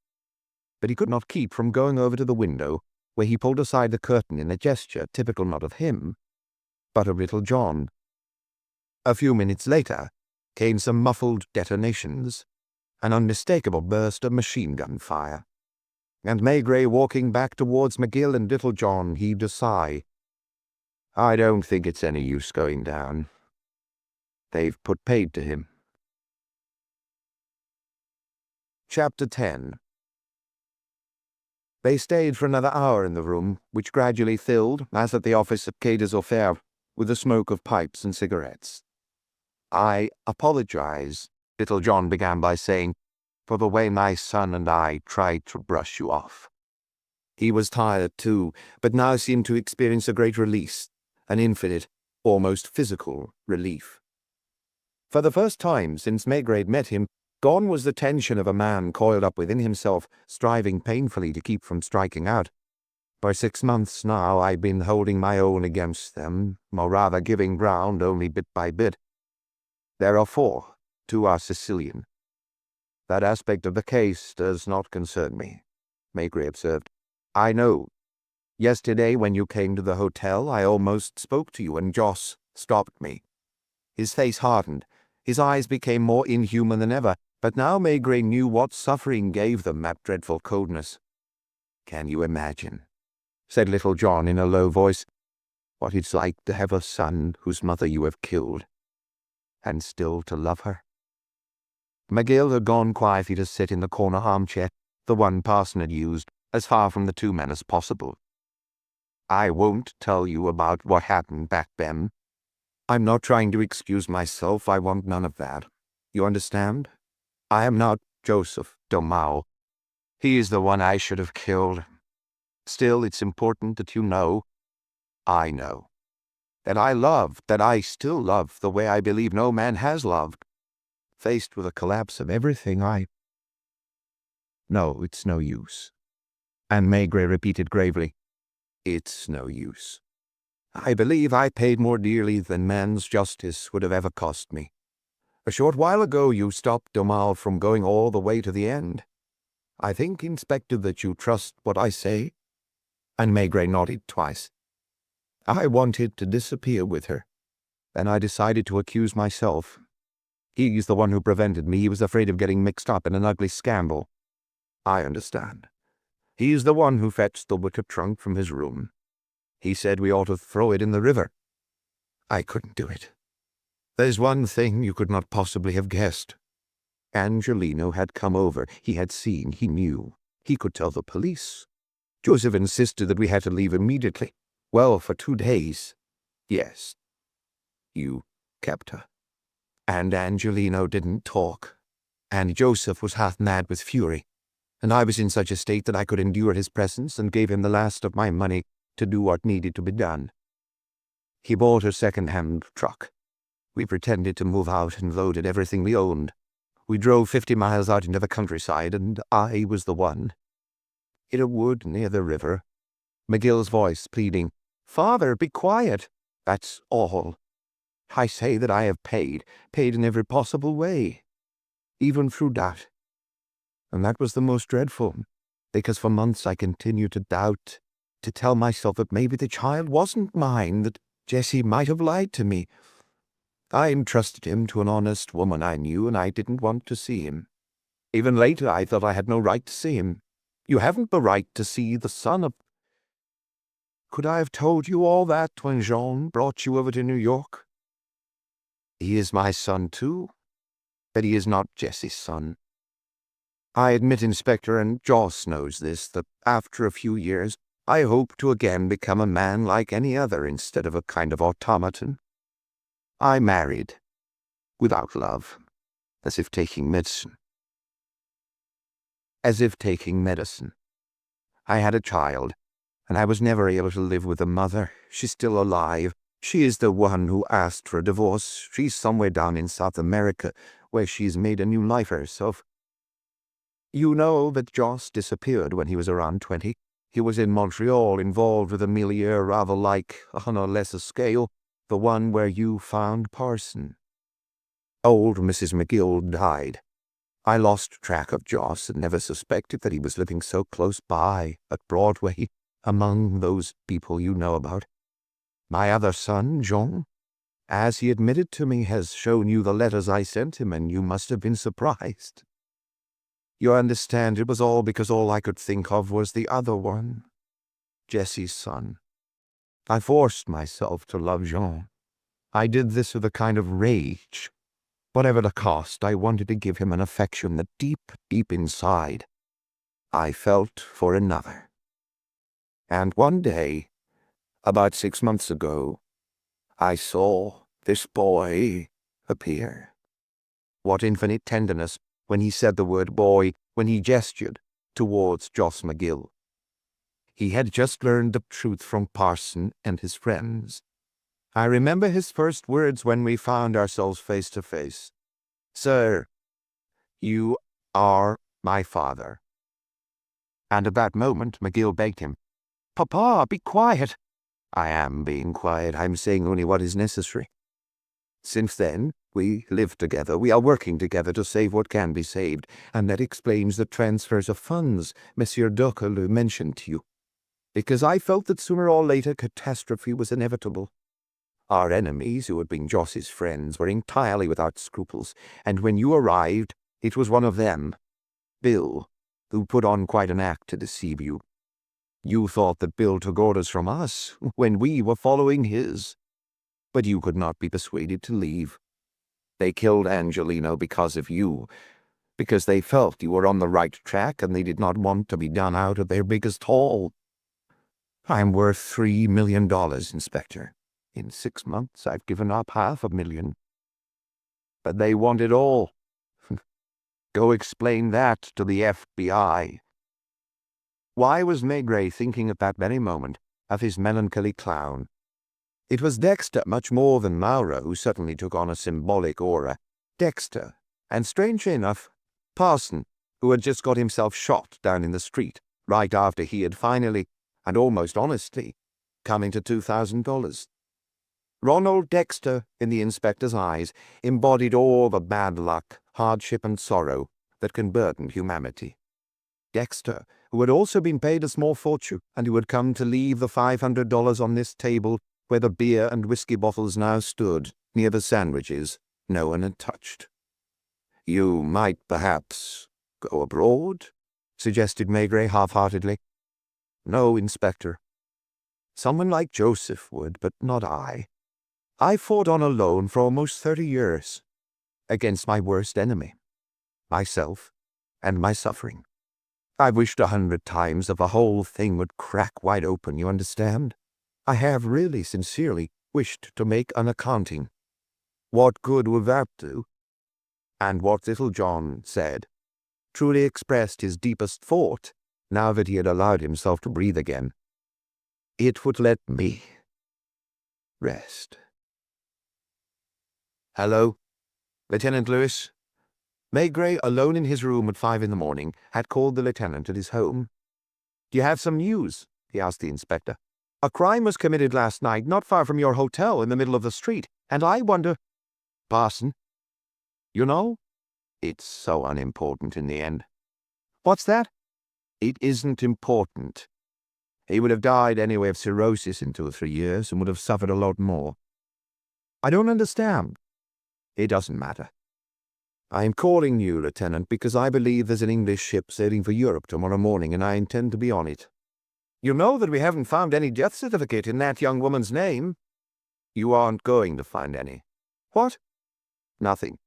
[SPEAKER 1] but he could not keep from going over to the window, where he pulled aside the curtain in a gesture typical not of him, but of little John. A few minutes later came some muffled detonations, an unmistakable burst of machine-gun fire, and Maigret, walking back towards McGill and little John, heaved a sigh. I don't think it's any use going down. They've put paid to him. Chapter 10. They stayed for another hour in the room, which gradually filled, as at the office of Quai des Orfèvres, with the smoke of pipes and cigarettes. I apologize, little John began by saying, for the way my son and I tried to brush you off. He was tired too, but now seemed to experience a great release, an infinite, almost physical relief. For the first time since Maigret met him, gone was the tension of a man coiled up within himself, striving painfully to keep from striking out. For 6 months now I've been holding my own against them, or rather giving ground only bit by bit. There are 4, 2 are Sicilian. That aspect of the case does not concern me, Maigret observed. I know. Yesterday, when you came to the hotel, I almost spoke to you, and Joss stopped me. His face hardened. His eyes became more inhuman than ever, but now Maigret knew what suffering gave them that dreadful coldness. Can you imagine, said little John in a low voice, what it's like to have a son whose mother you have killed, and still to love her? McGill had gone quietly to sit in the corner armchair, the one parson had used, as far from the 2 men as possible. I won't tell you about what happened back then. I'm not trying to excuse myself, I want none of that. You understand? I am not Joseph Domau. He is the one I should have killed. Still, it's important that you know, I know, that I love, that I still love the way I believe no man has loved. Faced with a collapse of everything, No, it's no use. And Maigret repeated gravely, it's no use. I believe I paid more dearly than man's justice would have ever cost me. A short while ago you stopped Domau from going all the way to the end. I think, Inspector, that you trust what I say? And Maigret nodded twice. I wanted to disappear with her. Then I decided to accuse myself. He's the one who prevented me. He was afraid of getting mixed up in an ugly scandal. I understand. He's the one who fetched the wicker trunk from his room. He said we ought to throw it in the river. I couldn't do it. There's one thing you could not possibly have guessed. Angelino had come over. He had seen. He knew. He could tell the police. Joseph insisted that we had to leave immediately. Well, for 2 days. Yes. You kept her. And Angelino didn't talk. And Joseph was half mad with fury. And I was in such a state that I could endure his presence and gave him the last of my money to do what needed to be done. He bought a second-hand truck. We pretended to move out and loaded everything we owned. We drove 50 miles out into the countryside, and I was the one. In a wood near the river, McGill's voice pleading, Father, be quiet. That's all. I say that I have paid in every possible way, even through that. And that was the most dreadful, because for months I continued to doubt, to tell myself that maybe the child wasn't mine, that Jessie might have lied to me. I entrusted him to an honest woman I knew, and I didn't want to see him. Even later I thought I had no right to see him. You haven't the right to see the son of... Could I have told you all that when Jean brought you over to New York? He is my son too, but he is not Jessie's son. I admit, Inspector, and Joss knows this, that after a few years I hope to again become a man like any other instead of a kind of automaton. I married, without love, as if taking medicine. As if taking medicine. I had a child, and I was never able to live with the mother. She's still alive. She is the one who asked for a divorce. She's somewhere down in South America, where she's made a new life for herself. You know that Joss disappeared when he was around 20. He was in Montreal, involved with a milieu rather like, on a lesser scale, the one where you found Parson. Old Mrs. McGill died. I lost track of Joss and never suspected that he was living so close by, at Broadway, among those people you know about. My other son, Jean, as he admitted to me, has shown you the letters I sent him, and you must have been surprised. You understand, it was all because all I could think of was the other one, Jessie's son. I forced myself to love Jean. I did this with a kind of rage. Whatever the cost, I wanted to give him an affection that deep, deep inside I felt for another. And one day, about 6 months ago, I saw this boy appear. What infinite tenderness when he said the word boy, when he gestured towards Joss McGill. He had just learned the truth from Parson and his friends. I remember his first words when we found ourselves face to face. Sir, you are my father. And at that moment McGill begged him, Papa, be quiet. I am being quiet. I'm saying only what is necessary. Since then, we live together. We are working together to save what can be saved, and that explains the transfers of funds Monsieur Dockeleu mentioned to you. Because I felt that sooner or later catastrophe was inevitable. Our enemies, who had been Joss's friends, were entirely without scruples, and when you arrived, it was one of them, Bill, who put on quite an act to deceive you. You thought that Bill took orders from us, when we were following his. But you could not be persuaded to leave. They killed Angelino because of you, because they felt you were on the right track and they did not want to be done out of their biggest haul. I'm worth $3 million, Inspector. In 6 months, I've given up $500,000. But they want it all. Go explain that to the FBI. Why was Maigret thinking at that very moment of his melancholy clown? It was Dexter, much more than Maura, who suddenly took on a symbolic aura. Dexter, and strangely enough, Parson, who had just got himself shot down in the street, right after he had finally, and almost honestly, come into $2,000. Ronald Dexter, in the inspector's eyes, embodied all the bad luck, hardship, and sorrow that can burden humanity. Dexter, who had also been paid a small fortune, and who had come to leave the $500 on this table where the beer and whiskey bottles now stood, near the sandwiches no one had touched. You might perhaps go abroad, suggested Maigret half-heartedly. No, Inspector. Someone like Joseph would, but not I. I fought on alone for almost 30 years, against my worst enemy, myself and my suffering. I've wished 100 times that the whole thing would crack wide open, you understand? I have really, sincerely wished to make an accounting. What good would that do? And what little John said truly expressed his deepest thought, now that he had allowed himself to breathe again. It would let me rest. Hello, Lieutenant Lewis. Maigret, alone in his room at 5 a.m, had called the lieutenant at his home. Do you have some news? He asked the inspector. A crime was committed last night, not far from your hotel, in the middle of the street, and I wonder... Parson? You know? It's so unimportant in the end. What's that? It isn't important. He would have died anyway of cirrhosis in 2 or 3 years and would have suffered a lot more. I don't understand. It doesn't matter. I am calling you, Lieutenant, because I believe there's an English ship sailing for Europe tomorrow morning, and I intend to be on it. You know that we haven't found any death certificate in that young woman's name. You aren't going to find any. What? Nothing.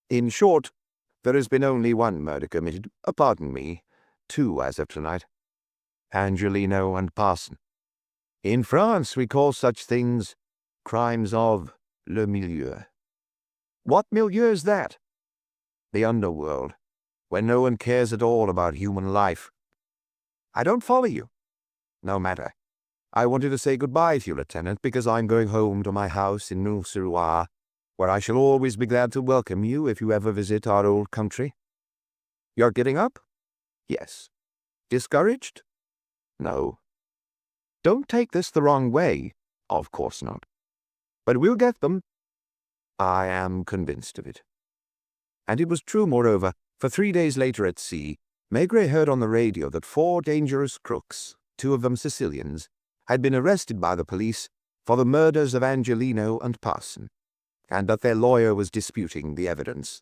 [SPEAKER 1] In short, there has been only one murder committed. Pardon me, two as of tonight. Angelino and Parson. In France, we call such things crimes of le milieu. What milieu is that? The underworld, where no one cares at all about human life. I don't follow you. No matter. I wanted to say goodbye to you, Lieutenant, because I'm going home to my house in Nil-sur-Loire, where I shall always be glad to welcome you if you ever visit our old country. You're getting up? Yes. Discouraged? No. Don't take this the wrong way. Of course not. But we'll get them. I am convinced of it. And it was true, moreover, for 3 days later at sea, Maigret heard on the radio that 4 dangerous crooks, 2 of them Sicilians, had been arrested by the police for the murders of Angelino and Parson, and that their lawyer was disputing the evidence.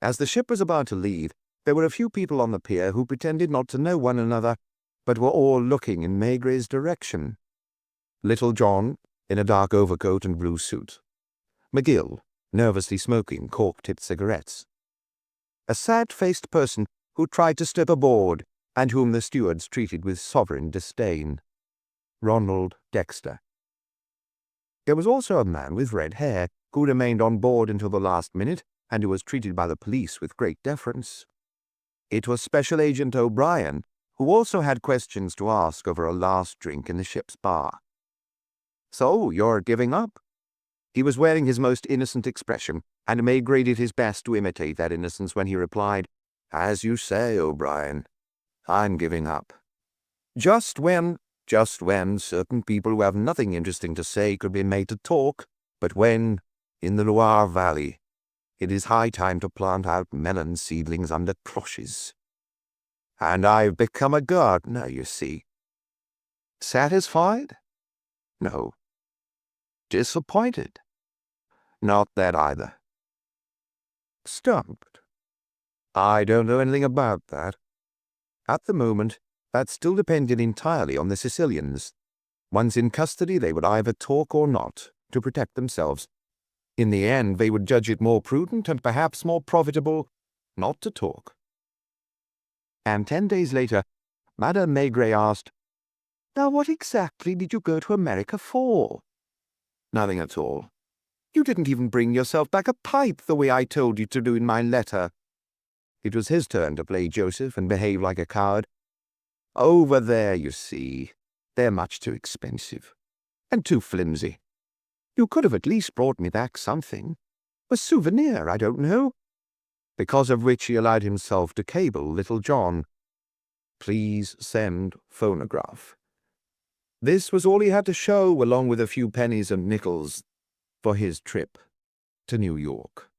[SPEAKER 1] As the ship was about to leave, there were a few people on the pier who pretended not to know one another, but were all looking in Maigret's direction. Little John, in a dark overcoat and blue suit. McGill, nervously smoking cork-tipped cigarettes. A sad-faced person who tried to step aboard, and whom the stewards treated with sovereign disdain. Ronald Dexter. There was also a man with red hair, who remained on board until the last minute, and who was treated by the police with great deference. It was Special Agent O'Brien, who also had questions to ask over a last drink in the ship's bar. So, you're giving up? He was wearing his most innocent expression, and Maigret did his best to imitate that innocence when he replied, "As you say, O'Brien, I'm giving up." Just when certain people who have nothing interesting to say could be made to talk, but when, in the Loire Valley, it is high time to plant out melon seedlings under cloches. And I've become a gardener, you see. Satisfied? No. Disappointed? Not that either. Stumped? I don't know anything about that. At the moment, that still depended entirely on the Sicilians. Once in custody, they would either talk or not, to protect themselves. In the end, they would judge it more prudent and perhaps more profitable not to talk. And 10 days later, Madame Maigret asked, "Now what exactly did you go to America for?" "Nothing at all. You didn't even bring yourself back a pipe the way I told you to do in my letter." It was his turn to play Joseph and behave like a coward. "Over there, you see, they're much too expensive. And too flimsy. You could have at least brought me back something. A souvenir, I don't know." Because of which he allowed himself to cable Little John, "Please send phonograph." This was all he had to show, along with a few pennies and nickels, for his trip to New York.